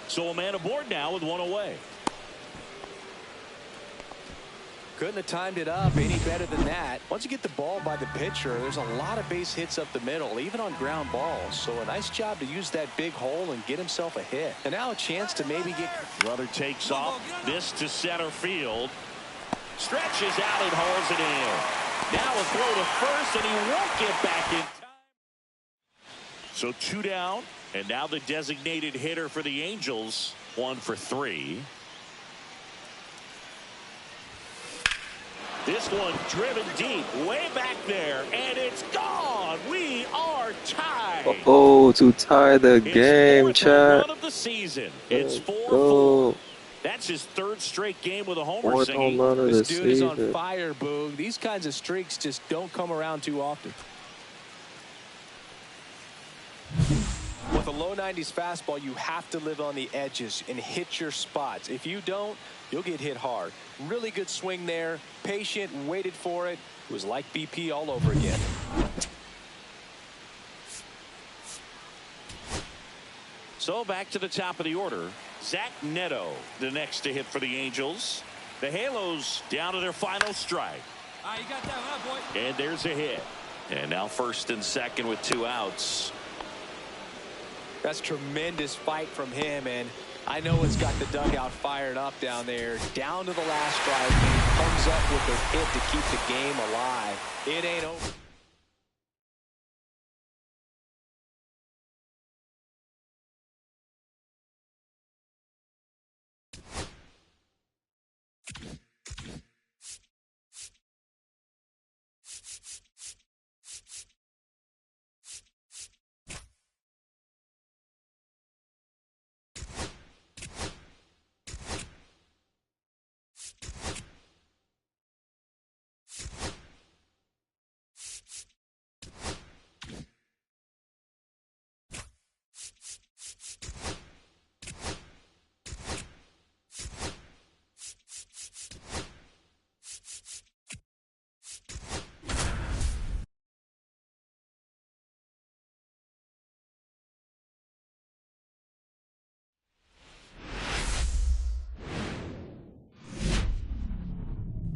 S3: So a man aboard now with one away.
S4: Couldn't have timed it up any better than that. Once you get the ball by the pitcher, there's a lot of base hits up the middle, even on ground balls. So a nice job to use that big hole and get himself a hit. And now a chance to maybe get...
S3: Runner takes off. This to center field. Stretches out and hauls it in. Now a throw to first, and he won't get back in time. So 2 down, and now the designated hitter for the Angels, 1 for 3. This one driven deep, way back there, and it's gone. We are tied.
S1: Oh, to tie the game, chat.
S3: Run of the season. It's 4-4. That's his 3rd straight game with a homer.
S1: Fourth home run of the
S4: This dude is on
S1: season.
S4: fire, Boog. These kinds of streaks just don't come around too often. With a low 90s fastball, you have to live on the edges and hit your spots. If you don't, you'll get hit hard. Really good swing there. Patient, waited for it. It was like BP all over again.
S3: So back to the top of the order. Zach Neto, the next to hit for the Angels. The Halos down to their final strike.
S7: You got that one, boy.
S3: And there's a hit. And now first and second with 2 outs.
S4: That's tremendous fight from him, and I know it's got the dugout fired up down there. Down to the last strike, and he comes up with the hit to keep the game alive. It ain't over.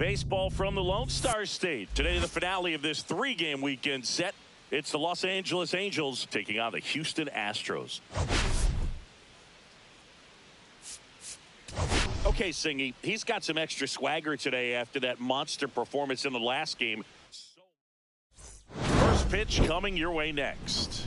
S3: Baseball from the Lone Star State. Today, the finale of this 3-game weekend set. It's the Los Angeles Angels taking on the Houston Astros. Okay, Singy, he's got some extra swagger today after that monster performance in the last game. First pitch coming your way next.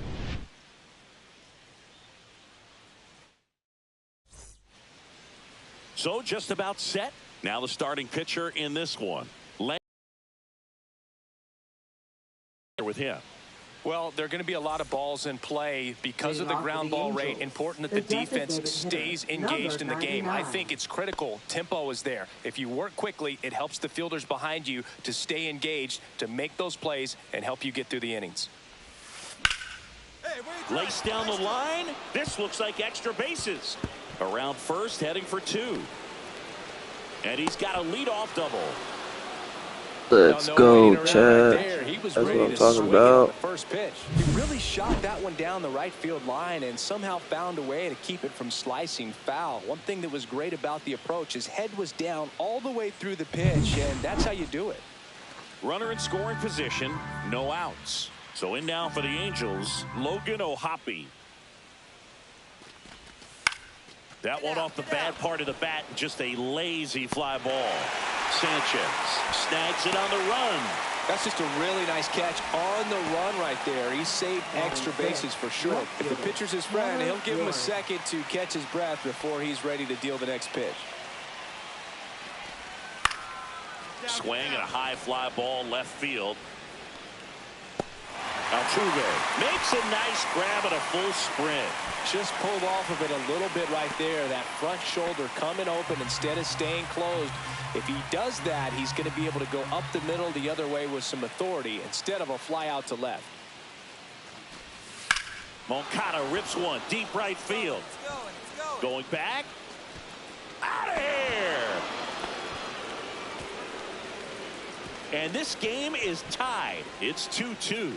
S3: So just about set. Now the starting pitcher in this one. With him.
S4: Well, there are going to be a lot of balls in play because of the ground ball rate. Important that the defense stays engaged in the game. I think it's critical. Tempo is there. If you work quickly, it helps the fielders behind you to stay engaged, to make those plays, and help you get through the innings.
S3: Lace down the line. This looks like extra bases. Around first, heading for 2. And he's got a leadoff double.
S9: Let's go, Chad. That's what I'm talking about.
S4: First pitch. He really shot that one down the right field line and somehow found a way to keep it from slicing foul. One thing that was great about the approach, his head was down all the way through the pitch, and that's how you do it.
S3: Runner in scoring position, no outs. So in now for the Angels, Logan O'Hoppe. That one off the bad part of the bat, just a lazy fly ball. Sanchez snags it on the run.
S4: That's just a really nice catch on the run right there. He saved extra bases for sure. If the pitcher's his friend, he'll give him a second to catch his breath before he's ready to deal the next pitch.
S3: Swing and a high fly ball left field. Altuve makes a nice grab and a full sprint.
S4: Just pulled off of it a little bit right there. That front shoulder coming open instead of staying closed. If he does that, he's going to be able to go up the middle the other way with some authority instead of a fly out to left.
S3: Moncada rips one deep right field. Going back. Out of here. And this game is tied. It's 2-2.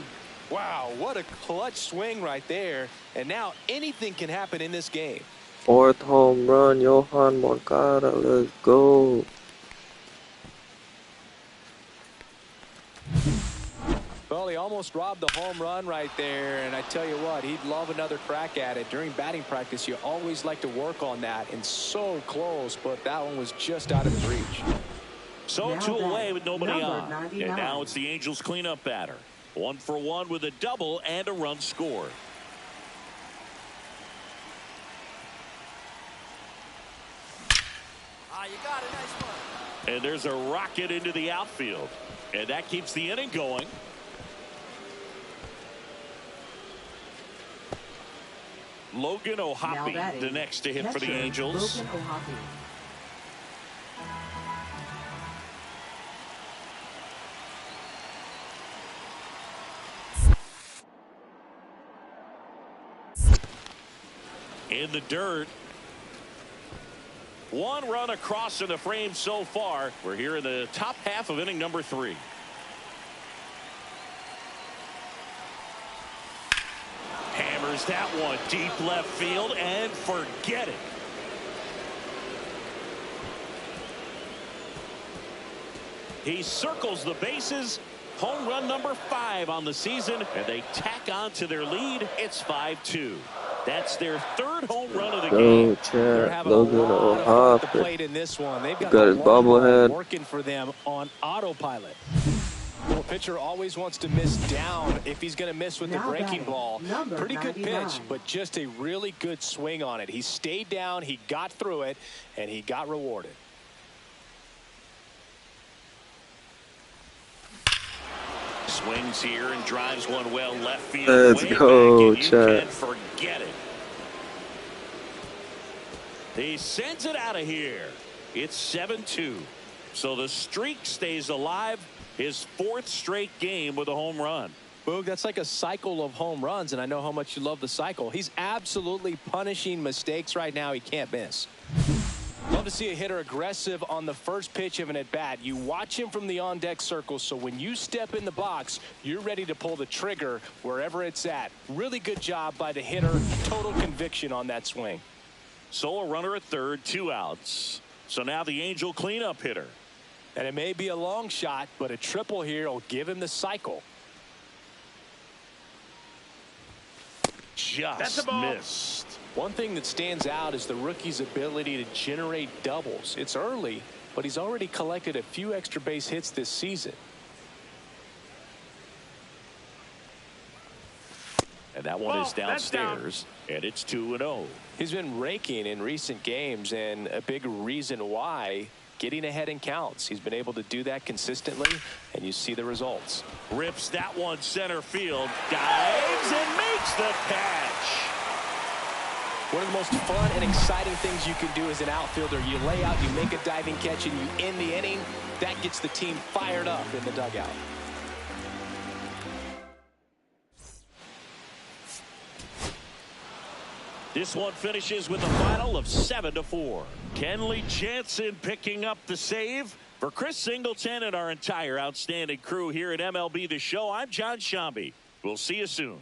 S4: Wow, what a clutch swing right there. And now anything can happen in this game.
S9: 4th home run, Johan Moncada. Let's go.
S4: Well, he almost robbed the home run right there, and I tell you what, he'd love another crack at it. During batting practice, you always like to work on that, and so close, but that one was just out of his reach.
S3: So 2 away with nobody on. And now it's the Angels cleanup batter. 1 for 1 with a double and a run scored.
S6: You got it. Nice one.
S3: And there's a rocket into the outfield. And that keeps the inning going. Logan O'Hoppe, the next to hit for the Angels.
S6: Logan O'Hoppe.
S3: In the dirt. 1 run across in the frame so far. We're here in the top half of inning number 3. Hammers that one deep left field and forget it. He circles the bases. Home run number 5 on the season, and they tack on to their lead. It's 5-2. That's their 3rd home run of the game.
S4: They're having Logan O'Hoppe the plate in this one. They've got
S9: his bobblehead
S4: working for them on autopilot. Well, pitcher always wants to miss down if he's going to miss with the breaking ball. Pretty good pitch, but just a really good swing on it. He stayed down, he got through it, and he got rewarded.
S3: Swings here and drives one well left field.
S9: Let's go, Chad.
S3: Forget it. He sends it out of here. It's 7-2. So the streak stays alive. His 4th straight game with a home run.
S4: Boog, that's like a cycle of home runs, and I know how much you love the cycle. He's absolutely punishing mistakes right now he can't miss. Love to see a hitter aggressive on the first pitch of an at-bat. You watch him from the on-deck circle, so when you step in the box, you're ready to pull the trigger wherever it's at. Really good job by the hitter. Total conviction on that swing.
S3: So a runner at third, 2 outs. So now the Angel cleanup hitter.
S4: And it may be a long shot, but a triple here will give him the cycle.
S3: Just missed.
S4: One thing that stands out is the rookie's ability to generate doubles. It's early, but he's already collected a few extra base hits this season.
S3: And that one is downstairs, and it's 2-0.
S4: He's been raking in recent games, and a big reason why, getting ahead in counts. He's been able to do that consistently, and you see the results.
S3: Rips that one center field, dives and makes the catch.
S4: One of the most fun and exciting things you can do as an outfielder, you lay out, you make a diving catch, and you end the inning. That gets the team fired up in the dugout.
S3: This one finishes with a final of 7-4. Kenley Jansen picking up the save. For Chris Singleton and our entire outstanding crew here at MLB The Show, I'm John Shambi. We'll see you soon.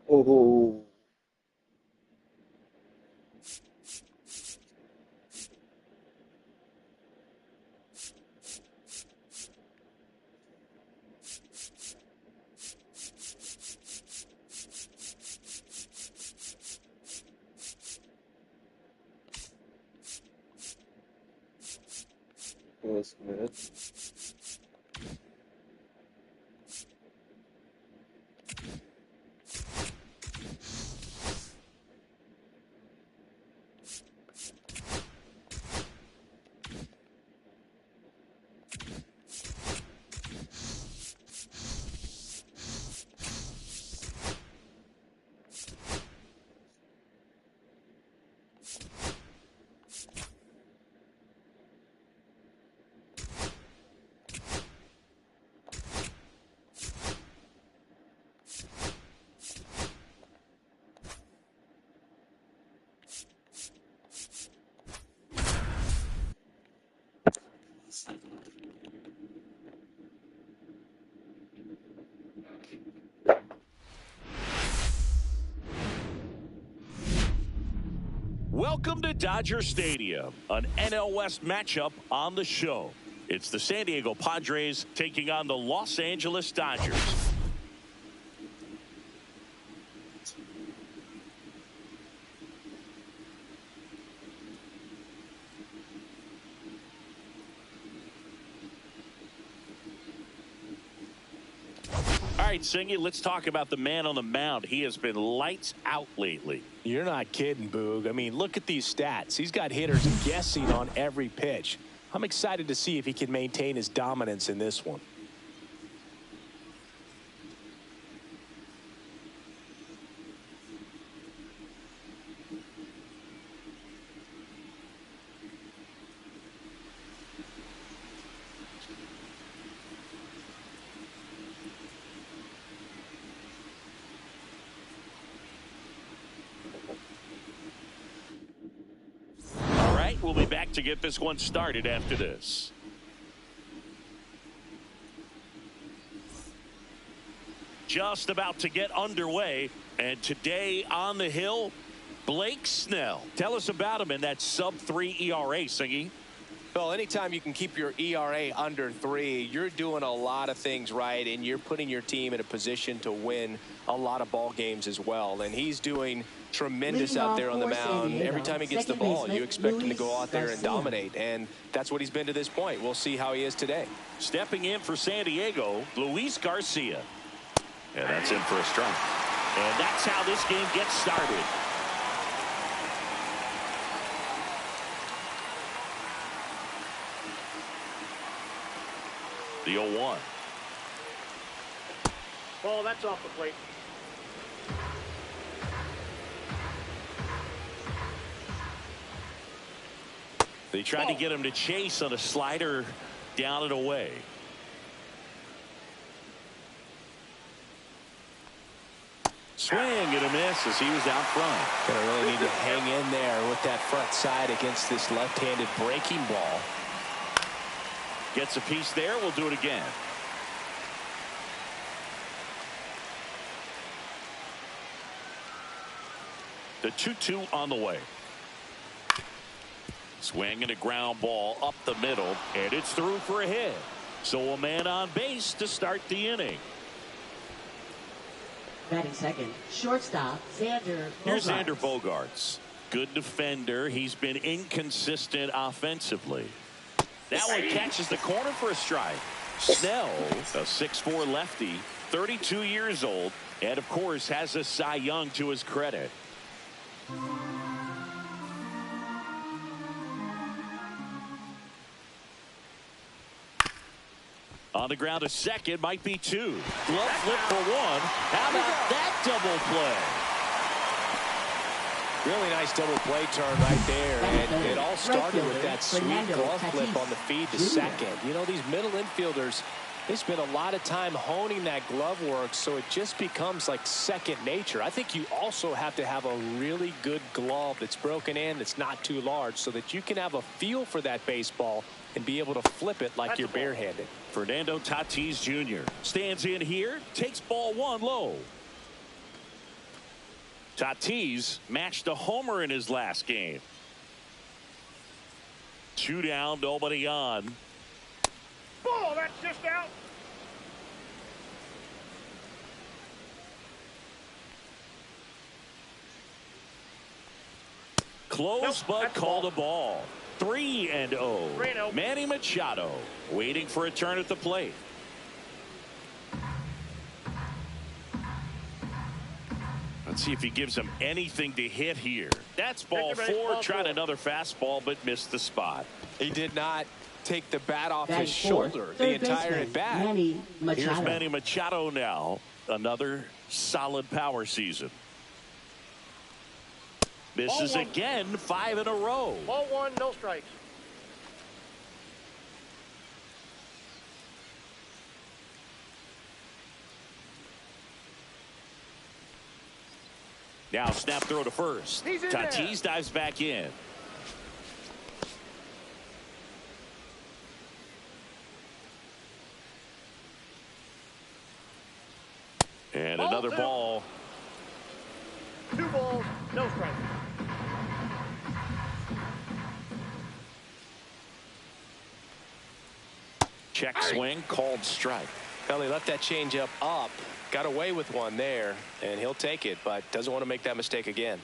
S1: Oh. Will Smith.
S3: Welcome to Dodger Stadium, an NL West matchup on the show. It's the San Diego Padres taking on the Los Angeles Dodgers. All right, Singy, let's talk about the man on the mound. He has been lights out lately.
S4: You're not kidding, Boog. I mean, look at these stats. He's got hitters guessing on every pitch. I'm excited to see if he can maintain his dominance in this one.
S3: We'll be back to get this one started after this. Just about to get underway, and today on the hill, Blake Snell. Tell us about him in that sub-3 ERA, Singy.
S4: Well, anytime you can keep your ERA under 3, you're doing a lot of things right, and you're putting your team in a position to win a lot of ball games as well. And he's doing tremendous out there on the mound. Every time he gets the ball, you expect him to go out there and dominate, and that's what he's been to this point. We'll see how he is today.
S3: Stepping in for San Diego, Luis Garcia. And that's in for a strike. And that's how this game gets started. The 0-1.
S10: Ball, that's off the plate.
S3: They tried to get him to chase on a slider down and away. Swing and a miss as he was out front.
S4: Gonna really need to hang in there with that front side against this left-handed breaking ball.
S3: Gets a piece there. We'll do it again. The 2-2 on the way. Swing and a ground ball up the middle, and it's through for a hit. So a man on base to start the inning.
S6: Batting second, shortstop, Xander Bogaerts.
S3: Here's Xander Bogaerts. Good defender. He's been inconsistent offensively. That one catches the corner for a strike. Snell, a 6'4" lefty, 32 years old, and of course has a Cy Young to his credit. On the ground to second, might be 2. Glove flip for 1. How about that double play?
S4: Really nice double play turn right there, and it all started with that sweet glove flip on the feed to second. You know, these middle infielders, they spend a lot of time honing that glove work, so it just becomes like second nature. I think you also have to have a really good glove that's broken in, that's not too large, so that you can have a feel for that baseball and be able to flip it like you're barehanded.
S3: Fernando Tatis Jr. stands in here, takes ball 1 low. Tatis matched a homer in his last game. 2 down, nobody on.
S10: Ball, that's just out.
S3: Close, but called a ball. 3-0.
S10: 3-0.
S3: Manny Machado waiting for a turn at the plate. Let's see if he gives him anything to hit here. That's ball 4. Tried another fastball, but missed the spot.
S4: He did not take the bat off his
S6: Batting
S4: shoulder
S6: fourth,
S4: the
S6: third
S4: entire
S6: baseman,
S4: at bat.
S6: Manny Machado.
S3: Here's Manny Machado now. Another solid power season. Misses again, 5 in a row.
S10: Ball 1, no strikes.
S3: Now snap throw to first. Tatis dives back in. And another ball.
S10: 2 balls, no strikes.
S3: Check swing, called strike.
S4: Well, he left that changeup up, got away with one there, and he'll take it, but doesn't want to make that mistake again.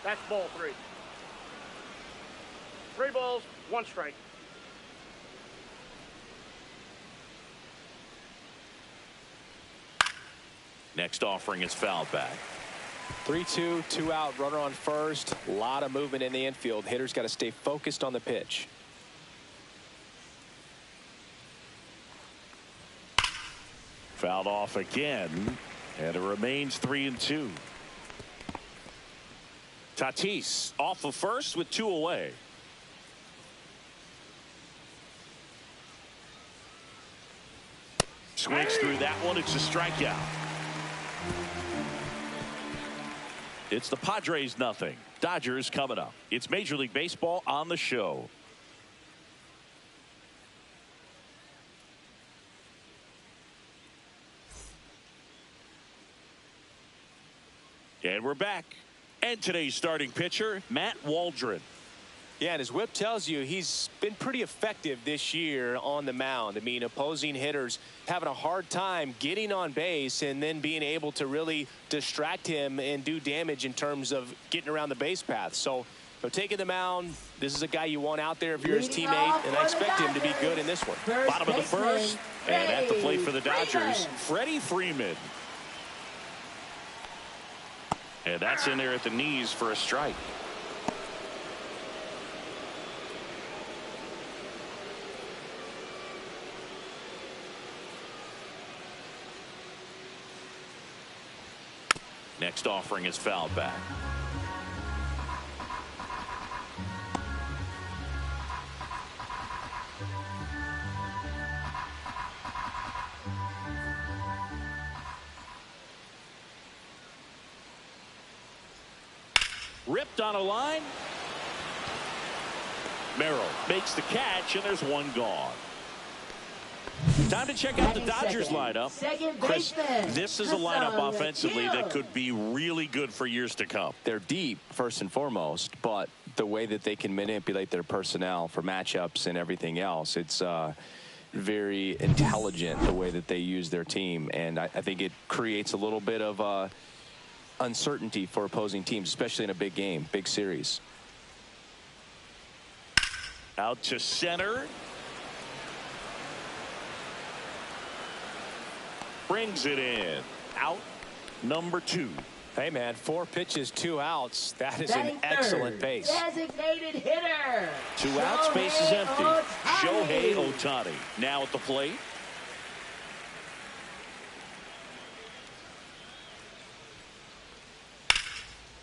S10: That's ball 3. 3 balls, 1 strike.
S3: Next offering is fouled back.
S4: 3-2, 2 out, runner on first. A lot of movement in the infield. Hitter's got to stay focused on the pitch.
S3: Fouled off again, and it remains 3-2. Tatis off of first with 2 away. Swings through that one. It's a strikeout. It's the Padres 0. Dodgers coming up. It's Major League Baseball on the show. And we're back. And today's starting pitcher, Matt Waldron.
S4: Yeah, and his whip tells you he's been pretty effective this year on the mound. I mean, opposing hitters having a hard time getting on base and then being able to really distract him and do damage in terms of getting around the base path. So taking the mound, this is a guy you want out there if you're his teammate, and I expect him to be good in this one.
S3: Bottom of the first, and at the plate for the Dodgers, Freddie Freeman. And that's in there at the knees for a strike. Next offering is fouled back. Ripped on a line. Merrill makes the catch, and there's one gone. Time to check out the Dodgers lineup. Chris, this is a lineup offensively that could be really good for years to come.
S4: They're deep, first and foremost, but the way that they can manipulate their personnel for matchups and everything else, it's very intelligent the way that they use their team, and I think it creates a little bit of uncertainty for opposing teams, especially in a big game, big series.
S3: Out to center. Brings it in. Out number 2.
S4: Hey, man, 4 pitches, 2 outs. That is an excellent pace.
S6: Designated hitter.
S3: 2 outs, base is empty. Shohei Ohtani now at the plate.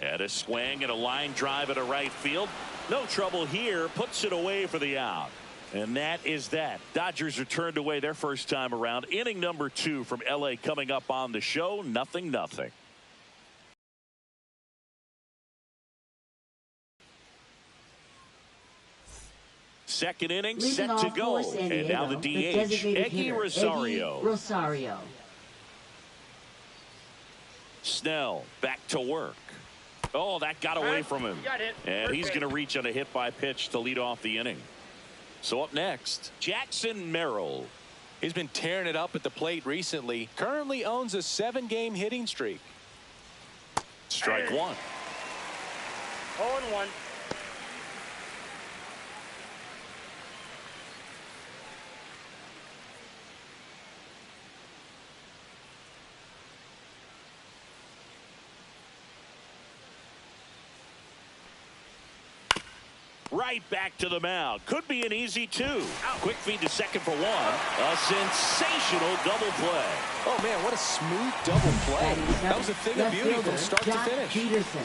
S3: And a swing and a line drive at a right field. No trouble here. Puts it away for the out. And that is that. Dodgers are turned away their first time around. Inning number 2 from L.A. coming up on the show. 0-0. Second inning set to go. And now the DH, Eggy Rosario. Snell back to work. Oh, that got away from him. And he's going to reach on a hit by pitch to lead off the inning. So up next, Jackson Merrill.
S4: He's been tearing it up at the plate recently. Currently owns a 7-game hitting streak.
S3: Strike one.
S10: 0-1.
S3: Right back to the mound. Could be an easy 2. Quick feed to second for 1. A sensational double play.
S4: Oh, man, what a smooth double play. That was a thing of beauty from start to finish.
S6: Peterson.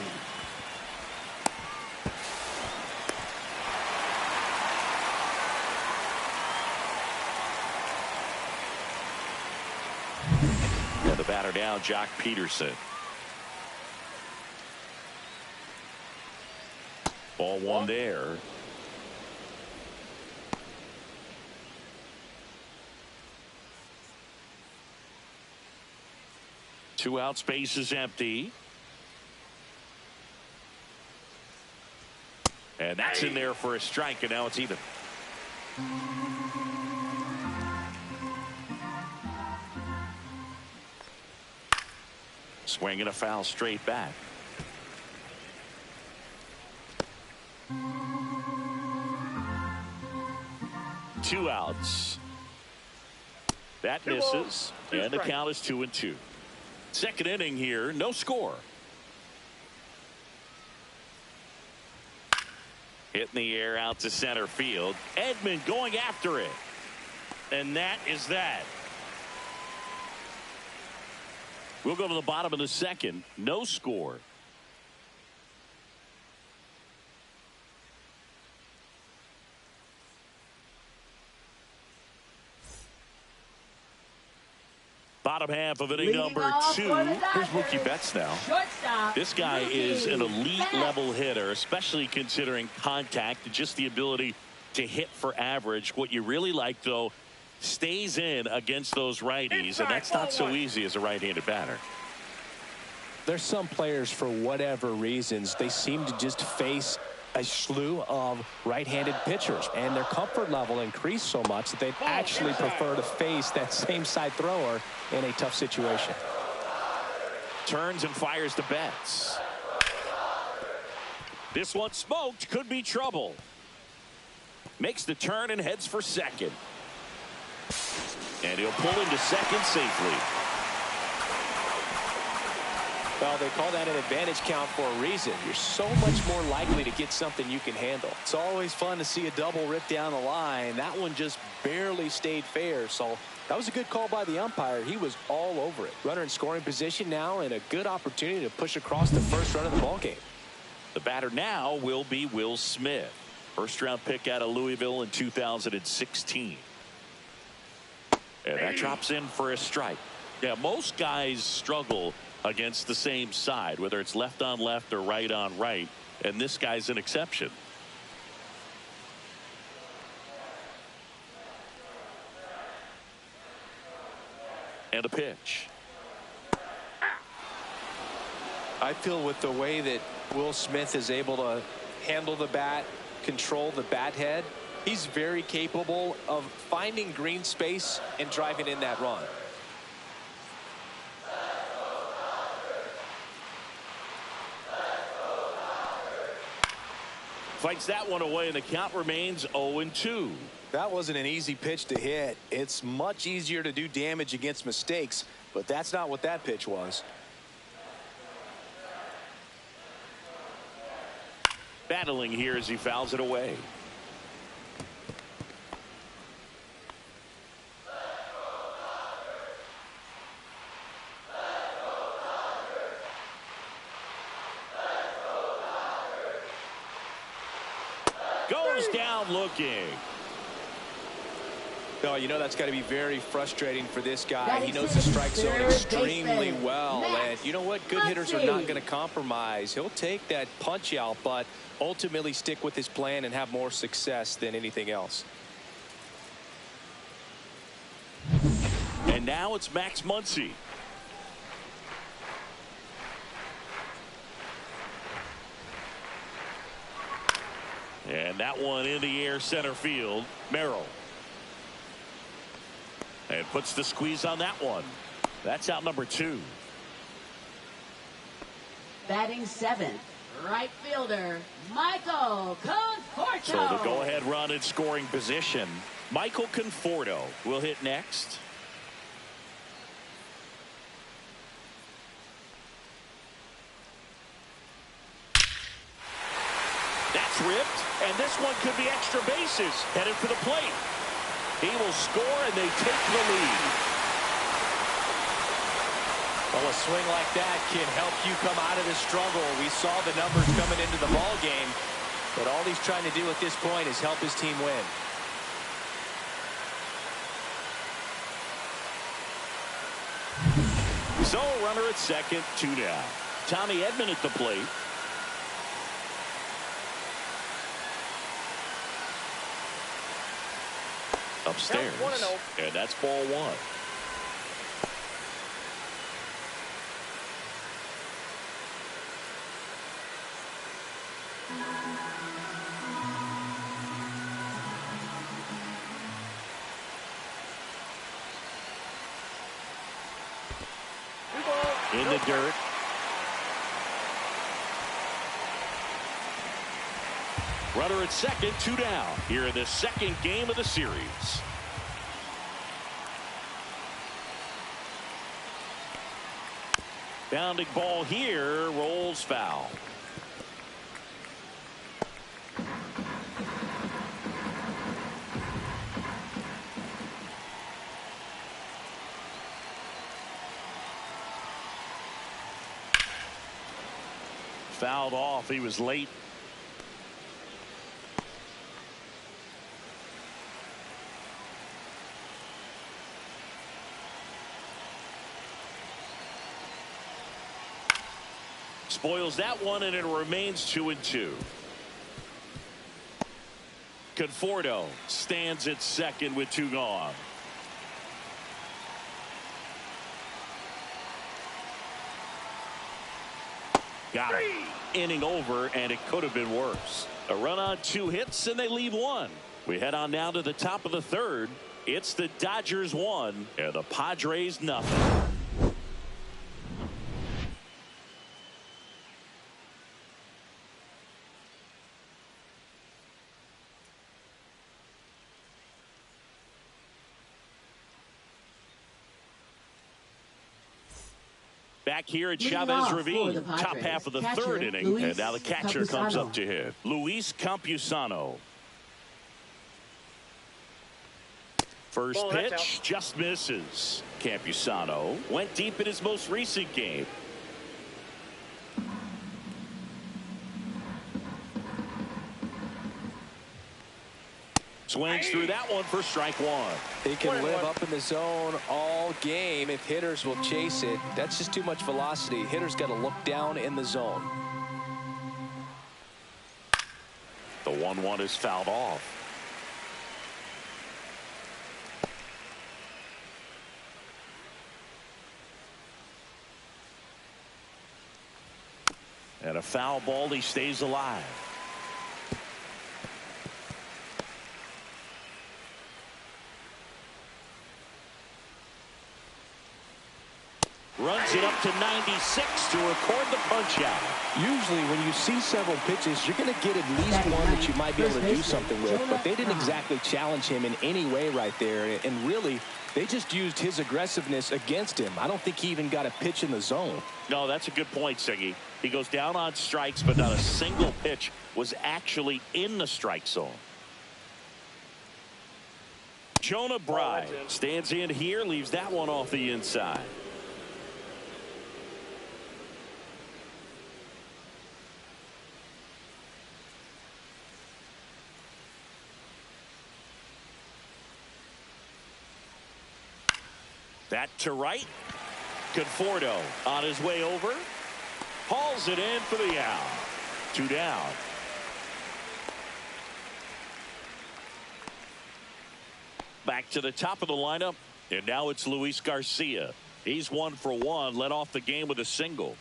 S3: And the batter now, Jock Peterson. Ball 1 there. Two out, space is empty. And that's in there for a strike, and now it's even. Swing and a foul straight back. Two outs. That misses, and the count is 2-2. Second inning here, no score. Hit in the air out to center field. Edman going after it. And that is that. We'll go to the bottom of the second. No score. Bottom half of inning number 2. Here's Mookie Betts now. This guy is an elite level hitter, especially considering contact and just the ability to hit for average. What you really like, though, stays in against those righties, and that's not so easy as a right-handed batter.
S4: There's some players, for whatever reasons, they seem to just face a slew of right-handed pitchers, and their comfort level increased so much that they'd actually prefer to face that same side thrower in a tough situation.
S3: Turns and fires to Betts. This one smoked, could be trouble. Makes the turn and heads for second. And he'll pull into second safely.
S4: Well, they call that an advantage count for a reason. You're so much more likely to get something you can handle. It's always fun to see a double rip down the line. That one just barely stayed fair, so that was a good call by the umpire. He was all over it. Runner in scoring position now, and a good opportunity to push across the first run of the ballgame.
S3: The batter now will be Will Smith. First round pick out of Louisville in 2016. And that drops in for a strike. Yeah, most guys struggle against the same side, whether it's left on left or right on right, and this guy's an exception. And a pitch.
S4: I feel with the way that Will Smith is able to handle the bat, control the bat head, he's very capable of finding green space and driving in that run.
S3: Fights that one away, and the count remains 0-2.
S4: That wasn't an easy pitch to hit. It's much easier to do damage against mistakes, but that's not what that pitch was.
S3: Battling here as he fouls it away. Goes down looking.
S4: Oh, you know that's got to be very frustrating for this guy. He knows the strike zone extremely well. And you know what? Good hitters are not going to compromise. He'll take that punch out, but ultimately stick with his plan and have more success than anything else.
S3: And now it's Max Muncy. And that one in the air center field. Merrill. And puts the squeeze on that one. That's out number 2.
S6: Batting 7th, right fielder, Michael Conforto.
S3: So the go-ahead run in scoring position. Michael Conforto will hit next. That's ripped, and this one could be extra bases. Headed for the plate. He will score, and they take the lead.
S4: Well, a swing like that can help you come out of the struggle. We saw the numbers coming into the ball game, but all he's trying to do at this point is help his team win.
S3: So, runner at second, 2 down. Tommy Edman at the plate. Upstairs. And that's ball 1. In the dirt. Runner at second, 2 down. Here in the second game of the series. Bounding ball here, rolls foul. Fouled off. He was late. Spoils that one, and it remains 2-2. Conforto stands at second with 2 gone. Got it. Inning over, and it could have been worse. A run on 2 hits, and they leave 1. We head on down to the top of the 3rd. It's the Dodgers 1 and the Padres nothing. Back here at Chavez Ravine, top half of the 3rd inning, and now the catcher comes up to hit. Luis Campusano. First pitch just misses. Campusano went deep in his most recent game. Swings through that one for strike 1.
S4: He can live up in the zone all game if hitters will chase it. That's just too much velocity. Hitters got to look down in the zone.
S3: The 1-1 is fouled off. And a foul ball. He stays alive. Runs it up to 96 to record the punch out.
S4: Usually when you see several pitches, you're going to get at least one that you might be able to do something with. But they didn't exactly challenge him in any way right there. And really, they just used his aggressiveness against him. I don't think he even got a pitch in the zone.
S3: No, that's a good point, Siggy. He goes down on strikes, but not a single pitch was actually in the strike zone. Jonah Bride stands in here, leaves that one off the inside. That to right. Conforto on his way over. Hauls it in for the out. 2 down. Back to the top of the lineup. And now it's Luis Garcia. He's 1 for 1. Led off the game with a single.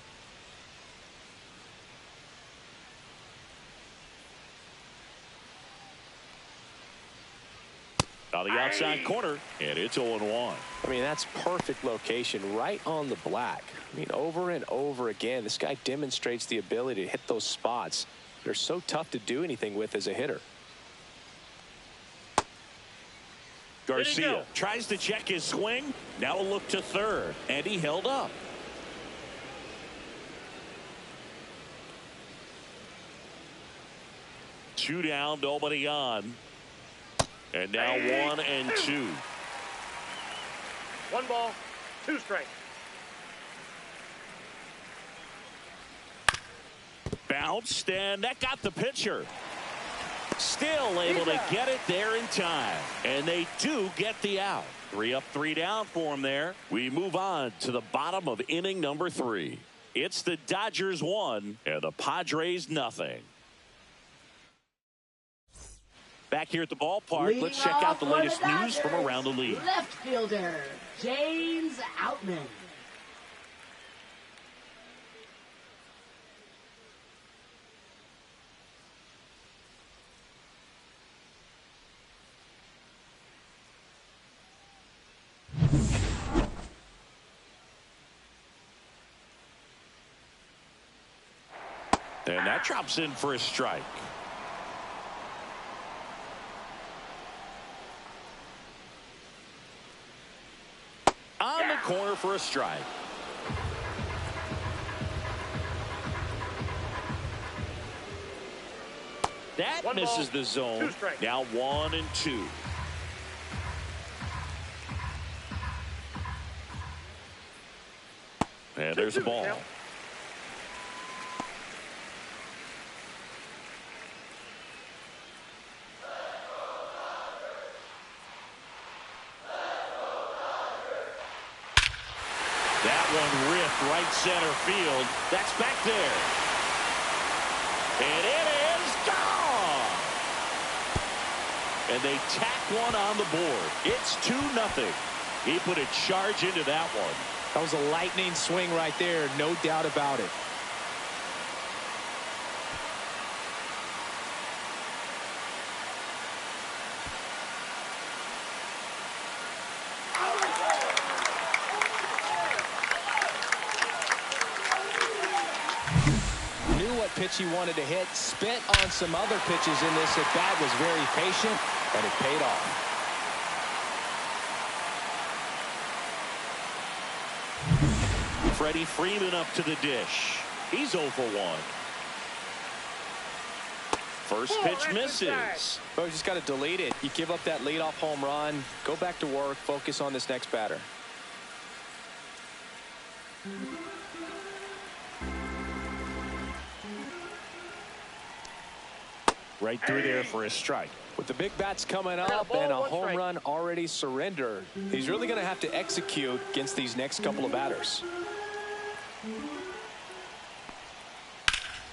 S3: On the outside corner, and it's 0-1.
S4: I mean, that's perfect location right on the black. I mean, over and over again, this guy demonstrates the ability to hit those spots. They're so tough to do anything with as a hitter.
S3: Garcia tries to check his swing. Now a look to third, and he held up. Two down, nobody on. And now 1-2.
S10: 1 ball, 2 strikes.
S3: Bounced, and that got the pitcher. Still able to get it there in time. And they do get the out. 3 up, 3 down for him there. We move on to the bottom of inning number 3. It's the Dodgers 1 and the Padres nothing. Back here at the ballpark, let's check out the latest news from around the league.
S6: Left fielder, James Outman.
S3: And that drops in for a strike. On the corner for a strike. That misses the zone. Now 1-2. And there's a ball. That one ripped right center field. That's back there. And it is gone. And they tack one on the board. It's 2-0. He put a charge into that one.
S4: That was a lightning swing right there, no doubt about it. Pitch he wanted to hit, spent on some other pitches in this at bat, was very patient, and it paid off.
S3: Freddie Freeman up to the dish. He's 0 for 1. First pitch misses.
S4: Well, you just got to delete it. You give up that leadoff home run, go back to work, focus on this next batter.
S3: Right through there for a strike.
S4: With the big bats coming up and a home run already surrendered, he's really going to have to execute against these next couple of batters.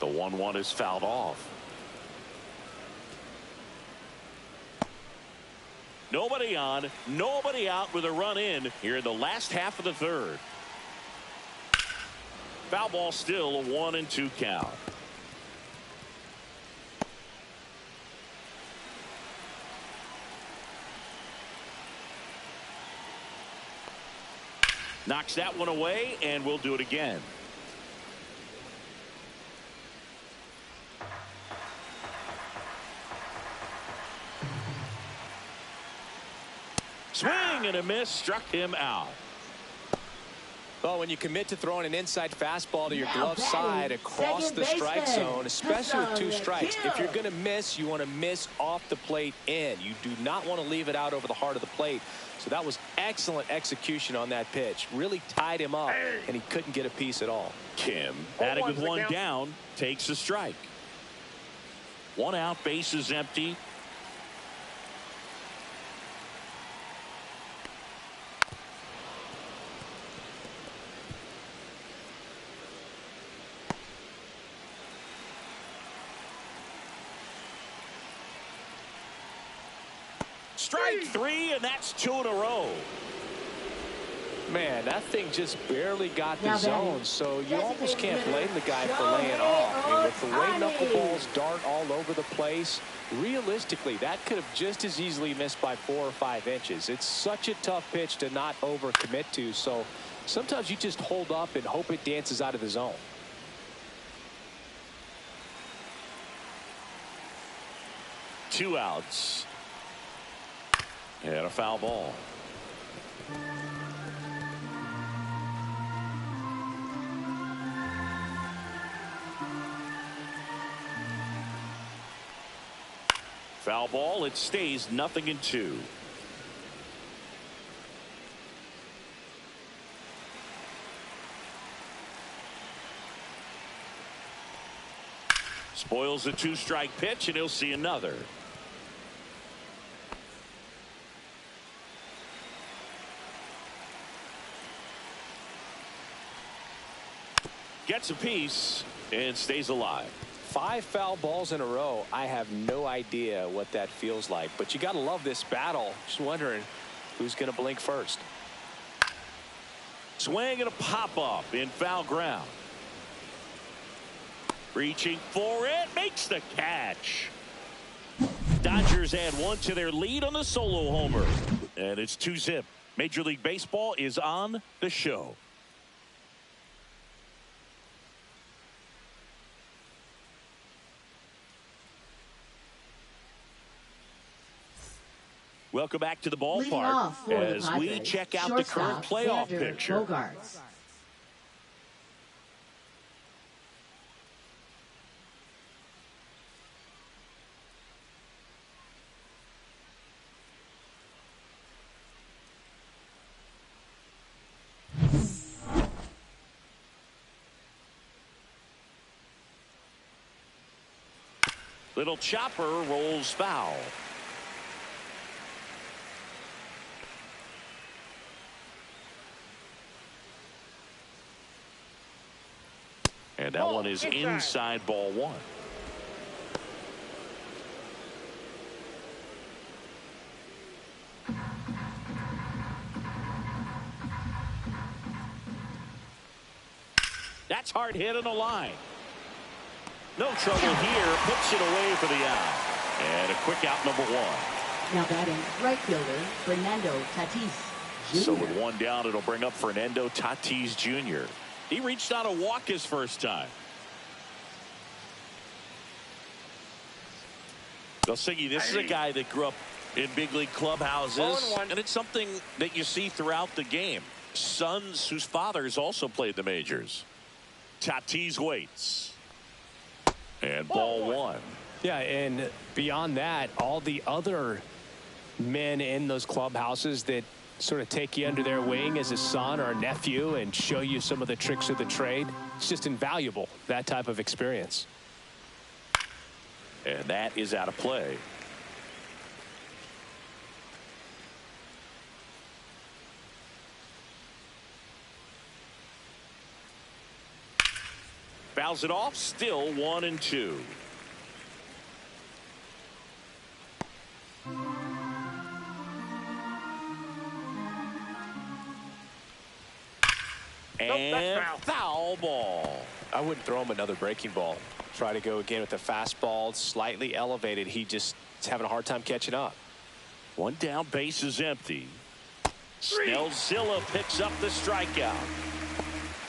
S3: The 1-1 is fouled off. Nobody on, nobody out with a run in here in the last half of the third. Foul ball, still a 1-2 count. Knocks that one away, and we'll do it again. Swing and a miss, struck him out.
S4: Well, when you commit to throwing an inside fastball to your glove side across the strike zone, especially with 2 strikes, if you're going to miss, you want to miss off the plate in. You do not want to leave it out over the heart of the plate. So that was excellent execution on that pitch. Really tied him up, and he couldn't get a piece at all.
S3: Kim, batting with 1 down, takes a strike. 1 out, base is empty. Strike 3, and that's 2 in a row.
S4: Man, that thing just barely got the zone, so you almost can't blame the guy for laying off. I mean, with the way knuckleballs dart all over the place, realistically, that could have just as easily missed by 4 or 5 inches. It's such a tough pitch to not overcommit to, so sometimes you just hold up and hope it dances out of the zone.
S3: Two outs. And a foul ball. Foul ball. It stays 0-2. Spoils the 2-strike pitch, and he'll see another. Gets a piece and stays alive.
S4: 5 foul balls in a row. I have no idea what that feels like, but you got to love this battle. Just wondering who's going to blink first.
S3: Swing and a pop-up in foul ground. Reaching for it, makes the catch. Dodgers add 1 to their lead on the solo homer. And it's 2-zip. Major League Baseball is on the show. Welcome back to the ballpark as we check out the current playoff picture.
S6: Bogarts.
S3: Little chopper rolls foul. And that one is inside ball 1. That's hard hit on the line. No trouble here. Puts it away for the out. And a quick out, number 1.
S6: Now batting right fielder Fernando Tatis Jr.
S3: So with 1 down, it'll bring up Fernando Tatis Jr. He reached out a walk his first time. Siggy, this is a guy that grew up in big league clubhouses, and it's something that you see throughout the game. Sons whose fathers also played the majors. Tatis waits. And ball 1.
S4: Yeah, and beyond that, all the other men in those clubhouses that sort of take you under their wing as a son or a nephew and show you some of the tricks of the trade. It's just invaluable, that type of experience.
S3: And that is out of play. Fouls it off, still 1-2. And foul ball.
S4: I wouldn't throw him another breaking ball. Try to go again with the fastball, slightly elevated. He just is having a hard time catching up.
S3: 1 down, base is empty. Snellzilla picks up the strikeout.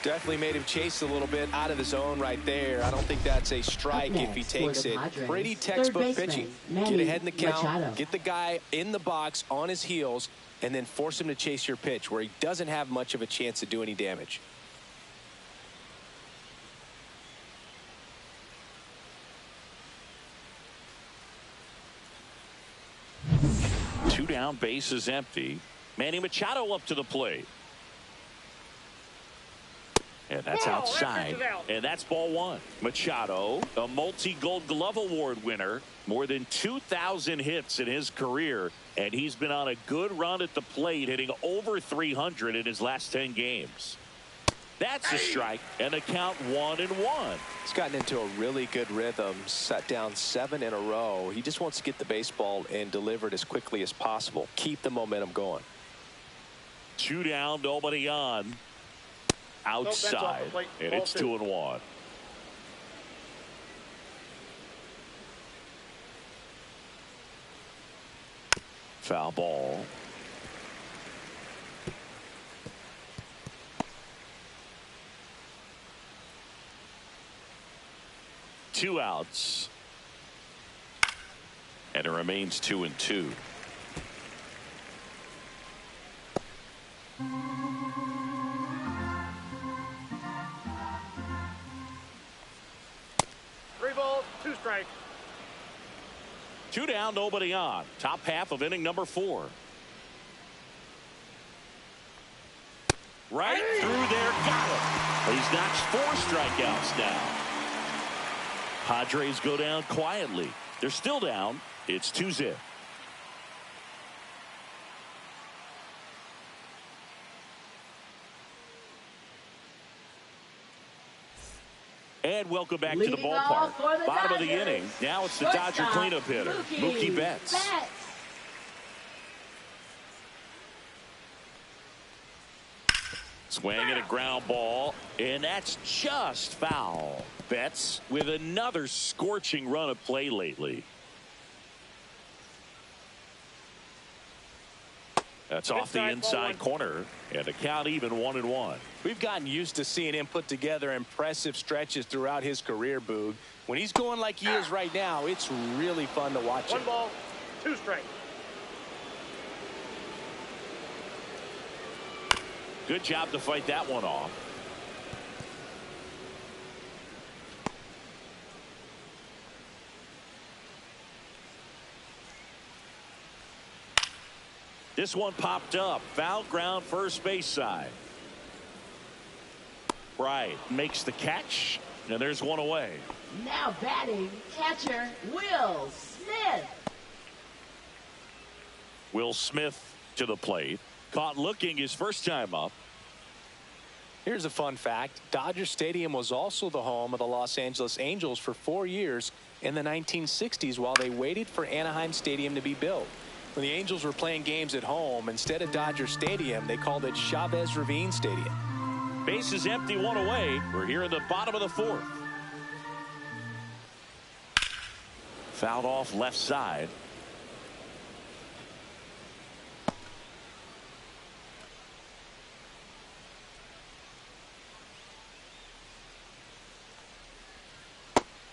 S4: Definitely made him chase a little bit out of the zone right there. I don't think that's a strike if he takes it. Pretty textbook pitching. Get ahead in the count, get the guy in the box on his heels, and then force him to chase your pitch where he doesn't have much of a chance to do any damage.
S3: Two down, base is empty. Manny Machado up to the plate. And that's outside. And that's ball 1. Machado, a multi-Gold Glove Award winner, more than 2,000 hits in his career, and he's been on a good run at the plate, hitting over 300 in his last 10 games. That's a strike, and the count 1-1.
S4: He's gotten into a really good rhythm, set down 7 in a row. He just wants to get the baseball and deliver it as quickly as possible. Keep the momentum going.
S3: 2 down, nobody on. Outside, and it's 2-1. Foul ball. Two outs. And it remains 2-2.
S10: Three balls, 2 strikes.
S3: 2 down, nobody on. Top half of inning number 4. Right through there, got him. He's notched 4 strikeouts now. Padres go down quietly. They're still down. It's 2-0. And welcome back to the ballpark. Bottom of the inning. Now it's the Dodger cleanup hitter, Mookie Betts. Swinging a ground ball, and that's just foul. Betts with another scorching run of play lately. That's off the inside corner, and the count even 1-1.
S4: We've gotten used to seeing him put together impressive stretches throughout his career, Boog. When he's going like he is right now, it's really fun to watch him.
S10: 1 ball, 2 strikes.
S3: Good job to fight that one off. This one popped up. Foul ground, first base side. Right, makes the catch, and there's one away.
S6: Now batting, catcher Will Smith.
S3: Will Smith to the plate. Caught looking his first time up.
S4: Here's a fun fact. Dodger Stadium was also the home of the Los Angeles Angels for 4 years in the 1960s while they waited for Anaheim Stadium to be built. When the Angels were playing games at home, instead of Dodger Stadium, they called it Chavez Ravine Stadium.
S3: Base is empty, one away. We're here in the bottom of the 4th. Fouled off left side.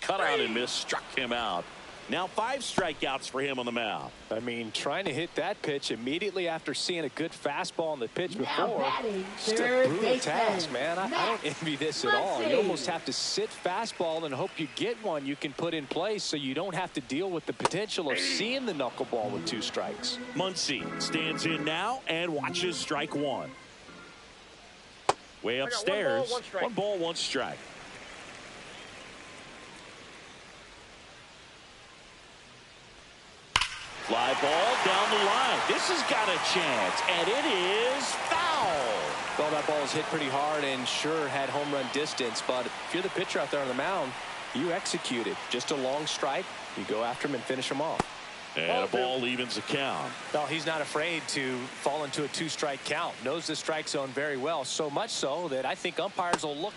S3: Cut out and miss, struck him out. Now 5 strikeouts for him on the mound.
S4: I mean, trying to hit that pitch immediately after seeing a good fastball on the pitch before. Just a brutal task, man. I don't envy this at all. You almost have to sit fastball and hope you get one you can put in place so you don't have to deal with the potential of seeing the knuckleball with 2 strikes.
S3: Muncy stands in now and watches strike 1. Way upstairs. 1 ball, 1 strike. Fly ball down the line. This has got a chance, and it is foul.
S4: Well, that ball was hit pretty hard and sure had home run distance, but if you're the pitcher out there on the mound, you execute it. Just a long strike. You go after him and finish him off.
S3: And a ball evens the count.
S4: Well, he's not afraid to fall into a 2-strike count. Knows the strike zone very well, so much so that I think umpires will look.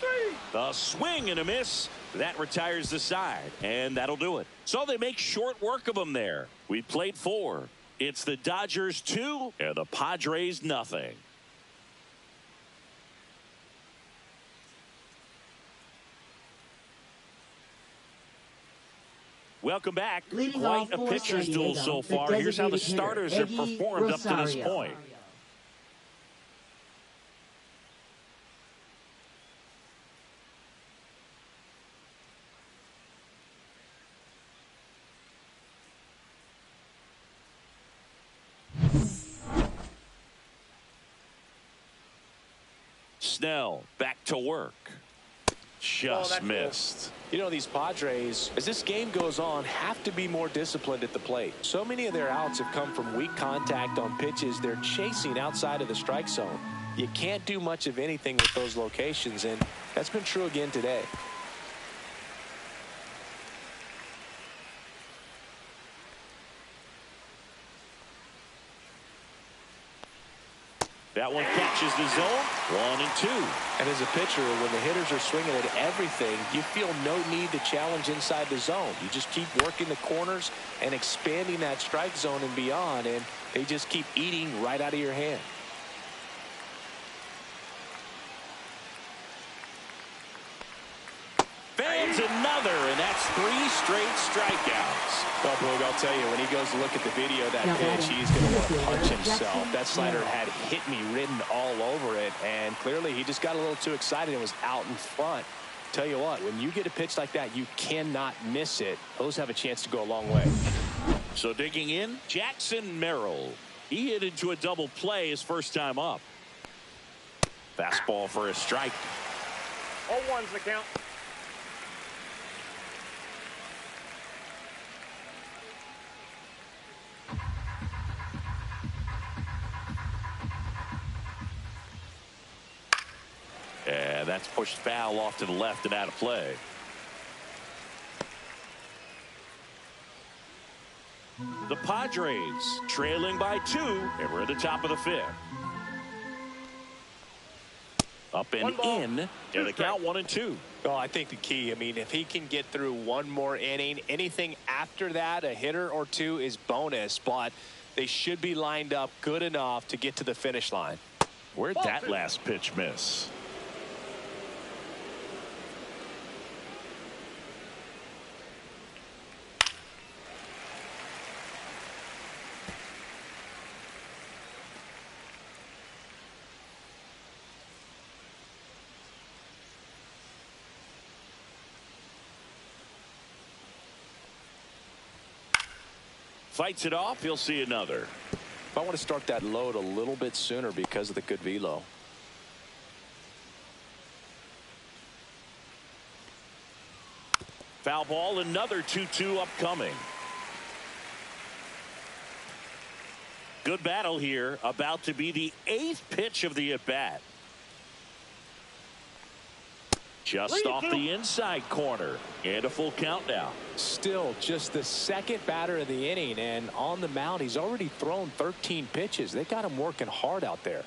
S3: A swing and a miss. That retires the side, and that'll do it. So they make short work of him there. We played 4. It's the Dodgers 2 and the Padres nothing. Welcome back. Quite a pitcher's duel so far. Here's how the starters have performed up to this point. Snell back to work. Just missed.
S4: You know, these Padres, as this game goes on, have to be more disciplined at the plate. So many of their outs have come from weak contact on pitches they're chasing outside of the strike zone. You can't do much of anything with those locations, and that's been true again today.
S3: That one catches the zone. 1 and 2.
S4: And as a pitcher, when the hitters are swinging at everything, you feel no need to challenge inside the zone. You just keep working the corners and expanding that strike zone and beyond, and they just keep eating right out of your hand.
S3: Fans another, and that's 3 straight strikeouts.
S4: Well, Boog, I'll tell you, when he goes to look at the video of that pitch, he's going to want to punch himself. That slider had hit me written all over it, and clearly he just got a little too excited and was out in front. Tell you what, when you get a pitch like that, you cannot miss it. Those have a chance to go a long way.
S3: So digging in, Jackson Merrill. He hit into a double play his first time up. Fastball for a strike.
S10: 0-1's the count.
S3: And that's pushed foul off to the left and out of play. The Padres trailing by 2, and we're at the top of the 5th. Up and in, and the count 1 and 2.
S4: Well, I think the key, I mean, if he can get through one more inning, anything after that, a hitter or two is bonus, but they should be lined up good enough to get to the finish line.
S3: Where'd that last pitch miss? Fights it off. He'll see another.
S4: I want to start that load a little bit sooner because of the good velo.
S3: Foul ball, another 2-2 upcoming. Good battle here. About to be the 8th pitch of the at-bat. Just off the inside corner. And a full count now.
S4: Still just the 2nd batter of the inning, and on the mound he's already thrown 13 pitches. They got him working hard out there.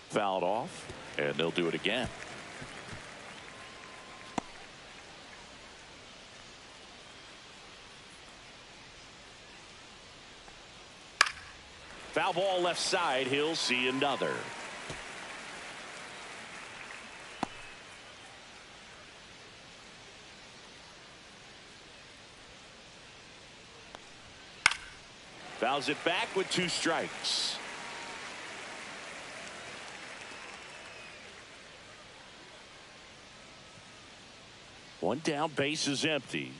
S3: Fouled off, and they'll do it again. Foul ball left side. He'll see another. Fouls it back with 2 strikes. One down, base is empty.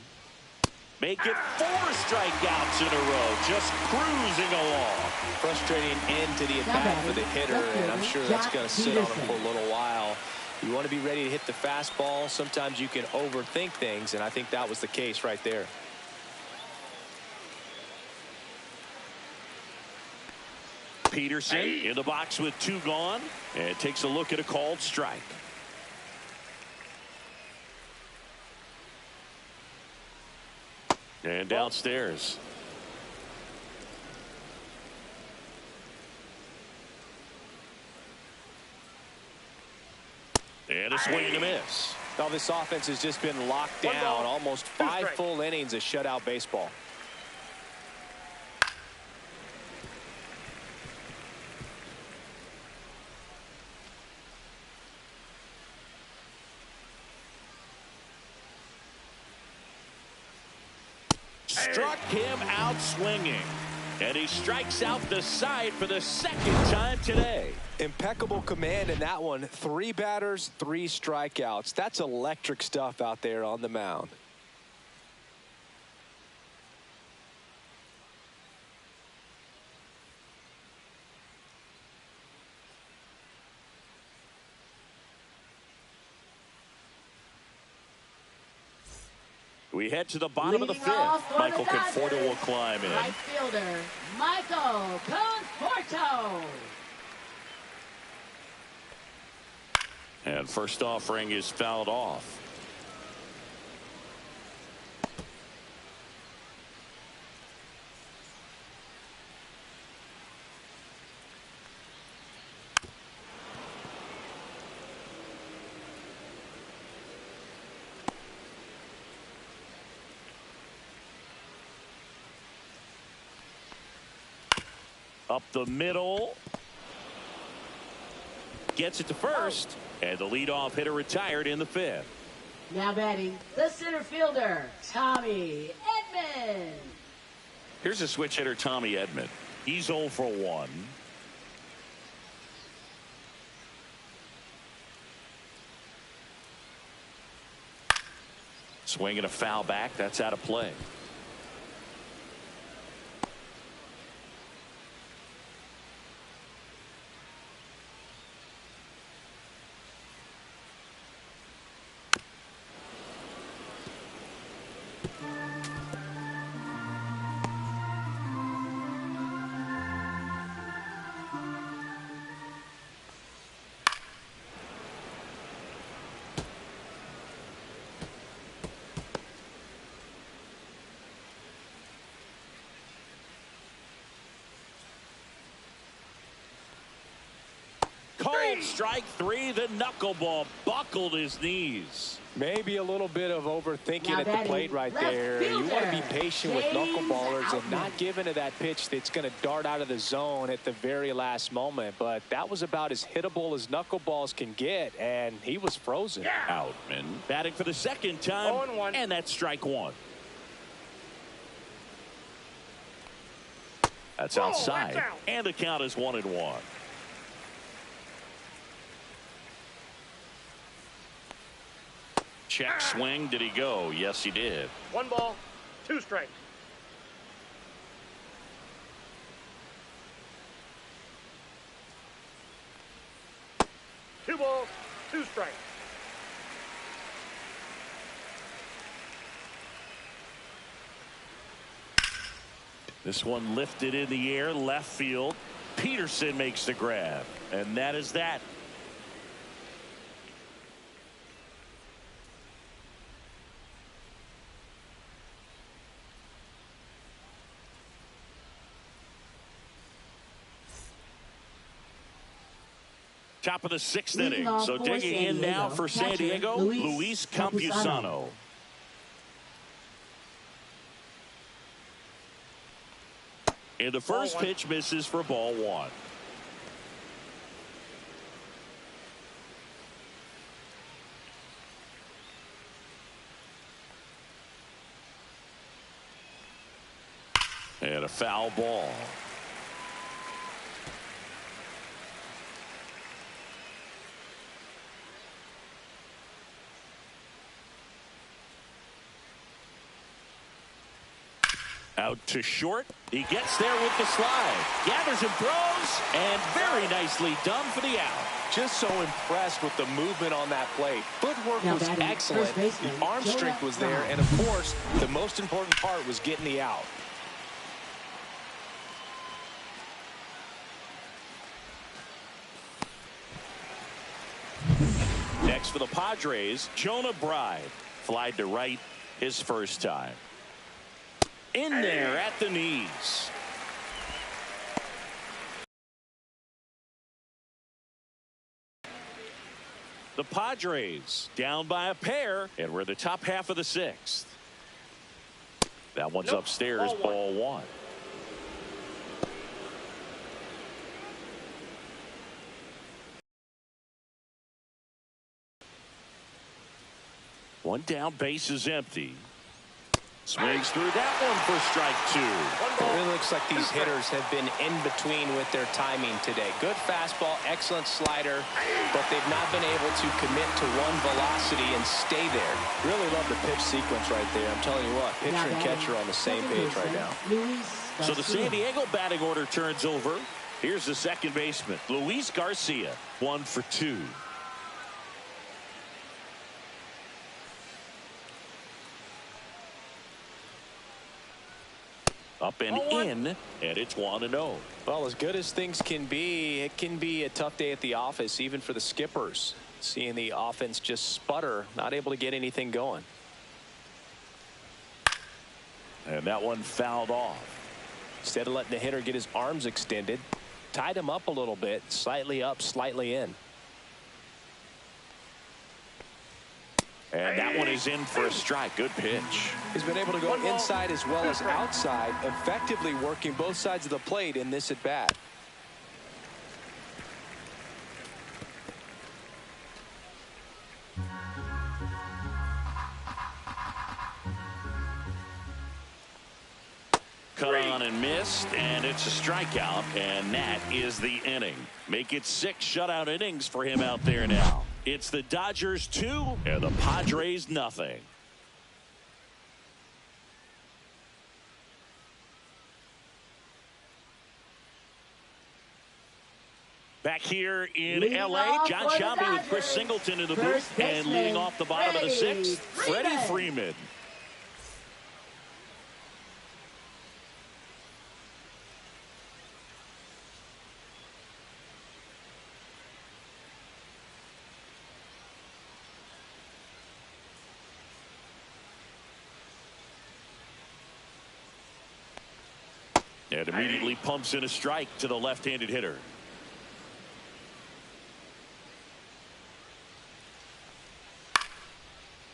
S3: Make it 4 strikeouts in a row, just cruising along.
S4: Frustrating end to the at-bat for the hitter, and I'm sure that's going to sit on him for a little while. You want to be ready to hit the fastball. Sometimes you can overthink things, and I think that was the case right there.
S3: Peterson in the box with 2 gone, and takes a look at a called strike. And downstairs. And a swing and a miss.
S4: Now this offense has just been locked down. Almost 5 full innings of shutout baseball.
S3: Struck him out swinging. And he strikes out the side for the 2nd time today.
S4: Impeccable command in that one. 3 batters, 3 strikeouts. That's electric stuff out there on the mound.
S3: We head to the bottom of the 5th. Michael Conforto will climb in.
S6: Right fielder, Michael Conforto.
S3: And first offering is fouled off. Up the middle. Gets it to first. And the leadoff hitter retired in the fifth.
S6: Now batting, the center fielder, Tommy Edman.
S3: Here's a switch hitter, Tommy Edman. He's 0 for 1. Swinging a foul back. That's out of play. Called strike 3. The knuckleball buckled his knees.
S4: Maybe a little bit of overthinking at the plate right there. You want to be patient with knuckleballers and not give into that pitch that's going to dart out of the zone at the very last moment. But that was about as hittable as knuckleballs can get, and he was frozen.
S3: Outman batting for the second time,
S10: 0-1.
S3: and that's strike 1. That's outside,
S10: that's out.
S3: and the count is 1-1. Check swing. Did he go? Yes, he did.
S10: 1 ball, 2 strikes. Two balls, 2 strikes.
S3: This one lifted in the air, left field. Peterson makes the grab, and that is that. Top of the 6th inning. So digging in now for San Diego, Luis Campusano. And the first pitch misses for ball 1. And a foul ball. Out to short. He gets there with the slide. Gathers and throws. And very nicely done for the out.
S4: Just so impressed with the movement on that plate. Footwork was excellent. The arm strength was there. And, of course, the most important part was getting the out.
S3: Next for the Padres, Jonah Bride. Flied to right his first time. In there at the knees. The Padres down by a pair, and we're the top half of the 6th. That one's upstairs, ball 1. One down, base is empty. Swings through that one for strike 2.
S4: It really looks like these hitters have been in between with their timing today. Good fastball, excellent slider, but they've not been able to commit to one velocity and stay there. Really love the pitch sequence right there. I'm telling you what, pitcher and catcher on the same page right now.
S3: So the San Diego batting order turns over. Here's the second baseman, Luis Garcia, 1 for 2. Up and in, and it's 1-0.
S4: Well, as good as things can be, it can be a tough day at the office, even for the skippers. Seeing the offense just sputter, not able to get anything going.
S3: And that one fouled off.
S4: Instead of letting the hitter get his arms extended, tied him up a little bit, slightly up, slightly in.
S3: And that one is in for a strike. Good pitch.
S4: He's been able to go inside as well as outside, effectively working both sides of the plate in this at bat.
S3: Cut on and missed, and it's a strikeout, and that is the inning. Make it 6 shutout innings for him out there now. It's the Dodgers 2 and the Padres nothing. Back here in L.A., John Shelby with Chris Singleton in the booth, and leading off the bottom of the 6th, Freddie Freeman. And immediately pumps in a strike to the left-handed hitter.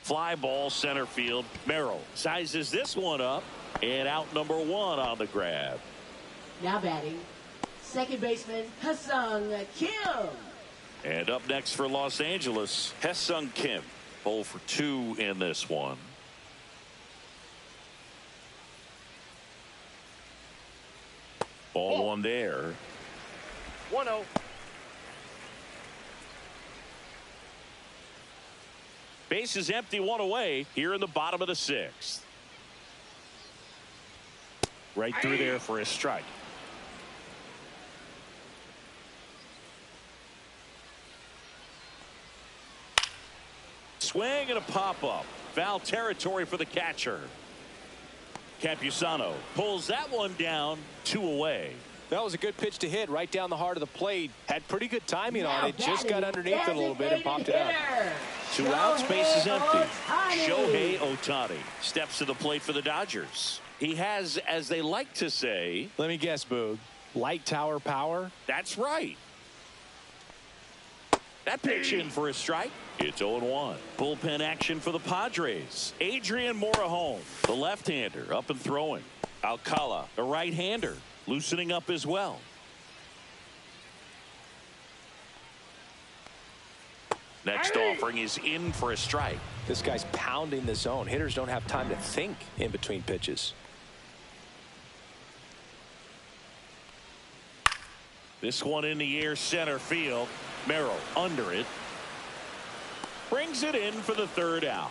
S3: Fly ball center field. Merrill sizes this one up, and out number 1 on the grab.
S6: Now batting, second baseman Ha-Seong Kim.
S3: And up next for Los Angeles, Ha-Seong Kim. 0 for 2 in this one. Ball 1 there.
S10: 1-0.
S3: Base is empty, 1 away here in the bottom of the 6th. Right through there for a strike. Swing and a pop-up. Foul territory for the catcher. Campusano pulls that one down, 2 away.
S4: That was a good pitch to hit right down the heart of the plate. Had pretty good timing on it. Just got underneath it a little bit and popped it up.
S3: 2 outs, base is empty. Shohei Ohtani steps to the plate for the Dodgers. He has, as they like to say,
S4: let me guess, Boog, light tower power?
S3: That's right. That pitch in for a strike. It's 0-1. Bullpen action for the Padres. Adrian Morejon, the left-hander, up and throwing. Alcala, the right-hander, loosening up as well. Next offering is in for a strike.
S4: This guy's pounding the zone. Hitters don't have time to think in between pitches.
S3: This one in the air, center field. Merrill under it. Brings it in for the 3rd out.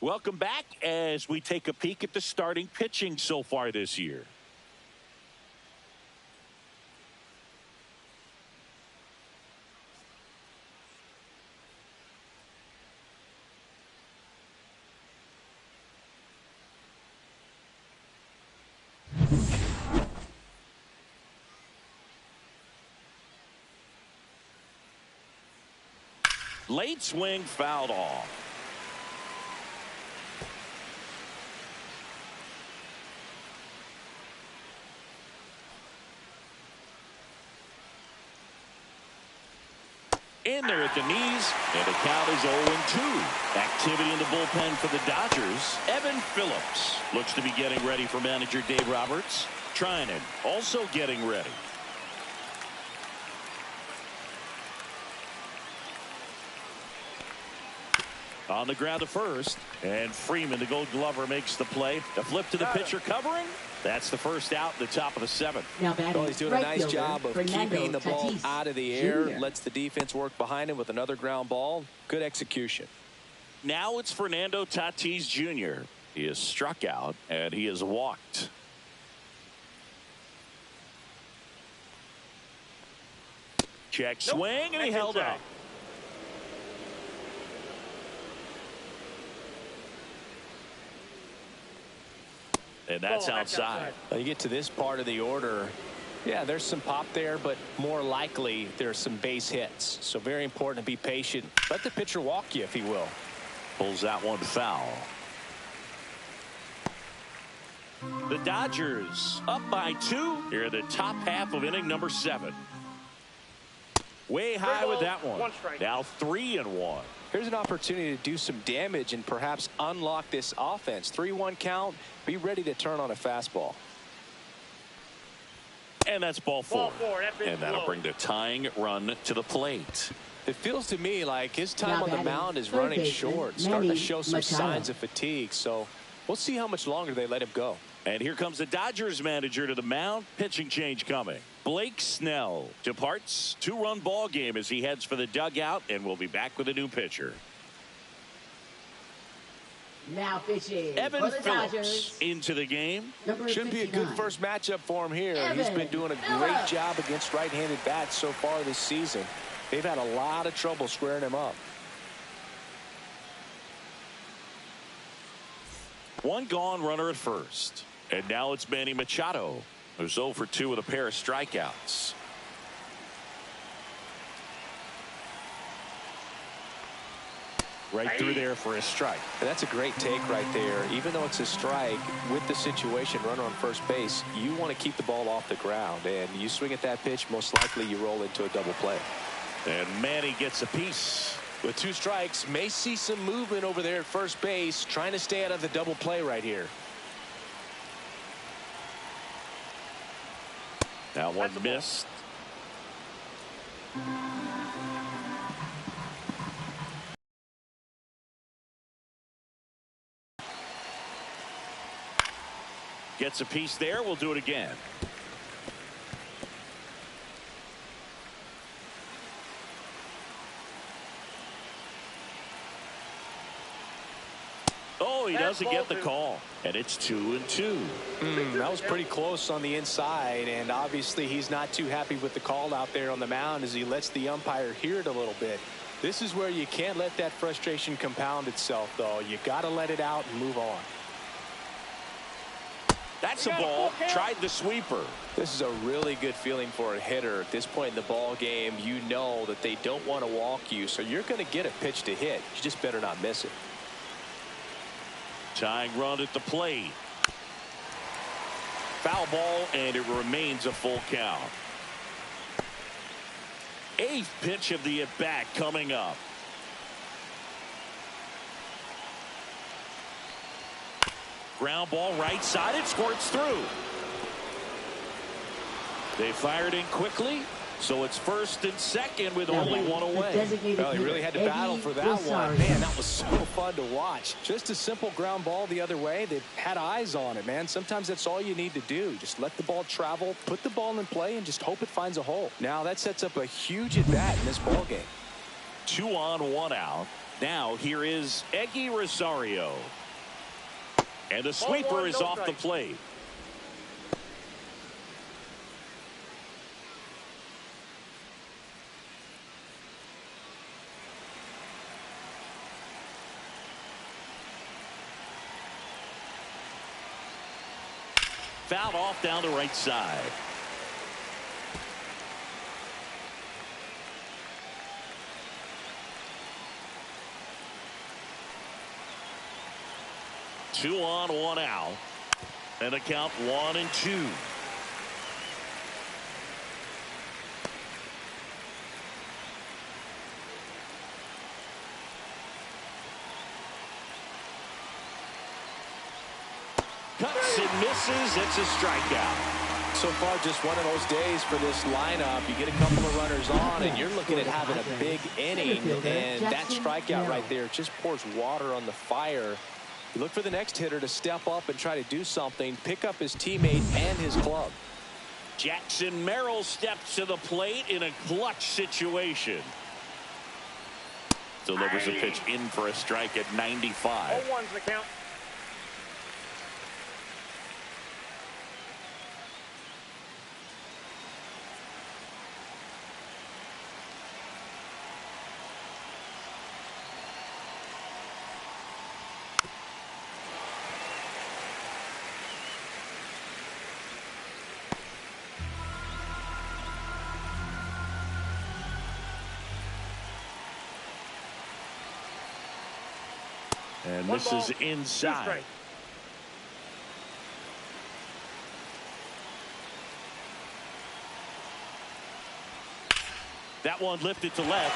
S3: Welcome back as we take a peek at the starting pitching so far this year. Late swing fouled off. In there at the knees, and the count is 0-2. Activity in the bullpen for the Dodgers. Evan Phillips looks to be getting ready for manager Dave Roberts. Trinan also getting ready. On the ground to first, and Freeman, the Gold Glover, makes the play. The flip to the pitcher covering. That's the first out, the top of the 7th.
S4: Well, he's doing a nice job of keeping the ball out of the air. Lets the defense work behind him with another ground ball. Good execution.
S3: Now it's Fernando Tatis Jr. He is struck out, and he is walked. Check swing, and he held up. And that's outside.
S4: You get to this part of the order. Yeah, there's some pop there, but more likely there's some base hits. So very important to be patient. Let the pitcher walk you, if he will.
S3: Pulls that one foul. The Dodgers up by 2 here in the top half of inning number 7. Way high with that one. Now 3-1.
S4: Here's an opportunity to do some damage and perhaps unlock this offense. 3-1 count. Be ready to turn on a fastball.
S3: And that's ball 4. And that'll bring the tying run to the plate.
S4: It feels to me like his time on the mound is running short, starting to show some signs of fatigue. So we'll see how much longer they let him go.
S3: And here comes the Dodgers manager to the mound. Pitching change coming. Blake Snell departs. 2-run ball game as he heads for the dugout, and we'll be back with a new pitcher.
S6: Now pitching
S3: Evan
S6: for the
S3: Phillips
S6: Dodgers.
S3: Into the game.
S4: Should be a good first matchup for him here. He's been doing a great job against right-handed bats so far this season. They've had a lot of trouble squaring him up.
S3: One gone runner at first. And now it's Manny Machado, who's 0 for 2 with a pair of strikeouts. Right through there for a strike.
S4: And that's a great take right there. Even though it's a strike, with the situation, runner on first base, you want to keep the ball off the ground. And you swing at that pitch, most likely you roll into a double play.
S3: And Manny gets a piece.
S4: With 2 strikes, may see some movement over there at first base, trying to stay out of the double play right here.
S3: Now one missed. Gets a piece there. We'll do it again. Oh, he doesn't get the call. And it's 2-2.
S4: That was pretty close on the inside, and obviously he's not too happy with the call out there on the mound as he lets the umpire hear it a little bit. This is where you can't let that frustration compound itself, though. You got to let it out and move on.
S3: That's a ball. Tried the sweeper.
S4: This is a really good feeling for a hitter at this point in the ball game. You know that they don't want to walk you, so you're going to get a pitch to hit. You just better not miss it.
S3: Tying run at the plate. Foul ball, and it remains a full count. 8th pitch of the at-bat coming up. Ground ball right side. It squirts through. They fired in quickly, so it's 1st and 2nd with only 1 away.
S4: Well, he really had to battle for that one. Man, that was so fun to watch. Just a simple ground ball the other way. They had eyes on it, man. Sometimes that's all you need to do. Just let the ball travel, put the ball in play, and just hope it finds a hole. Now that sets up a huge at-bat in this ball game.
S3: 2 on, 1 out. Now here is Eggy Rosario. And the sweeper is off the plate. Fouled off down the right side. Two on, 1 out. And the count 1-2. Cuts and misses. It's a strikeout.
S4: So far, just one of those days for this lineup. You get a couple of runners on, and you're looking at having a big inning. And that strikeout right there just pours water on the fire. You look for the next hitter to step up and try to do something, pick up his teammate and his club.
S3: Jackson Merrill steps to the plate in a clutch situation. Delivers a pitch in for a strike at 95.
S10: 0-1's the count.
S3: And
S10: One
S3: misses
S10: ball,
S3: inside.
S10: 2 strikes.
S3: That one lifted to left.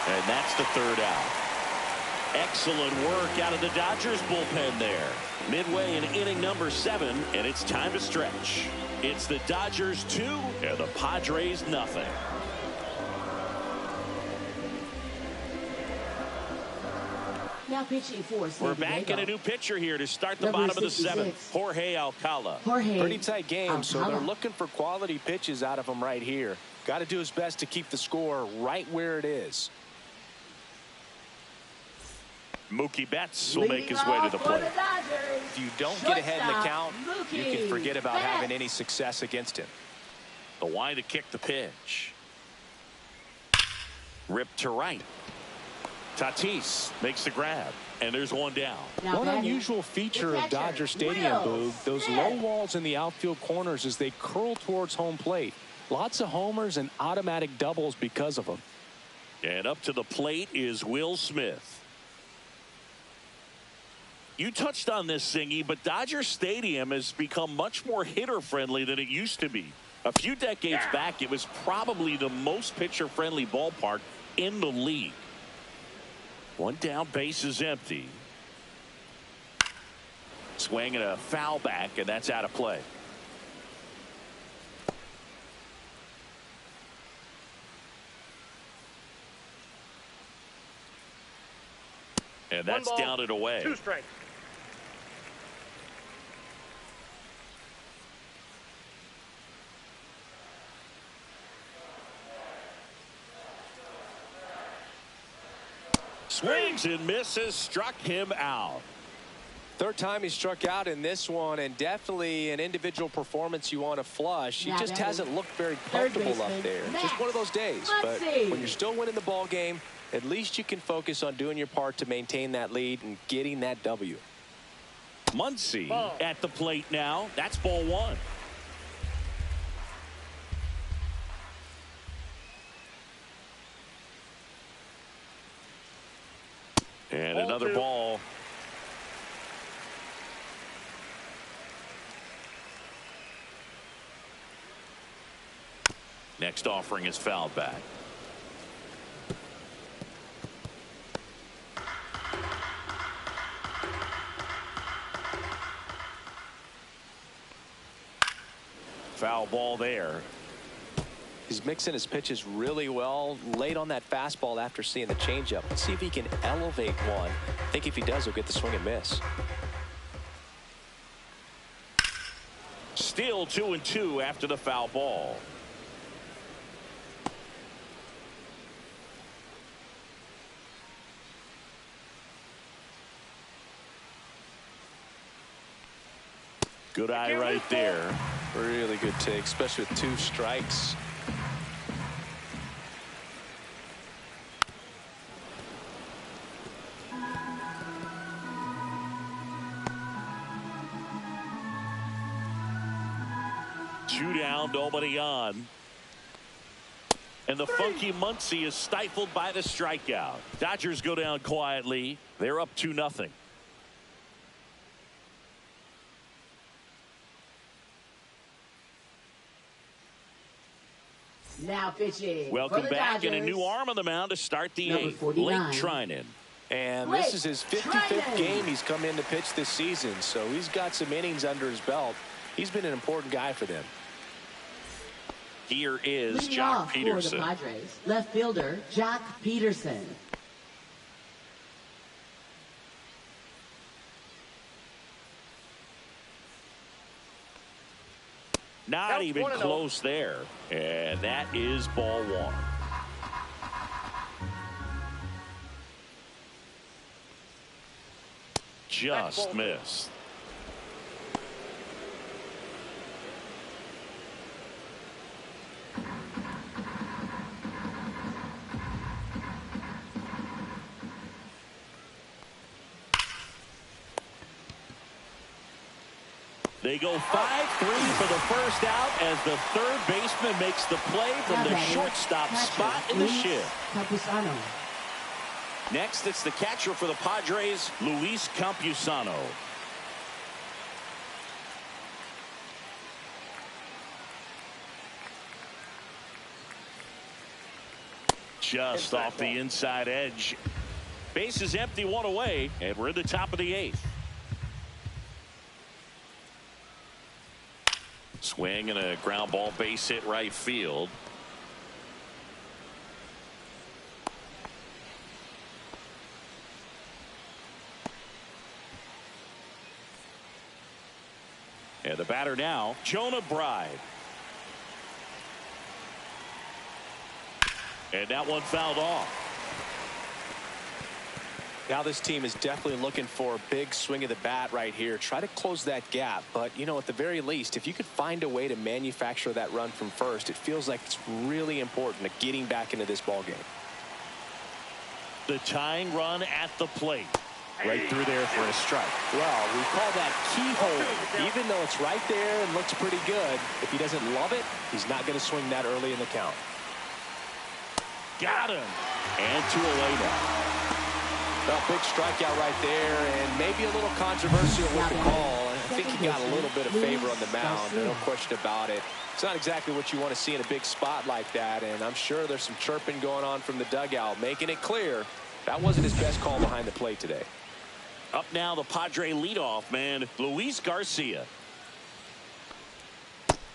S3: And that's the 3rd out. Excellent work out of the Dodgers bullpen there. Midway in inning number 7, and it's time to stretch. It's the Dodgers 2 and the Padres nothing.
S6: Now pitching for San
S3: We're back
S6: Diego.
S3: in a new pitcher here to start the
S6: Number
S3: bottom of the 7th.
S6: 66.
S3: Jorge Alcala.
S4: Pretty tight game, so they're
S6: Alcala.
S4: looking for quality pitches out of him right here. Got to do his best to keep the score right where it is.
S3: Mookie Betts will make his way to the plate.
S4: If you don't get ahead in the count, you can forget about having any success against him.
S3: The wind to kick the pitch. Ripped to right. Tatis makes the grab, and there's one down.
S4: One unusual feature of Dodger Stadium, Boog, those low walls in the outfield corners as they curl towards home plate. Lots of homers and automatic doubles because of them.
S3: And up to the plate is Will Smith. You touched on this, Singy, but Dodger Stadium has become much more hitter-friendly than it used to be. A few decades back, it was probably the most pitcher-friendly ballpark in the league. One down, base is empty. Swing and a foul back, and that's out of play. And that's
S10: One ball,
S3: down and away.
S10: 2 strikes.
S3: Swings and misses, struck him out.
S4: 3rd time he struck out in this one, and definitely an individual performance you want to flush. He just hasn't looked very comfortable up there. Just one of those days. But when you're still winning the ball game, at least you can focus on doing your part to maintain that lead and getting that W.
S3: Muncy at the plate now. That's ball 1. And another ball. Next offering is fouled back. Foul ball there.
S4: He's mixing his pitches really well. Late on that fastball after seeing the changeup. Let's see if he can elevate one. I think if he does, he'll get the swing and miss.
S3: Still 2-2 after the foul ball. Good eye right there.
S4: Really good take, especially with 2 strikes.
S3: Two down, nobody on. And the funky Muncy is stifled by the strikeout. Dodgers go down quietly. They're up 2-0.
S6: Now pitching.
S3: Welcome
S6: for the
S3: back,
S6: Dodgers.
S3: and a new arm on the mound to start the
S6: Number
S3: 8th.
S6: 49.
S3: Blake Trinan.
S4: And
S6: Blake
S4: this is his 55th
S6: Trinan.
S4: game he's come in to pitch this season, so he's got some innings under his belt. He's been an important guy for them.
S3: Here is
S6: Leading
S3: Jock
S6: off
S3: Peterson.
S6: for the Padres, left fielder Jock Peterson.
S3: Not
S10: Count
S3: even
S10: 1-0.
S3: close there. And that is ball 1. Just missed. They go 5-3 for the first out as the third baseman makes the play from the shortstop spot in the shift.
S6: Capusano.
S3: Next, it's the catcher for the Padres, Luis Campusano. Just off the inside edge. Base is empty, one away, and we're in the top of the 8th. Swing and a ground ball, base hit right field. And the batter now, Jonah Bride. And that one fouled off.
S4: Now this team is definitely looking for a big swing of the bat right here. Try to close that gap. But, you know, at the very least, if you could find a way to manufacture that run from first, it feels like it's really important to getting back into this ball game.
S3: The tying run at the plate. Right through there for a strike.
S4: Well, we call that keyhole. Even though it's right there and looks pretty good, if he doesn't love it, he's not going to swing that early in the count.
S3: Got him. And 2 away now.
S4: Well, big strikeout right there, and maybe a little controversial with the call. I think he got a little bit of favor on the mound, no question about it. It's not exactly what you want to see in a big spot like that, and I'm sure there's some chirping going on from the dugout, making it clear that wasn't his best call behind the plate today.
S3: Up now, the Padre leadoff man, Luis Garcia.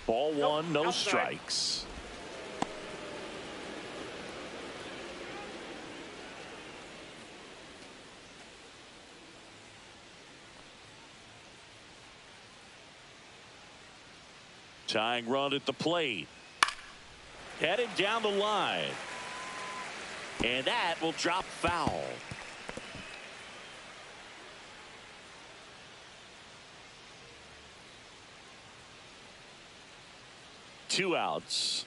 S3: Ball 1, no strikes. Tying run at the plate. Headed down the line. And that will drop foul. Two outs.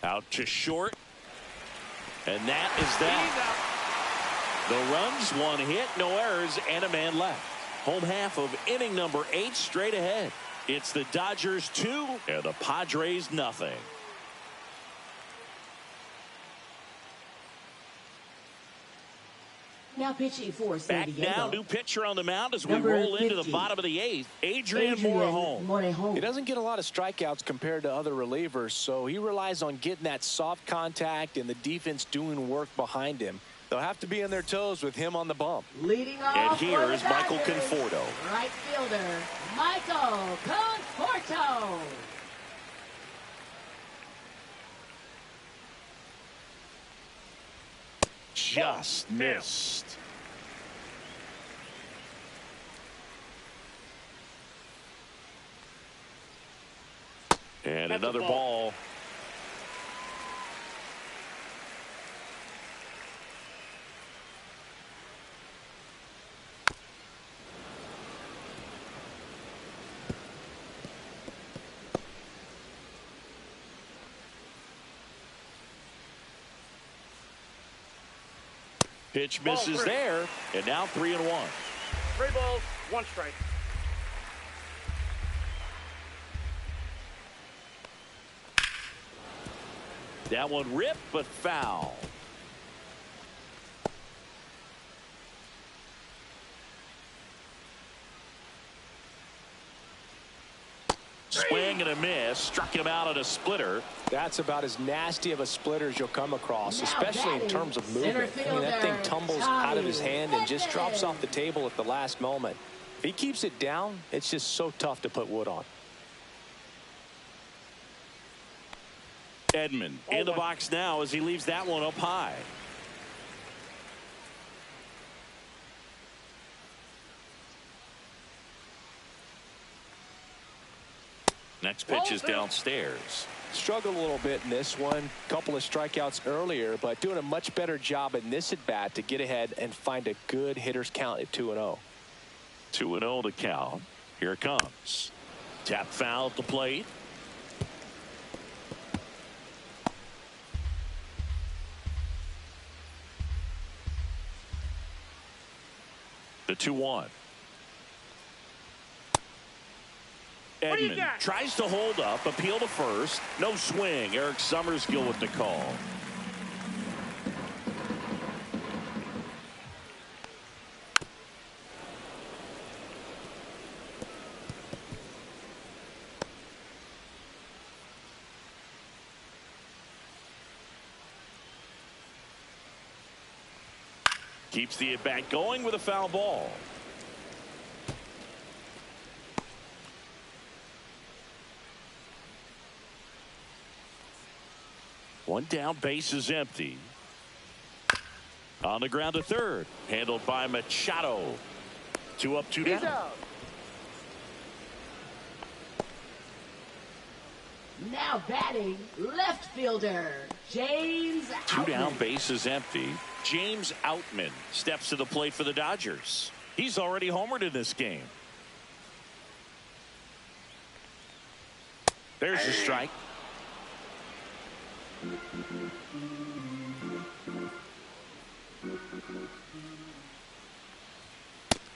S3: Out to short. And that is that. The runs, 1 hit, no errors, and a man left. Home half of inning number 8 straight ahead. It's the Dodgers 2 and the Padres nothing.
S6: Now pitching for San
S3: Back
S6: Diego.
S3: now, new pitcher on the mound as we
S6: Number
S3: roll into
S6: 50.
S3: the bottom of the 8th. Adrian Morejon.
S4: He doesn't get a lot of strikeouts compared to other relievers, so he relies on getting that soft contact and the defense doing work behind him. They'll have to be on their toes with him on the bump.
S6: Leading off
S3: And here
S6: for
S3: is
S6: the
S3: Michael
S6: Dodgers,
S3: Conforto.
S6: Right fielder, Michael Conforto.
S3: Just missed. And another ball. Pitch misses there, and now 3-1.
S10: 3 balls, 1 strike.
S3: That one ripped, but foul. Swing and a miss. Struck him out at a splitter.
S4: That's about as nasty of a splitter as you'll come across, especially in terms of movement. I mean, that thing tumbles out of his hand and just drops off the table at the last moment. If he keeps it down, it's just so tough to put wood on.
S3: Edman in the box now as he leaves that one up high. Next pitch is downstairs.
S4: Struggled a little bit in this one. Couple of strikeouts earlier, but doing a much better job in this at bat to get ahead and find a good hitter's count at 2-0.
S3: 2-0 to count. Here it comes. Tap foul at the plate. The 2-1. Edman tries to hold up, appeal to first. No swing. Eric Summersgill with the call. Keeps the at-bat going with a foul ball. One down, base is empty. On the ground to third. Handled by Machado. 2 up, 2 down.
S6: Now batting, left fielder, James Outman.
S3: 2 down, base is empty. James Outman steps to the plate for the Dodgers. He's already homered in this game. There's the strike.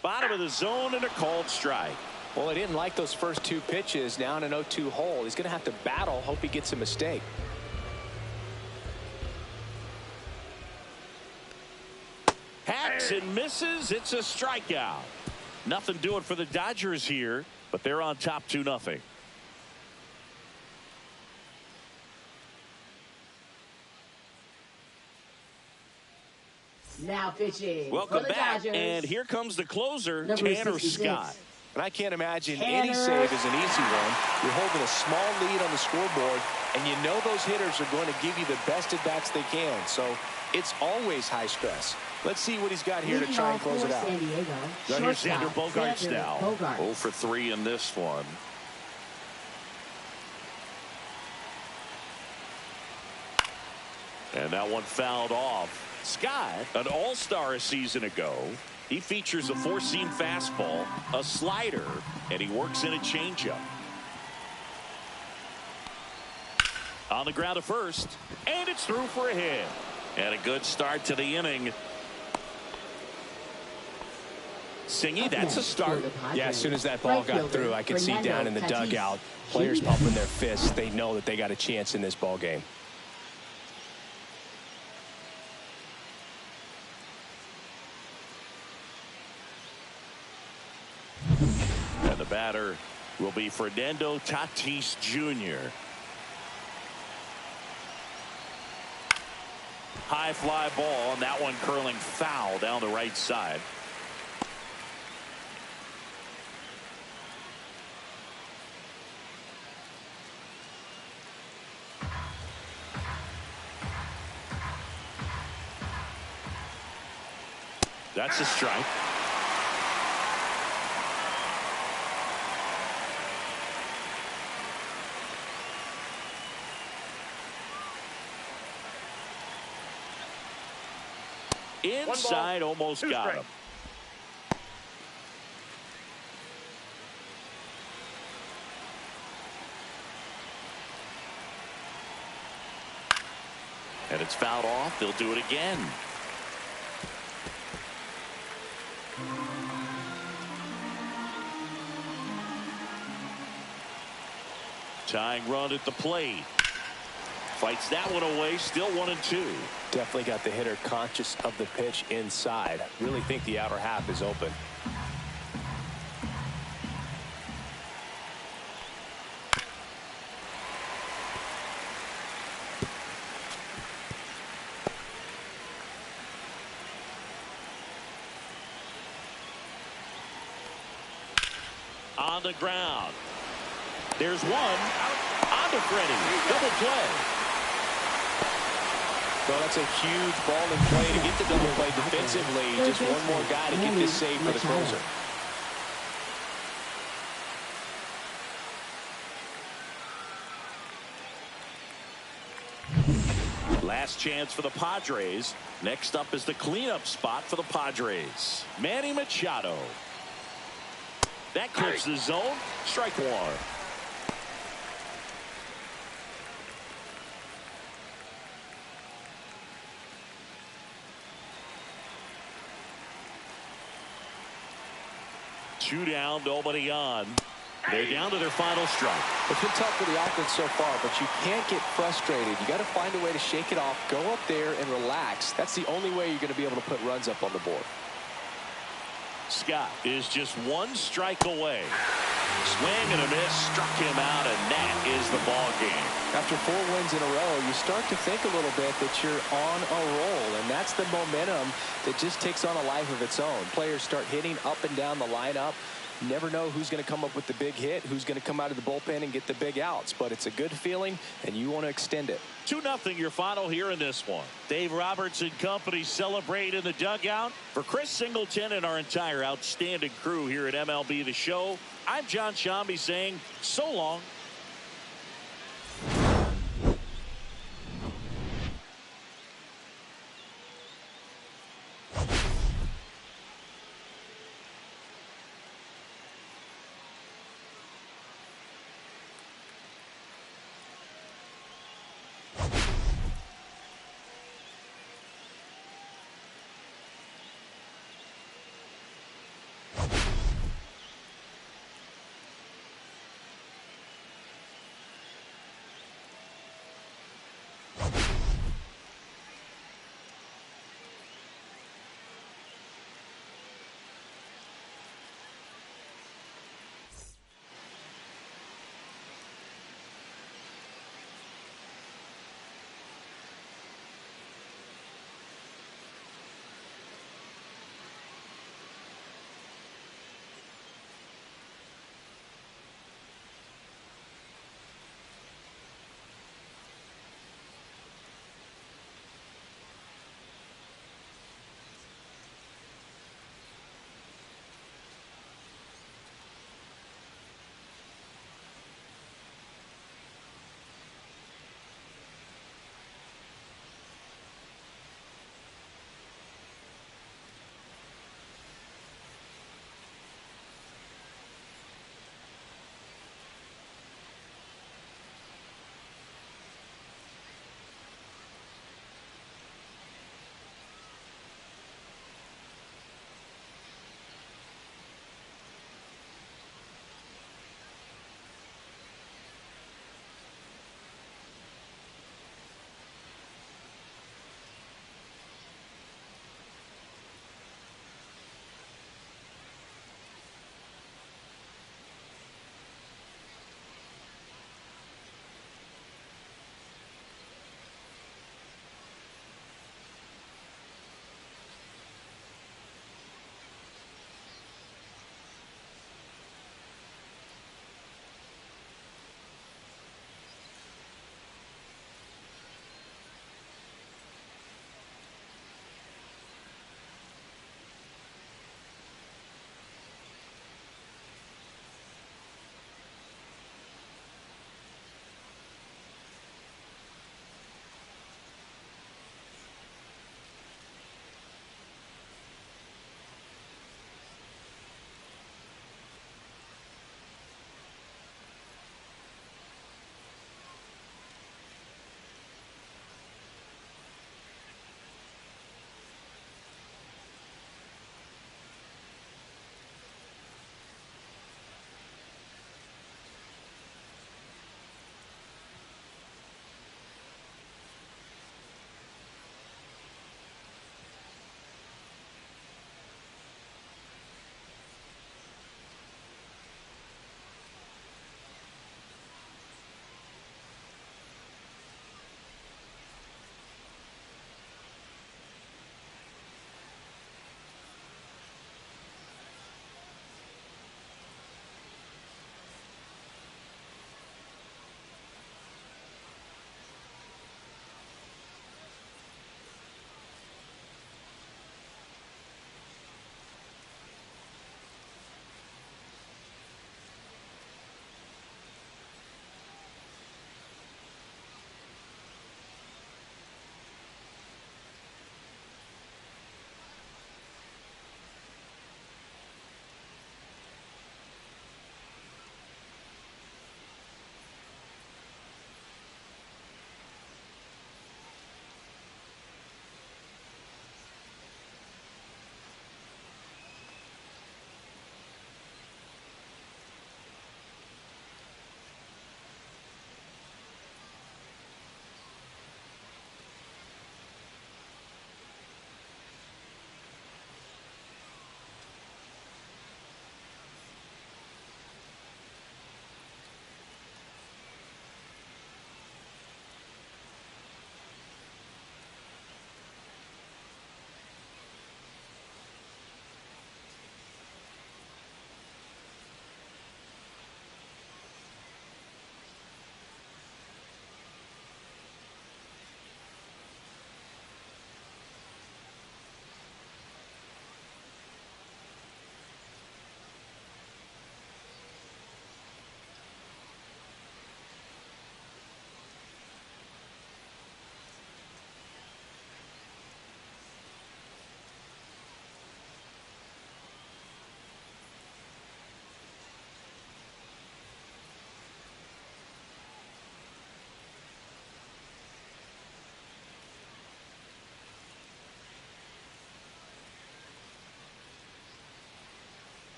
S3: Bottom of the zone and a called strike.
S4: Well, he didn't like those first 2 pitches. Now in an 0-2 hole. He's going to have to battle. Hope he gets a mistake.
S3: Hacks and misses. It's a strikeout. Nothing doing for the Dodgers here, but they're on top 2-0.
S6: Now pitching.
S3: Welcome
S6: for the
S3: back,
S6: Dodgers.
S3: and here comes the closer,
S6: Number
S3: Tanner
S6: 66.
S3: Scott.
S4: And I can't imagine any save is an easy one. You're holding a small lead on the scoreboard, and you know those hitters are going to give you the best at-bats they can. So it's always high stress. Let's see what he's got here to try and close it out.
S3: Here's Xander Bogaerts now. 0 for 3 in this one. And that one fouled off. Scott, an all-star a season ago. He features a 4-seam fastball, a slider, and he works in a changeup. On the ground to first, and it's through for a hit. And a good start to the inning. Singy, that's a start.
S4: Yeah, as soon as that ball got through, I could see down in the dugout, players pumping their fists. They know that they got a chance in this ball game.
S3: And the batter will be Fernando Tatis Jr. High fly ball, and that one curling foul down the right side. That's a strike. Inside, almost got him. And it's fouled off. They'll do it again. Tying run at the plate. Fights that one away. Still 1-2.
S4: Definitely got the hitter conscious of the pitch inside. Really think the outer half is open.
S3: On the ground. There's one. On to Freddie. Double play.
S4: Well, that's a huge ball in play to get the double play defensively. Just one more guy to get this save for the closer.
S3: Last chance for the Padres. Next up is the cleanup spot for the Padres. Manny Machado. That clips the zone. Strike one. Two down, nobody on. They're down to their final strike.
S4: It's been tough for the offense so far, but you can't get frustrated. You got to find a way to shake it off, go up there and relax. That's the only way you're going to be able to put runs up on the board.
S3: Scott is just one strike away. Swing and a miss, struck him out, and that is the ball game.
S4: After 4 wins in a row, you start to think a little bit that you're on a roll, and that's the momentum that just takes on a life of its own. Players start hitting up and down the lineup. You never know who's going to come up with the big hit, who's going to come out of the bullpen and get the big outs, but it's a good feeling, and you want to extend it.
S3: 2-0 your final here in this one. Dave Roberts and company celebrate in the dugout. For Chris Singleton and our entire outstanding crew here at MLB The Show, I'm John Shambi saying so long